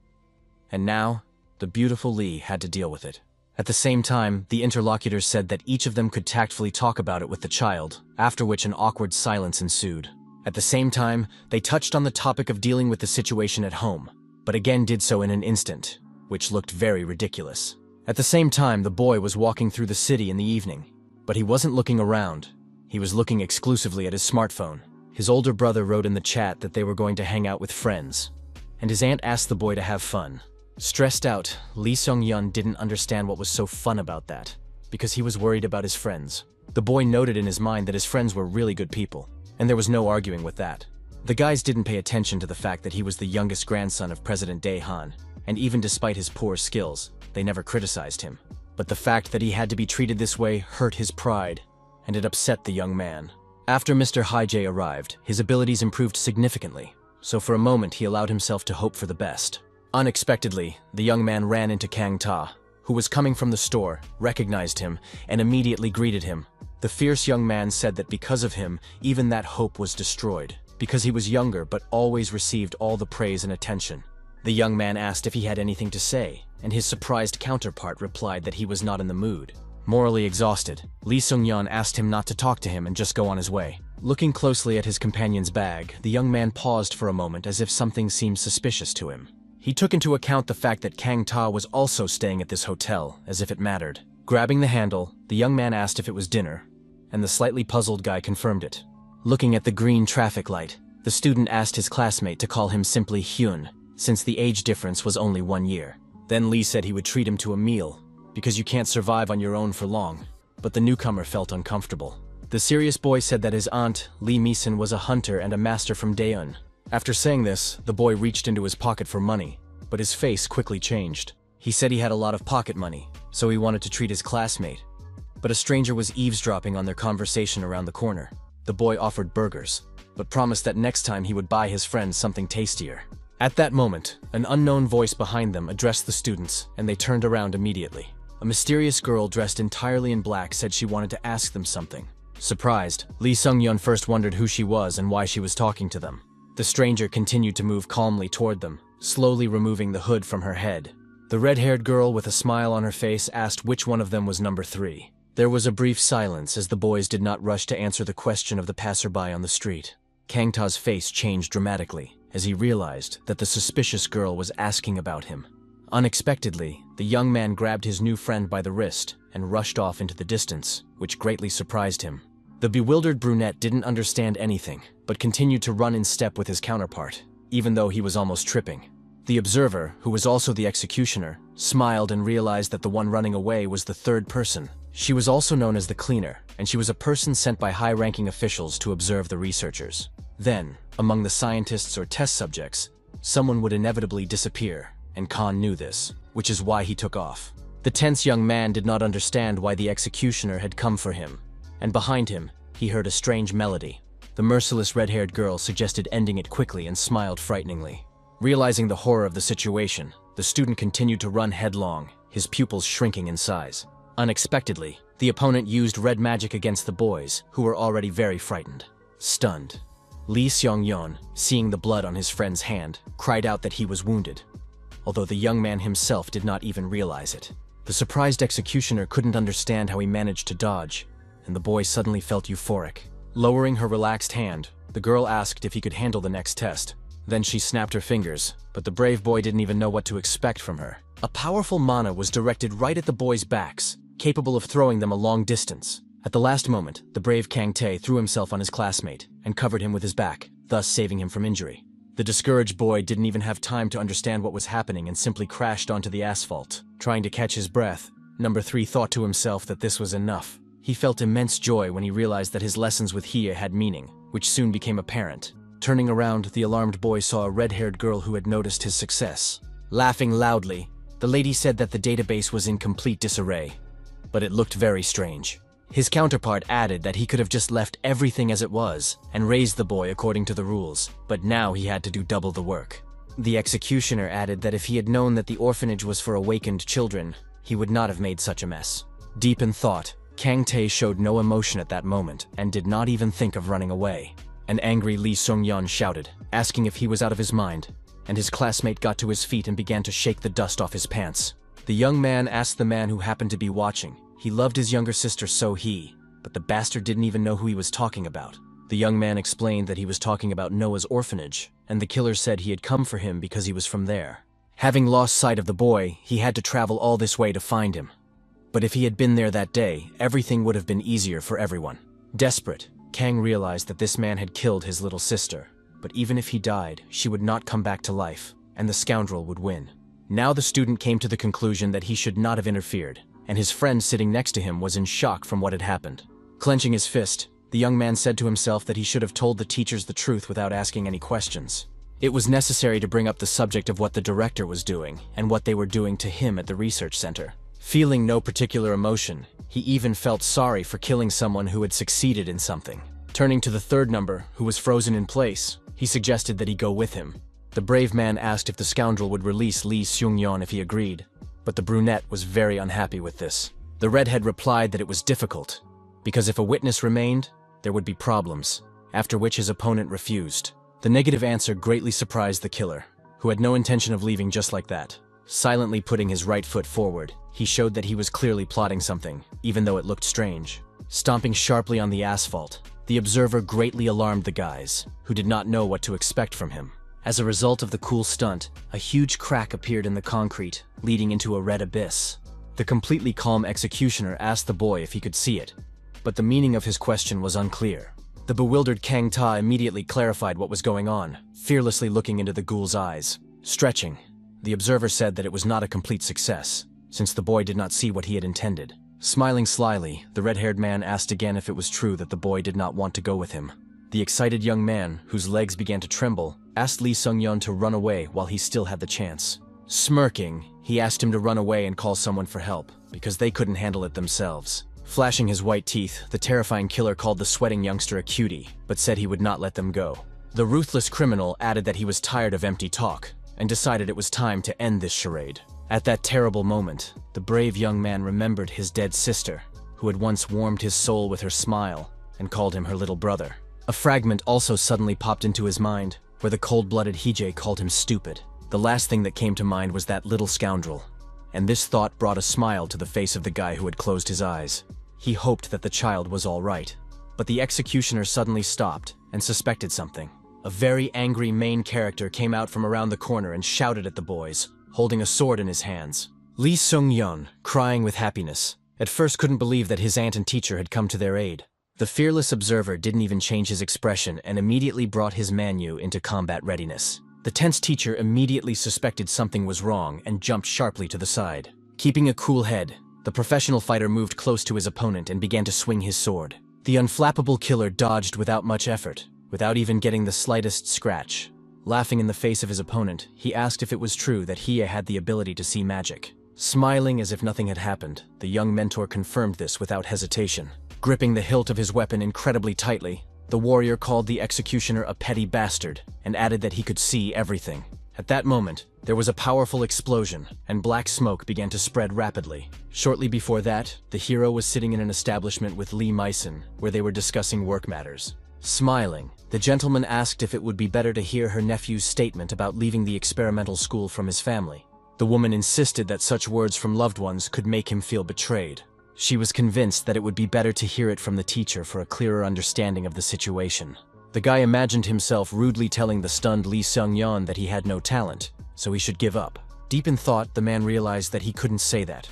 And now, the beautiful Lee had to deal with it. At the same time, the interlocutors said that each of them could tactfully talk about it with the child, after which an awkward silence ensued. At the same time, they touched on the topic of dealing with the situation at home, but again did so in an instant, which looked very ridiculous. At the same time, the boy was walking through the city in the evening, but he wasn't looking around. He was looking exclusively at his smartphone. His older brother wrote in the chat that they were going to hang out with friends, and his aunt asked the boy to have fun. Stressed out, Lee Seung-yeon didn't understand what was so fun about that, because he was worried about his friends. The boy noted in his mind that his friends were really good people, and there was no arguing with that. The guys didn't pay attention to the fact that he was the youngest grandson of President Dae-han, and even despite his poor skills, they never criticized him. But the fact that he had to be treated this way hurt his pride, and it upset the young man. After Mr. Hae-jae arrived, his abilities improved significantly, so for a moment he allowed himself to hope for the best. Unexpectedly, the young man ran into Kang Ta, who was coming from the store, recognized him, and immediately greeted him. The fierce young man said that because of him, even that hope was destroyed, because he was younger but always received all the praise and attention. The young man asked if he had anything to say, and his surprised counterpart replied that he was not in the mood. Morally exhausted, Lee Seung-yeon asked him not to talk to him and just go on his way. Looking closely at his companion's bag, the young man paused for a moment as if something seemed suspicious to him. He took into account the fact that Kang Ta was also staying at this hotel, as if it mattered. Grabbing the handle, the young man asked if it was dinner, and the slightly puzzled guy confirmed it. Looking at the green traffic light, the student asked his classmate to call him simply Hyun, since the age difference was only 1 year. Then Lee said he would treat him to a meal, because you can't survive on your own for long. But the newcomer felt uncomfortable. The serious boy said that his aunt, Lee Mi-sun, was a hunter and a master from Daeun. After saying this, the boy reached into his pocket for money, but his face quickly changed. He said he had a lot of pocket money, so he wanted to treat his classmate. But a stranger was eavesdropping on their conversation around the corner. The boy offered burgers, but promised that next time he would buy his friends something tastier. At that moment, an unknown voice behind them addressed the students, and they turned around immediately. A mysterious girl dressed entirely in black said she wanted to ask them something. Surprised, Lee Seung-yeon first wondered who she was and why she was talking to them. The stranger continued to move calmly toward them, slowly removing the hood from her head. The red-haired girl with a smile on her face asked which one of them was number 3. There was a brief silence as the boys did not rush to answer the question of the passerby on the street. Kang Ta's face changed dramatically as he realized that the suspicious girl was asking about him. Unexpectedly, the young man grabbed his new friend by the wrist and rushed off into the distance, which greatly surprised him. The bewildered brunette didn't understand anything, but continued to run in step with his counterpart, even though he was almost tripping. The observer, who was also the executioner, smiled and realized that the one running away was the third person. She was also known as the cleaner, and she was a person sent by high-ranking officials to observe the researchers. Then, among the scientists or test subjects, someone would inevitably disappear, and Khan knew this, which is why he took off. The tense young man did not understand why the executioner had come for him, and behind him, he heard a strange melody. The merciless red-haired girl suggested ending it quickly and smiled frighteningly. Realizing the horror of the situation, the student continued to run headlong, his pupils shrinking in size. Unexpectedly, the opponent used red magic against the boys, who were already very frightened. Stunned, Lee Seong-yeon, seeing the blood on his friend's hand, cried out that he was wounded, although the young man himself did not even realize it. The surprised executioner couldn't understand how he managed to dodge, and the boy suddenly felt euphoric. Lowering her relaxed hand, the girl asked if he could handle the next test. Then she snapped her fingers, but the brave boy didn't even know what to expect from her. A powerful mana was directed right at the boys' backs, capable of throwing them a long distance. At the last moment, the brave Kang Tae threw himself on his classmate and covered him with his back, thus saving him from injury. The discouraged boy didn't even have time to understand what was happening and simply crashed onto the asphalt, trying to catch his breath. Number 3 thought to himself that this was enough. He felt immense joy when he realized that his lessons with Hye had meaning, which soon became apparent. Turning around, the alarmed boy saw a red-haired girl who had noticed his success. Laughing loudly, the lady said that the database was in complete disarray, but it looked very strange. His counterpart added that he could have just left everything as it was and raised the boy according to the rules, but now he had to do double the work. The executioner added that if he had known that the orphanage was for awakened children, he would not have made such a mess. Deep in thought, Kang Tae showed no emotion at that moment and did not even think of running away. An angry Lee Sung-yeon shouted, asking if he was out of his mind, and his classmate got to his feet and began to shake the dust off his pants. The young man asked the man who happened to be watching. He loved his younger sister but the bastard didn't even know who he was talking about. The young man explained that he was talking about Noah's orphanage, and the killer said he had come for him because he was from there. Having lost sight of the boy, he had to travel all this way to find him. But if he had been there that day, everything would have been easier for everyone. Desperate, Kang realized that this man had killed his little sister, but even if he died, she would not come back to life, and the scoundrel would win. Now the student came to the conclusion that he should not have interfered, and his friend sitting next to him was in shock from what had happened. Clenching his fist, the young man said to himself that he should have told the teachers the truth without asking any questions. It was necessary to bring up the subject of what the director was doing and what they were doing to him at the research center. Feeling no particular emotion, he even felt sorry for killing someone who had succeeded in something. Turning to the third number, who was frozen in place, he suggested that he go with him. The brave man asked if the scoundrel would release Lee Seung-yeon if he agreed, but the brunette was very unhappy with this. The redhead replied that it was difficult, because if a witness remained, there would be problems, after which his opponent refused. The negative answer greatly surprised the killer, who had no intention of leaving just like that. Silently putting his right foot forward, he showed that he was clearly plotting something, even though it looked strange. Stomping sharply on the asphalt, the observer greatly alarmed the guys, who did not know what to expect from him. As a result of the cool stunt, a huge crack appeared in the concrete, leading into a red abyss. The completely calm executioner asked the boy if he could see it, but the meaning of his question was unclear. The bewildered Kang Ta immediately clarified what was going on, fearlessly looking into the ghoul's eyes. Stretching, the observer said that it was not a complete success, since the boy did not see what he had intended. Smiling slyly, the red-haired man asked again if it was true that the boy did not want to go with him. The excited young man, whose legs began to tremble, asked Lee Sung-yeon to run away while he still had the chance. Smirking, he asked him to run away and call someone for help, because they couldn't handle it themselves. Flashing his white teeth, the terrifying killer called the sweating youngster a cutie, but said he would not let them go. The ruthless criminal added that he was tired of empty talk, and decided it was time to end this charade. At that terrible moment, the brave young man remembered his dead sister, who had once warmed his soul with her smile, and called him her little brother. A fragment also suddenly popped into his mind, where the cold-blooded Hye called him stupid. The last thing that came to mind was that little scoundrel, and this thought brought a smile to the face of the guy who had closed his eyes. He hoped that the child was all right, but the executioner suddenly stopped and suspected something. A very angry main character came out from around the corner and shouted at the boys, holding a sword in his hands. Lee Sung-yeon, crying with happiness, at first couldn't believe that his aunt and teacher had come to their aid. The fearless observer didn't even change his expression and immediately brought his Manhwa into combat readiness. The tense teacher immediately suspected something was wrong and jumped sharply to the side. Keeping a cool head, the professional fighter moved close to his opponent and began to swing his sword. The unflappable killer dodged without much effort, without even getting the slightest scratch. Laughing in the face of his opponent, he asked if it was true that he had the ability to see magic. Smiling as if nothing had happened, the young mentor confirmed this without hesitation. Gripping the hilt of his weapon incredibly tightly, the warrior called the executioner a petty bastard and added that he could see everything. At that moment, there was a powerful explosion, and black smoke began to spread rapidly. Shortly before that, the hero was sitting in an establishment with Lee Myson, where they were discussing work matters. Smiling, the gentleman asked if it would be better to hear her nephew's statement about leaving the experimental school from his family. The woman insisted that such words from loved ones could make him feel betrayed. She was convinced that it would be better to hear it from the teacher for a clearer understanding of the situation. The guy imagined himself rudely telling the stunned Lee Seung-yeon that he had no talent, so he should give up. Deep in thought, the man realized that he couldn't say that,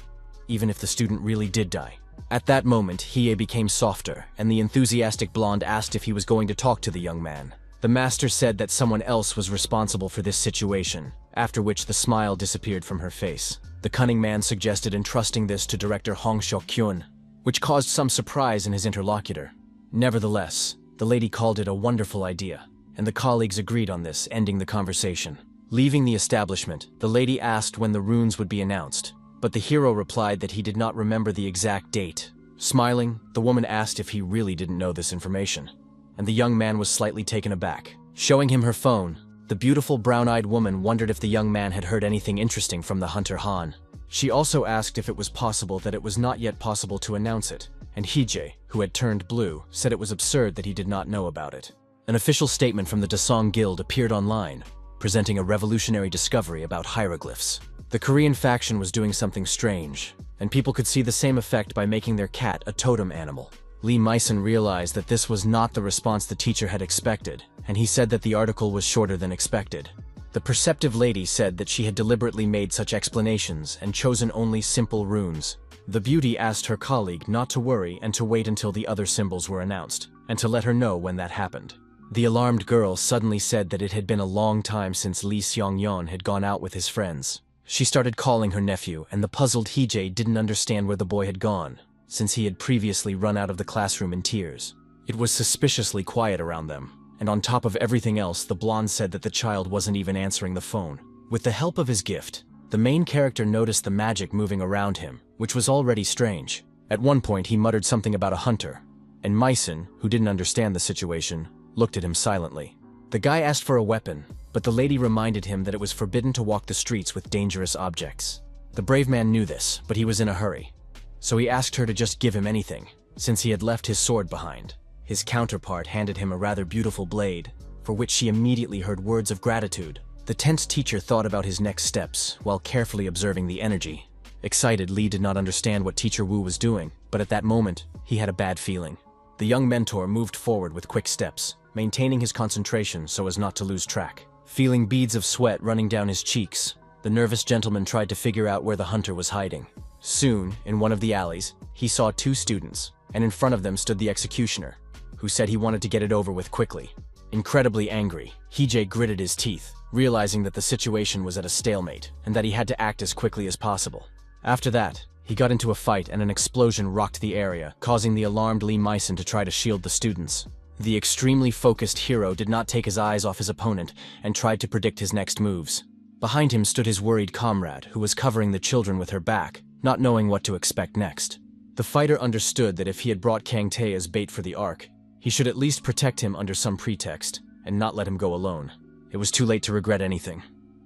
even if the student really did die. At that moment, Hie became softer, and the enthusiastic blonde asked if he was going to talk to the young man. The master said that someone else was responsible for this situation, after which the smile disappeared from her face. The cunning man suggested entrusting this to director Hong Seok-kyun, which caused some surprise in his interlocutor. Nevertheless, the lady called it a wonderful idea, and the colleagues agreed on this, ending the conversation. Leaving the establishment, the lady asked when the runes would be announced, but the hero replied that he did not remember the exact date. Smiling, the woman asked if he really didn't know this information, and the young man was slightly taken aback. Showing him her phone, the beautiful brown-eyed woman wondered if the young man had heard anything interesting from the hunter Han. She also asked if it was possible that it was not yet possible to announce it, and Hije, who had turned blue, said it was absurd that he did not know about it. An official statement from the Dasong Guild appeared online, presenting a revolutionary discovery about hieroglyphs. The Korean faction was doing something strange, and people could see the same effect by making their cat a totem animal. Lee Myson realized that this was not the response the teacher had expected, and he said that the article was shorter than expected. The perceptive lady said that she had deliberately made such explanations and chosen only simple runes. The beauty asked her colleague not to worry and to wait until the other symbols were announced, and to let her know when that happened. The alarmed girl suddenly said that it had been a long time since Lee Seung-yeon had gone out with his friends. She started calling her nephew, and the puzzled Hije didn't understand where the boy had gone, since he had previously run out of the classroom in tears. It was suspiciously quiet around them, and on top of everything else, the blonde said that the child wasn't even answering the phone. With the help of his gift, the main character noticed the magic moving around him, which was already strange. At one point, he muttered something about a hunter, and Myson, who didn't understand the situation, looked at him silently. The guy asked for a weapon, but the lady reminded him that it was forbidden to walk the streets with dangerous objects. The brave man knew this, but he was in a hurry, so he asked her to just give him anything, since he had left his sword behind. His counterpart handed him a rather beautiful blade, for which she immediately heard words of gratitude. The tense teacher thought about his next steps, while carefully observing the energy. Excited, Lee did not understand what Teacher Wu was doing, but at that moment, he had a bad feeling. The young mentor moved forward with quick steps, maintaining his concentration so as not to lose track. Feeling beads of sweat running down his cheeks, the nervous gentleman tried to figure out where the hunter was hiding. Soon, in one of the alleys, he saw two students, and in front of them stood the executioner, who said he wanted to get it over with quickly. Incredibly angry, Hije gritted his teeth, realizing that the situation was at a stalemate, and that he had to act as quickly as possible. After that, he got into a fight and an explosion rocked the area, causing the alarmed Lee Myson to try to shield the students. The extremely focused hero did not take his eyes off his opponent and tried to predict his next moves. Behind him stood his worried comrade, who was covering the children with her back, not knowing what to expect next. The fighter understood that if he had brought Kang Tae as bait for the arc, he should at least protect him under some pretext, and not let him go alone. It was too late to regret anything.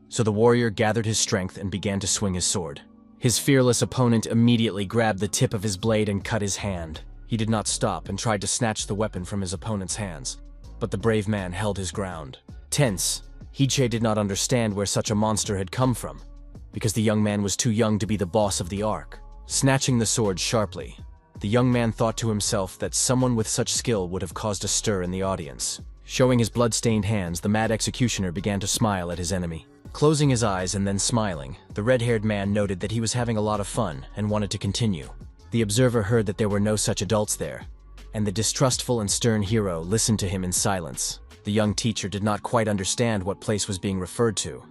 So the warrior gathered his strength and began to swing his sword. His fearless opponent immediately grabbed the tip of his blade and cut his hand. He did not stop and tried to snatch the weapon from his opponent's hands, but the brave man held his ground. Tense, Hije did not understand where such a monster had come from, because the young man was too young to be the boss of the arc. Snatching the sword sharply, the young man thought to himself that someone with such skill would have caused a stir in the audience. Showing his blood-stained hands, the mad executioner began to smile at his enemy. Closing his eyes and then smiling, the red-haired man noted that he was having a lot of fun and wanted to continue. The observer heard that there were no such adults there, and the distrustful and stern hero listened to him in silence. The young teacher did not quite understand what place was being referred to,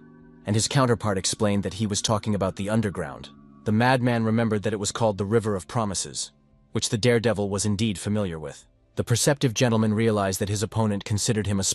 and his counterpart explained that he was talking about the underground. The madman remembered that it was called the River of Promises, which the daredevil was indeed familiar with. The perceptive gentleman realized that his opponent considered him a